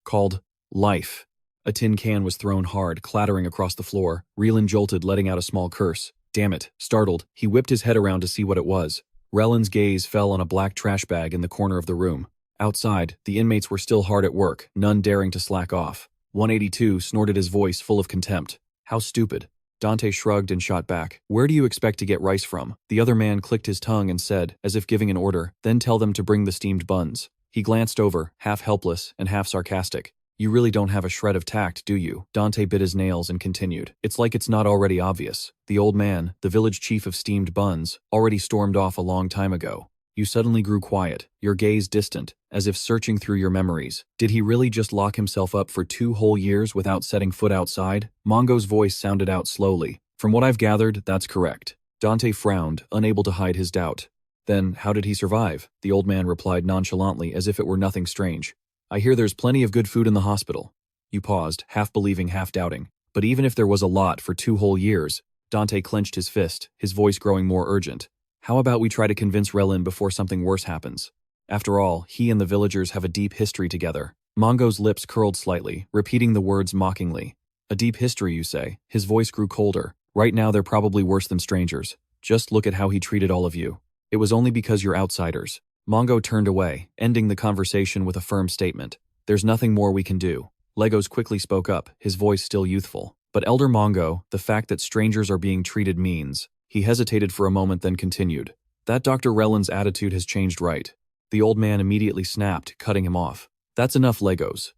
Called life. A tin can was thrown hard, clattering across the floor. Rielan jolted, letting out a small curse. Damn it. Startled, he whipped his head around to see what it was. Rielan's gaze fell on a black trash bag in the corner of the room. Outside, the inmates were still hard at work, none daring to slack off. 182 snorted, his voice full of contempt. How stupid. Dante shrugged and shot back. Where do you expect to get rice from? The other man clicked his tongue and said, as if giving an order, then tell them to bring the steamed buns. He glanced over, half helpless and half sarcastic. You really don't have a shred of tact, do you? Dante bit his nails and continued. It's like it's not already obvious. The old man, the village chief of steamed buns, already stormed off a long time ago. You suddenly grew quiet, your gaze distant, as if searching through your memories. Did he really just lock himself up for 2 whole years without setting foot outside? Mongo's voice sounded out slowly. From what I've gathered, that's correct. Dante frowned, unable to hide his doubt. Then, how did he survive? The old man replied nonchalantly, as if it were nothing strange. I hear there's plenty of good food in the hospital. You paused, half believing, half doubting. But even if there was a lot for 2 whole years, Dante clenched his fist, his voice growing more urgent. How about we try to convince Rielan before something worse happens? After all, he and the villagers have a deep history together. Mongo's lips curled slightly, repeating the words mockingly. A deep history, you say? His voice grew colder. Right now they're probably worse than strangers. Just look at how he treated all of you. It was only because you're outsiders. Mongo turned away, ending the conversation with a firm statement. There's nothing more we can do. Legos quickly spoke up, his voice still youthful. But Elder Mongo, the fact that strangers are being treated means. He hesitated for a moment then continued. That Dr. Rellen's attitude has changed, right? The old man immediately snapped, cutting him off. That's enough, Legos.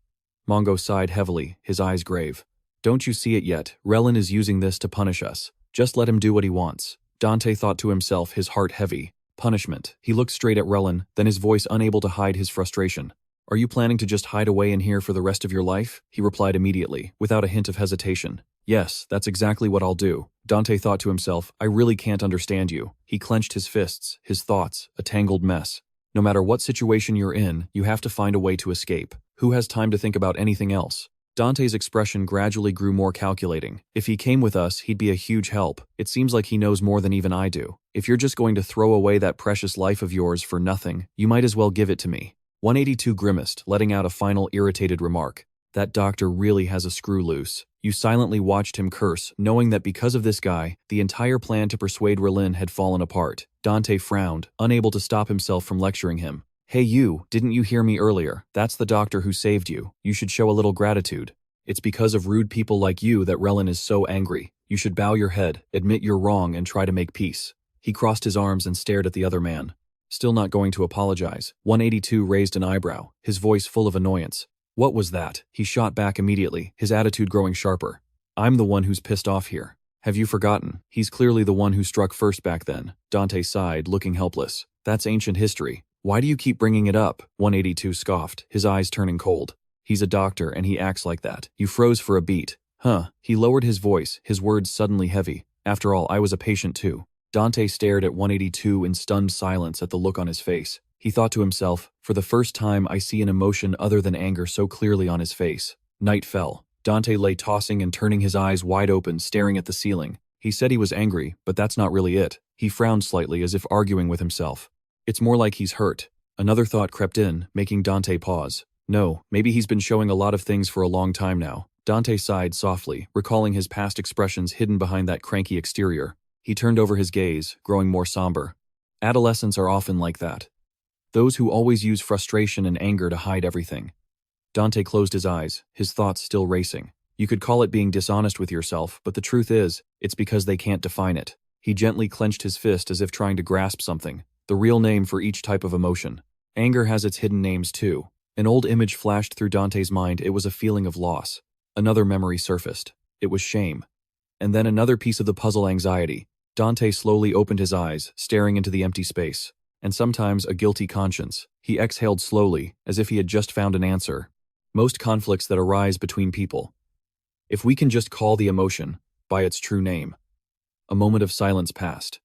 Mongo sighed heavily, his eyes grave. Don't you see it yet? Rellen is using this to punish us. Just let him do what he wants. Dante thought to himself, his heart heavy. Punishment. He looked straight at Rellen, then his voice unable to hide his frustration. Are you planning to just hide away in here for the rest of your life? He replied immediately, without a hint of hesitation. Yes, that's exactly what I'll do. Dante thought to himself, I really can't understand you. He clenched his fists, his thoughts, a tangled mess. No matter what situation you're in, you have to find a way to escape. Who has time to think about anything else? Dante's expression gradually grew more calculating. If he came with us, he'd be a huge help. It seems like he knows more than even I do. If you're just going to throw away that precious life of yours for nothing, you might as well give it to me. 182 grimaced, letting out a final irritated remark. That doctor really has a screw loose. You silently watched him curse, knowing that because of this guy, the entire plan to persuade Relin had fallen apart. Dante frowned, unable to stop himself from lecturing him. Hey you, didn't you hear me earlier? That's the doctor who saved you. You should show a little gratitude. It's because of rude people like you that Relin is so angry. You should bow your head, admit you're wrong, and try to make peace. He crossed his arms and stared at the other man. Still not going to apologize. 182 raised an eyebrow, his voice full of annoyance. What was that? He shot back immediately, his attitude growing sharper. I'm the one who's pissed off here. Have you forgotten? He's clearly the one who struck first back then. Dante sighed, looking helpless. That's ancient history. Why do you keep bringing it up? 182 scoffed, his eyes turning cold. He's a doctor and he acts like that. You froze for a beat. Huh. He lowered his voice, his words suddenly heavy. After all, I was a patient too. Dante stared at 182 in stunned silence at the look on his face. He thought to himself, for the first time I see an emotion other than anger so clearly on his face. Night fell. Dante lay tossing and turning his eyes wide open, staring at the ceiling. He said he was angry, but that's not really it. He frowned slightly as if arguing with himself. It's more like he's hurt. Another thought crept in, making Dante pause. No, maybe he's been showing a lot of things for a long time now. Dante sighed softly, recalling his past expressions hidden behind that cranky exterior. He turned over his gaze, growing more somber. Adolescents are often like that. Those who always use frustration and anger to hide everything. Dante closed his eyes, his thoughts still racing. You could call it being dishonest with yourself, but the truth is, it's because they can't define it. He gently clenched his fist as if trying to grasp something. The real name for each type of emotion. Anger has its hidden names too. An old image flashed through Dante's mind. It was a feeling of loss. Another memory surfaced. It was shame. And then another piece of the puzzle, anxiety. Dante slowly opened his eyes, staring into the empty space. And sometimes a guilty conscience. He exhaled slowly, as if he had just found an answer. Most conflicts that arise between people. If we can just call the emotion by its true name. A moment of silence passed.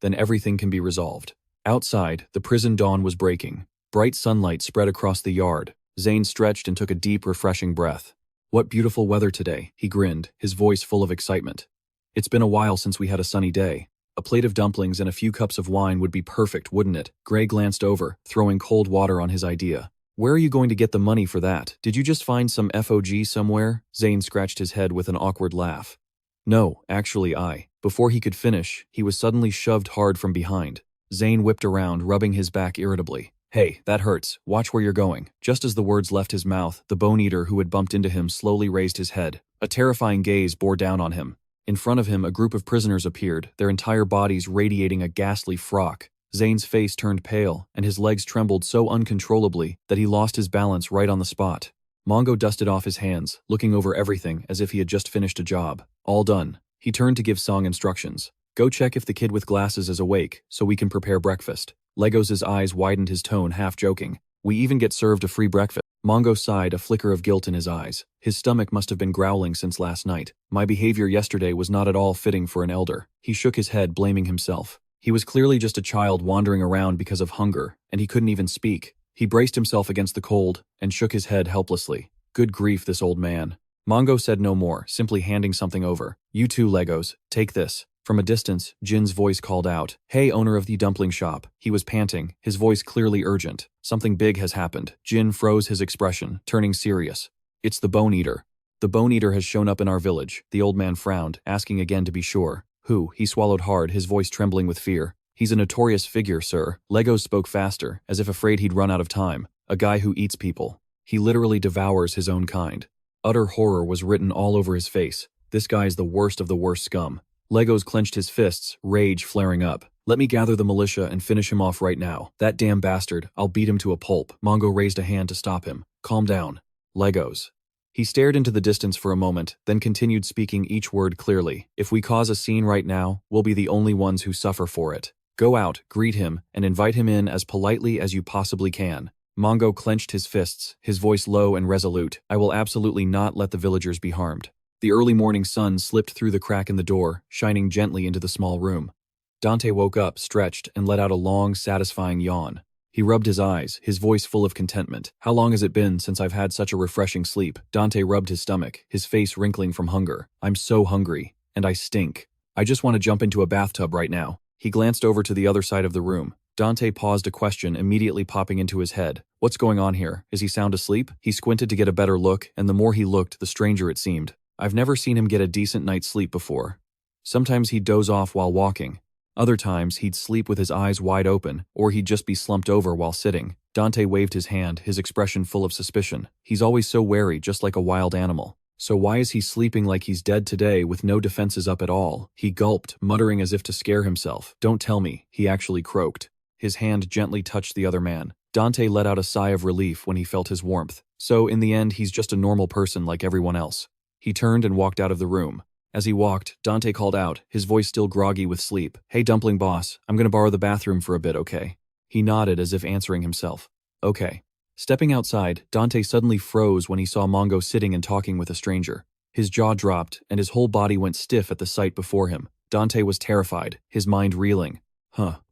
Then everything can be resolved. Outside, the prison dawn was breaking. Bright sunlight spread across the yard. Zane stretched and took a deep, refreshing breath. What beautiful weather today, he grinned, his voice full of excitement. It's been a while since we had a sunny day. A plate of dumplings and a few cups of wine would be perfect, wouldn't it? Gray glanced over, throwing cold water on his idea. Where are you going to get the money for that? Did you just find some FOG somewhere? Zane scratched his head with an awkward laugh. No, actually Before he could finish, he was suddenly shoved hard from behind. Zane whipped around, rubbing his back irritably. Hey, that hurts. Watch where you're going. Just as the words left his mouth, the bone-eater who had bumped into him slowly raised his head. A terrifying gaze bore down on him. In front of him, a group of prisoners appeared, their entire bodies radiating a ghastly frock. Zane's face turned pale, and his legs trembled so uncontrollably that he lost his balance right on the spot. Mongo dusted off his hands, looking over everything as if he had just finished a job. All done. He turned to give Song instructions. Go check if the kid with glasses is awake, so we can prepare breakfast. Legos' eyes widened, his tone half joking. We even get served a free breakfast. Mongo sighed, a flicker of guilt in his eyes. His stomach must have been growling since last night. My behavior yesterday was not at all fitting for an elder. He shook his head, blaming himself. He was clearly just a child wandering around because of hunger, and he couldn't even speak. He braced himself against the cold and shook his head helplessly. Good grief, this old man. Mongo said no more, simply handing something over. You too, Legos. Take this. From a distance, Jin's voice called out. Hey, owner of the dumpling shop. He was panting, his voice clearly urgent. Something big has happened. Jin froze his expression, turning serious. It's the bone eater. The Bone Eater has shown up in our village. The old man frowned, asking again to be sure. Who? He swallowed hard, his voice trembling with fear. He's a notorious figure, sir. Legos spoke faster, as if afraid he'd run out of time. A guy who eats people. He literally devours his own kind. Utter horror was written all over his face. This guy's the worst of the worst scum. Legos clenched his fists, rage flaring up. Let me gather the militia and finish him off right now. That damn bastard, I'll beat him to a pulp. Mongo raised a hand to stop him. Calm down. Legos. He stared into the distance for a moment, then continued speaking each word clearly. If we cause a scene right now, we'll be the only ones who suffer for it. Go out, greet him, and invite him in as politely as you possibly can. Mongo clenched his fists, his voice low and resolute. I will absolutely not let the villagers be harmed. The early morning sun slipped through the crack in the door, shining gently into the small room. Dante woke up, stretched, and let out a long, satisfying yawn. He rubbed his eyes, his voice full of contentment. How long has it been since I've had such a refreshing sleep? Dante rubbed his stomach, his face wrinkling from hunger. I'm so hungry. And I stink. I just want to jump into a bathtub right now. He glanced over to the other side of the room. Dante paused, a question immediately popping into his head. What's going on here? Is he sound asleep? He squinted to get a better look, and the more he looked, the stranger it seemed. I've never seen him get a decent night's sleep before. Sometimes he'd doze off while walking. Other times, he'd sleep with his eyes wide open, or he'd just be slumped over while sitting. Dante waved his hand, his expression full of suspicion. He's always so wary, just like a wild animal. So why is he sleeping like he's dead today with no defenses up at all? He gulped, muttering as if to scare himself. Don't tell me, he actually croaked. His hand gently touched the other man. Dante let out a sigh of relief when he felt his warmth. So in the end, he's just a normal person like everyone else. He turned and walked out of the room. As he walked, Dante called out, his voice still groggy with sleep. Hey dumpling boss, I'm gonna borrow the bathroom for a bit, okay? He nodded as if answering himself. Okay. Stepping outside, Dante suddenly froze when he saw Mongo sitting and talking with a stranger. His jaw dropped, and his whole body went stiff at the sight before him. Dante was terrified, his mind reeling.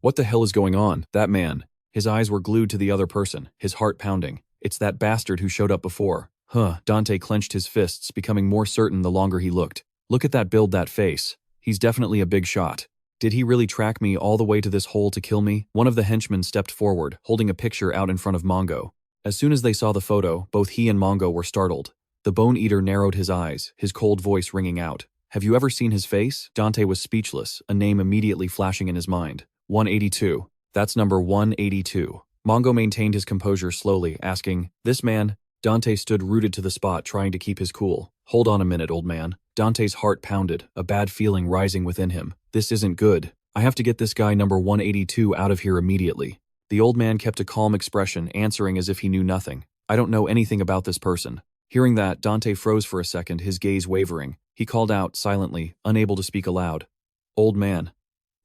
What the hell is going on? That man. His eyes were glued to the other person, his heart pounding. It's that bastard who showed up before. Dante clenched his fists, becoming more certain the longer he looked. Look at that build, that face. He's definitely a big shot. Did he really track me all the way to this hole to kill me? One of the henchmen stepped forward, holding a picture out in front of Mongo. As soon as they saw the photo, both he and Mongo were startled. The Bone Eater narrowed his eyes, his cold voice ringing out. Have you ever seen his face? Dante was speechless, a name immediately flashing in his mind. 182. That's number 182. Mongo maintained his composure slowly, asking, This man? Dante stood rooted to the spot, trying to keep his cool. Hold on a minute, old man. Dante's heart pounded, a bad feeling rising within him. This isn't good. I have to get this guy number 182 out of here immediately. The old man kept a calm expression, answering as if he knew nothing. I don't know anything about this person. Hearing that, Dante froze for a second, his gaze wavering. He called out, silently, unable to speak aloud. Old man.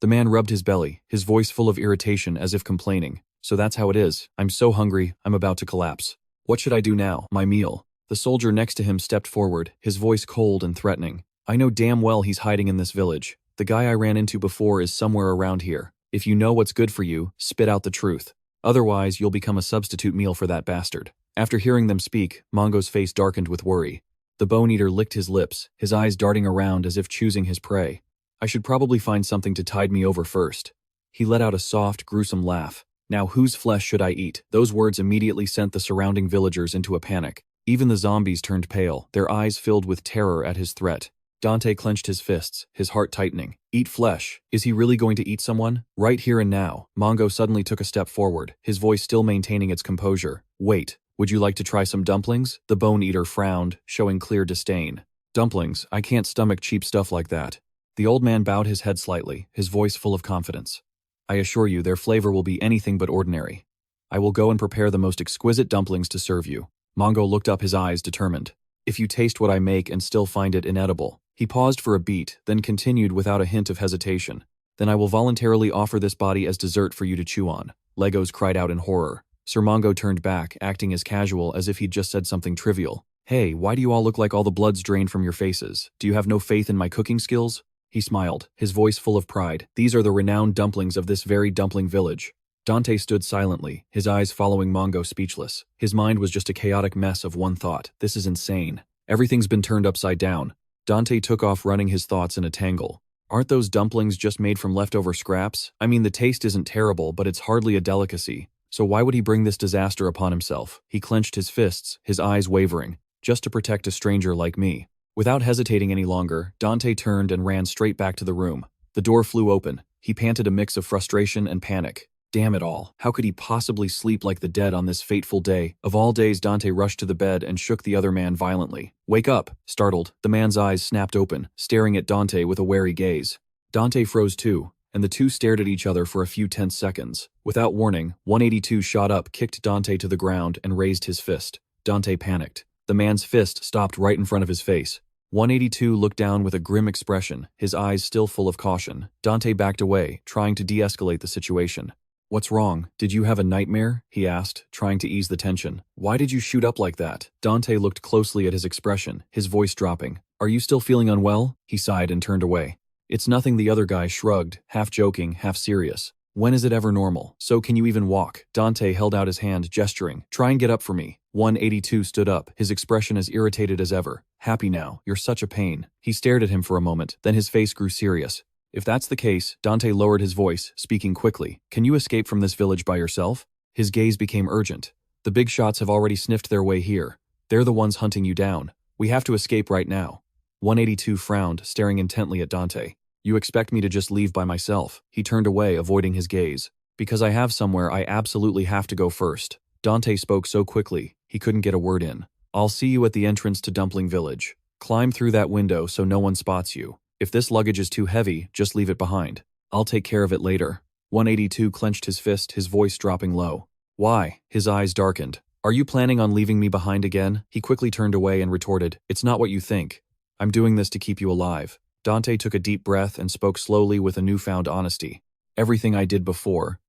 The man rubbed his belly, his voice full of irritation as if complaining. So that's how it is. I'm so hungry, I'm about to collapse. What should I do now? My meal. The soldier next to him stepped forward, his voice cold and threatening. I know damn well he's hiding in this village. The guy I ran into before is somewhere around here. If you know what's good for you, spit out the truth. Otherwise, you'll become a substitute meal for that bastard. After hearing them speak, Mongo's face darkened with worry. The Bone Eater licked his lips, his eyes darting around as if choosing his prey. I should probably find something to tide me over first. He let out a soft, gruesome laugh. Now whose flesh should I eat? Those words immediately sent the surrounding villagers into a panic. Even the zombies turned pale, their eyes filled with terror at his threat. Dante clenched his fists, his heart tightening. Eat flesh? Is he really going to eat someone? Right here and now. Mongo suddenly took a step forward, his voice still maintaining its composure. Wait, would you like to try some dumplings? The Bone Eater frowned, showing clear disdain. Dumplings? I can't stomach cheap stuff like that. The old man bowed his head slightly, his voice full of confidence. I assure you their flavor will be anything but ordinary. I will go and prepare the most exquisite dumplings to serve you. Mongo looked up, his eyes determined. If you taste what I make and still find it inedible. He paused for a beat, then continued without a hint of hesitation. Then I will voluntarily offer this body as dessert for you to chew on. Legos cried out in horror. Sir Mongo turned back, acting as casual as if he'd just said something trivial. Hey, why do you all look like all the blood's drained from your faces? Do you have no faith in my cooking skills? He smiled, his voice full of pride. These are the renowned dumplings of this very dumpling village. Dante stood silently, his eyes following Mongo, speechless. His mind was just a chaotic mess of one thought. This is insane. Everything's been turned upside down. Dante took off, running his thoughts in a tangle. Aren't those dumplings just made from leftover scraps? I mean, the taste isn't terrible, but it's hardly a delicacy. So why would he bring this disaster upon himself? He clenched his fists, his eyes wavering. just to protect a stranger like me. Without hesitating any longer, Dante turned and ran straight back to the room. The door flew open. He panted a mix of frustration and panic. Damn it all. How could he possibly sleep like the dead on this fateful day? Of all days, Dante rushed to the bed and shook the other man violently. Wake up! Startled, the man's eyes snapped open, staring at Dante with a wary gaze. Dante froze too, and the two stared at each other for a few tense seconds. Without warning, 182 shot up, kicked Dante to the ground, and raised his fist. Dante panicked. The man's fist stopped right in front of his face. 182 looked down with a grim expression, his eyes still full of caution. Dante backed away, trying to de-escalate the situation. What's wrong? Did you have a nightmare? He asked, trying to ease the tension. Why did you shoot up like that? Dante looked closely at his expression, his voice dropping. Are you still feeling unwell? He sighed and turned away. It's nothing, the other guy shrugged, half joking, half serious. When is it ever normal? So can you even walk? Dante held out his hand, gesturing. Try and get up for me. 182 stood up, his expression as irritated as ever. Happy now, you're such a pain. He stared at him for a moment, then his face grew serious. If that's the case, Dante lowered his voice, speaking quickly. Can you escape from this village by yourself? His gaze became urgent. The big shots have already sniffed their way here. They're the ones hunting you down. We have to escape right now. 182 frowned, staring intently at Dante. You expect me to just leave by myself? He turned away, avoiding his gaze. Because I have somewhere I absolutely have to go first. Dante spoke so quickly, he couldn't get a word in. I'll see you at the entrance to Dumpling Village. Climb through that window so no one spots you. If this luggage is too heavy, just leave it behind. I'll take care of it later. 182 clenched his fist, his voice dropping low. Why? His eyes darkened. Are you planning on leaving me behind again? He quickly turned away and retorted. It's not what you think. I'm doing this to keep you alive. Dante took a deep breath and spoke slowly with a newfound honesty. Everything I did before,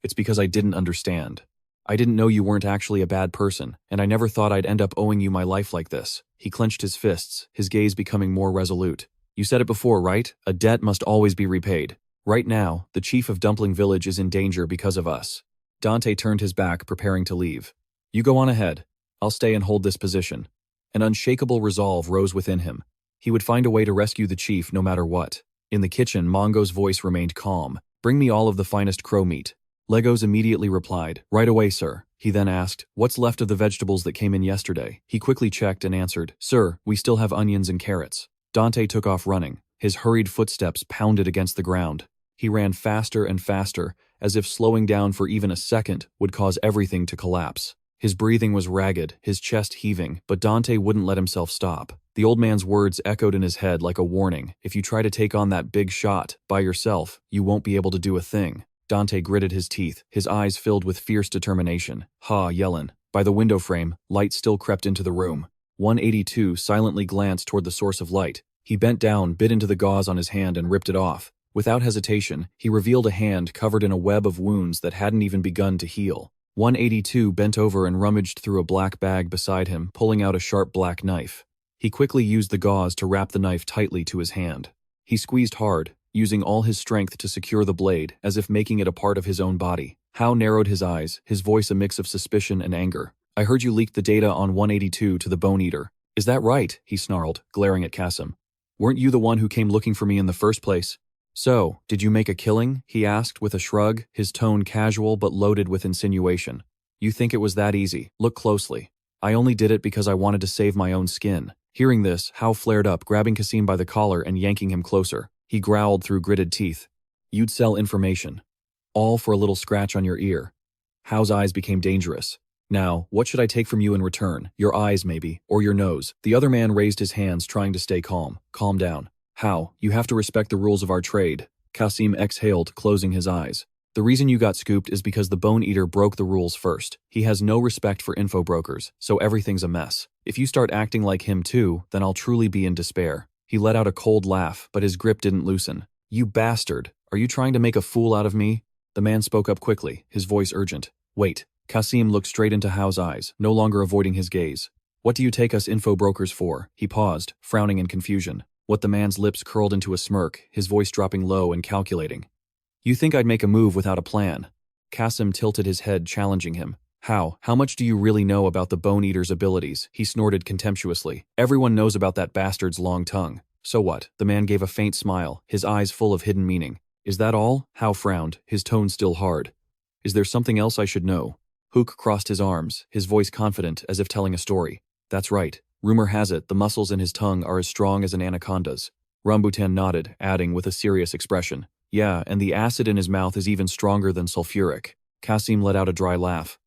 it's because I didn't understand. I didn't know you weren't actually a bad person, and I never thought I'd end up owing you my life like this. He clenched his fists, his gaze becoming more resolute. You said it before, right? A debt must always be repaid. Right now, the chief of Dumpling Village is in danger because of us. Dante turned his back, preparing to leave. You go on ahead. I'll stay and hold this position. An unshakable resolve rose within him. He would find a way to rescue the chief no matter what. In the kitchen, Mongo's voice remained calm. Bring me all of the finest crow meat. Legos immediately replied, right away, sir. He then asked, what's left of the vegetables that came in yesterday? He quickly checked and answered, sir, we still have onions and carrots. Dante took off running. His hurried footsteps pounded against the ground. He ran faster and faster, as if slowing down for even a second would cause everything to collapse. His breathing was ragged, his chest heaving, but Dante wouldn't let himself stop. The old man's words echoed in his head like a warning. If you try to take on that big shot by yourself, you won't be able to do a thing. Dante gritted his teeth, his eyes filled with fierce determination. Ha, yellin'. By the window frame, light still crept into the room. 182 silently glanced toward the source of light. He bent down, bit into the gauze on his hand, and ripped it off. Without hesitation, he revealed a hand covered in a web of wounds that hadn't even begun to heal. 182 bent over and rummaged through a black bag beside him, pulling out a sharp black knife. He quickly used the gauze to wrap the knife tightly to his hand. He squeezed hard, using all his strength to secure the blade, as if making it a part of his own body. Hao narrowed his eyes, his voice a mix of suspicion and anger. I heard you leaked the data on 182 to the Bone Eater. Is that right? He snarled, glaring at Kasim. Weren't you the one who came looking for me in the first place? So, did you make a killing? He asked with a shrug, his tone casual but loaded with insinuation. You think it was that easy? Look closely. I only did it because I wanted to save my own skin. Hearing this, Hao flared up, grabbing Kasim by the collar and yanking him closer. He growled through gritted teeth. You'd sell information. All for a little scratch on your ear. Hao's eyes became dangerous. Now, what should I take from you in return? Your eyes, maybe, or your nose. The other man raised his hands, trying to stay calm. Calm down. Hao, you have to respect the rules of our trade. Kasim exhaled, closing his eyes. The reason you got scooped is because the Bone Eater broke the rules first. He has no respect for info brokers, so everything's a mess. If you start acting like him too, then I'll truly be in despair. He let out a cold laugh, but his grip didn't loosen. You bastard! Are you trying to make a fool out of me? The man spoke up quickly, his voice urgent. Wait. Kasim looked straight into Hao's eyes, no longer avoiding his gaze. What do you take us info brokers for? He paused, frowning in confusion. The man's lips curled into a smirk, his voice dropping low and calculating. You think I'd make a move without a plan? Kasim tilted his head, challenging him. How much do you really know about the Bone Eater's abilities? He snorted contemptuously. Everyone knows about that bastard's long tongue. So what? The man gave a faint smile, his eyes full of hidden meaning. Is that all? Hao frowned, his tone still hard. Is there something else I should know? Hook crossed his arms, his voice confident as if telling a story. That's right. Rumor has it the muscles in his tongue are as strong as an anaconda's. Rambutan nodded, adding with a serious expression, "Yeah, and the acid in his mouth is even stronger than sulfuric." Kasim let out a dry laugh.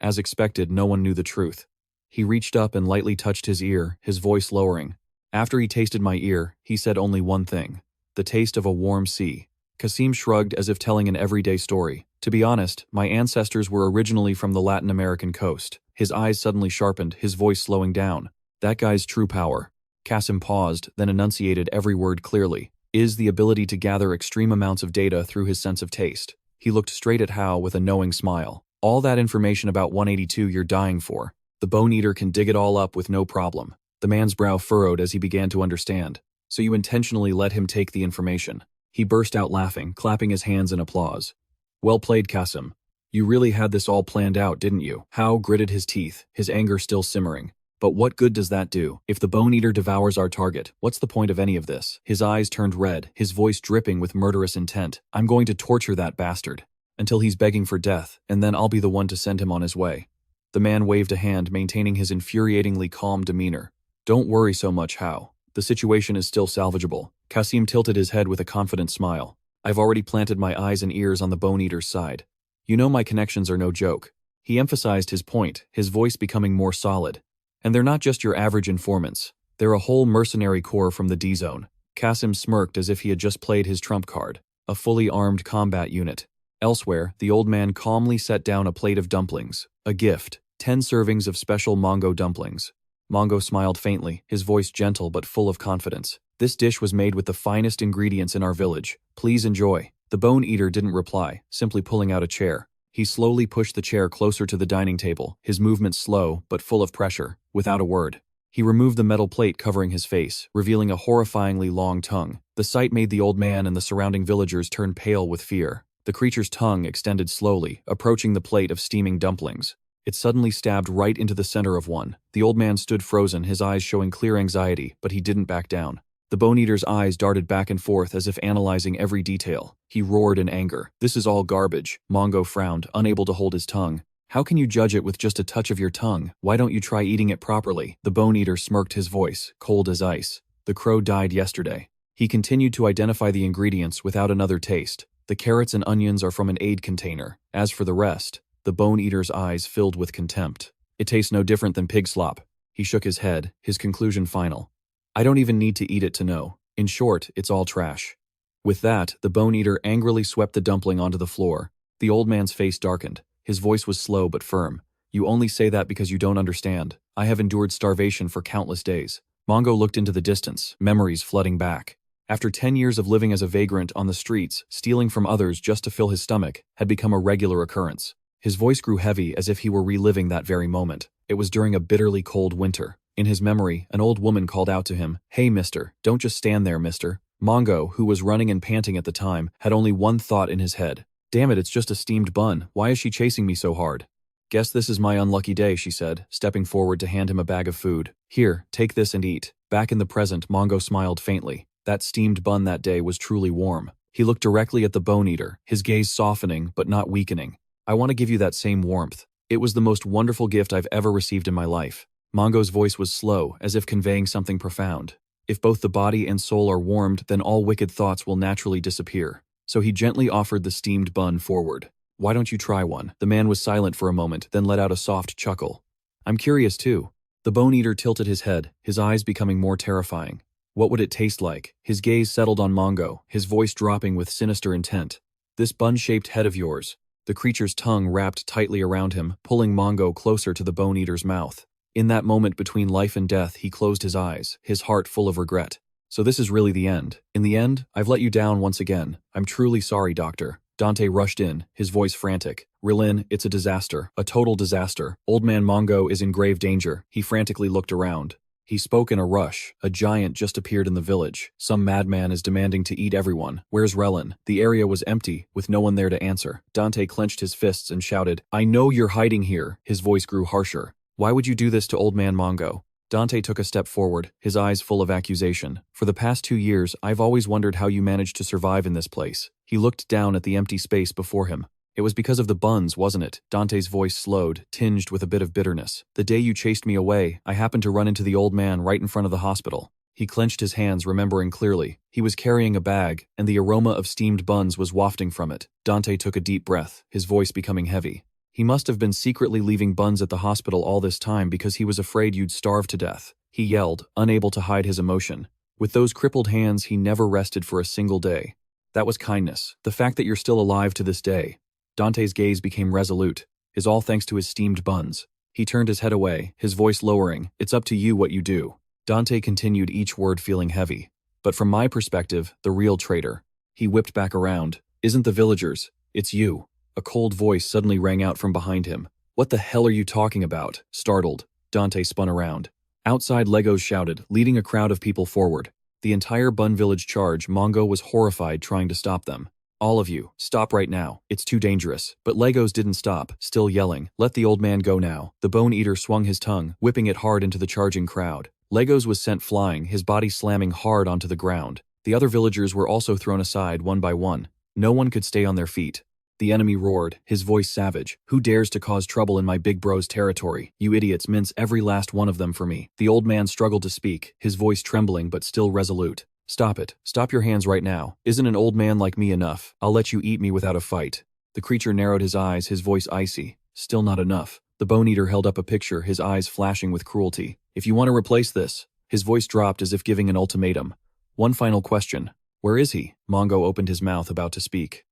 As expected, no one knew the truth. He reached up and lightly touched his ear, his voice lowering. After he tasted my ear, he said only one thing: the taste of a warm sea. Kasim shrugged as if telling an everyday story. To be honest, my ancestors were originally from the Latin American coast. His eyes suddenly sharpened, his voice slowing down. That guy's true power. Kasim paused, then enunciated every word clearly. Is the ability to gather extreme amounts of data through his sense of taste. He looked straight at Hao with a knowing smile. All that information about 182 you're dying for. The Bone Eater can dig it all up with no problem. The man's brow furrowed as he began to understand. So you intentionally let him take the information. He burst out laughing, clapping his hands in applause. Well played, Kasim. You really had this all planned out, didn't you? Hao gritted his teeth, his anger still simmering. But what good does that do? If the Bone Eater devours our target, what's the point of any of this? His eyes turned red, his voice dripping with murderous intent. I'm going to torture that bastard until he's begging for death, and then I'll be the one to send him on his way. The man waved a hand, maintaining his infuriatingly calm demeanor. Don't worry so much, Hao. The situation is still salvageable. Kasim tilted his head with a confident smile. I've already planted my eyes and ears on the Bone Eater's side. You know my connections are no joke. He emphasized his point, his voice becoming more solid. And they're not just your average informants. They're a whole mercenary corps from the D-Zone. Kasim smirked as if he had just played his trump card. A fully armed combat unit. Elsewhere, the old man calmly set down a plate of dumplings. A gift. 10 servings of special Mongo dumplings. Mongo smiled faintly, his voice gentle but full of confidence. This dish was made with the finest ingredients in our village. Please enjoy. The Bone Eater didn't reply, simply pulling out a chair. He slowly pushed the chair closer to the dining table, his movements slow but full of pressure. Without a word, he removed the metal plate covering his face, revealing a horrifyingly long tongue. The sight made the old man and the surrounding villagers turn pale with fear. The creature's tongue extended slowly, approaching the plate of steaming dumplings. It suddenly stabbed right into the center of one. The old man stood frozen, his eyes showing clear anxiety, but he didn't back down. The Bone Eater's eyes darted back and forth as if analyzing every detail. He roared in anger. This is all garbage. Mongo frowned, unable to hold his tongue. How can you judge it with just a touch of your tongue? Why don't you try eating it properly? The Bone Eater smirked, his voice cold as ice. The crow died yesterday. He continued to identify the ingredients without another taste. The carrots and onions are from an aid container. As for the rest, the Bone Eater's eyes filled with contempt. It tastes no different than pig slop. He shook his head, his conclusion final. I don't even need to eat it to know. In short, it's all trash. With that, the Bone Eater angrily swept the dumpling onto the floor. The old man's face darkened. His voice was slow but firm. You only say that because you don't understand. I have endured starvation for countless days. Mongo looked into the distance, memories flooding back. After 10 years of living as a vagrant on the streets, stealing from others just to fill his stomach had become a regular occurrence. His voice grew heavy as if he were reliving that very moment. It was during a bitterly cold winter. In his memory, an old woman called out to him, "Hey mister, don't just stand there, mister." Mongo, who was running and panting at the time, had only one thought in his head. Damn it, it's just a steamed bun. Why is she chasing me so hard? Guess this is my unlucky day, she said, stepping forward to hand him a bag of food. Here, take this and eat. Back in the present, Mongo smiled faintly. That steamed bun that day was truly warm. He looked directly at the Bone Eater, his gaze softening but not weakening. I want to give you that same warmth. It was the most wonderful gift I've ever received in my life. Mongo's voice was slow, as if conveying something profound. If both the body and soul are warmed, then all wicked thoughts will naturally disappear. So he gently offered the steamed bun forward. Why don't you try one? The man was silent for a moment, then let out a soft chuckle. I'm curious too. The Bone Eater tilted his head, his eyes becoming more terrifying. What would it taste like? His gaze settled on Mongo, his voice dropping with sinister intent. This bun-shaped head of yours. The creature's tongue wrapped tightly around him, pulling Mongo closer to the Bone Eater's mouth. In that moment between life and death, he closed his eyes, his heart full of regret. So this is really the end. In the end, I've let you down once again. I'm truly sorry, Doctor. Dante rushed in, his voice frantic. Rilin, it's a disaster, a total disaster. Old man Mongo is in grave danger. He frantically looked around. He spoke in a rush. A giant just appeared in the village. Some madman is demanding to eat everyone. Where's Relin? The area was empty, with no one there to answer. Dante clenched his fists and shouted, I know you're hiding here. His voice grew harsher. Why would you do this to old man Mongo? Dante took a step forward, his eyes full of accusation. For the past 2 years, I've always wondered how you managed to survive in this place. He looked down at the empty space before him. It was because of the buns, wasn't it? Dante's voice slowed, tinged with a bit of bitterness. The day you chased me away, I happened to run into the old man right in front of the hospital. He clenched his hands, remembering clearly. He was carrying a bag, and the aroma of steamed buns was wafting from it. Dante took a deep breath, his voice becoming heavy. He must have been secretly leaving buns at the hospital all this time because he was afraid you'd starve to death. He yelled, unable to hide his emotion. With those crippled hands, he never rested for a single day. That was kindness. The fact that you're still alive to this day. Dante's gaze became resolute, is all thanks to his steamed buns. He turned his head away, his voice lowering. It's up to you what you do. Dante continued, each word feeling heavy. But from my perspective, the real traitor. He whipped back around. Isn't the villagers. It's you. A cold voice suddenly rang out from behind him. What the hell are you talking about? Startled, Dante spun around. Outside, Legos shouted, leading a crowd of people forward. The entire Bun Village charge, Mongo was horrified, trying to stop them. All of you, stop right now. It's too dangerous. But Legos didn't stop, still yelling, let the old man go now. The Bone Eater swung his tongue, whipping it hard into the charging crowd. Legos was sent flying, his body slamming hard onto the ground. The other villagers were also thrown aside one by one. No one could stay on their feet. The enemy roared, his voice savage. Who dares to cause trouble in my big bro's territory? You idiots, mince every last one of them for me. The old man struggled to speak, his voice trembling but still resolute. Stop it. Stop your hands right now. Isn't an old man like me enough? I'll let you eat me without a fight. The creature narrowed his eyes, his voice icy. Still not enough. The Bone Eater held up a picture, his eyes flashing with cruelty. If you want to replace this. His voice dropped as if giving an ultimatum. One final question. Where is he? Mongo opened his mouth, about to speak.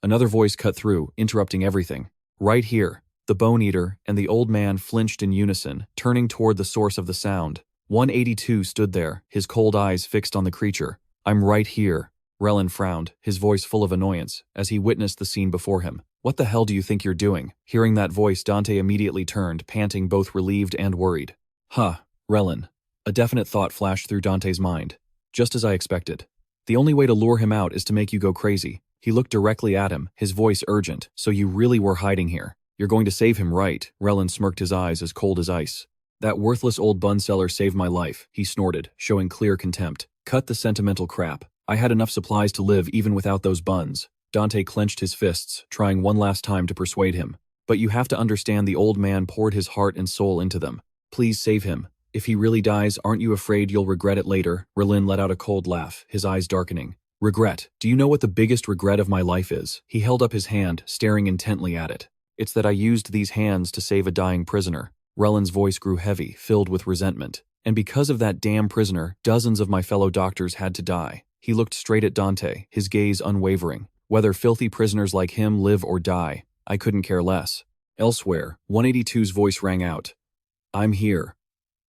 Another voice cut through, interrupting everything. Right here. The Bone Eater and the old man flinched in unison, turning toward the source of the sound. 182 stood there, his cold eyes fixed on the creature. I'm right here. Relin frowned, his voice full of annoyance, as he witnessed the scene before him. What the hell do you think you're doing? Hearing that voice, Dante immediately turned, panting, both relieved and worried. Relin. A definite thought flashed through Dante's mind. Just as I expected. The only way to lure him out is to make you go crazy. He looked directly at him, his voice urgent. So you really were hiding here. You're going to save him, right? Relin smirked, his eyes as cold as ice. That worthless old bun seller saved my life, he snorted, showing clear contempt. Cut the sentimental crap. I had enough supplies to live even without those buns. Dante clenched his fists, trying one last time to persuade him. But you have to understand, the old man poured his heart and soul into them. Please save him. If he really dies, aren't you afraid you'll regret it later? Relin let out a cold laugh, his eyes darkening. Regret. Do you know what the biggest regret of my life is? He held up his hand, staring intently at it. It's that I used these hands to save a dying prisoner. Relin's voice grew heavy, filled with resentment. And because of that damn prisoner, dozens of my fellow doctors had to die. He looked straight at Dante, his gaze unwavering. Whether filthy prisoners like him live or die, I couldn't care less. Elsewhere, 182's voice rang out. I'm here.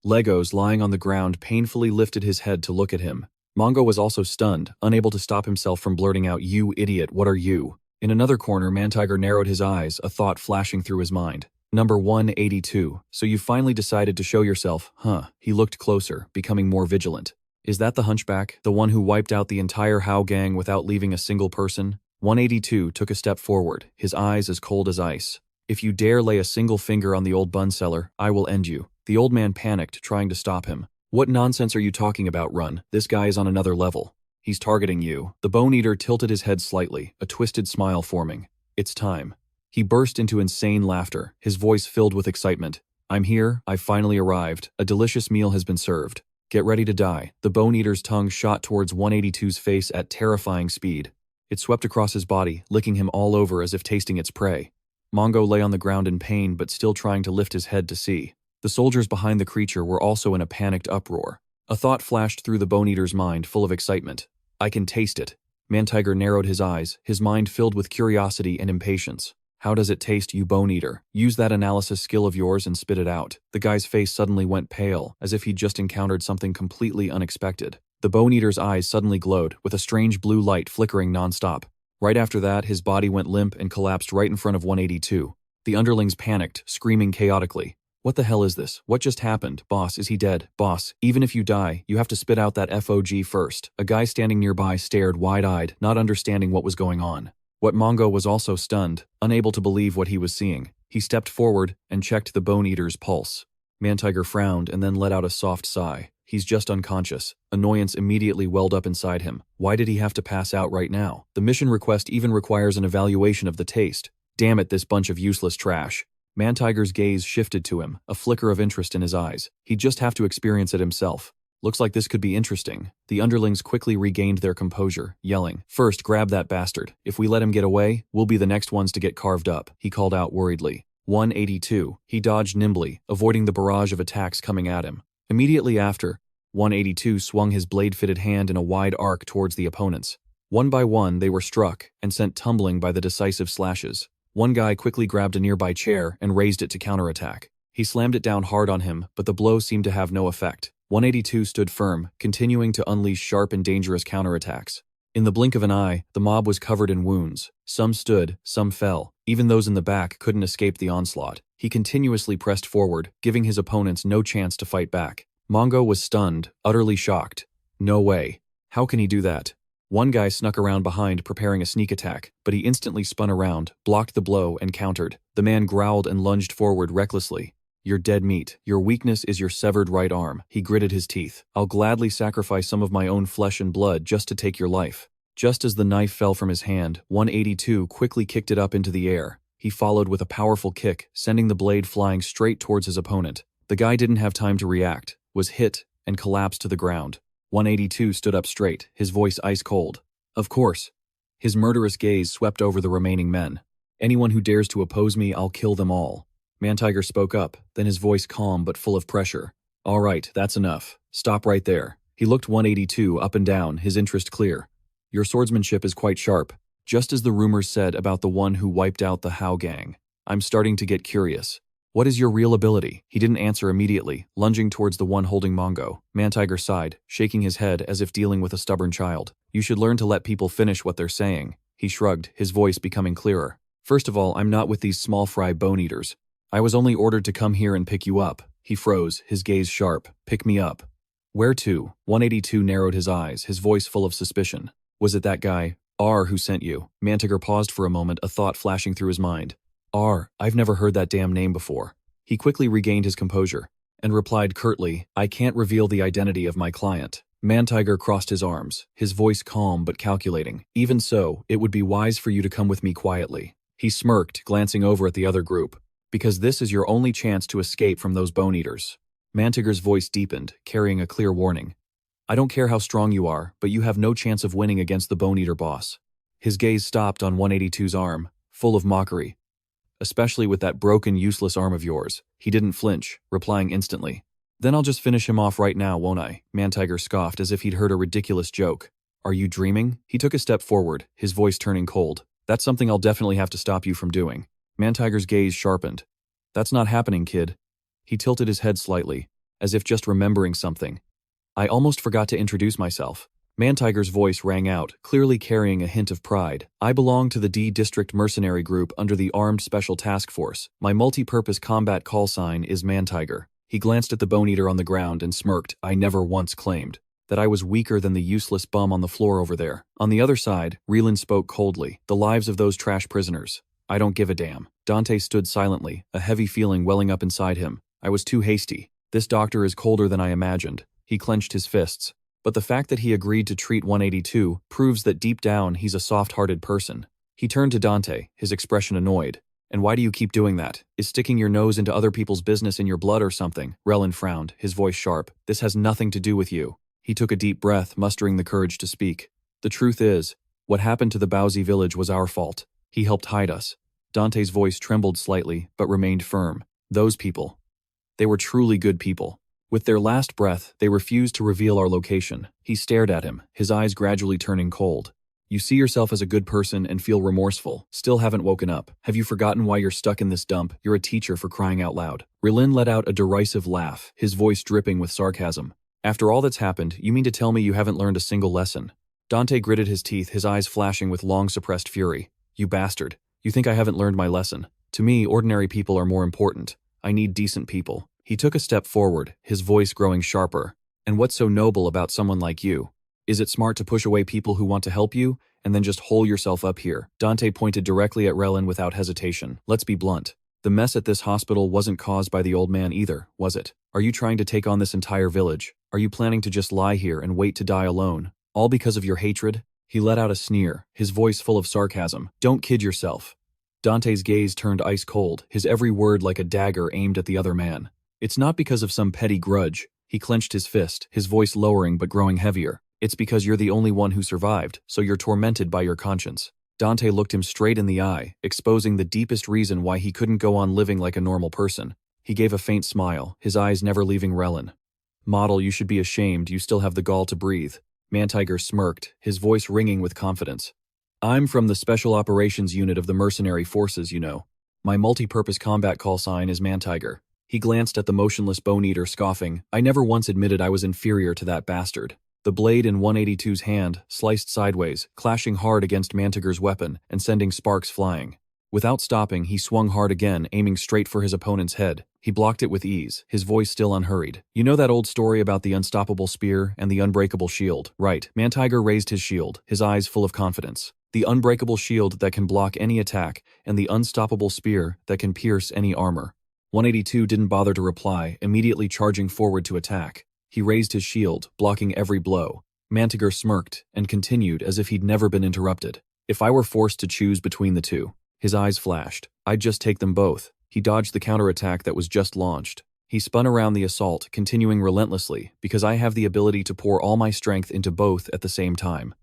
Legos, lying on the ground, painfully lifted his head to look at him. Mongo was also stunned, unable to stop himself from blurting out, You idiot, what are you? In another corner, Mantiger narrowed his eyes, a thought flashing through his mind. Number 182. So you finally decided to show yourself, huh? He looked closer, becoming more vigilant. Is that the hunchback, the one who wiped out the entire Hao gang without leaving a single person? 182 took a step forward, his eyes as cold as ice. If you dare lay a single finger on the old bun seller, I will end you. The old man panicked, trying to stop him. What nonsense are you talking about, Run? This guy is on another level. He's targeting you. The Bone Eater tilted his head slightly, a twisted smile forming. It's time. He burst into insane laughter, his voice filled with excitement. I'm here, I've finally arrived. A delicious meal has been served. Get ready to die. The Bone Eater's tongue shot towards 182's face at terrifying speed. It swept across his body, licking him all over as if tasting its prey. Mongo lay on the ground in pain but still trying to lift his head to see. The soldiers behind the creature were also in a panicked uproar. A thought flashed through the Bone Eater's mind, full of excitement. I can taste it. Mantiger narrowed his eyes, his mind filled with curiosity and impatience. How does it taste, you Bone Eater? Use that analysis skill of yours and spit it out. The guy's face suddenly went pale, as if he'd just encountered something completely unexpected. The Bone Eater's eyes suddenly glowed, with a strange blue light flickering nonstop. Right after that, his body went limp and collapsed right in front of 182. The underlings panicked, screaming chaotically. What the hell is this? What just happened? Boss, is he dead? Boss, even if you die, you have to spit out that FOG first. A guy standing nearby stared wide-eyed, not understanding what was going on. What Mongo was also stunned, unable to believe what he was seeing. He stepped forward and checked the Bone Eater's pulse. Mantiger frowned and then let out a soft sigh. He's just unconscious. Annoyance immediately welled up inside him. Why did he have to pass out right now? The mission request even requires an evaluation of the taste. Damn it, this bunch of useless trash. Mantiger's gaze shifted to him, a flicker of interest in his eyes. He'd just have to experience it himself. Looks like this could be interesting. The underlings quickly regained their composure, yelling, "First, grab that bastard. If we let him get away, we'll be the next ones to get carved up," he called out worriedly. 182. He dodged nimbly, avoiding the barrage of attacks coming at him. Immediately after, 182 swung his blade-fitted hand in a wide arc towards the opponents. One by one, they were struck and sent tumbling by the decisive slashes. One guy quickly grabbed a nearby chair and raised it to counterattack. He slammed it down hard on him, but the blow seemed to have no effect. 182 stood firm, continuing to unleash sharp and dangerous counterattacks. In the blink of an eye, the mob was covered in wounds. Some stood, some fell. Even those in the back couldn't escape the onslaught. He continuously pressed forward, giving his opponents no chance to fight back. Mongo was stunned, utterly shocked. No way. How can he do that? One guy snuck around behind, preparing a sneak attack, but he instantly spun around, blocked the blow, and countered. The man growled and lunged forward recklessly. "You're dead meat. Your weakness is your severed right arm." He gritted his teeth. "I'll gladly sacrifice some of my own flesh and blood just to take your life." Just as the knife fell from his hand, 182 quickly kicked it up into the air. He followed with a powerful kick, sending the blade flying straight towards his opponent. The guy didn't have time to react, was hit, and collapsed to the ground. 182 stood up straight, his voice ice cold. "Of course." His murderous gaze swept over the remaining men. "Anyone who dares to oppose me, I'll kill them all." Mantiger spoke up, then his voice calm but full of pressure. "All right, that's enough. Stop right there." He looked 182 up and down, his interest clear. "Your swordsmanship is quite sharp, just as the rumors said about the one who wiped out the Hao gang. I'm starting to get curious. What is your real ability?" He didn't answer immediately, lunging towards the one holding Mongo. Mantiger sighed, shaking his head as if dealing with a stubborn child. "You should learn to let people finish what they're saying." He shrugged, his voice becoming clearer. "First of all, I'm not with these small fry bone-eaters. I was only ordered to come here and pick you up." He froze, his gaze sharp. "Pick me up." "Where to?" 182 narrowed his eyes, his voice full of suspicion. "Was it that guy, R, who sent you?" Mantiger paused for a moment, a thought flashing through his mind. "R, I've never heard that damn name before." He quickly regained his composure and replied curtly, "I can't reveal the identity of my client." Mantiger crossed his arms, his voice calm but calculating. "Even so, it would be wise for you to come with me quietly." He smirked, glancing over at the other group. "Because this is your only chance to escape from those bone-eaters." Mantiger's voice deepened, carrying a clear warning. "I don't care how strong you are, but you have no chance of winning against the bone-eater boss." His gaze stopped on 182's arm, full of mockery. "Especially with that broken, useless arm of yours." He didn't flinch, replying instantly. "Then I'll just finish him off right now, won't I?" Mantiger scoffed as if he'd heard a ridiculous joke. "Are you dreaming?" He took a step forward, his voice turning cold. "That's something I'll definitely have to stop you from doing." Mantiger's gaze sharpened. "That's not happening, kid." He tilted his head slightly, as if just remembering something. "I almost forgot to introduce myself." Mantiger's voice rang out, clearly carrying a hint of pride. "I belong to the D District Mercenary Group under the Armed Special Task Force. My multi-purpose combat call sign is Mantiger." He glanced at the bone-eater on the ground and smirked. "I never once claimed that I was weaker than the useless bum on the floor over there." On the other side, Relan spoke coldly. "The lives of those trash prisoners. I don't give a damn." Dante stood silently, a heavy feeling welling up inside him. "I was too hasty. This doctor is colder than I imagined." He clenched his fists. But the fact that he agreed to treat 182 proves that deep down he's a soft-hearted person. He turned to Dante, his expression annoyed. "And why do you keep doing that? Is sticking your nose into other people's business in your blood or something?" Relan frowned, his voice sharp. "This has nothing to do with you." He took a deep breath, mustering the courage to speak. "The truth is, what happened to the Bowsy village was our fault. He helped hide us." Dante's voice trembled slightly, but remained firm. "Those people. They were truly good people. With their last breath, they refused to reveal our location." He stared at him, his eyes gradually turning cold. "You see yourself as a good person and feel remorseful. Still haven't woken up. Have you forgotten why you're stuck in this dump? You're a teacher, for crying out loud." Relan let out a derisive laugh, his voice dripping with sarcasm. "After all that's happened, you mean to tell me you haven't learned a single lesson?" Dante gritted his teeth, his eyes flashing with long-suppressed fury. "You bastard. You think I haven't learned my lesson? To me, ordinary people are more important. I need decent people." He took a step forward, his voice growing sharper. "And what's so noble about someone like you? Is it smart to push away people who want to help you, and then just hole yourself up here?" Dante pointed directly at Relan without hesitation. "Let's be blunt. The mess at this hospital wasn't caused by the old man either, was it? Are you trying to take on this entire village? Are you planning to just lie here and wait to die alone? All because of your hatred? He let out a sneer, his voice full of sarcasm. Don't kid yourself. Dante's gaze turned ice cold, his every word like a dagger aimed at the other man. It's not because of some petty grudge. He clenched his fist, his voice lowering but growing heavier. It's because you're the only one who survived, so you're tormented by your conscience. Dante looked him straight in the eye, exposing the deepest reason why he couldn't go on living like a normal person. He gave a faint smile, his eyes never leaving Relin. Model, you should be ashamed, you still have the gall to breathe. Mantiger smirked, his voice ringing with confidence. I'm from the Special Operations Unit of the Mercenary Forces, you know. My multi-purpose combat call sign is Mantiger. He glanced at the motionless Bone-Eater, scoffing. I never once admitted I was inferior to that bastard. The blade in 182's hand sliced sideways, clashing hard against Mantiger's weapon and sending sparks flying. Without stopping, he swung hard again, aiming straight for his opponent's head. He blocked it with ease, his voice still unhurried. You know that old story about the unstoppable spear and the unbreakable shield, right? Mantiger raised his shield, his eyes full of confidence. The unbreakable shield that can block any attack, and the unstoppable spear that can pierce any armor. 182 didn't bother to reply, immediately charging forward to attack. He raised his shield, blocking every blow. Mantiger smirked and continued as if he'd never been interrupted. If I were forced to choose between the two, his eyes flashed. I'd just take them both. He dodged the counterattack that was just launched. He spun around the assault, continuing relentlessly, because I have the ability to pour all my strength into both at the same time.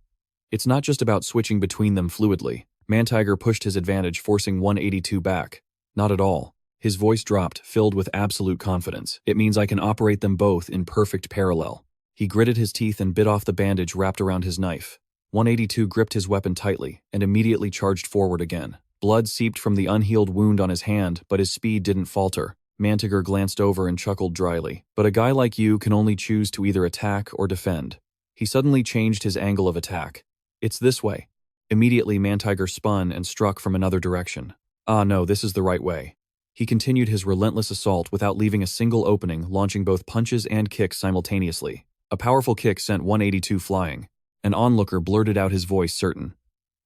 It's not just about switching between them fluidly. Mantiger pushed his advantage, forcing 182 back. Not at all. His voice dropped, filled with absolute confidence. It means I can operate them both in perfect parallel. He gritted his teeth and bit off the bandage wrapped around his knife. 182 gripped his weapon tightly and immediately charged forward again. Blood seeped from the unhealed wound on his hand, but his speed didn't falter. Mantiger glanced over and chuckled dryly. But a guy like you can only choose to either attack or defend. He suddenly changed his angle of attack. It's this way. Immediately, Mantiger spun and struck from another direction. Ah no, this is the right way. He continued his relentless assault without leaving a single opening, launching both punches and kicks simultaneously. A powerful kick sent 182 flying. An onlooker blurted out, his voice certain.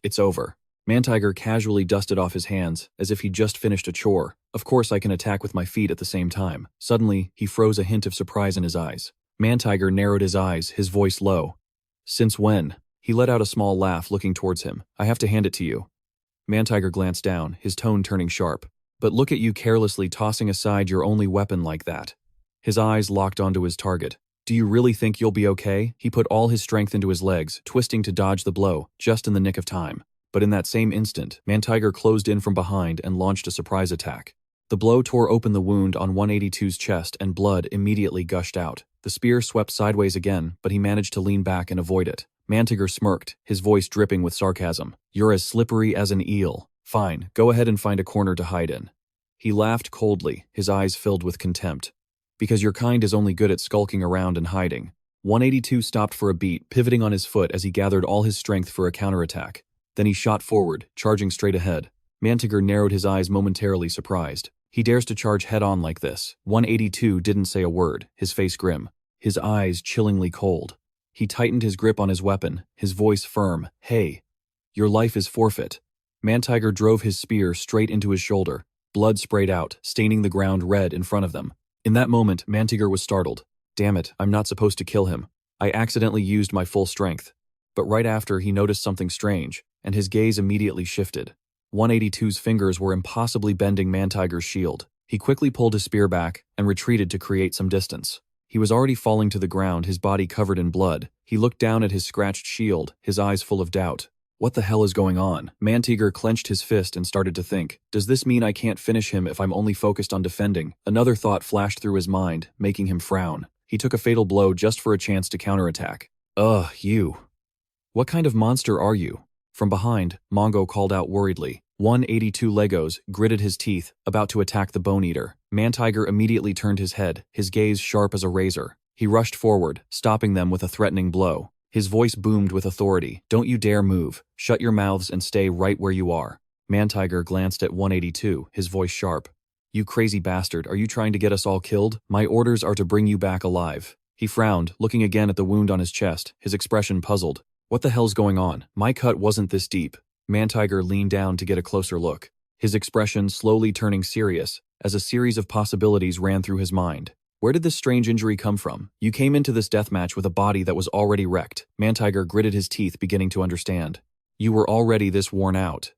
It's over. Mantiger casually dusted off his hands, as if he'd just finished a chore. Of course I can attack with my feet at the same time. Suddenly, he froze, a hint of surprise in his eyes. Mantiger narrowed his eyes, his voice low. Since when? He let out a small laugh, looking towards him. I have to hand it to you. Mantiger glanced down, his tone turning sharp. But look at you carelessly tossing aside your only weapon like that. His eyes locked onto his target. Do you really think you'll be okay? He put all his strength into his legs, twisting to dodge the blow, just in the nick of time. But in that same instant, Mantiger closed in from behind and launched a surprise attack. The blow tore open the wound on 182's chest and blood immediately gushed out. The spear swept sideways again, but he managed to lean back and avoid it. Mantiger smirked, his voice dripping with sarcasm. You're as slippery as an eel. Fine, go ahead and find a corner to hide in. He laughed coldly, his eyes filled with contempt. Because your kind is only good at skulking around and hiding. 182 stopped for a beat, pivoting on his foot as he gathered all his strength for a counterattack. Then he shot forward, charging straight ahead. Mantiger narrowed his eyes, momentarily surprised. He dares to charge head-on like this. 182 didn't say a word, his face grim, his eyes chillingly cold. He tightened his grip on his weapon, his voice firm. Hey, your life is forfeit. Mantiger drove his spear straight into his shoulder. Blood sprayed out, staining the ground red in front of them. In that moment, Mantiger was startled. Damn it, I'm not supposed to kill him. I accidentally used my full strength. But right after, he noticed something strange, and his gaze immediately shifted. 182's fingers were impossibly bending Mantiger's shield. He quickly pulled his spear back and retreated to create some distance. He was already falling to the ground, his body covered in blood. He looked down at his scratched shield, his eyes full of doubt. What the hell is going on? Mantiger clenched his fist and started to think. Does this mean I can't finish him if I'm only focused on defending? Another thought flashed through his mind, making him frown. He took a fatal blow just for a chance to counterattack. Ugh, you. What kind of monster are you? From behind, Mongo called out worriedly. 182 Legos gritted his teeth, about to attack the Bone-Eater. Mantiger immediately turned his head, his gaze sharp as a razor. He rushed forward, stopping them with a threatening blow. His voice boomed with authority. Don't you dare move. Shut your mouths and stay right where you are. Mantiger glanced at 182, his voice sharp. You crazy bastard, are you trying to get us all killed? My orders are to bring you back alive. He frowned, looking again at the wound on his chest, his expression puzzled. What the hell's going on? My cut wasn't this deep. Mantiger leaned down to get a closer look, his expression slowly turning serious as a series of possibilities ran through his mind. Where did this strange injury come from? You came into this deathmatch with a body that was already wrecked. Mantiger gritted his teeth, beginning to understand. You were already this worn out.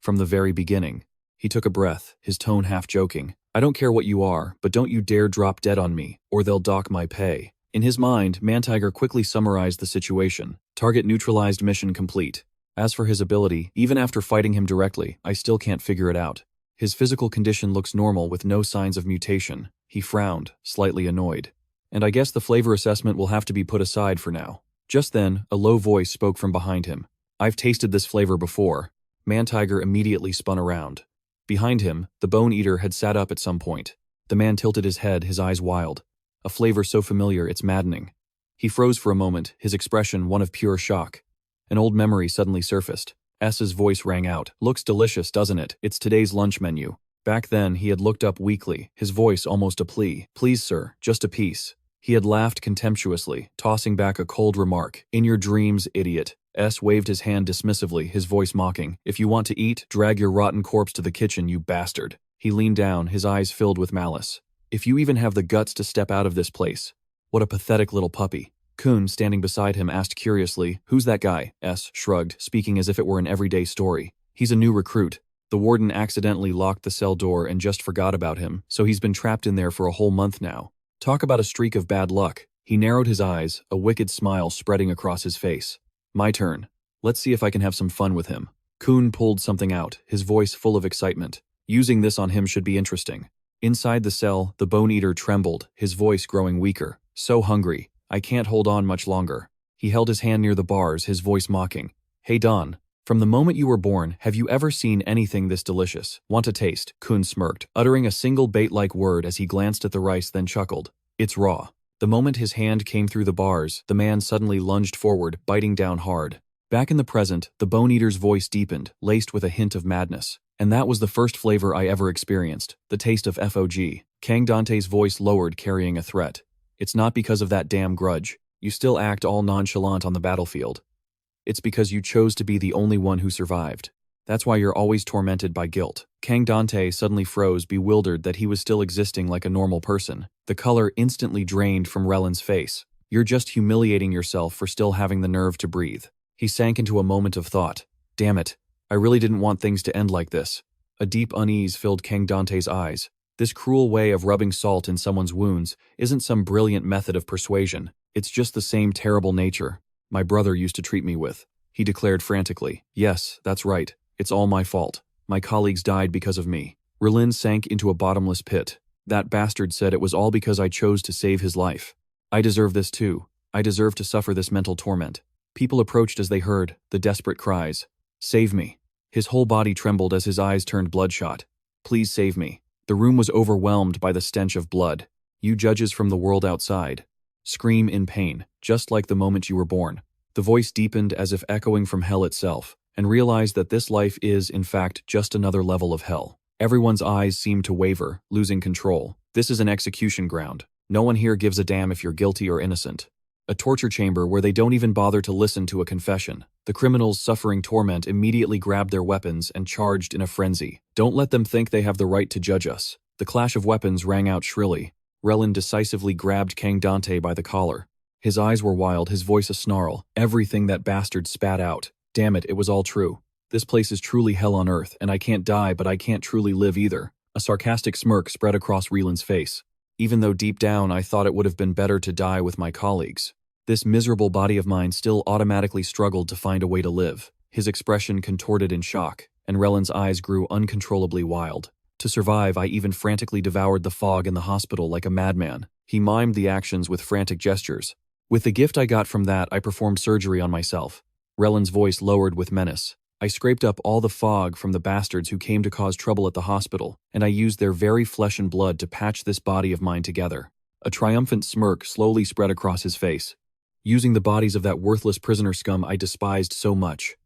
From the very beginning. He took a breath, his tone half joking. I don't care what you are, but don't you dare drop dead on me, or they'll dock my pay. In his mind, Mantiger quickly summarized the situation. Target neutralized, mission complete. As for his ability, even after fighting him directly, I still can't figure it out. His physical condition looks normal with no signs of mutation. He frowned, slightly annoyed. And I guess the flavor assessment will have to be put aside for now. Just then, a low voice spoke from behind him. I've tasted this flavor before. Mantiger immediately spun around. Behind him, the Bone Eater had sat up at some point. The man tilted his head, his eyes wild. A flavor so familiar it's maddening. He froze for a moment, his expression one of pure shock. An old memory suddenly surfaced. S's voice rang out. Looks delicious, doesn't it? It's today's lunch menu. Back then, he had looked up weakly, his voice almost a plea. Please, sir, just a piece. He had laughed contemptuously, tossing back a cold remark. In your dreams, idiot. S waved his hand dismissively, his voice mocking. If you want to eat, drag your rotten corpse to the kitchen, you bastard. He leaned down, his eyes filled with malice. If you even have the guts to step out of this place. What a pathetic little puppy. Kun, standing beside him, asked curiously, who's that guy? S shrugged, speaking as if it were an everyday story. He's a new recruit. The warden accidentally locked the cell door and just forgot about him, so he's been trapped in there for a whole month now. Talk about a streak of bad luck. He narrowed his eyes, a wicked smile spreading across his face. My turn. Let's see if I can have some fun with him. Kun pulled something out, his voice full of excitement. Using this on him should be interesting. Inside the cell, the Bone Eater trembled, his voice growing weaker. So hungry. I can't hold on much longer. He held his hand near the bars, his voice mocking. Hey Don, from the moment you were born, have you ever seen anything this delicious? Want a taste? Kun smirked, uttering a single bait-like word as he glanced at the rice, then chuckled. It's raw. The moment his hand came through the bars, the man suddenly lunged forward, biting down hard. Back in the present, the Bone Eater's voice deepened, laced with a hint of madness. And that was the first flavor I ever experienced, the taste of FOG. Kang Dante's voice lowered, carrying a threat. It's not because of that damn grudge. You still act all nonchalant on the battlefield. It's because you chose to be the only one who survived. That's why you're always tormented by guilt. Kang Dante suddenly froze, bewildered that he was still existing like a normal person. The color instantly drained from Rellen's face. You're just humiliating yourself for still having the nerve to breathe. He sank into a moment of thought. Damn it. I really didn't want things to end like this. A deep unease filled Kang Dante's eyes. This cruel way of rubbing salt in someone's wounds isn't some brilliant method of persuasion. It's just the same terrible nature my brother used to treat me with. He declared frantically. Yes, that's right. It's all my fault. My colleagues died because of me. Relin sank into a bottomless pit. That bastard said it was all because I chose to save his life. I deserve this too. I deserve to suffer this mental torment. People approached as they heard the desperate cries. Save me. His whole body trembled as his eyes turned bloodshot. Please save me. The room was overwhelmed by the stench of blood. You judges from the world outside. Scream in pain, just like the moment you were born. The voice deepened as if echoing from hell itself, and realized that this life is, in fact, just another level of hell. Everyone's eyes seemed to waver, losing control. This is an execution ground. No one here gives a damn if you're guilty or innocent. A torture chamber where they don't even bother to listen to a confession. The criminals suffering torment immediately grabbed their weapons and charged in a frenzy. Don't let them think they have the right to judge us. The clash of weapons rang out shrilly. Relin decisively grabbed Kang Dante by the collar. His eyes were wild, his voice a snarl. Everything that bastard spat out. Damn it, it was all true. This place is truly hell on earth, and I can't die, but I can't truly live either. A sarcastic smirk spread across Relin's face. Even though deep down I thought it would have been better to die with my colleagues. This miserable body of mine still automatically struggled to find a way to live. His expression contorted in shock, and Relin's eyes grew uncontrollably wild. To survive, I even frantically devoured the fog in the hospital like a madman. He mimed the actions with frantic gestures. With the gift I got from that, I performed surgery on myself. Relin's voice lowered with menace. I scraped up all the fog from the bastards who came to cause trouble at the hospital, and I used their very flesh and blood to patch this body of mine together. A triumphant smirk slowly spread across his face. Using the bodies of that worthless prisoner scum I despised so much.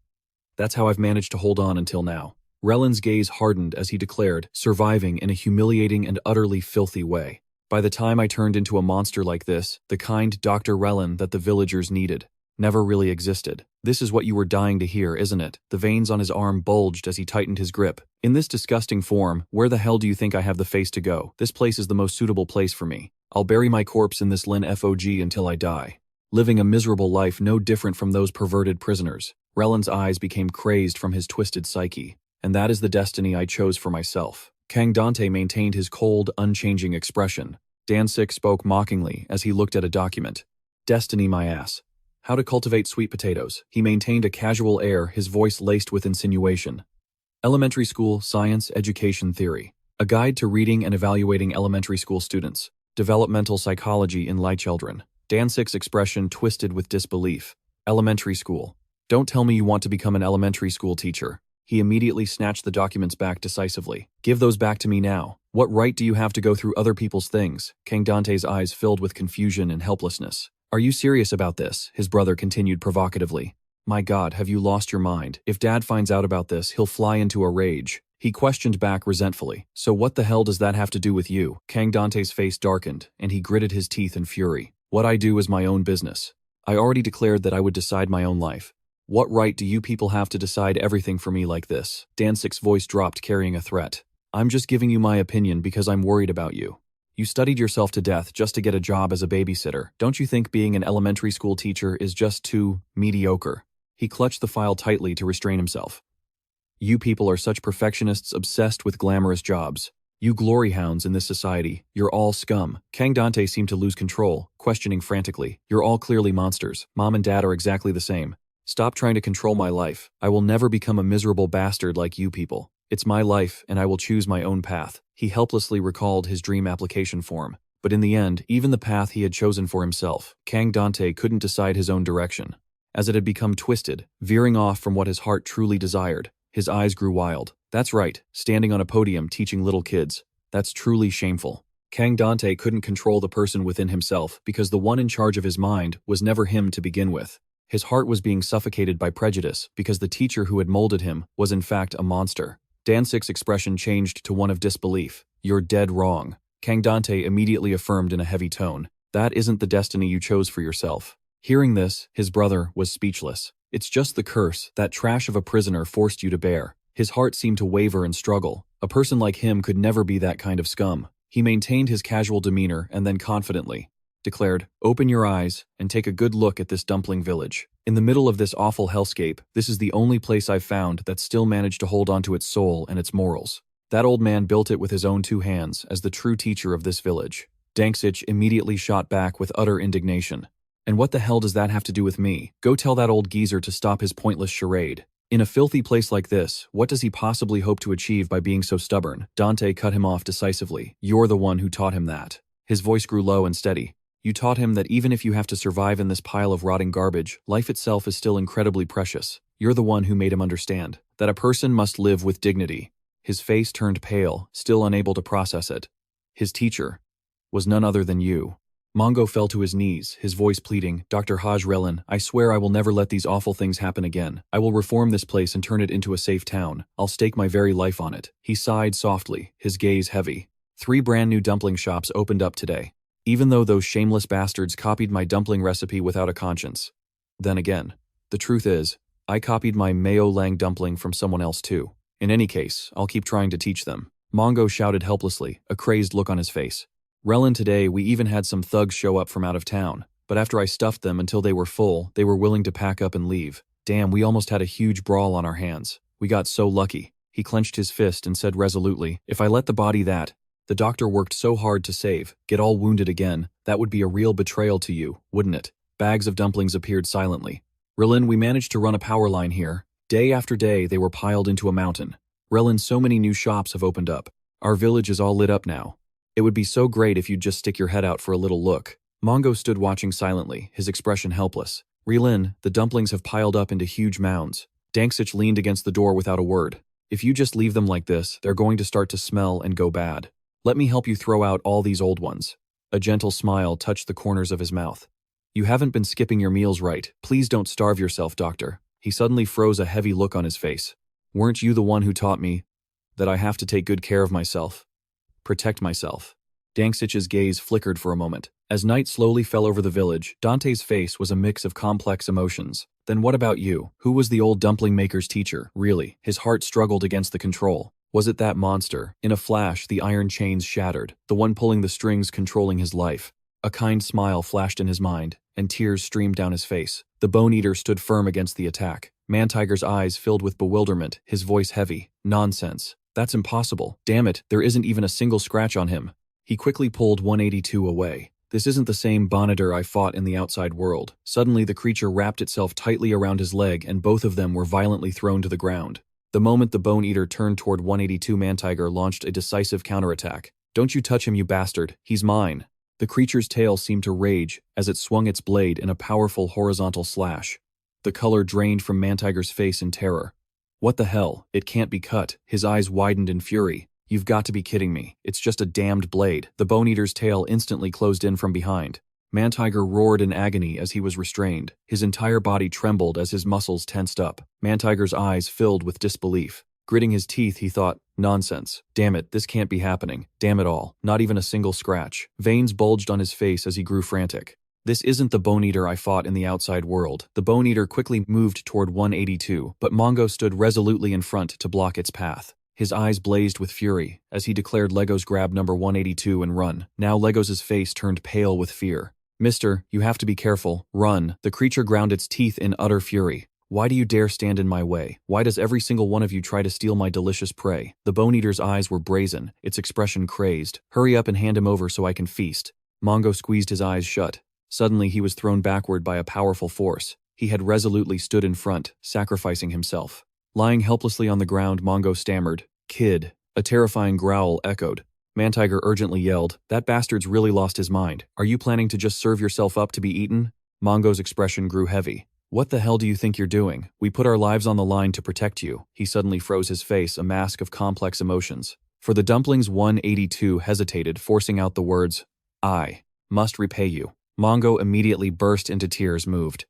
That's how I've managed to hold on until now. Relin's gaze hardened as he declared, surviving in a humiliating and utterly filthy way. By the time I turned into a monster like this, the kind Dr. Relin that the villagers needed never really existed. This is what you were dying to hear, isn't it? The veins on his arm bulged as he tightened his grip. In this disgusting form, where the hell do you think I have the face to go? This place is the most suitable place for me. I'll bury my corpse in this Lin Fog until I die. Living a miserable life no different from those perverted prisoners. Relin's eyes became crazed from his twisted psyche. And that is the destiny I chose for myself. Kang Dante maintained his cold, unchanging expression. Dansik spoke mockingly as he looked at a document. Destiny, my ass. How to cultivate sweet potatoes. He maintained a casual air, his voice laced with insinuation. Elementary School Science Education Theory. A Guide to Reading and Evaluating Elementary School Students. Developmental Psychology in Light Children. Dansik's expression twisted with disbelief. Elementary school. Don't tell me you want to become an elementary school teacher. He immediately snatched the documents back decisively. Give those back to me now. What right do you have to go through other people's things? Kang Dante's eyes filled with confusion and helplessness. Are you serious about this? His brother continued provocatively. My God, have you lost your mind? If Dad finds out about this, he'll fly into a rage. He questioned back resentfully. So what the hell does that have to do with you? Kang Dante's face darkened, and he gritted his teeth in fury. What I do is my own business. I already declared that I would decide my own life. What right do you people have to decide everything for me like this? Dansik's voice dropped, carrying a threat. I'm just giving you my opinion because I'm worried about you. You studied yourself to death just to get a job as a babysitter. Don't you think being an elementary school teacher is just too mediocre? He clutched the file tightly to restrain himself. You people are such perfectionists obsessed with glamorous jobs. You glory hounds in this society, you're all scum. Kang Dante seemed to lose control, questioning frantically. You're all clearly monsters. Mom and Dad are exactly the same. Stop trying to control my life. I will never become a miserable bastard like you people. It's my life, and I will choose my own path. He helplessly recalled his dream application form. But in the end, even the path he had chosen for himself, Kang Dante couldn't decide his own direction. As it had become twisted, veering off from what his heart truly desired, his eyes grew wild. That's right, standing on a podium teaching little kids. That's truly shameful. Kang Dante couldn't control the person within himself because the one in charge of his mind was never him to begin with. His heart was being suffocated by prejudice because the teacher who had molded him was in fact a monster. Dansik's expression changed to one of disbelief. You're dead wrong. Kang Dante immediately affirmed in a heavy tone. That isn't the destiny you chose for yourself. Hearing this, his brother was speechless. It's just the curse that trash of a prisoner forced you to bear. His heart seemed to waver and struggle. A person like him could never be that kind of scum. He maintained his casual demeanor and then confidently declared, Open your eyes and take a good look at this dumpling village. In the middle of this awful hellscape, this is the only place I've found that still managed to hold onto its soul and its morals. That old man built it with his own 2 hands as the true teacher of this village. Danksich immediately shot back with utter indignation. And what the hell does that have to do with me? Go tell that old geezer to stop his pointless charade. In a filthy place like this, what does he possibly hope to achieve by being so stubborn? Dante cut him off decisively. You're the one who taught him that. His voice grew low and steady. You taught him that even if you have to survive in this pile of rotting garbage, life itself is still incredibly precious. You're the one who made him understand that a person must live with dignity. His face turned pale, still unable to process it. His teacher was none other than you. Mongo fell to his knees, his voice pleading, Dr. Haj Relin, I swear I will never let these awful things happen again. I will reform this place and turn it into a safe town. I'll stake my very life on it. He sighed softly, his gaze heavy. 3 brand new dumpling shops opened up today. Even though those shameless bastards copied my dumpling recipe without a conscience. Then again, the truth is, I copied my mayo lang dumpling from someone else too. In any case, I'll keep trying to teach them. Mongo shouted helplessly, a crazed look on his face. Relin, today we even had some thugs show up from out of town, but after I stuffed them until they were full, they were willing to pack up and leave. Damn, we almost had a huge brawl on our hands. We got so lucky. He clenched his fist and said resolutely, if I let the body that the doctor worked so hard to save get all wounded again, that would be a real betrayal to you, wouldn't it? Bags of dumplings appeared silently. Relin, we managed to run a power line here. Day after day, they were piled into a mountain. Relin, so many new shops have opened up. Our village is all lit up now. It would be so great if you'd just stick your head out for a little look. Mongo stood watching silently, his expression helpless. Relin, the dumplings have piled up into huge mounds. Danksich leaned against the door without a word. If you just leave them like this, they're going to start to smell and go bad. Let me help you throw out all these old ones. A gentle smile touched the corners of his mouth. You haven't been skipping your meals right. Please don't starve yourself, doctor. He suddenly froze, a heavy look on his face. Weren't you the one who taught me that I have to take good care of myself? Protect myself. Danksich's gaze flickered for a moment. As night slowly fell over the village, Dante's face was a mix of complex emotions. Then what about you? Who was the old dumpling maker's teacher, really? His heart struggled against the control. Was it that monster? In a flash, the iron chains shattered, the one pulling the strings controlling his life. A kind smile flashed in his mind, and tears streamed down his face. The Bone-Eater stood firm against the attack. Man-Tiger's eyes filled with bewilderment, his voice heavy. Nonsense. That's impossible. Damn it, there isn't even a single scratch on him. He quickly pulled 182 away. This isn't the same Bone-Eater I fought in the outside world. Suddenly the creature wrapped itself tightly around his leg and both of them were violently thrown to the ground. The moment the Bone-Eater turned toward 182, Man-Tiger launched a decisive counterattack. Don't you touch him, you bastard. He's mine. The creature's tail seemed to rage as it swung its blade in a powerful horizontal slash. The color drained from Man-Tiger's face in terror. What the hell? It can't be cut. His eyes widened in fury. You've got to be kidding me. It's just a damned blade. The Bone-Eater's tail instantly closed in from behind. Man-Tiger roared in agony as he was restrained. His entire body trembled as his muscles tensed up. Man-Tiger's eyes filled with disbelief. Gritting his teeth, he thought, nonsense. Damn it, this can't be happening. Damn it all. Not even a single scratch. Veins bulged on his face as he grew frantic. This isn't the Bone-Eater I fought in the outside world. The Bone-Eater quickly moved toward 182, but Mongo stood resolutely in front to block its path. His eyes blazed with fury as he declared Legos grab number 182 and run. Now Legos' face turned pale with fear. Mister, you have to be careful. Run. The creature ground its teeth in utter fury. Why do you dare stand in my way? Why does every single one of you try to steal my delicious prey? The Bone-Eater's eyes were brazen, its expression crazed. Hurry up and hand him over so I can feast. Mongo squeezed his eyes shut. Suddenly he was thrown backward by a powerful force. He had resolutely stood in front, sacrificing himself. Lying helplessly on the ground, Mongo stammered, "Kid." A terrifying growl echoed. Man-Tiger urgently yelled, "That bastard's really lost his mind. Are you planning to just serve yourself up to be eaten?" Mongo's expression grew heavy. "What the hell do you think you're doing? We put our lives on the line to protect you." He suddenly froze his face, a mask of complex emotions. For the dumplings, 182 hesitated, forcing out the words, "I must repay you." Mongo immediately burst into tears, moved.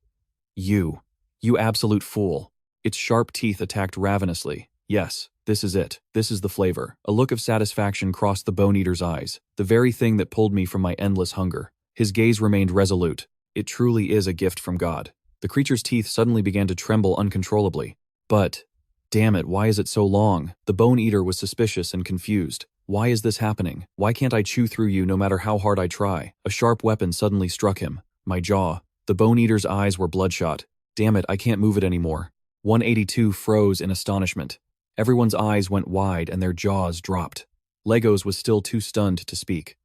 You absolute fool." Its sharp teeth attacked ravenously. "Yes, this is it. This is the flavor." A look of satisfaction crossed the Bone-Eater's eyes. "The very thing that pulled me from my endless hunger." His gaze remained resolute. "It truly is a gift from God." The creature's teeth suddenly began to tremble uncontrollably. "But, damn it, why is it so long?" The Bone-Eater was suspicious and confused. "Why is this happening? Why can't I chew through you no matter how hard I try?" A sharp weapon suddenly struck him. My jaw. The Bone-Eater's eyes were bloodshot. "Damn it, I can't move it anymore." 182 froze in astonishment. Everyone's eyes went wide and their jaws dropped. Legos was still too stunned to speak.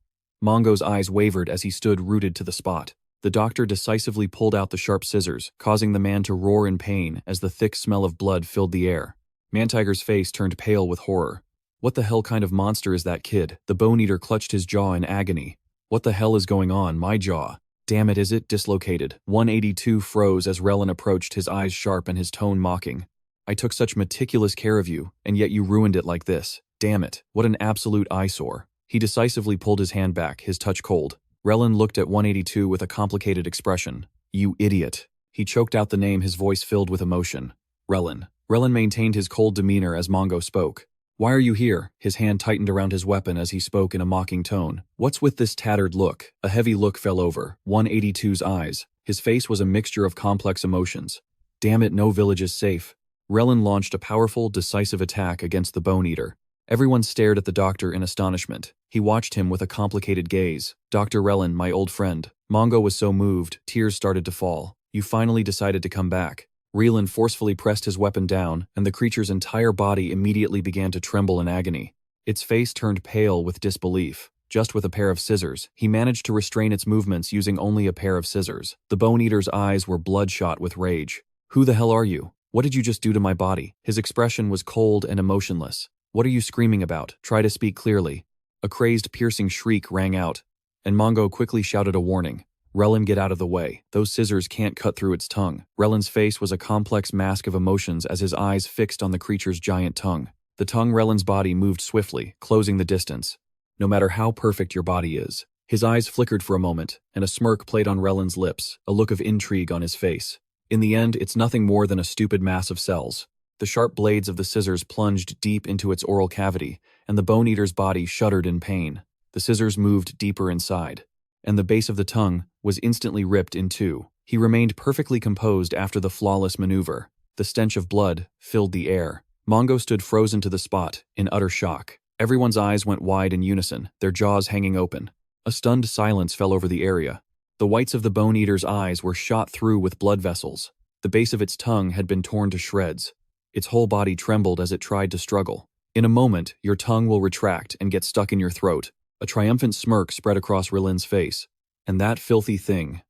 Mongo's eyes wavered as he stood rooted to the spot. The doctor decisively pulled out the sharp scissors, causing the man to roar in pain as the thick smell of blood filled the air. Man-Tiger's face turned pale with horror. "What the hell kind of monster is that kid?" The Bone-Eater clutched his jaw in agony. "What the hell is going on? My jaw. Damn it, is it dislocated?" 182 froze as Relin approached, his eyes sharp and his tone mocking. "I took such meticulous care of you, and yet you ruined it like this. Damn it, what an absolute eyesore." He decisively pulled his hand back, his touch cold. Relin looked at 182 with a complicated expression. "You idiot." He choked out the name, his voice filled with emotion. "Relin." Relin maintained his cold demeanor as Mongo spoke. "Why are you here?" His hand tightened around his weapon as he spoke in a mocking tone. "What's with this tattered look?" A heavy look fell over 182's eyes. His face was a mixture of complex emotions. "Damn it, no village is safe." Relin launched a powerful, decisive attack against the Bone-Eater. Everyone stared at the doctor in astonishment. He watched him with a complicated gaze. "Dr. Relin, my old friend." Mongo was so moved, tears started to fall. "You finally decided to come back." Relin forcefully pressed his weapon down, and the creature's entire body immediately began to tremble in agony. Its face turned pale with disbelief. Just with a pair of scissors, he managed to restrain its movements using only a pair of scissors. The Bone-Eater's eyes were bloodshot with rage. "Who the hell are you? What did you just do to my body?" His expression was cold and emotionless. "What are you screaming about? Try to speak clearly." A crazed, piercing shriek rang out, and Mongo quickly shouted a warning. "Relin, get out of the way. Those scissors can't cut through its tongue." Relin's face was a complex mask of emotions as his eyes fixed on the creature's giant tongue. The tongue Relin's body moved swiftly, closing the distance. "No matter how perfect your body is." His eyes flickered for a moment, and a smirk played on Relin's lips, a look of intrigue on his face. "In the end, it's nothing more than a stupid mass of cells." The sharp blades of the scissors plunged deep into its oral cavity, and the Bone-Eater's body shuddered in pain. The scissors moved deeper inside, and the base of the tongue was instantly ripped in two. He remained perfectly composed after the flawless maneuver. The stench of blood filled the air. Mongo stood frozen to the spot, in utter shock. Everyone's eyes went wide in unison, their jaws hanging open. A stunned silence fell over the area. The whites of the bone eater's eyes were shot through with blood vessels. The base of its tongue had been torn to shreds. Its whole body trembled as it tried to struggle. In a moment, your tongue will retract and get stuck in your throat. A triumphant smirk spread across Rilin's face. And that filthy thing.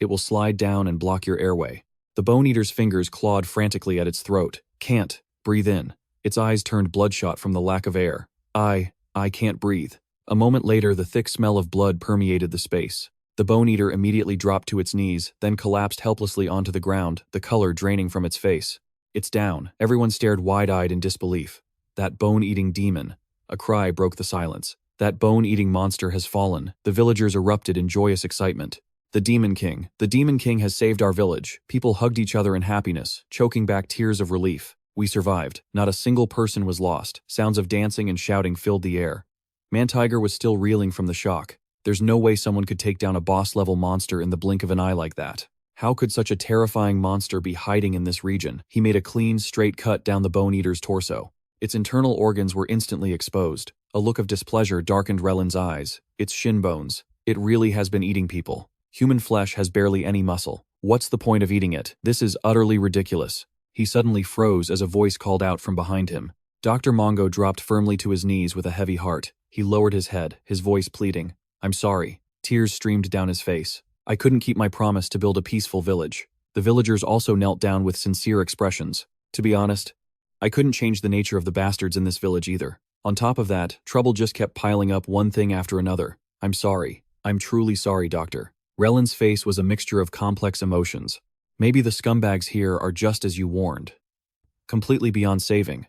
It will slide down and block your airway. The bone eater's fingers clawed frantically at its throat. Can't. Breathe in. Its eyes turned bloodshot from the lack of air. I can't breathe. A moment later, the thick smell of blood permeated the space. The bone eater immediately dropped to its knees, then collapsed helplessly onto the ground, the color draining from its face. It's down. Everyone stared wide-eyed in disbelief. That bone-eating demon. A cry broke the silence. That bone-eating monster has fallen. The villagers erupted in joyous excitement. The Demon King. The Demon King has saved our village. People hugged each other in happiness, choking back tears of relief. We survived. Not a single person was lost. Sounds of dancing and shouting filled the air. Mantiger was still reeling from the shock. There's no way someone could take down a boss-level monster in the blink of an eye like that. How could such a terrifying monster be hiding in this region? He made a clean, straight cut down the bone eater's torso. Its internal organs were instantly exposed. A look of displeasure darkened Relin's eyes. Its shin bones. It really has been eating people. Human flesh has barely any muscle. What's the point of eating it? This is utterly ridiculous. He suddenly froze as a voice called out from behind him. Dr. Mongo dropped firmly to his knees with a heavy heart. He lowered his head, his voice pleading. I'm sorry. Tears streamed down his face. I couldn't keep my promise to build a peaceful village. The villagers also knelt down with sincere expressions. To be honest, I couldn't change the nature of the bastards in this village either. On top of that, trouble just kept piling up one thing after another. I'm sorry. I'm truly sorry, Doctor. Relin's face was a mixture of complex emotions. Maybe the scumbags here are just as you warned. Completely beyond saving.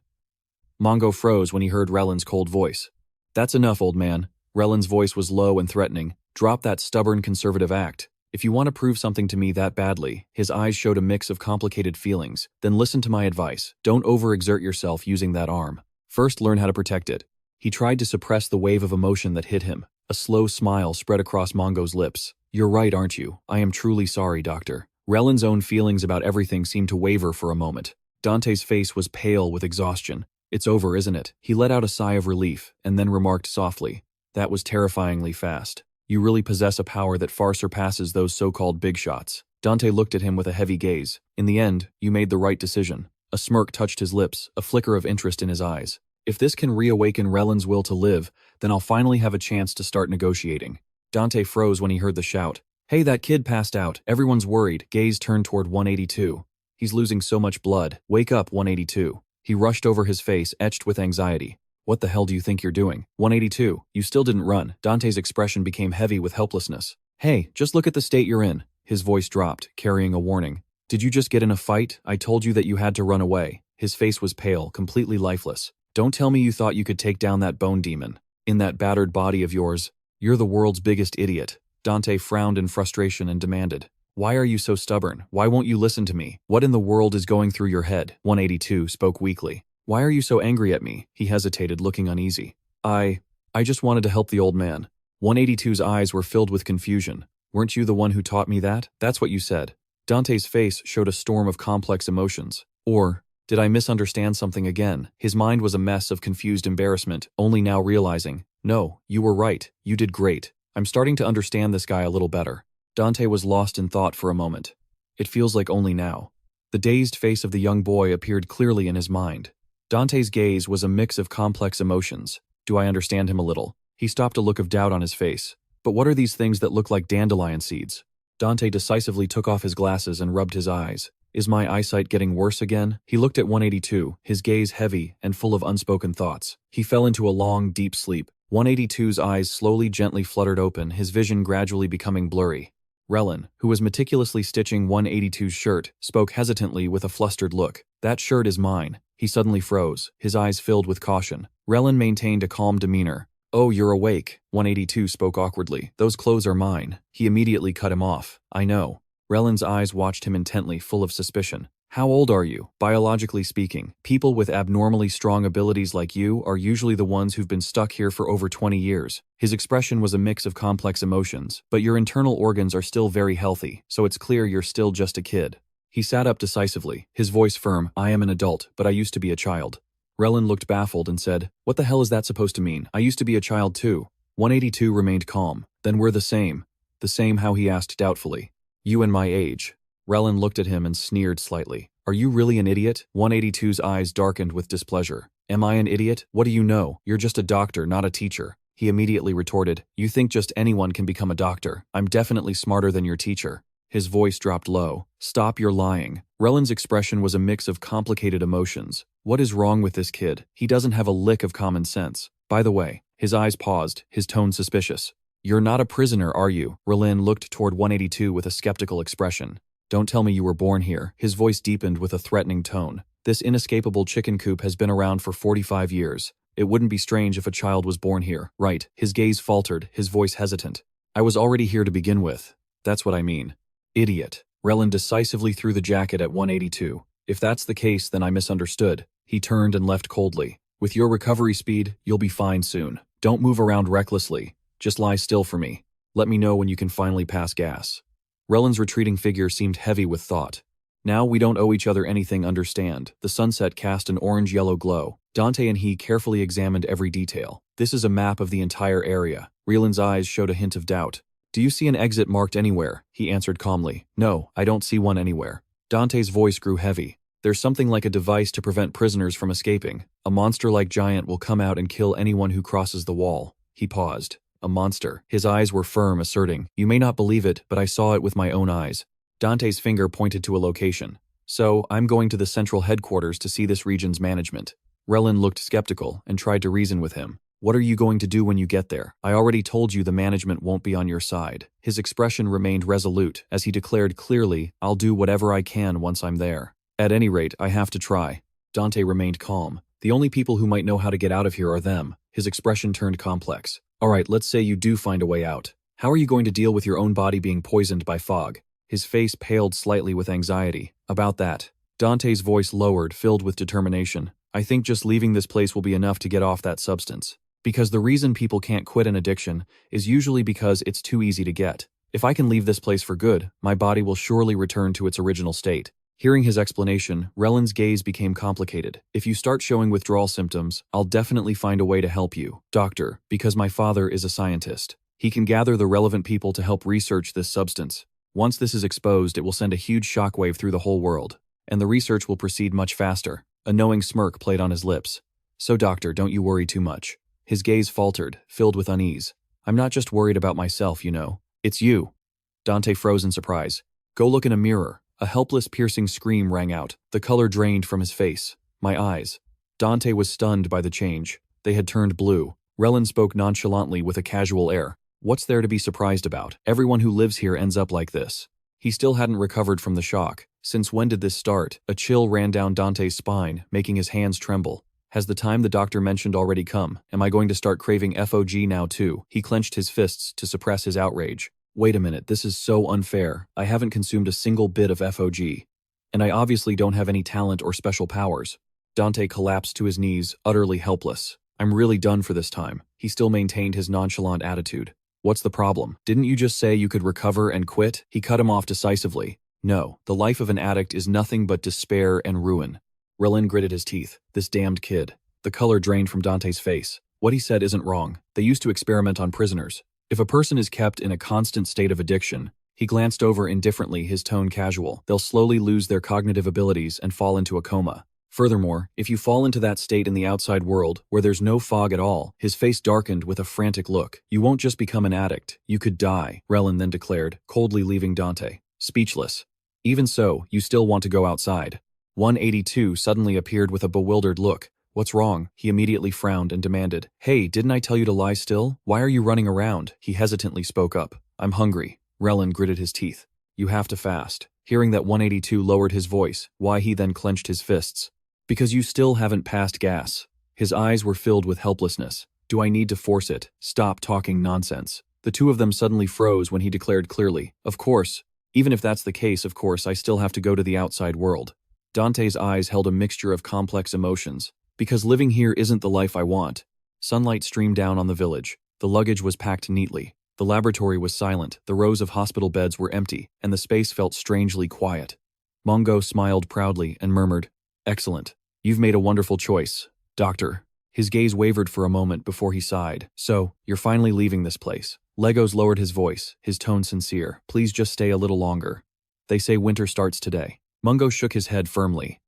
Mongo froze when he heard Relin's cold voice. That's enough, old man. Relin's voice was low and threatening. Drop that stubborn conservative act. If you want to prove something to me that badly, his eyes showed a mix of complicated feelings, then listen to my advice. Don't overexert yourself using that arm. First, learn how to protect it. He tried to suppress the wave of emotion that hit him. A slow smile spread across Mongo's lips. You're right, aren't you? I am truly sorry, Doctor. Relin's own feelings about everything seemed to waver for a moment. Dante's face was pale with exhaustion. It's over, isn't it? He let out a sigh of relief, and then remarked softly. That was terrifyingly fast. You really possess a power that far surpasses those so-called big shots. Dante looked at him with a heavy gaze. In the end, you made the right decision. A smirk touched his lips, a flicker of interest in his eyes. If this can reawaken Relin's will to live, then I'll finally have a chance to start negotiating. Dante froze when he heard the shout. Hey, that kid passed out. Everyone's worried. Gaze turned toward 182. He's losing so much blood. Wake up, 182. He rushed over his face, etched with anxiety. What the hell do you think you're doing? 182. You still didn't run. Dante's expression became heavy with helplessness. Hey, just look at the state you're in. His voice dropped, carrying a warning. Did you just get in a fight? I told you that you had to run away. His face was pale, completely lifeless. Don't tell me you thought you could take down that bone demon. In that battered body of yours. You're the world's biggest idiot. Dante frowned in frustration and demanded. Why are you so stubborn? Why won't you listen to me? What in the world is going through your head? 182 spoke weakly. Why are you so angry at me? He hesitated, looking uneasy. I just wanted to help the old man. 182's eyes were filled with confusion. Weren't you the one who taught me that? That's what you said. Dante's face showed a storm of complex emotions. Or, did I misunderstand something again? His mind was a mess of confused embarrassment, only now realizing, no, you were right. You did great. I'm starting to understand this guy a little better. Dante was lost in thought for a moment. It feels like only now. The dazed face of the young boy appeared clearly in his mind. Dante's gaze was a mix of complex emotions. Do I understand him a little? He stopped, a look of doubt on his face. But what are these things that look like dandelion seeds? Dante decisively took off his glasses and rubbed his eyes. Is my eyesight getting worse again? He looked at 182, his gaze heavy and full of unspoken thoughts. He fell into a long, deep sleep. 182's eyes slowly, gently fluttered open, his vision gradually becoming blurry. Relin, who was meticulously stitching 182's shirt, spoke hesitantly with a flustered look. That shirt is mine. He suddenly froze, his eyes filled with caution. Relin maintained a calm demeanor. Oh, you're awake. 182 spoke awkwardly. Those clothes are mine. He immediately cut him off. I know. Relin's eyes watched him intently, full of suspicion. How old are you? Biologically speaking, people with abnormally strong abilities like you are usually the ones who've been stuck here for over 20 years. His expression was a mix of complex emotions, but your internal organs are still very healthy, so it's clear you're still just a kid. He sat up decisively, his voice firm. I am an adult, but I used to be a child. Relin looked baffled and said, "What the hell is that supposed to mean? I used to be a child too." 182 remained calm. "Then we're the same." "The same how?" he asked doubtfully. "You and my age." Relin looked at him and sneered slightly. "Are you really an idiot?" 182's eyes darkened with displeasure. "Am I an idiot? What do you know? You're just a doctor, not a teacher." He immediately retorted, "You think just anyone can become a doctor. I'm definitely smarter than your teacher." His voice dropped low. "Stop your lying." Relin's expression was a mix of complicated emotions. What is wrong with this kid? He doesn't have a lick of common sense. By the way, his eyes paused, his tone suspicious. "You're not a prisoner, are you?" Relin looked toward 182 with a skeptical expression. "Don't tell me you were born here." His voice deepened with a threatening tone. "This inescapable chicken coop has been around for 45 years. It wouldn't be strange if a child was born here, right?" His gaze faltered, his voice hesitant. "I was already here to begin with. That's what I mean." "Idiot." Relin decisively threw the jacket at 182. "If that's the case, then I misunderstood." He turned and left coldly. "With your recovery speed, you'll be fine soon. Don't move around recklessly. Just lie still for me. Let me know when you can finally pass gas." Relin's retreating figure seemed heavy with thought. "Now we don't owe each other anything, understand?" The sunset cast an orange-yellow glow. Dante and he carefully examined every detail. "This is a map of the entire area." Relin's eyes showed a hint of doubt. "Do you see an exit marked anywhere?" He answered calmly. "No, I don't see one anywhere." Dante's voice grew heavy. "There's something like a device to prevent prisoners from escaping. A monster-like giant will come out and kill anyone who crosses the wall." He paused. "A monster." His eyes were firm, asserting, "You may not believe it, but I saw it with my own eyes." Dante's finger pointed to a location. "So, I'm going to the central headquarters to see this region's management." Relin looked skeptical and tried to reason with him. "What are you going to do when you get there? I already told you the management won't be on your side." His expression remained resolute as he declared clearly, "I'll do whatever I can once I'm there. At any rate, I have to try." Dante remained calm. "The only people who might know how to get out of here are them." His expression turned complex. "All right, let's say you do find a way out. How are you going to deal with your own body being poisoned by fog?" His face paled slightly with anxiety. "About that." Dante's voice lowered, filled with determination. "I think just leaving this place will be enough to get off that substance. Because the reason people can't quit an addiction is usually because it's too easy to get. If I can leave this place for good, my body will surely return to its original state." Hearing his explanation, Relin's gaze became complicated. "If you start showing withdrawal symptoms, I'll definitely find a way to help you, doctor, because my father is a scientist. He can gather the relevant people to help research this substance. Once this is exposed, it will send a huge shockwave through the whole world, and the research will proceed much faster." A knowing smirk played on his lips. "So doctor, don't you worry too much." His gaze faltered, filled with unease. "I'm not just worried about myself, you know. It's you." Dante froze in surprise. "Go look in a mirror." A helpless, piercing scream rang out. The color drained from his face. "My eyes." Dante was stunned by the change. They had turned blue. Relin spoke nonchalantly with a casual air. "What's there to be surprised about? Everyone who lives here ends up like this." He still hadn't recovered from the shock. Since when did this start? A chill ran down Dante's spine, making his hands tremble. Has the time the doctor mentioned already come? Am I going to start craving FOG now too? He clenched his fists to suppress his outrage. "Wait a minute, this is so unfair. I haven't consumed a single bit of FOG. And I obviously don't have any talent or special powers." Dante collapsed to his knees, utterly helpless. "I'm really done for this time." He still maintained his nonchalant attitude. "What's the problem? Didn't you just say you could recover and quit?" He cut him off decisively. "No, the life of an addict is nothing but despair and ruin." Relin gritted his teeth. This damned kid. The color drained from Dante's face. What he said isn't wrong. They used to experiment on prisoners. If a person is kept in a constant state of addiction, he glanced over indifferently, his tone casual, they'll slowly lose their cognitive abilities and fall into a coma. Furthermore, if you fall into that state in the outside world, where there's no fog at all, his face darkened with a frantic look. You won't just become an addict, you could die, Relin then declared, coldly leaving Dante speechless. Even so, you still want to go outside. 182 suddenly appeared with a bewildered look. What's wrong? He immediately frowned and demanded. Hey, didn't I tell you to lie still? Why are you running around? He hesitantly spoke up. I'm hungry. Relin gritted his teeth. You have to fast. Hearing that 182 lowered his voice, why he then clenched his fists. Because you still haven't passed gas. His eyes were filled with helplessness. Do I need to force it? Stop talking nonsense. The two of them suddenly froze when he declared clearly, of course. Even if that's the case, of course, I still have to go to the outside world. Dante's eyes held a mixture of complex emotions. Because living here isn't the life I want. Sunlight streamed down on the village. The luggage was packed neatly. The laboratory was silent, the rows of hospital beds were empty, and the space felt strangely quiet. Mongo smiled proudly and murmured, Excellent. You've made a wonderful choice. Doctor. His gaze wavered for a moment before he sighed. So, you're finally leaving this place. Legos lowered his voice, his tone sincere. Please just stay a little longer. They say winter starts today. Mungo shook his head firmly.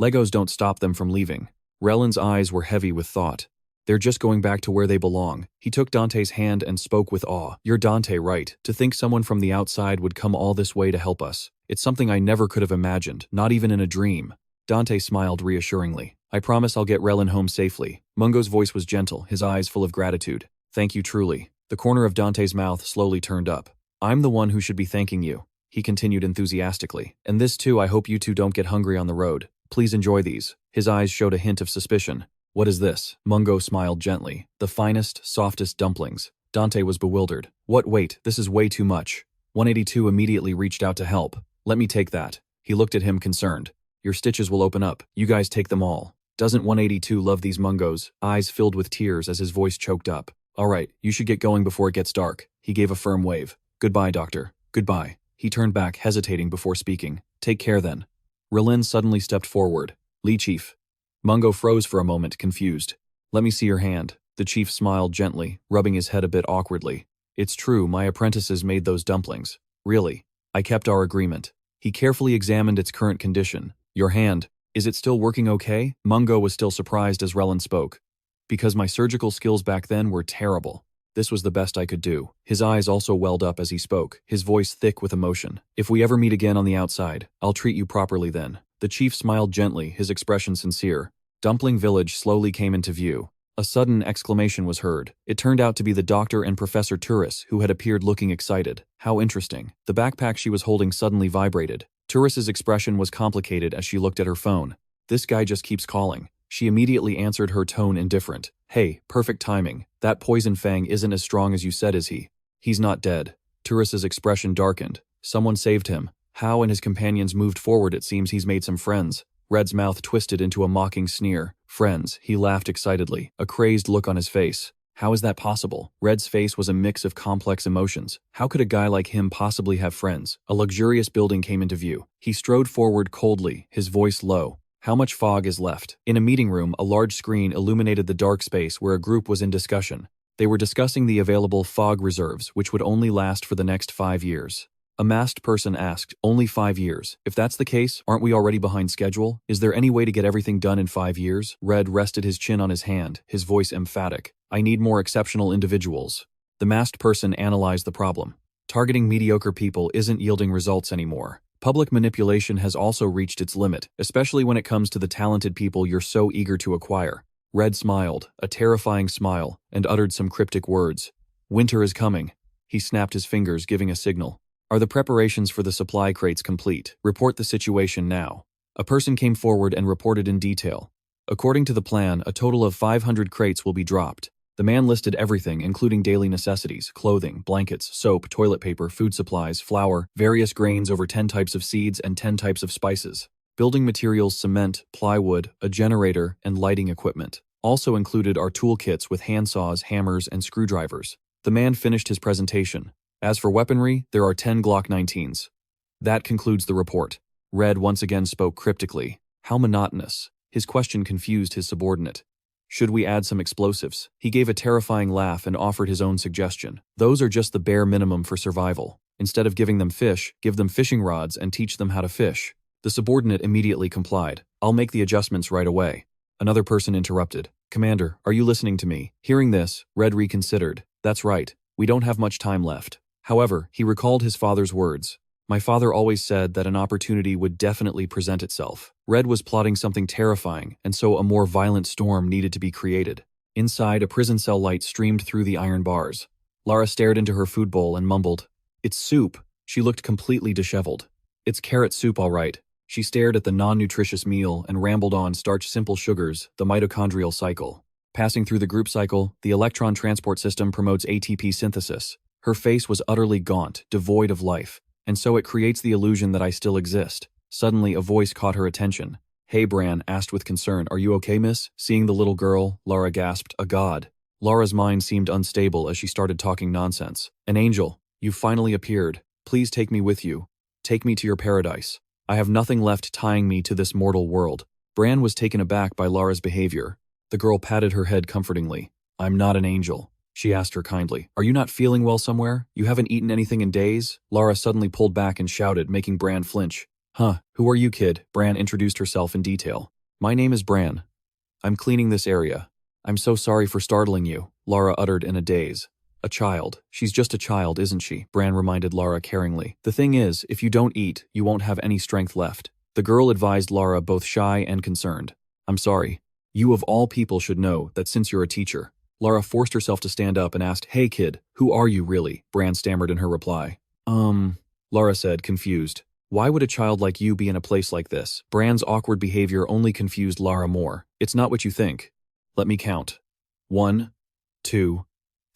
Legos don't stop them from leaving. Relin's eyes were heavy with thought. They're just going back to where they belong. He took Dante's hand and spoke with awe. You're Dante, right? To think someone from the outside would come all this way to help us. It's something I never could have imagined, not even in a dream. Dante smiled reassuringly. I promise I'll get Relin home safely. Mungo's voice was gentle, his eyes full of gratitude. Thank you truly. The corner of Dante's mouth slowly turned up. I'm the one who should be thanking you, he continued enthusiastically. And this too, I hope you two don't get hungry on the road. Please enjoy these. His eyes showed a hint of suspicion. What is this? Mungo smiled gently. The finest, softest dumplings. Dante was bewildered. What? Wait, this is way too much. 182 immediately reached out to help. Let me take that. He looked at him concerned. Your stitches will open up. You guys take them all. Doesn't 182 love these mungos? Eyes filled with tears as his voice choked up. All right, you should get going before it gets dark. He gave a firm wave. Goodbye, doctor. Goodbye. He turned back, hesitating before speaking. Take care then. Relin suddenly stepped forward. Lee Chief. Mungo froze for a moment, confused. Let me see your hand. The chief smiled gently, rubbing his head a bit awkwardly. It's true, my apprentices made those dumplings. Really. I kept our agreement. He carefully examined its current condition. Your hand. Is it still working okay? Mungo was still surprised as Relin spoke. Because my surgical skills back then were terrible. This was the best I could do. His eyes also welled up as he spoke, his voice thick with emotion. If we ever meet again on the outside, I'll treat you properly then. The chief smiled gently, his expression sincere. Dumpling Village slowly came into view. A sudden exclamation was heard. It turned out to be the doctor and Professor Turris, who had appeared looking excited. How interesting. The backpack she was holding suddenly vibrated. Turris's expression was complicated as she looked at her phone. This guy just keeps calling. She immediately answered, her tone indifferent. Hey, perfect timing. That poison fang isn't as strong as you said, is he? He's not dead. Turris's expression darkened. Someone saved him. How and his companions moved forward, it seems he's made some friends. Red's mouth twisted into a mocking sneer. Friends, he laughed excitedly, a crazed look on his face. How is that possible? Red's face was a mix of complex emotions. How could a guy like him possibly have friends? A luxurious building came into view. He strode forward coldly, his voice low. How much fog is left? In a meeting room, a large screen illuminated the dark space where a group was in discussion. They were discussing the available fog reserves, which would only last for the next 5 years. A masked person asked, only 5 years. If that's the case, aren't we already behind schedule? Is there any way to get everything done in 5 years? Red rested his chin on his hand, his voice emphatic. I need more exceptional individuals. The masked person analyzed the problem. Targeting mediocre people isn't yielding results anymore. Public manipulation has also reached its limit, especially when it comes to the talented people you're so eager to acquire. Red smiled, a terrifying smile, and uttered some cryptic words. Winter is coming. He snapped his fingers, giving a signal. Are the preparations for the supply crates complete? Report the situation now. A person came forward and reported in detail. According to the plan, a total of 500 crates will be dropped. The man listed everything, including daily necessities, clothing, blankets, soap, toilet paper, food supplies, flour, various grains, over 10 types of seeds, and 10 types of spices. Building materials, cement, plywood, a generator, and lighting equipment. Also included are toolkits with handsaws, hammers, and screwdrivers. The man finished his presentation. As for weaponry, there are 10 Glock 19s. That concludes the report. Red once again spoke cryptically. How monotonous. His question confused his subordinate. Should we add some explosives? He gave a terrifying laugh and offered his own suggestion. Those are just the bare minimum for survival. Instead of giving them fish, give them fishing rods and teach them how to fish. The subordinate immediately complied. I'll make the adjustments right away. Another person interrupted. Commander, are you listening to me? Hearing this, Red reconsidered. That's right. We don't have much time left. However, he recalled his father's words. My father always said that an opportunity would definitely present itself. Red was plotting something terrifying, and so a more violent storm needed to be created. Inside, a prison cell light streamed through the iron bars. Lara stared into her food bowl and mumbled, It's soup. She looked completely disheveled. It's carrot soup, all right. She stared at the non-nutritious meal and rambled on starch simple sugars, the mitochondrial cycle. Passing through the group cycle, the electron transport system promotes ATP synthesis. Her face was utterly gaunt, devoid of life. And so it creates the illusion that I still exist. Suddenly, a voice caught her attention. Hey, Bran asked with concern, Are you okay, miss? Seeing the little girl, Lara gasped, A god. Lara's mind seemed unstable as she started talking nonsense. An angel. You've finally appeared. Please take me with you. Take me to your paradise. I have nothing left tying me to this mortal world. Bran was taken aback by Lara's behavior. The girl patted her head comfortingly. I'm not an angel. She asked her kindly. Are you not feeling well somewhere? You haven't eaten anything in days? Lara suddenly pulled back and shouted, making Bran flinch. Huh, who are you, kid? Bran introduced herself in detail. My name is Bran. I'm cleaning this area. I'm so sorry for startling you, Lara uttered in a daze. A child. She's just a child, isn't she? Bran reminded Lara caringly. The thing is, if you don't eat, you won't have any strength left. The girl advised Lara, both shy and concerned. I'm sorry. You of all people should know that since you're a teacher. Lara forced herself to stand up and asked, Hey kid, who are you really? Bran stammered in her reply. Lara said, confused. Why would a child like you be in a place like this? Bran's awkward behavior only confused Lara more. It's not what you think. Let me count. 1, 2,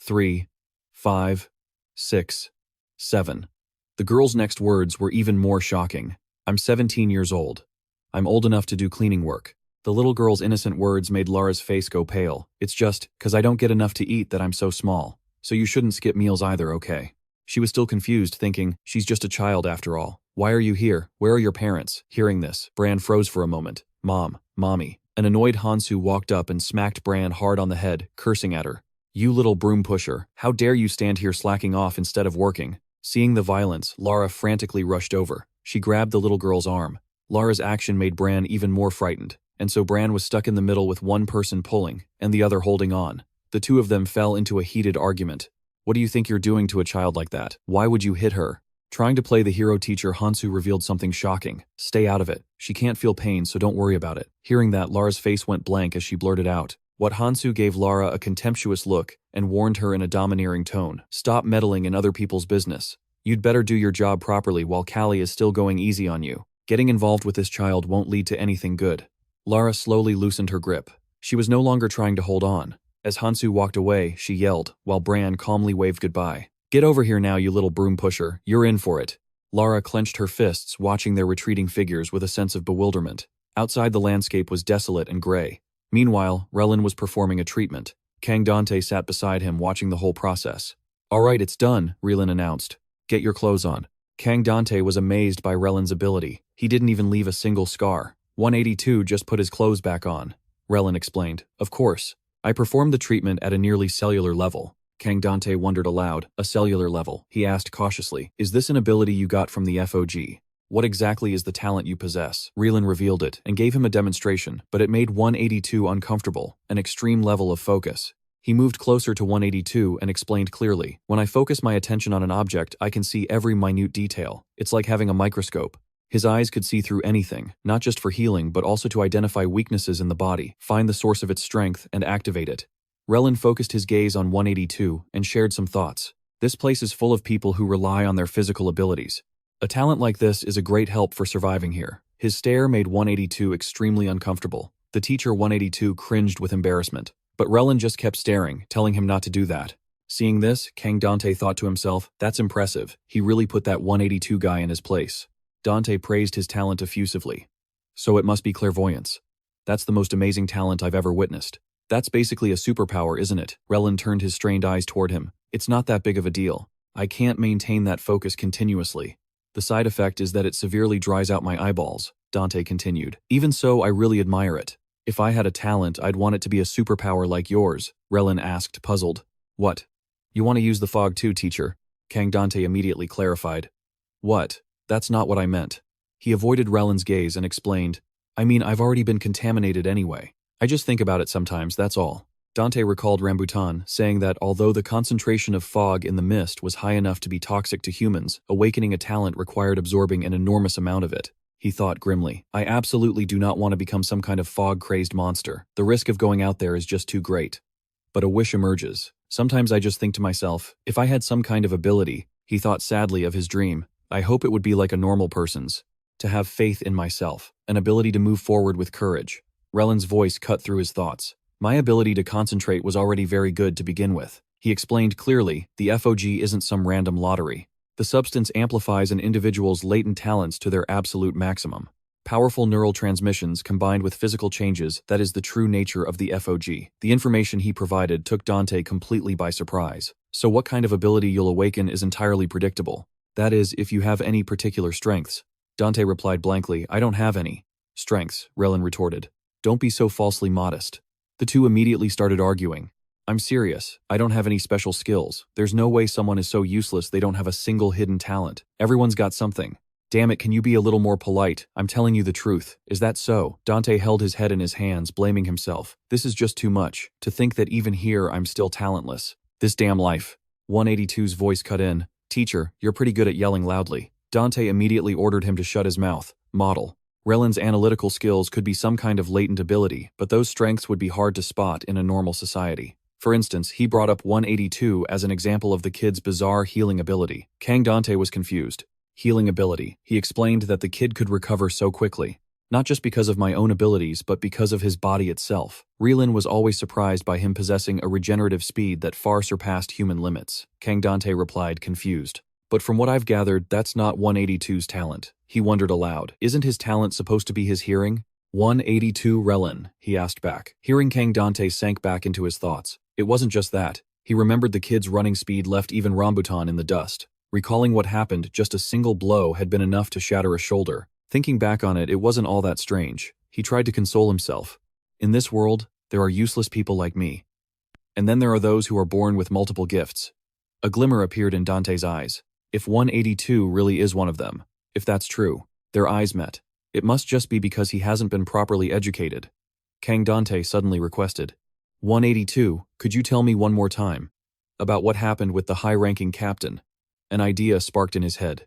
3, 5, 6, 7. The girl's next words were even more shocking. I'm 17 years old. I'm old enough to do cleaning work. The little girl's innocent words made Lara's face go pale. It's just, 'cause I don't get enough to eat that I'm so small. So you shouldn't skip meals either, okay? She was still confused, thinking, she's just a child after all. Why are you here? Where are your parents? Hearing this, Bran froze for a moment. Mom, Mommy. An annoyed Hansu walked up and smacked Bran hard on the head, cursing at her. You little broom pusher, how dare you stand here slacking off instead of working? Seeing the violence, Lara frantically rushed over. She grabbed the little girl's arm. Lara's action made Bran even more frightened, and so Bran was stuck in the middle with one person pulling, and the other holding on. The two of them fell into a heated argument. What do you think you're doing to a child like that? Why would you hit her? Trying to play the hero teacher, Hansu revealed something shocking. Stay out of it. She can't feel pain, so don't worry about it. Hearing that, Lara's face went blank as she blurted out. What Hansu gave Lara a contemptuous look and warned her in a domineering tone. Stop meddling in other people's business. You'd better do your job properly while Callie is still going easy on you. Getting involved with this child won't lead to anything good. Lara slowly loosened her grip. She was no longer trying to hold on. As Hansu walked away, she yelled, while Bran calmly waved goodbye. Get over here now, you little broom pusher. You're in for it. Lara clenched her fists, watching their retreating figures with a sense of bewilderment. Outside, the landscape was desolate and gray. Meanwhile, Relin was performing a treatment. Kang Dante sat beside him, watching the whole process. All right, it's done, Relin announced. Get your clothes on. Kang Dante was amazed by Relin's ability. He didn't even leave a single scar. 182 just put his clothes back on. Relin explained. Of course. I performed the treatment at a nearly cellular level. Kang Dante wondered aloud. A cellular level, he asked cautiously. Is this an ability you got from the FOG? What exactly is the talent you possess? Relin revealed it and gave him a demonstration, but it made 182 uncomfortable, an extreme level of focus. He moved closer to 182 and explained clearly. When I focus my attention on an object, I can see every minute detail. It's like having a microscope. His eyes could see through anything, not just for healing, but also to identify weaknesses in the body, find the source of its strength, and activate it. Relin focused his gaze on 182 and shared some thoughts. This place is full of people who rely on their physical abilities. A talent like this is a great help for surviving here. His stare made 182 extremely uncomfortable. The teacher 182 cringed with embarrassment, but Relin just kept staring, telling him not to do that. Seeing this, Kang Dante thought to himself, that's impressive. He really put that 182 guy in his place. Dante praised his talent effusively. So it must be clairvoyance. That's the most amazing talent I've ever witnessed. That's basically a superpower, isn't it? Relin turned his strained eyes toward him. It's not that big of a deal. I can't maintain that focus continuously. The side effect is that it severely dries out my eyeballs, Dante continued. Even so, I really admire it. If I had a talent, I'd want it to be a superpower like yours, Relin asked, puzzled. What? You want to use the fog too, teacher? Kang Dante immediately clarified. What? That's not what I meant. He avoided Relin's gaze and explained. I mean, I've already been contaminated anyway. I just think about it sometimes, that's all. Dante recalled Rambutan, saying that although the concentration of fog in the mist was high enough to be toxic to humans, awakening a talent required absorbing an enormous amount of it. He thought grimly, I absolutely do not want to become some kind of fog-crazed monster. The risk of going out there is just too great. But a wish emerges. Sometimes I just think to myself, if I had some kind of ability, he thought sadly of his dream, I hope it would be like a normal person's. To have faith in myself, an ability to move forward with courage. Relin's voice cut through his thoughts. My ability to concentrate was already very good to begin with. He explained clearly, the FOG isn't some random lottery. The substance amplifies an individual's latent talents to their absolute maximum. Powerful neural transmissions combined with physical changes, that is the true nature of the FOG. The information he provided took Dante completely by surprise. So what kind of ability you'll awaken is entirely predictable. That is, if you have any particular strengths. Dante replied blankly, I don't have any. Strengths, Relin retorted. Don't be so falsely modest. The two immediately started arguing. I'm serious. I don't have any special skills. There's no way someone is so useless they don't have a single hidden talent. Everyone's got something. Damn it, can you be a little more polite? I'm telling you the truth. Is that so? Dante held his head in his hands, blaming himself. This is just too much. To think that even here I'm still talentless. This damn life. 182's voice cut in. Teacher, you're pretty good at yelling loudly. Dante immediately ordered him to shut his mouth. Model. Relin's analytical skills could be some kind of latent ability, but those strengths would be hard to spot in a normal society. For instance, he brought up 182 as an example of the kid's bizarre healing ability. Kang Dante was confused. Healing ability. He explained that the kid could recover so quickly. Not just because of my own abilities, but because of his body itself. Relin was always surprised by him possessing a regenerative speed that far surpassed human limits. Kang Dante replied, confused. But from what I've gathered, that's not 182's talent. He wondered aloud. Isn't his talent supposed to be his hearing? 182 Relin, he asked back. Hearing Kang Dante sank back into his thoughts. It wasn't just that. He remembered the kid's running speed left even Rambutan in the dust. Recalling what happened, just a single blow had been enough to shatter a shoulder. Thinking back on it, it wasn't all that strange. He tried to console himself. In this world, there are useless people like me. And then there are those who are born with multiple gifts. A glimmer appeared in Dante's eyes. If 182 really is one of them, if that's true, their eyes met. It must just be because he hasn't been properly educated. Kang Dante suddenly requested. 182, could you tell me one more time about what happened with the high-ranking captain? An idea sparked in his head.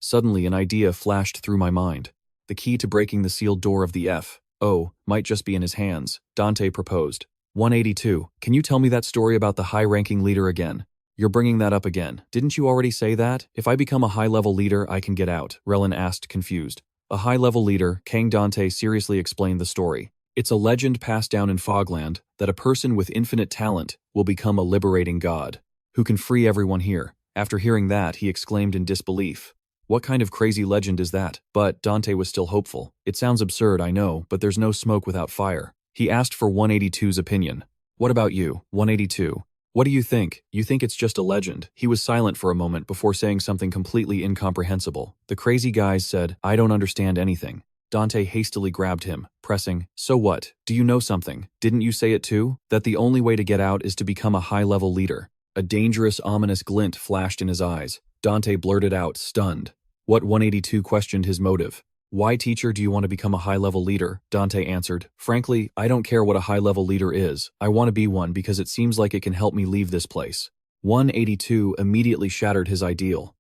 Suddenly, an idea flashed through my mind. The key to breaking the sealed door of the F.O. might just be in his hands, Dante proposed. 182, can you tell me that story about the high-ranking leader again? You're bringing that up again. Didn't you already say that? If I become a high-level leader, I can get out, Relin asked, confused. A high-level leader, Kang Dante seriously explained the story. It's a legend passed down in Fogland that a person with infinite talent will become a liberating god, who can free everyone here. After hearing that, he exclaimed in disbelief. What kind of crazy legend is that? But Dante was still hopeful. It sounds absurd, I know, but there's no smoke without fire. He asked for 182's opinion. What about you, 182? What do you think? You think it's just a legend? He was silent for a moment before saying something completely incomprehensible. The crazy guys said, I don't understand anything. Dante hastily grabbed him, pressing, so what? Do you know something? Didn't you say it too? That the only way to get out is to become a high-level leader. A dangerous, ominous glint flashed in his eyes. Dante blurted out, stunned. What 182 questioned his motive. Why, teacher, do you want to become a high-level leader? Dante answered. Frankly, I don't care what a high-level leader is. I want to be one because it seems like it can help me leave this place. 182 immediately shattered his ideal.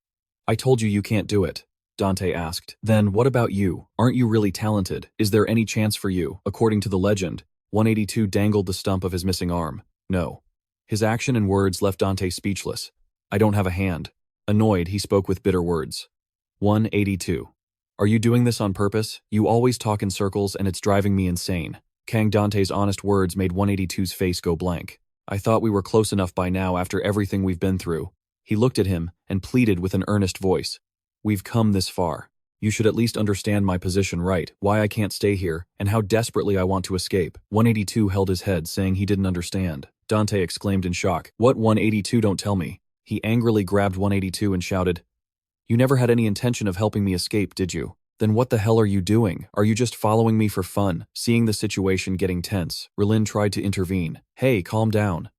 I told you can't do it. Dante asked. Then what about you? Aren't you really talented? Is there any chance for you? According to the legend, 182 dangled the stump of his missing arm. No. His action and words left Dante speechless. I don't have a hand. Annoyed, he spoke with bitter words. 182. Are you doing this on purpose? You always talk in circles and it's driving me insane. Kang Dante's honest words made 182's face go blank. I thought we were close enough by now after everything we've been through. He looked at him and pleaded with an earnest voice. We've come this far. You should at least understand my position, right? Why I can't stay here, and how desperately I want to escape. 182 held his head, saying he didn't understand. Dante exclaimed in shock. What 182? Don't tell me. He angrily grabbed 182 and shouted, You never had any intention of helping me escape, did you? Then what the hell are you doing? Are you just following me for fun? Seeing the situation getting tense, Relin tried to intervene. Hey, calm down.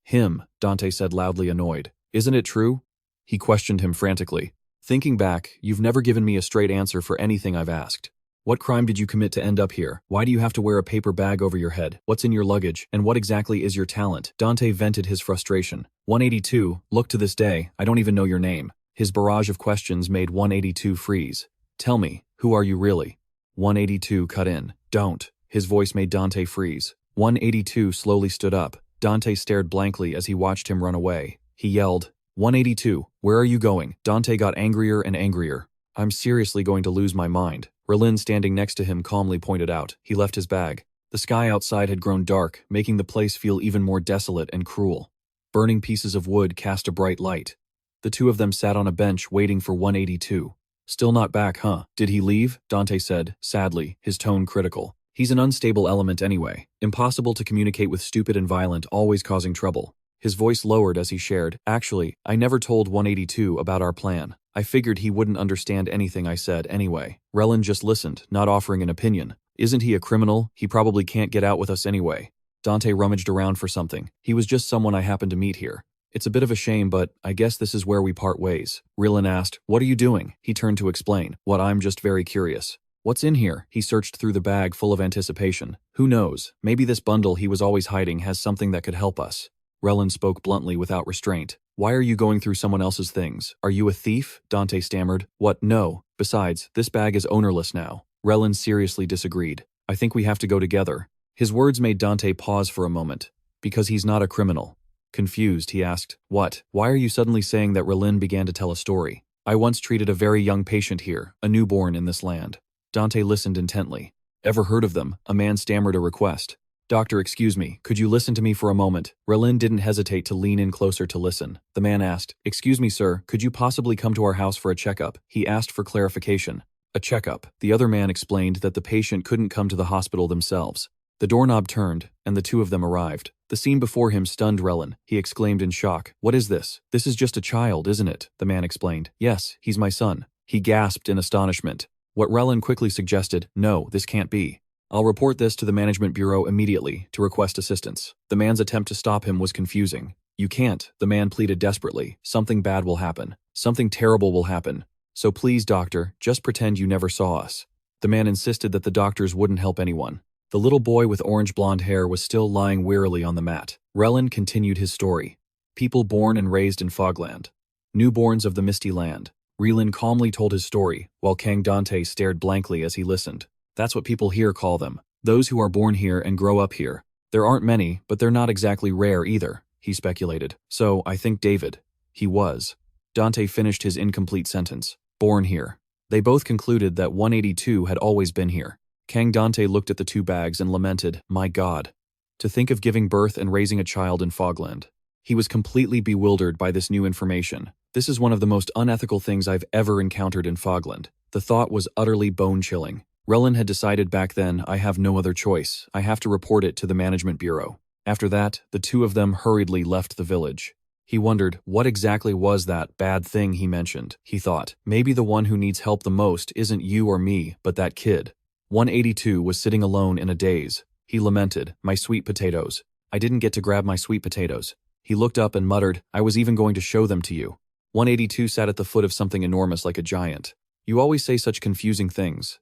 Dante said loudly, annoyed. Isn't it true? He questioned him frantically. Thinking back, you've never given me a straight answer for anything I've asked. What crime did you commit to end up here? Why do you have to wear a paper bag over your head? What's in your luggage? And what exactly is your talent? Dante vented his frustration. 182, look, to this day, I don't even know your name. His barrage of questions made 182 freeze. Tell me, who are you really? 182 cut in. Don't. His voice made Dante freeze. 182 slowly stood up. Dante stared blankly as he watched him run away. He yelled, 182, where are you going? Dante got angrier and angrier. I'm seriously going to lose my mind. Relin, standing next to him, calmly pointed out. He left his bag. The sky outside had grown dark, making the place feel even more desolate and cruel. Burning pieces of wood cast a bright light. The two of them sat on a bench waiting for 182. Still not back, huh? Did he leave? Dante said, sadly, his tone critical. He's an unstable element anyway. Impossible to communicate with, stupid and violent, always causing trouble. His voice lowered as he shared, Actually, I never told 182 about our plan. I figured he wouldn't understand anything I said anyway. Relin just listened, not offering an opinion. Isn't he a criminal? He probably can't get out with us anyway. Dante rummaged around for something. He was just someone I happened to meet here. It's a bit of a shame, but I guess this is where we part ways. Rilin asked, "What are you doing?" He turned to explain. "What, I'm just very curious." "What's in here?" He searched through the bag full of anticipation. "Who knows? Maybe this bundle he was always hiding has something that could help us." Relin spoke bluntly without restraint. "Why are you going through someone else's things? Are you a thief?" Dante stammered. "What? No. Besides, this bag is ownerless now." Relin seriously disagreed. "I think we have to go together." His words made Dante pause for a moment. "Because he's not a criminal." Confused, he asked, "What? Why are you suddenly saying that?" Relin began to tell a story. "I once treated a very young patient here, a newborn in this land." Dante listened intently. "Ever heard of them?" A man stammered a request. "Doctor, excuse me, could you listen to me for a moment?" Relin didn't hesitate to lean in closer to listen. The man asked, "Excuse me, sir, could you possibly come to our house for a checkup?" He asked for clarification. A checkup. The other man explained that the patient couldn't come to the hospital themselves. The doorknob turned, and the two of them arrived. The scene before him stunned Relin. He exclaimed in shock, "What is this? This is just a child, isn't it?" The man explained. "Yes, he's my son." He gasped in astonishment. What Relin quickly suggested, "No, this can't be. I'll report this to the management bureau immediately to request assistance." The man's attempt to stop him was confusing. "You can't," the man pleaded desperately. "Something bad will happen. Something terrible will happen. So please, doctor, just pretend you never saw us." The man insisted that the doctors wouldn't help anyone. The little boy with orange blonde hair was still lying wearily on the mat. Relin continued his story. People born and raised in Fogland. Newborns of the Misty Land. Relin calmly told his story, while Kang Dante stared blankly as he listened. "That's what people here call them. Those who are born here and grow up here. There aren't many, but they're not exactly rare either," he speculated. "So, I think David. He was." Dante finished his incomplete sentence. "Born here." They both concluded that 182 had always been here. Kang Dante looked at the two bags and lamented, "My God. To think of giving birth and raising a child in Fogland." He was completely bewildered by this new information. "This is one of the most unethical things I've ever encountered in Fogland." The thought was utterly bone-chilling. Relin had decided back then, "I have no other choice. I have to report it to the management bureau." After that, the two of them hurriedly left the village. He wondered, what exactly was that bad thing he mentioned? He thought, maybe the one who needs help the most isn't you or me, but that kid. 182 was sitting alone in a daze. He lamented, "My sweet potatoes. I didn't get to grab my sweet potatoes." He looked up and muttered, "I was even going to show them to you." 182 sat at the foot of something enormous like a giant. "You always say such confusing things."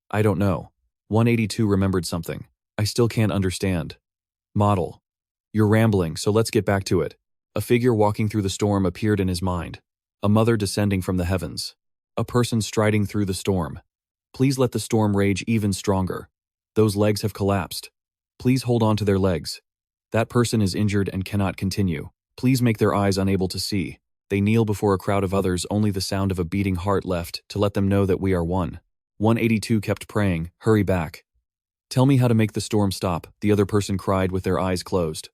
"I don't know." 182 remembered something. "I still can't understand." "Model. You're rambling, so let's get back to it." A figure walking through the storm appeared in his mind. A mother descending from the heavens. A person striding through the storm. "Please let the storm rage even stronger. Those legs have collapsed. Please hold on to their legs. That person is injured and cannot continue. Please make their eyes unable to see." They kneel before a crowd of others, only the sound of a beating heart left to let them know that we are one. 182 kept praying, "Hurry back. Tell me how to make the storm stop," the other person cried with their eyes closed.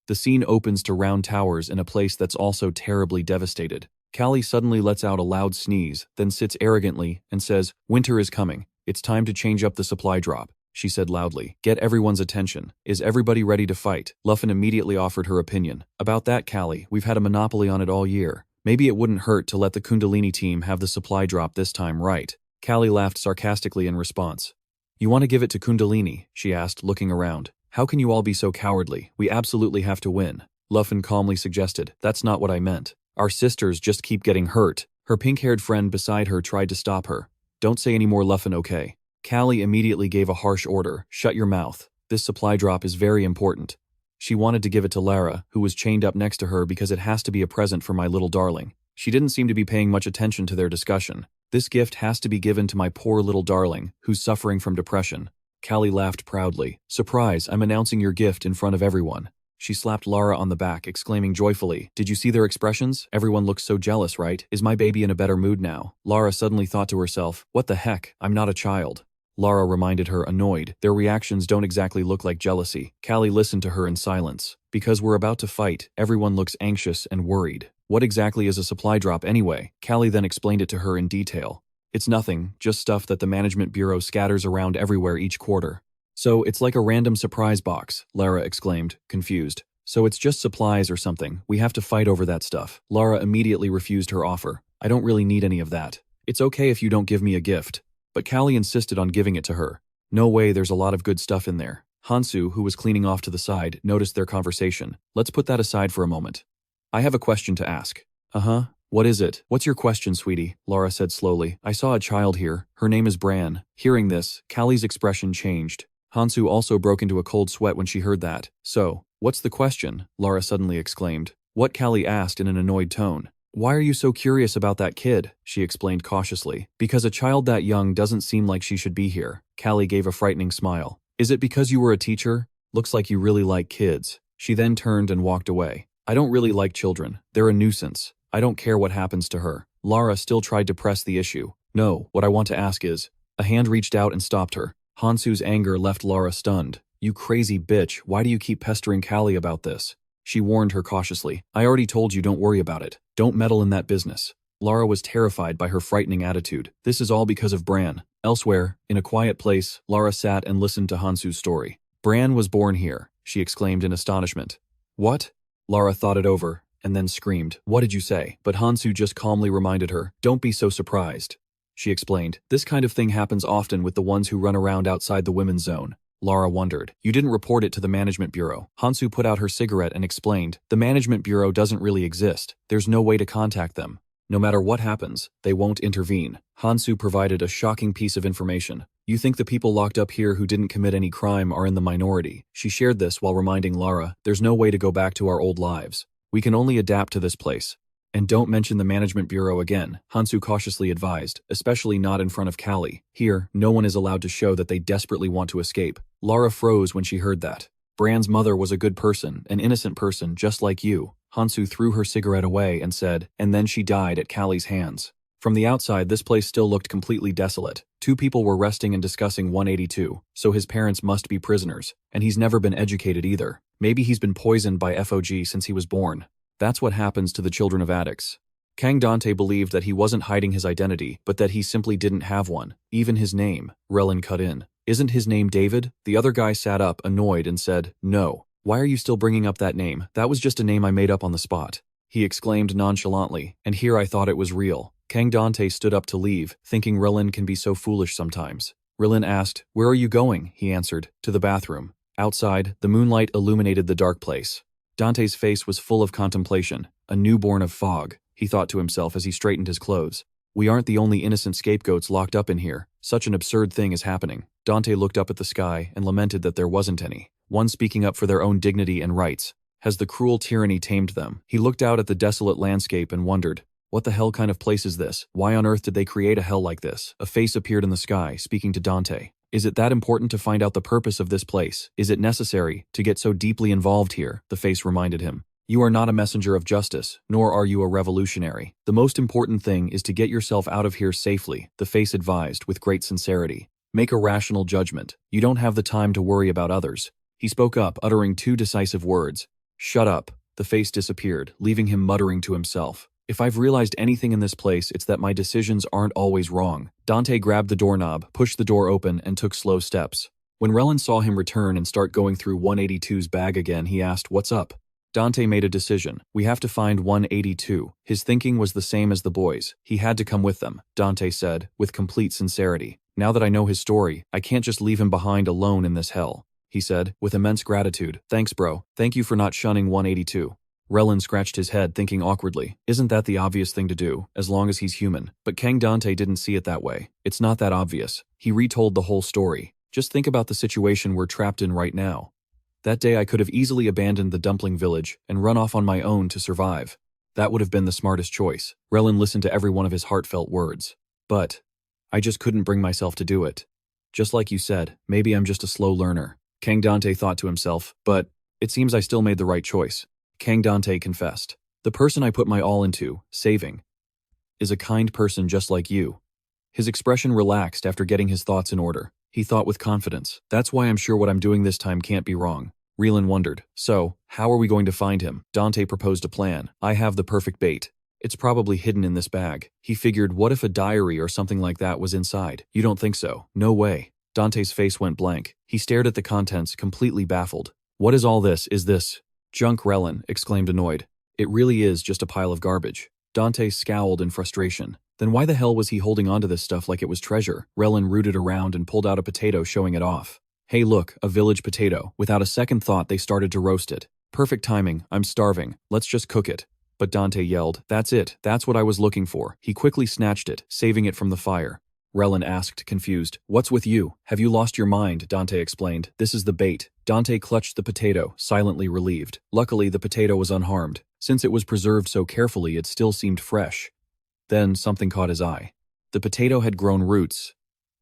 The scene opens to round towers in a place that's also terribly devastated. Callie suddenly lets out a loud sneeze, then sits arrogantly and says, "Winter is coming. It's time to change up the supply drop," she said loudly. "Get everyone's attention. Is everybody ready to fight?" Luffin immediately offered her opinion. "About that, Callie, we've had a monopoly on it all year. Maybe it wouldn't hurt to let the Kundalini team have the supply drop this time, right?" Callie laughed sarcastically in response. "You want to give it to Kundalini?" she asked, looking around. "How can you all be so cowardly? We absolutely have to win." Luffin calmly suggested, "That's not what I meant. Our sisters just keep getting hurt." Her pink-haired friend beside her tried to stop her. "Don't say any more, Luffin, okay?" Callie immediately gave a harsh order, "Shut your mouth. This supply drop is very important." She wanted to give it to Lara, who was chained up next to her because it has to be a present for my little darling. She didn't seem to be paying much attention to their discussion. "This gift has to be given to my poor little darling, who's suffering from depression." Callie laughed proudly. "Surprise, I'm announcing your gift in front of everyone." She slapped Lara on the back, exclaiming joyfully, "Did you see their expressions? Everyone looks so jealous, right? Is my baby in a better mood now?" Lara suddenly thought to herself, "What the heck? I'm not a child." Lara reminded her, annoyed, "Their reactions don't exactly look like jealousy." Callie listened to her in silence. "Because we're about to fight, everyone looks anxious and worried." "What exactly is a supply drop anyway?" Callie then explained it to her in detail. "It's nothing, just stuff that the management bureau scatters around everywhere each quarter." "So it's like a random surprise box," Lara exclaimed, confused. "So it's just supplies or something. We have to fight over that stuff." Lara immediately refused her offer. "I don't really need any of that. It's okay if you don't give me a gift." But Callie insisted on giving it to her. "No way, there's a lot of good stuff in there." Hansu, who was cleaning off to the side, noticed their conversation. Let's put that aside for a moment. I have a question to ask. Uh-huh. What is it? What's your question, sweetie? Lara said slowly. I saw a child here. Her name is Bran. Hearing this, Callie's expression changed. Hansu also broke into a cold sweat when she heard that. So, what's the question? Lara suddenly exclaimed. What Callie asked in an annoyed tone. Why are you so curious about that kid? She explained cautiously. Because a child that young doesn't seem like she should be here. Callie gave a frightening smile. Is it because you were a teacher? Looks like you really like kids. She then turned and walked away. I don't really like children. They're a nuisance. I don't care what happens to her. Lara still tried to press the issue. No, what I want to ask is. A hand reached out and stopped her. Hansu's anger left Lara stunned. You crazy bitch, why do you keep pestering Callie about this? She warned her cautiously. I already told you don't worry about it. Don't meddle in that business. Lara was terrified by her frightening attitude. This is all because of Bran. Elsewhere, in a quiet place, Lara sat and listened to Hansu's story. Bran was born here, she exclaimed in astonishment. What? Lara thought it over, and then screamed. What did you say? But Hansu just calmly reminded her. Don't be so surprised. She explained. This kind of thing happens often with the ones who run around outside the women's zone. Lara wondered. You didn't report it to the management bureau. Hansu put out her cigarette and explained. The management bureau doesn't really exist. There's no way to contact them. No matter what happens, they won't intervene. Hansu provided a shocking piece of information. You think the people locked up here who didn't commit any crime are in the minority. She shared this while reminding Lara, there's no way to go back to our old lives. We can only adapt to this place. And don't mention the management bureau again, Hansu cautiously advised, especially not in front of Callie. Here, no one is allowed to show that they desperately want to escape. Lara froze when she heard that. Bran's mother was a good person, an innocent person, just like you. Hansu threw her cigarette away and said, and then she died at Callie's hands. From the outside, this place still looked completely desolate. Two people were resting and discussing 182, so his parents must be prisoners, and he's never been educated either. Maybe he's been poisoned by FOG since he was born. That's what happens to the children of addicts. Kang Dante believed that he wasn't hiding his identity, but that he simply didn't have one. Even his name. Relin cut in. Isn't his name David? The other guy sat up, annoyed, and said, No. Why are you still bringing up that name? That was just a name I made up on the spot. He exclaimed nonchalantly, and here I thought it was real. Kang Dante stood up to leave, thinking Relin can be so foolish sometimes. Relin asked, Where are you going? He answered, To the bathroom. Outside, the moonlight illuminated the dark place. Dante's face was full of contemplation, a newborn of fog, he thought to himself as he straightened his clothes. We aren't the only innocent scapegoats locked up in here. Such an absurd thing is happening. Dante looked up at the sky and lamented that there wasn't any. One speaking up for their own dignity and rights. Has the cruel tyranny tamed them? He looked out at the desolate landscape and wondered, what the hell kind of place is this? Why on earth did they create a hell like this? A face appeared in the sky, speaking to Dante. Is it that important to find out the purpose of this place? Is it necessary to get so deeply involved here? The face reminded him. You are not a messenger of justice, nor are you a revolutionary. The most important thing is to get yourself out of here safely, the face advised with great sincerity. Make a rational judgment. You don't have the time to worry about others. He spoke up, uttering two decisive words. Shut up. The face disappeared, leaving him muttering to himself. If I've realized anything in this place, it's that my decisions aren't always wrong. Dante grabbed the doorknob, pushed the door open, and took slow steps. When Relin saw him return and start going through 182's bag again, he asked, What's up? Dante made a decision. We have to find 182. His thinking was the same as the boys. He had to come with them, Dante said, with complete sincerity. Now that I know his story, I can't just leave him behind alone in this hell, he said, with immense gratitude. Thanks, bro. Thank you for not shunning 182. Relin scratched his head, thinking awkwardly. Isn't that the obvious thing to do, as long as he's human? But Kang Dante didn't see it that way. It's not that obvious. He retold the whole story. Just think about the situation we're trapped in right now. That day I could have easily abandoned the dumpling village and run off on my own to survive. That would have been the smartest choice. Relin listened to every one of his heartfelt words. But I just couldn't bring myself to do it. Just like you said, maybe I'm just a slow learner. Kang Dante thought to himself, but it seems I still made the right choice. Kang Dante confessed. The person I put my all into, saving, is a kind person just like you. His expression relaxed after getting his thoughts in order. He thought with confidence. That's why I'm sure what I'm doing this time can't be wrong. Relin wondered. So, how are we going to find him? Dante proposed a plan. I have the perfect bait. It's probably hidden in this bag. He figured, what if a diary or something like that was inside? You don't think so? No way. Dante's face went blank. He stared at the contents, completely baffled. What is all this? Is this junk? Relin exclaimed, annoyed. It really is just a pile of garbage. Dante scowled in frustration. Then why the hell was he holding onto this stuff like it was treasure? Relin rooted around and pulled out a potato, showing it off. Hey look, a village potato. Without a second thought, they started to roast it. Perfect timing, I'm starving, let's just cook it. But Dante yelled, that's it, that's what I was looking for. He quickly snatched it, saving it from the fire. Relin asked, confused. What's with you? Have you lost your mind? Dante explained. This is the bait. Dante clutched the potato, silently relieved. Luckily, the potato was unharmed. Since it was preserved so carefully, it still seemed fresh. Then something caught his eye. The potato had grown roots.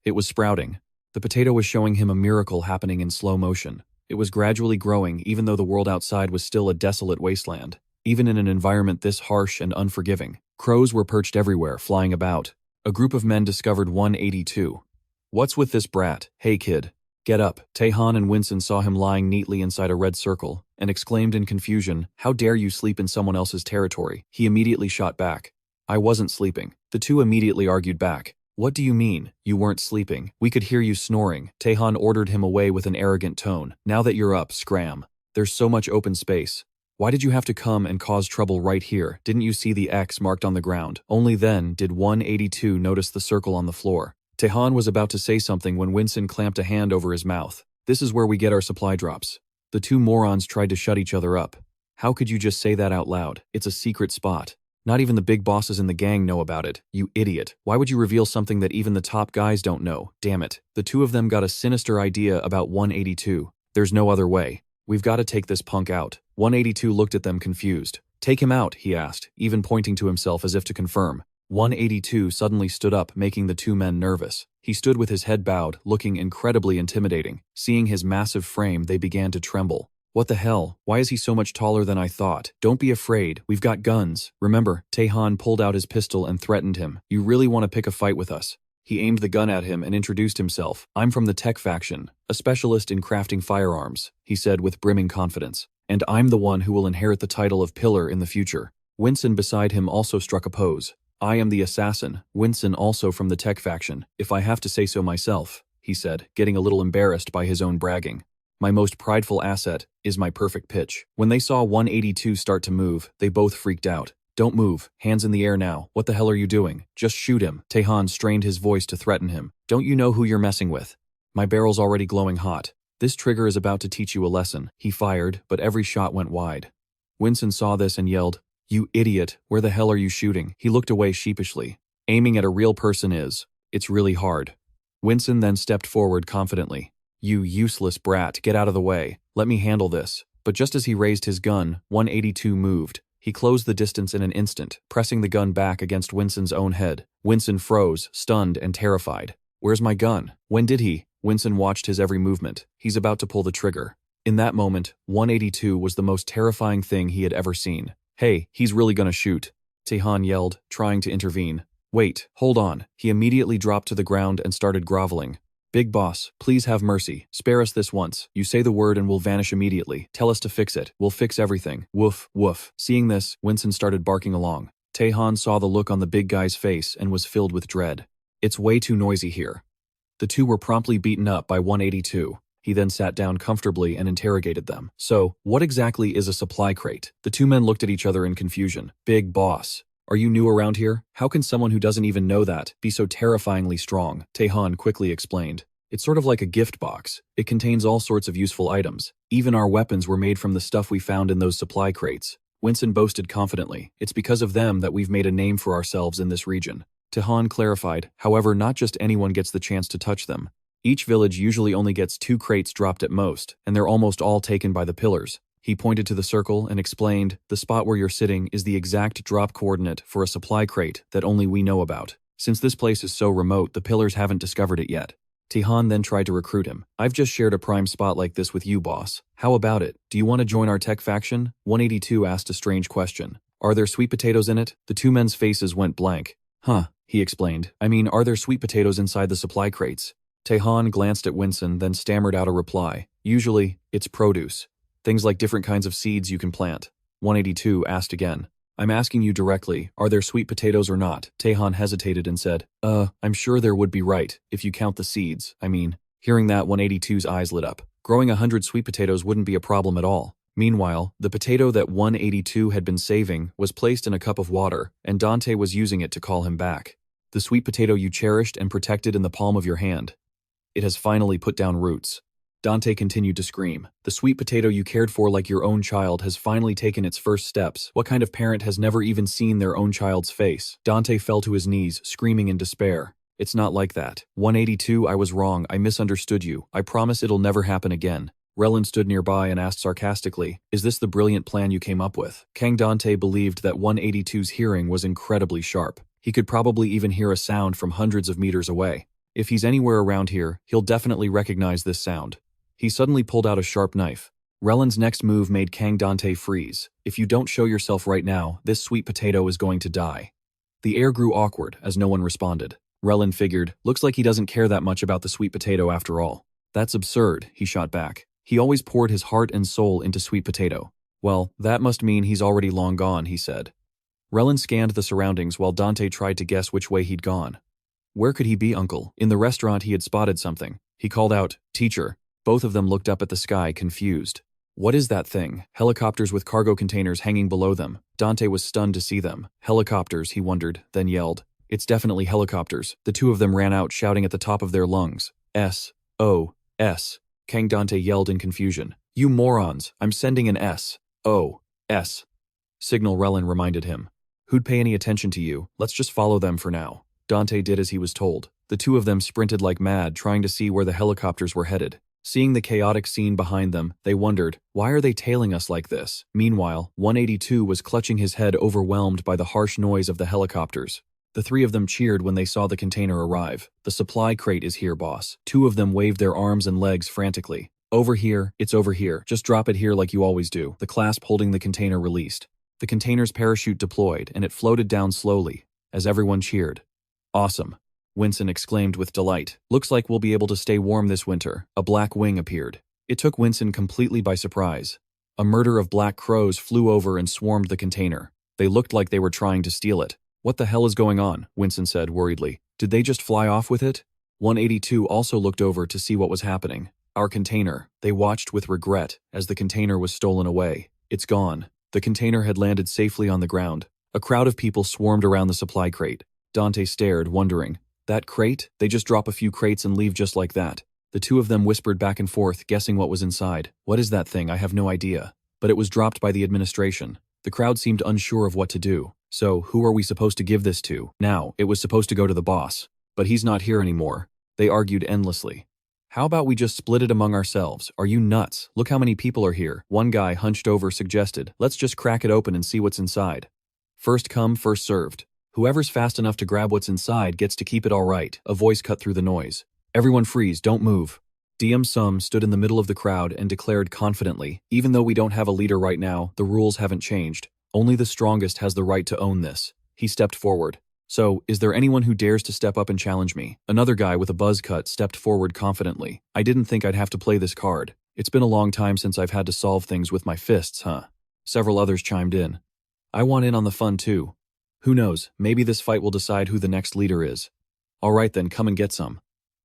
It was sprouting. The potato was showing him a miracle happening in slow motion. It was gradually growing, even though the world outside was still a desolate wasteland. Even in an environment this harsh and unforgiving. Crows were perched everywhere, flying about. A group of men discovered 182. What's with this brat? Hey kid. Get up. Taehan and Winston saw him lying neatly inside a red circle, and exclaimed in confusion, how dare you sleep in someone else's territory? He immediately shot back. I wasn't sleeping. The two immediately argued back. What do you mean? You weren't sleeping. We could hear you snoring. Taehan ordered him away with an arrogant tone. Now that you're up, scram. There's so much open space. Why did you have to come and cause trouble right here? Didn't you see the X marked on the ground? Only then did 182 notice the circle on the floor. Taehan was about to say something when Winston clamped a hand over his mouth. This is where we get our supply drops. The two morons tried to shut each other up. How could you just say that out loud? It's a secret spot. Not even the big bosses in the gang know about it. You idiot. Why would you reveal something that even the top guys don't know? Damn it. The two of them got a sinister idea about 182. There's no other way. We've got to take this punk out. 182 looked at them confused. Take him out, he asked, even pointing to himself as if to confirm. 182 suddenly stood up, making the two men nervous. He stood with his head bowed, looking incredibly intimidating. Seeing his massive frame, they began to tremble. What the hell? Why is he so much taller than I thought? Don't be afraid. We've got guns. Remember, Taehan pulled out his pistol and threatened him. You really want to pick a fight with us? He aimed the gun at him and introduced himself. I'm from the Tech faction, a specialist in crafting firearms, he said with brimming confidence. And I'm the one who will inherit the title of Pillar in the future. Winston beside him also struck a pose. I am the assassin, Winston also from the Tech faction, if I have to say so myself, he said, getting a little embarrassed by his own bragging. My most prideful asset is my perfect pitch. When they saw 182 start to move, they both freaked out. Don't move, hands in the air now. What the hell are you doing? Just shoot him. Taehan strained his voice to threaten him. Don't you know who you're messing with? My barrel's already glowing hot. This trigger is about to teach you a lesson. He fired, but every shot went wide. Winston saw this and yelled, You idiot, where the hell are you shooting? He looked away sheepishly. Aiming at a real person it's really hard. Winston then stepped forward confidently. You useless brat, get out of the way. Let me handle this. But just as he raised his gun, 182 moved. He closed the distance in an instant, pressing the gun back against Winston's own head. Winston froze, stunned and terrified. Where's my gun? When did he? Winston watched his every movement. He's about to pull the trigger. In that moment, 182 was the most terrifying thing he had ever seen. Hey, he's really gonna shoot. Taehan yelled, trying to intervene. Wait, hold on. He immediately dropped to the ground and started groveling. Big boss, please have mercy. Spare us this once. You say the word and we'll vanish immediately. Tell us to fix it. We'll fix everything. Woof, woof. Seeing this, Winston started barking along. Taehan saw the look on the big guy's face and was filled with dread. It's way too noisy here. The two were promptly beaten up by 182. He then sat down comfortably and interrogated them. So, what exactly is a supply crate? The two men looked at each other in confusion. Big boss. Are you new around here? How can someone who doesn't even know that be so terrifyingly strong? Taehan quickly explained. It's sort of like a gift box. It contains all sorts of useful items. Even our weapons were made from the stuff we found in those supply crates. Winston boasted confidently. It's because of them that we've made a name for ourselves in this region. Taehan clarified, however, not just anyone gets the chance to touch them. Each village usually only gets 2 crates dropped at most, and they're almost all taken by the pillars. He pointed to the circle and explained, the spot where you're sitting is the exact drop coordinate for a supply crate that only we know about. Since this place is so remote, the pillars haven't discovered it yet. Taehan then tried to recruit him. I've just shared a prime spot like this with you, boss. How about it? Do you want to join our tech faction? 182 asked a strange question. Are there sweet potatoes in it? The two men's faces went blank. Huh, he explained. I mean, are there sweet potatoes inside the supply crates? Taehan glanced at Winston, then stammered out a reply. Usually, it's produce. Things like different kinds of seeds you can plant. 182 asked again. I'm asking you directly, are there sweet potatoes or not? Taehan hesitated and said, I'm sure there would be right, if you count the seeds, I mean. Hearing that, 182's eyes lit up. Growing 100 sweet potatoes wouldn't be a problem at all. Meanwhile, the potato that 182 had been saving was placed in a cup of water, and Dante was using it to call him back. The sweet potato you cherished and protected in the palm of your hand. It has finally put down roots. Dante continued to scream. The sweet potato you cared for like your own child has finally taken its first steps. What kind of parent has never even seen their own child's face? Dante fell to his knees, screaming in despair. It's not like that. 182, I was wrong, I misunderstood you. I promise it'll never happen again. Relin stood nearby and asked sarcastically, is this the brilliant plan you came up with? Kang Dante believed that 182's hearing was incredibly sharp. He could probably even hear a sound from hundreds of meters away. If he's anywhere around here, he'll definitely recognize this sound. He suddenly pulled out a sharp knife. Relin's next move made Kang Dante freeze. If you don't show yourself right now, this sweet potato is going to die. The air grew awkward as no one responded. Relin figured, looks like he doesn't care that much about the sweet potato after all. That's absurd, he shot back. He always poured his heart and soul into sweet potato. Well, that must mean he's already long gone, he said. Relin scanned the surroundings while Dante tried to guess which way he'd gone. Where could he be, uncle? In the restaurant he had spotted something. He called out, teacher. Both of them looked up at the sky, confused. What is that thing? Helicopters with cargo containers hanging below them. Dante was stunned to see them. Helicopters, he wondered, then yelled. It's definitely helicopters. The two of them ran out, shouting at the top of their lungs. S.O.S. Kang Dante yelled in confusion. You morons, I'm sending an S.O.S. signal, Relin reminded him. Who'd pay any attention to you? Let's just follow them for now. Dante did as he was told. The two of them sprinted like mad, trying to see where the helicopters were headed. Seeing the chaotic scene behind them, they wondered, why are they tailing us like this? Meanwhile, 182 was clutching his head, overwhelmed by the harsh noise of the helicopters. The three of them cheered when they saw the container arrive. The supply crate is here, boss. Two of them waved their arms and legs frantically. Over here, it's over here. Just drop it here like you always do. The clasp holding the container released. The container's parachute deployed, and it floated down slowly, as everyone cheered. Awesome. Winston exclaimed with delight. Looks like we'll be able to stay warm this winter. A black wing appeared. It took Winston completely by surprise. A murder of black crows flew over and swarmed the container. They looked like they were trying to steal it. What the hell is going on? Winston said worriedly. Did they just fly off with it? 182 also looked over to see what was happening. Our container. They watched with regret as the container was stolen away. It's gone. The container had landed safely on the ground. A crowd of people swarmed around the supply crate. Dante stared, wondering. That crate? They just drop a few crates and leave just like that. The two of them whispered back and forth, guessing what was inside. What is that thing? I have no idea. But it was dropped by the administration. The crowd seemed unsure of what to do. So, who are we supposed to give this to? Now, it was supposed to go to the boss. But he's not here anymore. They argued endlessly. How about we just split it among ourselves? Are you nuts? Look how many people are here. One guy, hunched over, suggested, let's just crack it open and see what's inside. First come, first served. Whoever's fast enough to grab what's inside gets to keep it, all right. A voice cut through the noise. Everyone freeze, don't move. DM Sum stood in the middle of the crowd and declared confidently, even though we don't have a leader right now, the rules haven't changed. Only the strongest has the right to own this. He stepped forward. So, is there anyone who dares to step up and challenge me? Another guy with a buzz cut stepped forward confidently. I didn't think I'd have to play this card. It's been a long time since I've had to solve things with my fists, huh? Several others chimed in. I want in on the fun too. Who knows, maybe this fight will decide who the next leader is. All right then, come and get some.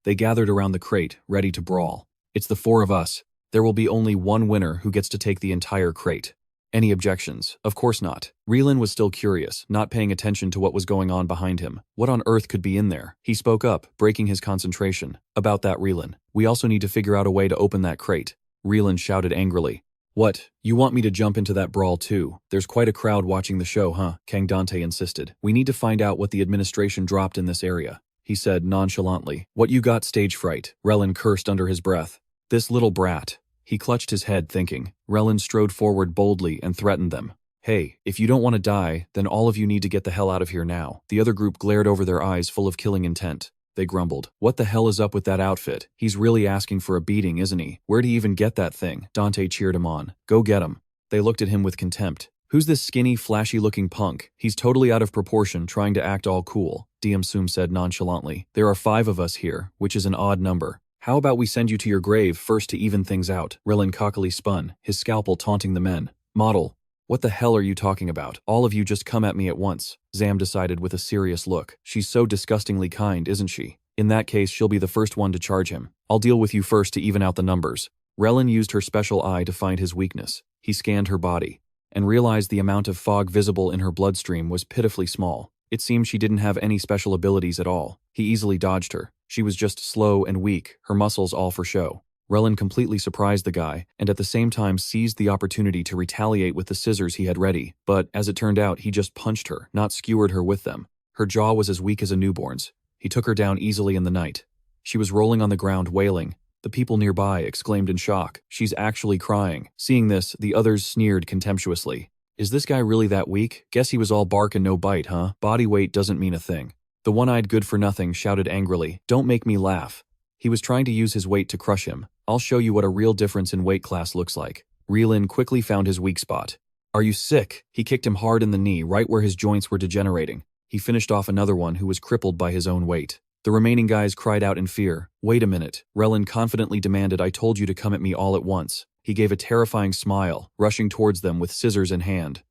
They gathered around the crate, ready to brawl. It's the four of us. There will be only one winner who gets to take the entire crate. Any objections? Of course not. Relin was still curious, not paying attention to what was going on behind him. What on earth could be in there? He spoke up, breaking his concentration. About that, Relin. We also need to figure out a way to open that crate. Relin shouted angrily. What? You want me to jump into that brawl too? There's quite a crowd watching the show, huh? Kang Dante insisted. We need to find out what the administration dropped in this area. He said nonchalantly. What you got, stage fright? Relin cursed under his breath. This little brat. He clutched his head, thinking. Relin strode forward boldly and threatened them. Hey, if you don't want to die, then all of you need to get the hell out of here now. The other group glared over their eyes full of killing intent. They grumbled. What the hell is up with that outfit? He's really asking for a beating, isn't he? Where'd he even get that thing? Dante cheered him on. Go get him. They looked at him with contempt. Who's this skinny, flashy-looking punk? He's totally out of proportion, trying to act all cool, DM Sum said nonchalantly. There are 5 of us here, which is an odd number. How about we send you to your grave first to even things out? Relin cockily spun, his scalpel taunting the men. Model. What the hell are you talking about? All of you just come at me at once. Zam decided with a serious look. She's so disgustingly kind, isn't she? In that case, she'll be the first one to charge him. I'll deal with you first to even out the numbers. Relin used her special eye to find his weakness. He scanned her body and realized the amount of fog visible in her bloodstream was pitifully small. It seemed she didn't have any special abilities at all. He easily dodged her. She was just slow and weak, her muscles all for show. Relin completely surprised the guy, and at the same time seized the opportunity to retaliate with the scissors he had ready, but as it turned out he just punched her, not skewered her with them. Her jaw was as weak as a newborn's. He took her down easily in the night. She was rolling on the ground, wailing. The people nearby exclaimed in shock, "She's actually crying." Seeing this, the others sneered contemptuously. "Is this guy really that weak? Guess he was all bark and no bite, huh? Body weight doesn't mean a thing." The one-eyed good-for-nothing shouted angrily, "Don't make me laugh." He was trying to use his weight to crush him. "I'll show you what a real difference in weight class looks like." Relin quickly found his weak spot. "Are you sick?" He kicked him hard in the knee, right where his joints were degenerating. He finished off another one who was crippled by his own weight. The remaining guys cried out in fear. "Wait a minute," Relin confidently demanded. "I told you to come at me all at once." He gave a terrifying smile, rushing towards them with scissors in hand.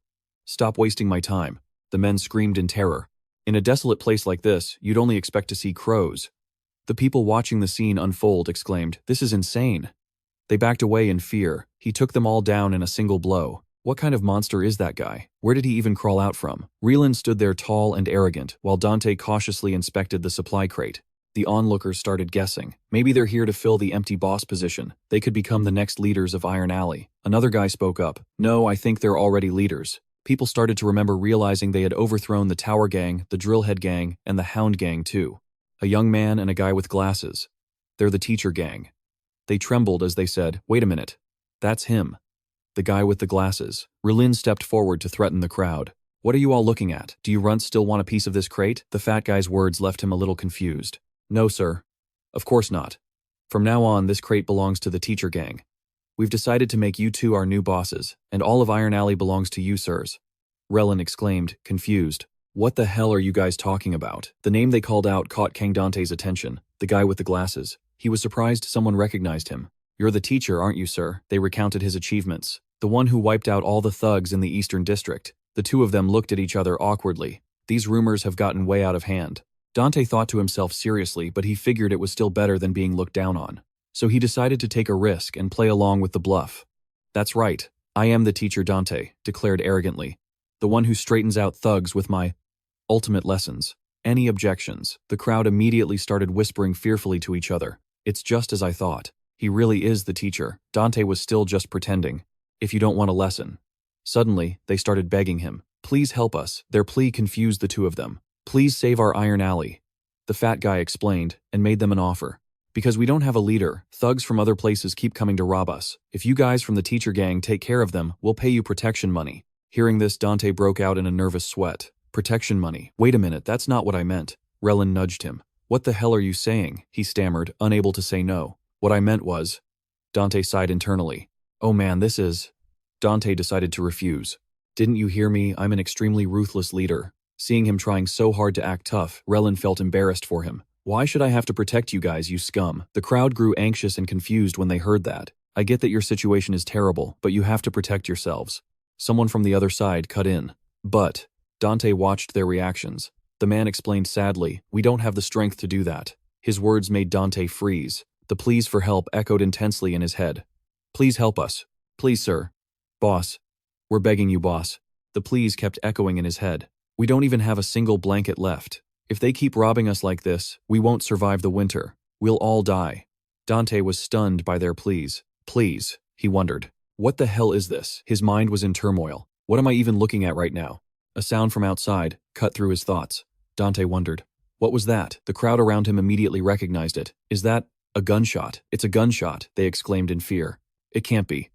"Stop wasting my time." The men screamed in terror. In a desolate place like this, you'd only expect to see crows. The people watching the scene unfold exclaimed, "This is insane." They backed away in fear. He took them all down in a single blow. What kind of monster is that guy? Where did he even crawl out from? Relin stood there tall and arrogant, while Dante cautiously inspected the supply crate. The onlookers started guessing. Maybe they're here to fill the empty boss position. They could become the next leaders of Iron Alley. Another guy spoke up. "No, I think they're already leaders." People started to remember, realizing they had overthrown the Tower Gang, the Drillhead Gang, and the Hound Gang too. A young man and a guy with glasses. "They're the Teacher Gang." They trembled as they said, "Wait a minute. That's him. The guy with the glasses." Relin stepped forward to threaten the crowd. "What are you all looking at? Do you runts still want a piece of this crate?" The fat guy's words left him a little confused. "No, sir. Of course not. From now on, this crate belongs to the Teacher Gang. We've decided to make you two our new bosses, and all of Iron Alley belongs to you, sirs." Relin exclaimed, confused. "What the hell are you guys talking about?" The name they called out caught King Dante's attention, the guy with the glasses. He was surprised someone recognized him. "You're the teacher, aren't you, sir?" They recounted his achievements. "The one who wiped out all the thugs in the Eastern District." The two of them looked at each other awkwardly. These rumors have gotten way out of hand. Dante thought to himself seriously, but he figured it was still better than being looked down on. So he decided to take a risk and play along with the bluff. "That's right. I am the teacher," Dante declared arrogantly. "The one who straightens out thugs with my ultimate lessons." Any objections? The crowd immediately started whispering fearfully to each other. "It's just as I thought. He really is the teacher." Dante was still just pretending. "If you don't want a lesson." Suddenly, they started begging him. "Please help us." Their plea confused the two of them. "Please save our Iron Alley." The fat guy explained and made them an offer. "Because we don't have a leader, thugs from other places keep coming to rob us. If you guys from the Teacher Gang take care of them, we'll pay you protection money." Hearing this, Dante broke out in a nervous sweat. "Protection money? Wait a minute, that's not what I meant." Relin nudged him. "What the hell are you saying?" he stammered, unable to say no. "What I meant was..." Dante sighed internally. "Oh man, this is..." Dante decided to refuse. "Didn't you hear me? I'm an extremely ruthless leader." Seeing him trying so hard to act tough, Relin felt embarrassed for him. "Why should I have to protect you guys, you scum?" The crowd grew anxious and confused when they heard that. "I get that your situation is terrible, but you have to protect yourselves." Someone from the other side cut in. "But..." Dante watched their reactions. The man explained sadly, "We don't have the strength to do that." His words made Dante freeze. The pleas for help echoed intensely in his head. "Please help us. Please, sir. Boss. We're begging you, boss." The pleas kept echoing in his head. "We don't even have a single blanket left. If they keep robbing us like this, we won't survive the winter. We'll all die." Dante was stunned by their pleas. "Please," he wondered. "What the hell is this?" His mind was in turmoil. "What am I even looking at right now?" A sound from outside cut through his thoughts. Dante wondered. What was that? The crowd around him immediately recognized it. "Is that a gunshot?" "It's a gunshot," they exclaimed in fear. "It can't be."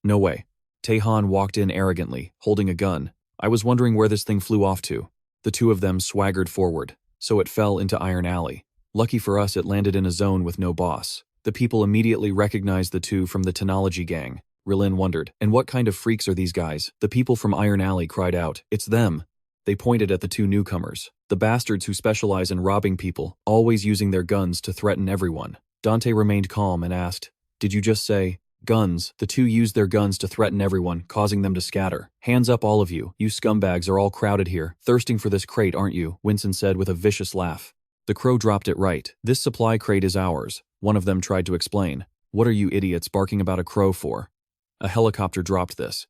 "No way." Taehan walked in arrogantly, holding a gun. "I was wondering where this thing flew off to." The two of them swaggered forward. "So it fell into Iron Alley. Lucky for us, it landed in a zone with no boss." The people immediately recognized the two from the Technology Gang. Relin wondered, "And what kind of freaks are these guys?" The people from Iron Alley cried out, "It's them." They pointed at the two newcomers. The bastards who specialize in robbing people, always using their guns to threaten everyone. Dante remained calm and asked, "Did you just say..." "Guns." The two used their guns to threaten everyone, causing them to scatter. "Hands up, all of you. You scumbags are all crowded here, thirsting for this crate, aren't you?" Winston said with a vicious laugh. The crow dropped it right. "This supply crate is ours," one of them tried to explain. "What are you idiots barking about a crow for?" A helicopter dropped this.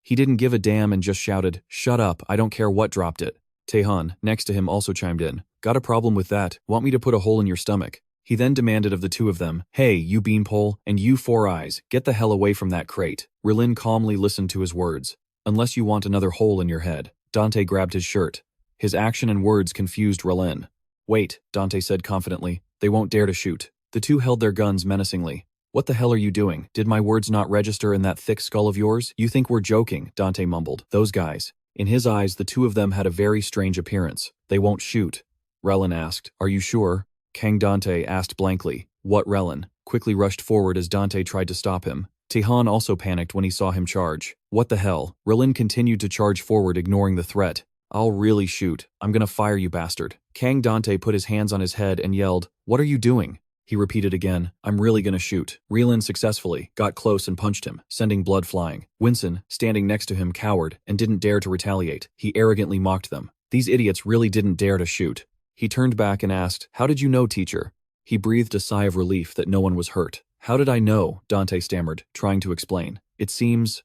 He didn't give a damn and just shouted, "Shut up, I don't care what dropped it." Taehan, next to him, also chimed in. "Got a problem with that? Want me to put a hole in your stomach?" He then demanded of the two of them, "Hey, you beanpole, and you Four Eyes, get the hell away from that crate." Rilin calmly listened to his words. "Unless you want another hole in your head." Dante grabbed his shirt. His action and words confused Rilin. "Wait," Dante said confidently, "they won't dare to shoot." The two held their guns menacingly. "What the hell are you doing? Did my words not register in that thick skull of yours? You think we're joking," Dante mumbled. "Those guys." In his eyes, the two of them had a very strange appearance. "They won't shoot." Relin asked, "Are you sure?" Kang Dante asked blankly. "What?" Relin quickly rushed forward as Dante tried to stop him. Tehan also panicked when he saw him charge. "What the hell?" Relin continued to charge forward, ignoring the threat. "I'll really shoot. I'm gonna fire you, bastard." Kang Dante put his hands on his head and yelled, "What are you doing?" He repeated again, "I'm really gonna shoot." Relin successfully got close and punched him, sending blood flying. Winston, standing next to him, cowered and didn't dare to retaliate. He arrogantly mocked them. These idiots really didn't dare to shoot. He turned back and asked, "How did you know, teacher?" He breathed a sigh of relief that no one was hurt. "How did I know?" Dante stammered, trying to explain. "It seems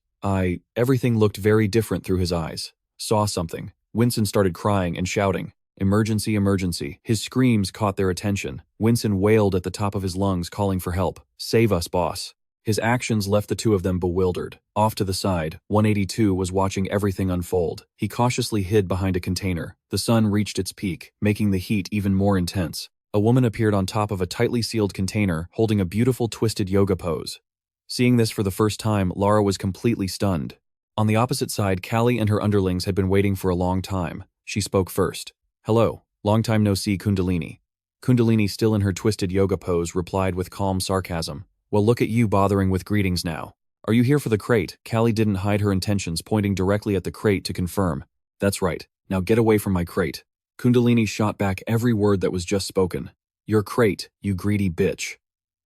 Everything looked very different through his eyes. Saw something. Winston started crying and shouting. "Emergency, emergency." His screams caught their attention. Winston wailed at the top of his lungs, calling for help. "Save us, boss." His actions left the two of them bewildered. Off to the side, 182 was watching everything unfold. He cautiously hid behind a container. The sun reached its peak, making the heat even more intense. A woman appeared on top of a tightly sealed container, holding a beautiful twisted yoga pose. Seeing this for the first time, Lara was completely stunned. On the opposite side, Callie and her underlings had been waiting for a long time. She spoke first. "Hello. Long time no see, Kundalini." Kundalini, still in her twisted yoga pose, replied with calm sarcasm. "Well, look at you bothering with greetings now. Are you here for the crate?" Callie didn't hide her intentions, pointing directly at the crate to confirm. "That's right. Now get away from my crate." Kundalini shot back every word that was just spoken. "Your crate, you greedy bitch.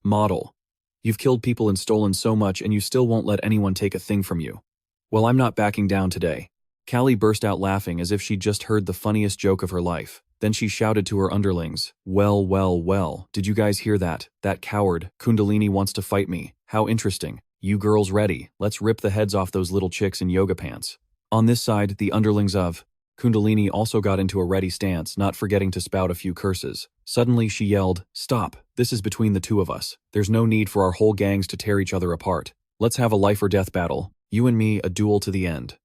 Model. You've killed people and stolen so much, and you still won't let anyone take a thing from you. Well, I'm not backing down today." Callie burst out laughing as if she'd just heard the funniest joke of her life. Then she shouted to her underlings, "Well, well, well, did you guys hear that? That coward, Kundalini, wants to fight me. How interesting. You girls ready? Let's rip the heads off those little chicks in yoga pants." On this side, the underlings of Kundalini also got into a ready stance, not forgetting to spout a few curses. Suddenly she yelled, "Stop. This is between the two of us. There's no need for our whole gangs to tear each other apart. Let's have a life or death battle. You and me, a duel to the end."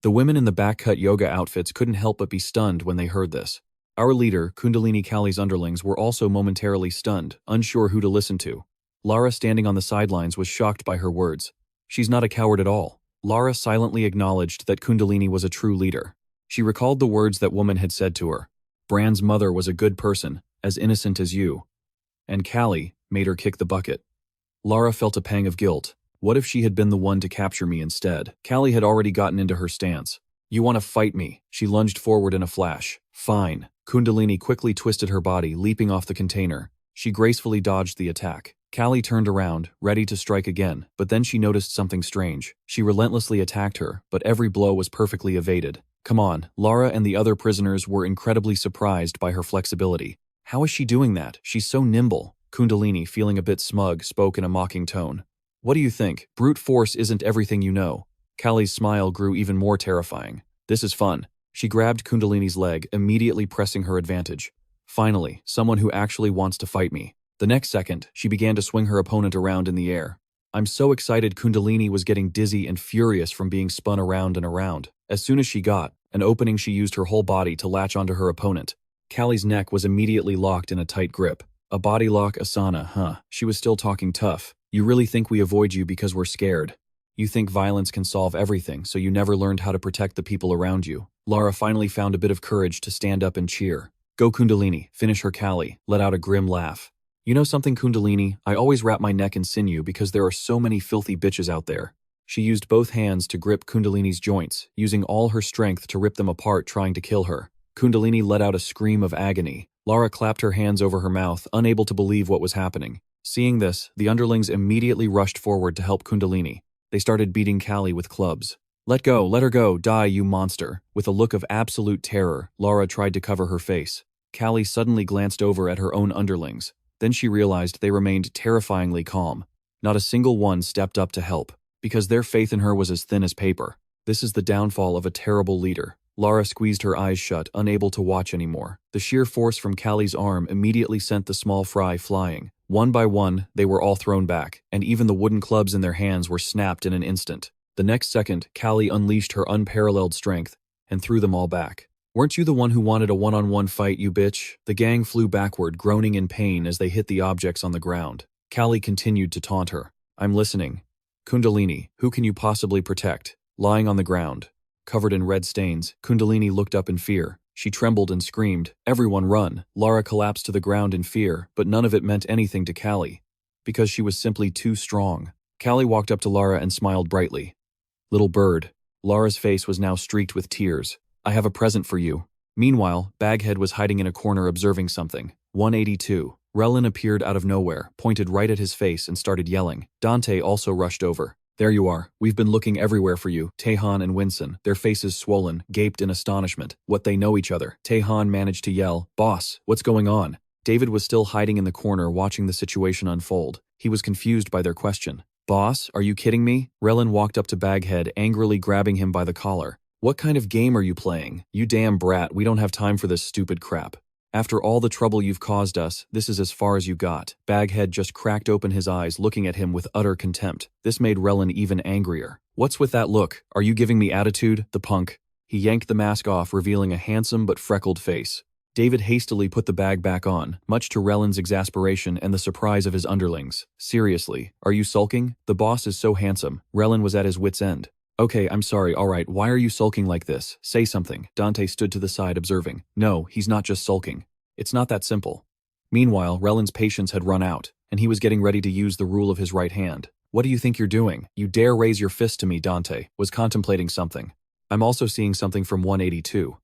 The women in the back-cut yoga outfits couldn't help but be stunned when they heard this. Our leader, Kundalini Kali's underlings, were also momentarily stunned, unsure who to listen to. Lara, standing on the sidelines, was shocked by her words. "She's not a coward at all." Lara silently acknowledged that Kundalini was a true leader. She recalled the words that woman had said to her. Bran's mother was a good person, as innocent as you. And Kali made her kick the bucket. Lara felt a pang of guilt. What if she had been the one to capture me instead? Kali had already gotten into her stance. "You want to fight me?" She lunged forward in a flash. "Fine." Kundalini quickly twisted her body, leaping off the container. She gracefully dodged the attack. Kali turned around, ready to strike again, but then she noticed something strange. She relentlessly attacked her, but every blow was perfectly evaded. "Come on." Lara and the other prisoners were incredibly surprised by her flexibility. "How is she doing that? She's so nimble." Kundalini, feeling a bit smug, spoke in a mocking tone. "What do you think? Brute force isn't everything you know." Kali's smile grew even more terrifying. "This is fun." She grabbed Kundalini's leg, immediately pressing her advantage. "Finally, someone who actually wants to fight me." The next second, she began to swing her opponent around in the air. I'm so excited. Kundalini was getting dizzy and furious from being spun around and around. As soon as she got an opening, she used her whole body to latch onto her opponent. Kali's neck was immediately locked in a tight grip. "A body lock, Asana, huh?" She was still talking tough. "You really think we avoid you because we're scared? You think violence can solve everything, so you never learned how to protect the people around you." Lara finally found a bit of courage to stand up and cheer. "Go Kundalini, finish her." Kali let out a grim laugh. "You know something, Kundalini? I always wrap my neck in sinew because there are so many filthy bitches out there." She used both hands to grip Kundalini's joints, using all her strength to rip them apart, trying to kill her. Kundalini let out a scream of agony. Lara clapped her hands over her mouth, unable to believe what was happening. Seeing this, the underlings immediately rushed forward to help Kundalini. They started beating Kali with clubs. "Let go, let her go, die, you monster." With a look of absolute terror, Lara tried to cover her face. Kali suddenly glanced over at her own underlings. Then she realized they remained terrifyingly calm. Not a single one stepped up to help, because their faith in her was as thin as paper. This is the downfall of a terrible leader. Lara squeezed her eyes shut, unable to watch anymore. The sheer force from Callie's arm immediately sent the small fry flying. One by one, they were all thrown back, and even the wooden clubs in their hands were snapped in an instant. The next second, Callie unleashed her unparalleled strength and threw them all back. "Weren't you the one who wanted a one-on-one fight, you bitch?" The gang flew backward, groaning in pain as they hit the objects on the ground. Callie continued to taunt her. "I'm listening. Kundalini, who can you possibly protect?" Lying on the ground, covered in red stains, Kundalini looked up in fear. She trembled and screamed, "Everyone run!" Lara collapsed to the ground in fear, but none of it meant anything to Callie, because she was simply too strong. Callie walked up to Lara and smiled brightly. "Little bird." Lara's face was now streaked with tears. "I have a present for you." Meanwhile, Baghead was hiding in a corner observing something. 182. Relin appeared out of nowhere, pointed right at his face and started yelling. Dante also rushed over. "There you are. We've been looking everywhere for you." Taehan and Winson, their faces swollen, gaped in astonishment. What, they know each other? Taehan managed to yell, "Boss, what's going on?" David was still hiding in the corner watching the situation unfold. He was confused by their question. "Boss, are you kidding me?" Relin walked up to Baghead, angrily grabbing him by the collar. "What kind of game are you playing? You damn brat, we don't have time for this stupid crap. After all the trouble you've caused us, this is as far as you got." Baghead just cracked open his eyes, looking at him with utter contempt. This made Relin even angrier. "What's with that look? Are you giving me attitude, the punk?" He yanked the mask off, revealing a handsome but freckled face. David hastily put the bag back on, much to Relin's exasperation and the surprise of his underlings. "Seriously, are you sulking? The boss is so handsome." Relin was at his wit's end. "Okay, I'm sorry, alright, why are you sulking like this? Say something." Dante stood to the side observing. "No, he's not just sulking. It's not that simple." Meanwhile, Relin's patience had run out, and he was getting ready to use the rule of his right hand. "What do you think you're doing? You dare raise your fist to me?" Dante was contemplating something. "I'm also seeing something from 182.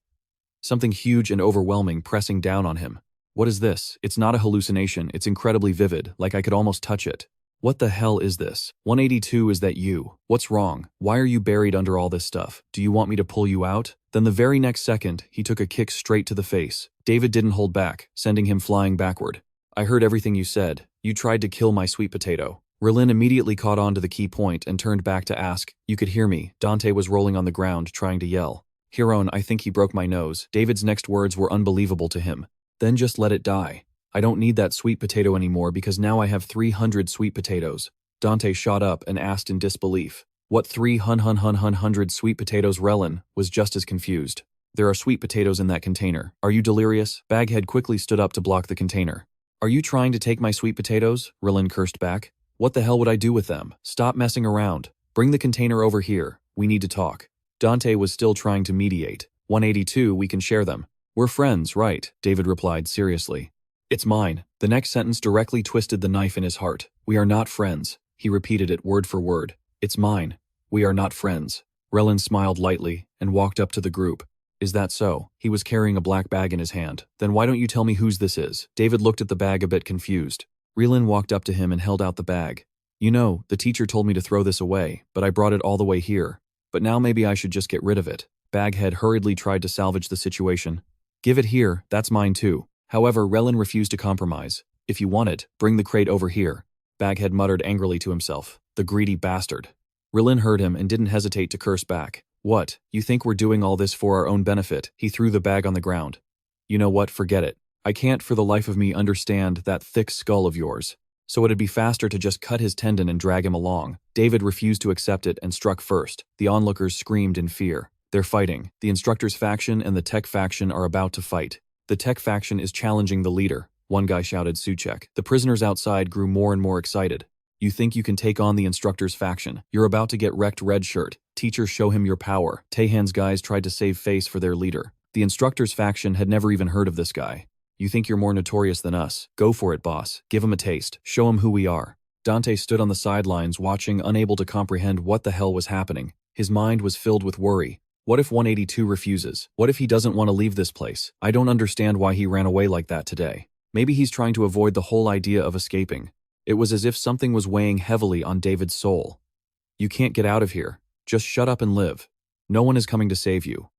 Something huge and overwhelming pressing down on him." "What is this?" "It's not a hallucination, it's incredibly vivid, like I could almost touch it." "What the hell is this?" 182, is that you? What's wrong? Why are you buried under all this stuff? Do you want me to pull you out?" Then the very next second, he took a kick straight to the face. David didn't hold back, sending him flying backward. "I heard everything you said. You tried to kill my sweet potato." Relin immediately caught on to the key point and turned back to ask, "You could hear me." Dante was rolling on the ground, trying to yell. "Hiron, I think he broke my nose." David's next words were unbelievable to him. "Then just let it die. I don't need that sweet potato anymore because now I have 300 sweet potatoes." Dante shot up and asked in disbelief, "What 300 sweet potatoes?" Relin was just as confused. "There are sweet potatoes in that container. Are you delirious?" Baghead quickly stood up to block the container. "Are you trying to take my sweet potatoes?" Relin cursed back. "What the hell would I do with them? Stop messing around. Bring the container over here. We need to talk." Dante was still trying to mediate. 182, we can share them. "We're friends, right?" David replied seriously. "It's mine." The next sentence directly twisted the knife in his heart. "We are not friends." He repeated it word for word. "It's mine. We are not friends." Relin smiled lightly and walked up to the group. "Is that so?" He was carrying a black bag in his hand. "Then why don't you tell me whose this is?" David looked at the bag a bit confused. Relin walked up to him and held out the bag. "You know, the teacher told me to throw this away, but I brought it all the way here. But now maybe I should just get rid of it." Baghead hurriedly tried to salvage the situation. "Give it here, that's mine too." However, Relin refused to compromise. "If you want it, bring the crate over here." Baghead muttered angrily to himself. "The greedy bastard." Relin heard him and didn't hesitate to curse back. "What, you think we're doing all this for our own benefit?" He threw the bag on the ground. "You know what, forget it. I can't for the life of me understand that thick skull of yours. So it'd be faster to just cut his tendon and drag him along." David refused to accept it and struck first. The onlookers screamed in fear. They're fighting. The instructors faction and the tech faction are about to fight. "The tech faction is challenging the leader," one guy shouted, Suchek. The prisoners outside grew more and more excited. "You think you can take on the instructors faction? You're about to get wrecked, red shirt. Teacher, show him your power." Taehan's guys tried to save face for their leader. The instructors faction had never even heard of this guy. "You think you're more notorious than us? Go for it, boss. Give him a taste. Show him who we are." Dante stood on the sidelines watching, unable to comprehend what the hell was happening. His mind was filled with worry. What if 182 refuses? What if he doesn't want to leave this place? I don't understand why he ran away like that today. Maybe he's trying to avoid the whole idea of escaping. It was as if something was weighing heavily on David's soul. "You can't get out of here. Just shut up and live. No one is coming to save you.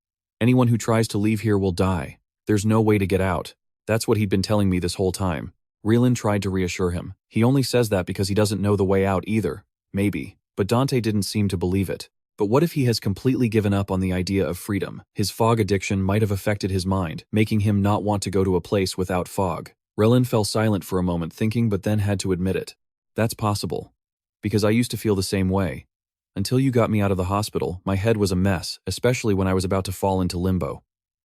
Anyone who tries to leave here will die. There's no way to get out." That's what he'd been telling me this whole time. Relin tried to reassure him. "He only says that because he doesn't know the way out either. Maybe." But Dante didn't seem to believe it. But what if he has completely given up on the idea of freedom? His fog addiction might have affected his mind, making him not want to go to a place without fog. Relin fell silent for a moment thinking but then had to admit it. That's possible. Because I used to feel the same way. Until you got me out of the hospital, my head was a mess, especially when I was about to fall into limbo.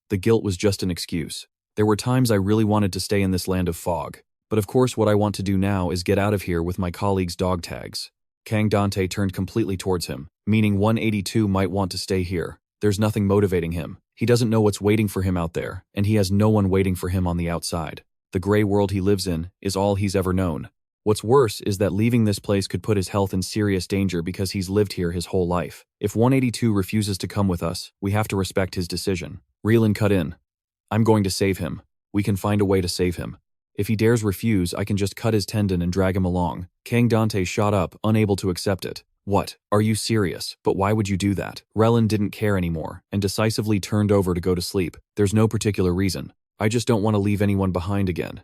The guilt was just an excuse. There were times I really wanted to stay in this land of fog. But of course what I want to do now is get out of here with my colleagues' dog tags. Kang Dante turned completely towards him, meaning 182 might want to stay here. There's nothing motivating him. He doesn't know what's waiting for him out there, and he has no one waiting for him on the outside. The gray world he lives in is all he's ever known. What's worse is that leaving this place could put his health in serious danger because he's lived here his whole life. If 182 refuses to come with us, we have to respect his decision. Relin cut in. I'm going to save him. We can find a way to save him. If he dares refuse, I can just cut his tendon and drag him along. Kang Dante shot up, unable to accept it. What? Are you serious? But why would you do that? Relin didn't care anymore, and decisively turned over to go to sleep. There's no particular reason. I just don't want to leave anyone behind again.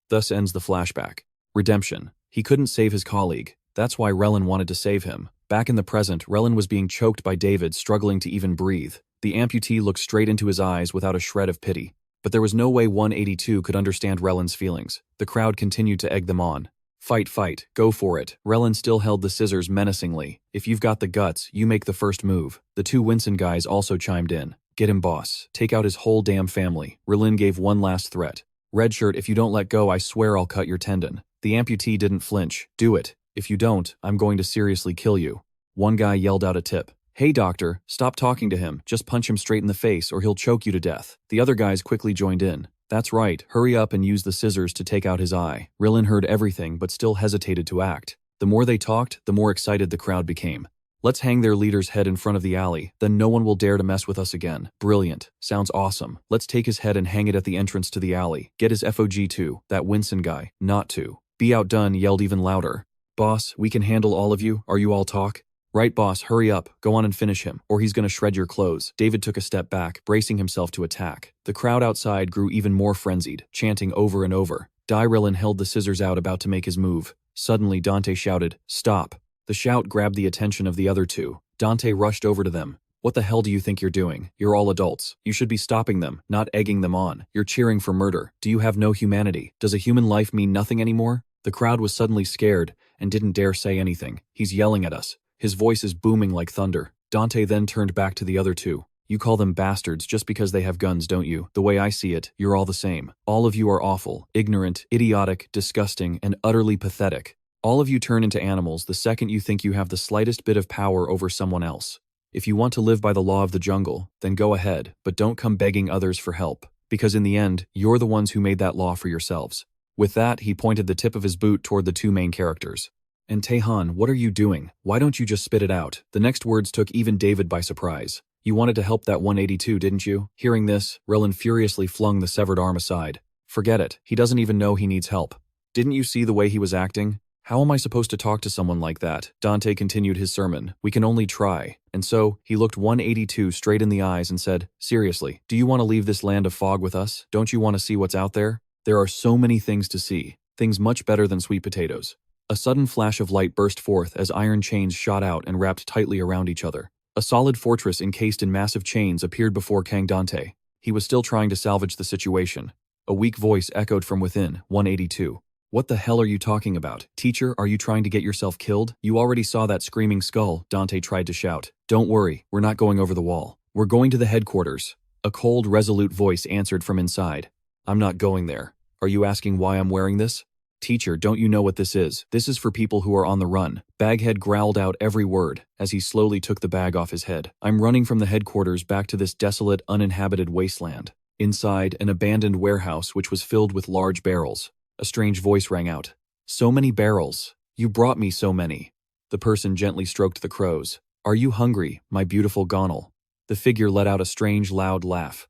Thus ends the flashback. Redemption. He couldn't save his colleague. That's why Relin wanted to save him. Back in the present, Relin was being choked by David, struggling to even breathe. The amputee looked straight into his eyes without a shred of pity. But there was no way 182 could understand Relin's feelings. The crowd continued to egg them on. Fight, fight, go for it. Relin still held the scissors menacingly. If you've got the guts, you make the first move. The two Winston guys also chimed in. Get him, boss. Take out his whole damn family. Relin gave one last threat. Redshirt, if you don't let go, I swear I'll cut your tendon. The amputee didn't flinch. Do it. If you don't, I'm going to seriously kill you. One guy yelled out a tip. Hey doctor, stop talking to him, just punch him straight in the face or he'll choke you to death. The other guys quickly joined in. That's right, hurry up and use the scissors to take out his eye. Relin heard everything but still hesitated to act. The more they talked, the more excited the crowd became. Let's hang their leader's head in front of the alley, then no one will dare to mess with us again. Brilliant. Sounds awesome. Let's take his head and hang it at the entrance to the alley. Get his FOG too, that Winston guy, not to. Be Outdone yelled even louder. Boss, we can handle all of you, are you all talk? Right boss, hurry up, go on and finish him, or he's gonna shred your clothes. David took a step back, bracing himself to attack. The crowd outside grew even more frenzied, chanting over and over. Relin held the scissors out about to make his move. Suddenly Dante shouted, stop. The shout grabbed the attention of the other two. Dante rushed over to them. What the hell do you think you're doing? You're all adults. You should be stopping them, not egging them on. You're cheering for murder. Do you have no humanity? Does a human life mean nothing anymore? The crowd was suddenly scared and didn't dare say anything. He's yelling at us. His voice is booming like thunder. Dante then turned back to the other two. You call them bastards just because they have guns, don't you? The way I see it, you're all the same. All of you are awful, ignorant, idiotic, disgusting, and utterly pathetic. All of you turn into animals the second you think you have the slightest bit of power over someone else. If you want to live by the law of the jungle, then go ahead, but don't come begging others for help. Because in the end, you're the ones who made that law for yourselves. With that, he pointed the tip of his boot toward the two main characters. And Taehan, what are you doing? Why don't you just spit it out? The next words took even David by surprise. You wanted to help that 182, didn't you? Hearing this, Relin furiously flung the severed arm aside. Forget it, he doesn't even know he needs help. Didn't you see the way he was acting? How am I supposed to talk to someone like that? Dante continued his sermon. We can only try. And so, he looked 182 straight in the eyes and said, seriously, do you want to leave this land of fog with us? Don't you want to see what's out there? There are so many things to see. Things much better than sweet potatoes. A sudden flash of light burst forth as iron chains shot out and wrapped tightly around each other. A solid fortress encased in massive chains appeared before Kang Dante. He was still trying to salvage the situation. A weak voice echoed from within, 182. What the hell are you talking about? Teacher, are you trying to get yourself killed? You already saw that screaming skull, Dante tried to shout. Don't worry, we're not going over the wall. We're going to the headquarters. A cold, resolute voice answered from inside. I'm not going there. Are you asking why I'm wearing this? Teacher, don't you know what this is? This is for people who are on the run. Baghead growled out every word as he slowly took the bag off his head. I'm running from the headquarters back to this desolate, uninhabited wasteland. Inside, an abandoned warehouse which was filled with large barrels. A strange voice rang out. So many barrels. You brought me so many. The person gently stroked the crows. Are you hungry, my beautiful Gonal? The figure let out a strange, loud laugh.